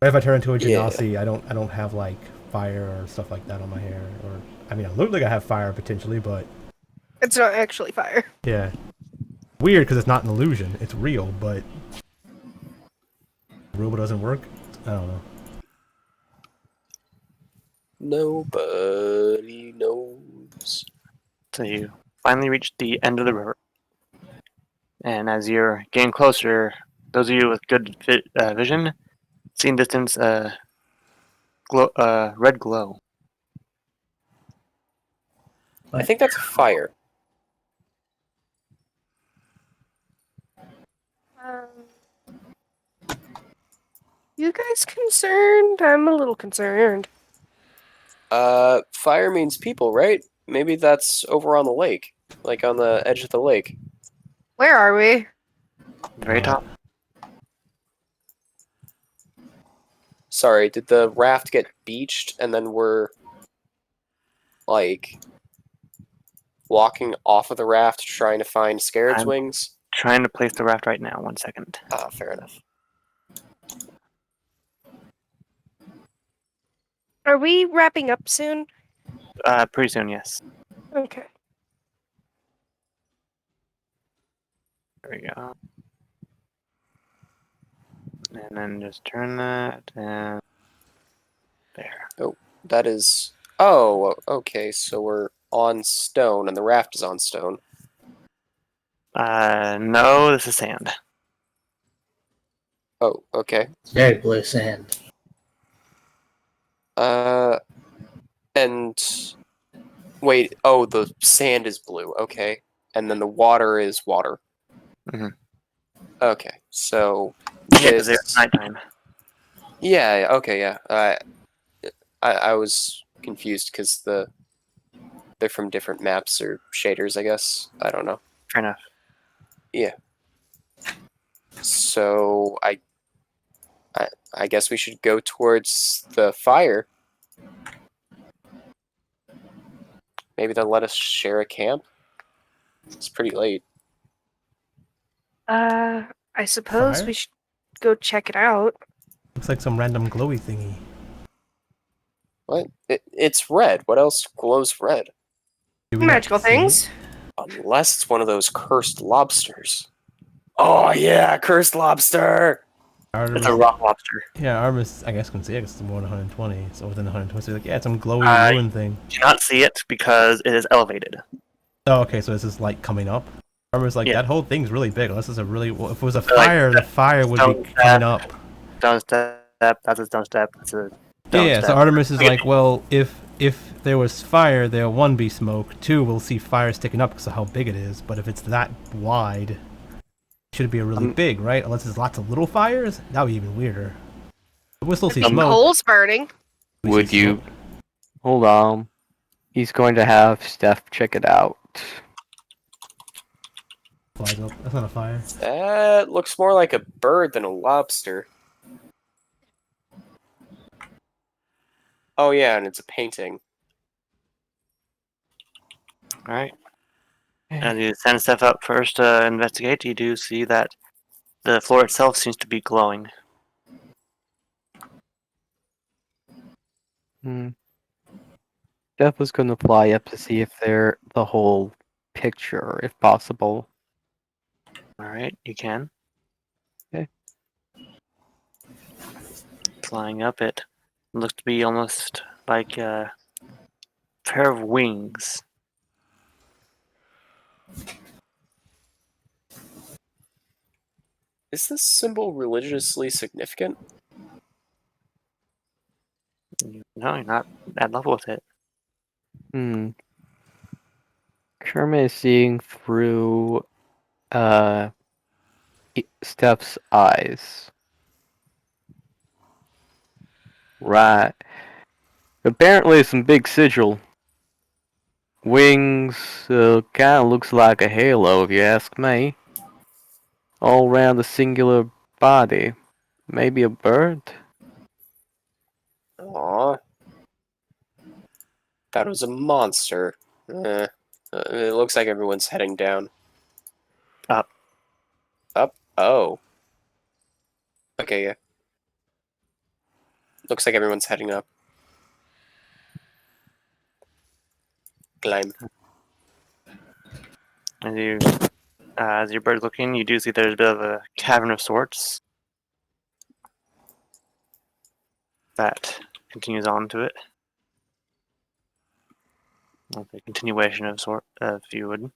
But if I turn into a Yeah. genasi, I don't have like fire or stuff like that on my hair, or I mean, I look like I have fire potentially, but It's not actually fire. yeah, weird because it's not an illusion; it's real, but real but doesn't work. I don't know. Nobody knows. So you finally reach the end of the river. And as you're getting closer, those of you with good vision see in distance a red glow. I think that's fire. You guys concerned? I'm a little concerned. Fire means people, right? Maybe that's over on the lake, like on the edge of the lake. Where are we? Very top. Sorry, did the raft get beached and then we're like walking off of the raft trying to find Scared's I'm wings? trying to place the raft right now. 1 second. Ah, fair enough. Are we wrapping up soon? Pretty soon, yes. Okay. There we go. And then just turn that and there. That is... Oh, okay, so we're on stone and the raft is on stone. No, this is sand. Oh, okay. It's very blue sand. And... Wait, oh, the sand is blue, okay. And then the water is water. Mhm. Okay, so... Yeah, because it's nighttime. Yeah, okay, yeah. I was confused because they're from different maps or shaders, I guess. I don't know. Fair enough. Yeah. So I guess we should go towards the fire. Maybe they'll let us share a camp. It's pretty late. I suppose Fire? we should go check it out. Looks like some random glowy thingy. What? It's red. What else glows red? Do we not Magical see things. it? Unless it's one of those cursed lobsters. Oh yeah, cursed lobster! Artemis, It's a rock lobster. yeah, Artemis, I guess can see it 'cause it's more than 120, so within 120, so like, yeah, it's some glowy ruin thing. Do not see it because it is elevated. Oh, okay, so this is light coming up. Artemis like, Yeah. that whole thing's really big, unless it's a really, well, if it was a Like, fire, the fire would stone be step. coming up. Stone step. That's a stone step. That's a Yeah, stone yeah, step. so Artemis is Okay. like, well, if there was fire, there'll one be smoke, two, we'll see fire sticking up because of how big it is, but if it's that wide, it should be a really big, right? Unless there's lots of little fires, that would be even weirder. But we'll still see smoke. Coals burning. We Would see you... smoke. Hold on. He's going to have Steph check it out. Flies up. That's not a fire. That looks more like a bird than a lobster. Oh yeah, and it's a painting. All right. As you send stuff up first to investigate, you do see that the floor itself seems to be glowing. Hmm. Steph was gonna fly up to see if they're the whole picture, if possible. All right, you can. Okay. Flying up, it looks to be almost like a pair of wings. Is this symbol religiously significant? No, you're not at level with it. Hmm. Kermit is seeing through Steph's eyes. Right. Apparently some big sigil. Wings, kinda looks like a halo if you ask me. All around the singular body. Maybe a bird? Aw. That was a monster. It looks like everyone's heading down. Up. Up? Oh. Okay, yeah. Looks like everyone's heading up. Climb. As your bird's looking, you do see there's a bit of a cavern of sorts that continues on to it. Like a continuation of sort, if you would.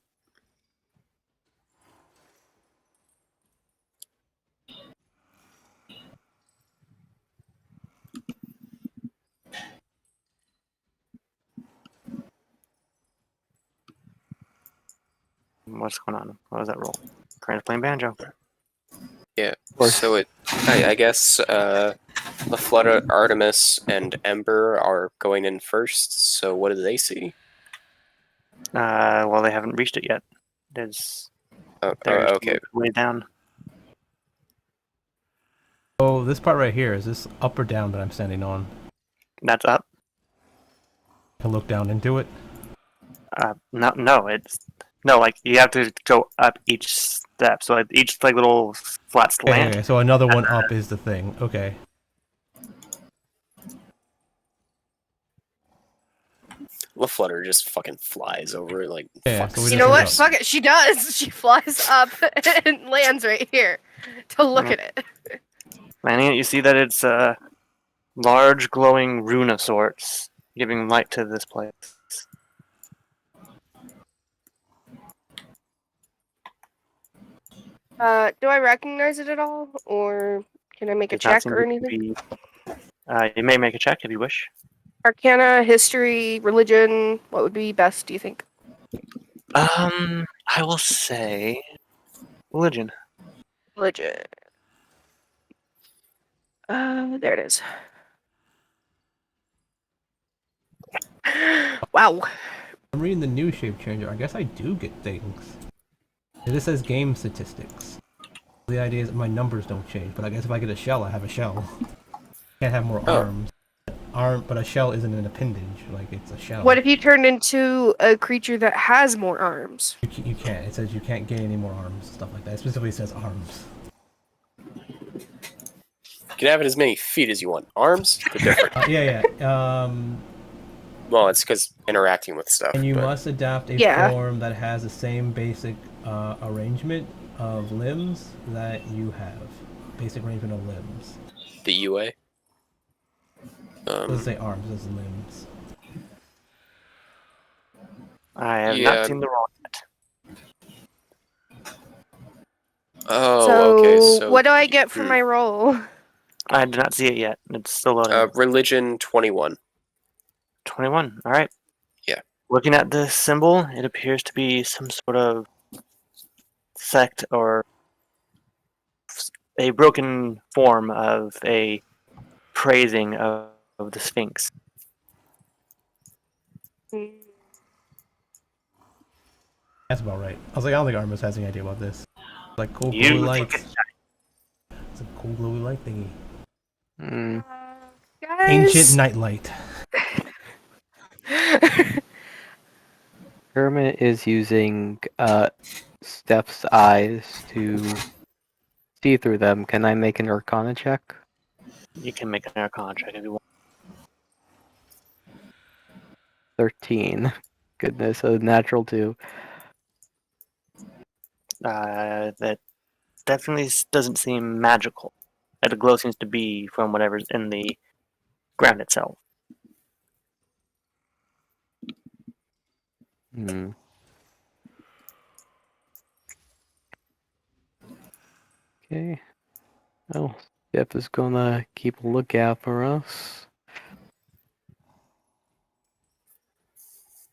What's going on? What was that roll? Currently playing banjo. Yeah. course. So I guess the Flood Artemis and Ember are going in first. So what do they see? Well, they haven't reached it yet. They're Okay. way down. Oh, this part right here, is this up or down that I'm standing on? That's up. To look down into it? No, it's no. Like you have to go up each step. So like, each like little flat slant. Okay, so another one up is the thing. Okay. LaFlutter just fucking flies over it like Yeah, fuck. so we You just know go what? up. Fuck it. She does. She flies up and lands right here to look Yeah. at it. Landing it, you see that it's a large glowing rune of sorts, giving light to this place. Do I recognize it at all, or can I make a Does not check seem or to anything? be. You may make a check if you wish. Arcana, history, religion. What would be best? Do you think? I will say religion. Religion. There it is. Wow. I'm reading the new shape changer. I guess I do get things. This says game statistics. The idea is my numbers don't change, but I guess if I get a shell, I have a shell. Can't have more Oh. arms. But a shell isn't an appendage, like it's a shell. What if you turned into a creature that has more arms? You can't. It says you can't gain any more arms, stuff like that. It specifically says arms. You can have it as many feet as you want. Arms, they're different. Yeah. Well, it's because interacting with stuff. And you but must adapt a Yeah. form that has the same basic arrangement of limbs that you have. Basic arrangement of limbs. the UA. It doesn't say arms, it says limbs. I have Yeah. not seen the roll yet. Oh, okay. So what do I get for my roll? I did not see it yet. It's still loading. religion 21. 21. All right. Yeah. Looking at this symbol, it appears to be some sort of sect or a broken form of a praising of the Sphinx. That's about right. I was like, I don't think Armus has any idea about this. Like cool You glowy think lights. It's a cool glowy light thingy. Hmm. Guys, Ancient nightlight. Kermit is using Steph's eyes to see through them. Can I make an Arcana check? You can make an Arcana check if you want. 13. Goodness, a natural 2. That definitely doesn't seem magical. The glow seems to be from whatever's in the ground itself. Hmm. Okay. Oh, Steph is gonna keep a lookout for us.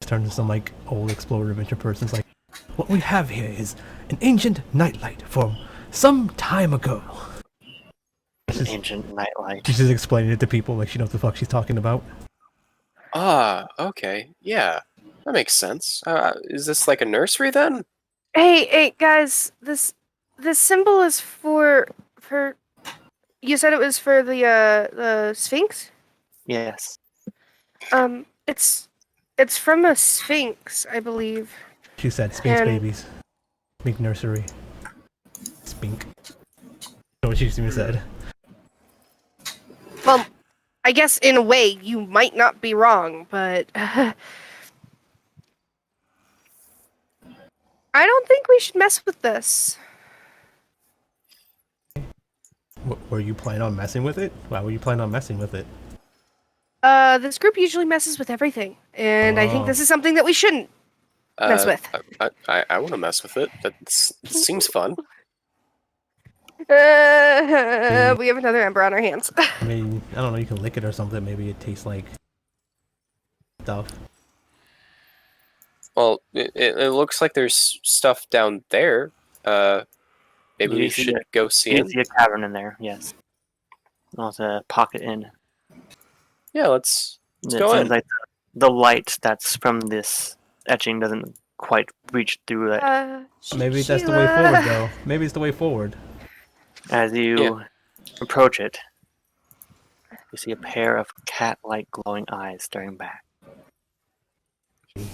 Turns to some like old explorer adventure person's like, what we have here is an ancient nightlight from some time ago. An ancient nightlight. She's just explaining it to people like she knows what the fuck she's talking about. Ah, okay. Yeah, that makes sense. Is this like a nursery then? Hey, guys, this symbol is for. You said it was for the Sphinx. Yes. It's from a Sphinx, I believe. She said, Sphinx And- babies. Spink nursery. Spink. Know what she even said. Well, I guess in a way you might not be wrong, but I don't think we should mess with this. Were you planning on messing with it? Why were you planning on messing with it? This group usually messes with everything, and I think this Oh. is something that we shouldn't mess with. I want to mess with it. That seems fun. We have another ember on our hands. I mean, I don't know, you can lick it or something. Maybe it tastes like stuff. Well, it looks like there's stuff down there. Maybe You we see should a- go see You it. see a cavern in there, yes. Well, it's a pocket in. Yeah, let's It go seems in. like the light that's from this etching doesn't quite reach through it. Maybe that's the way forward, though. Maybe it's the way forward. As you approach it, you see a pair of cat-like glowing eyes staring back.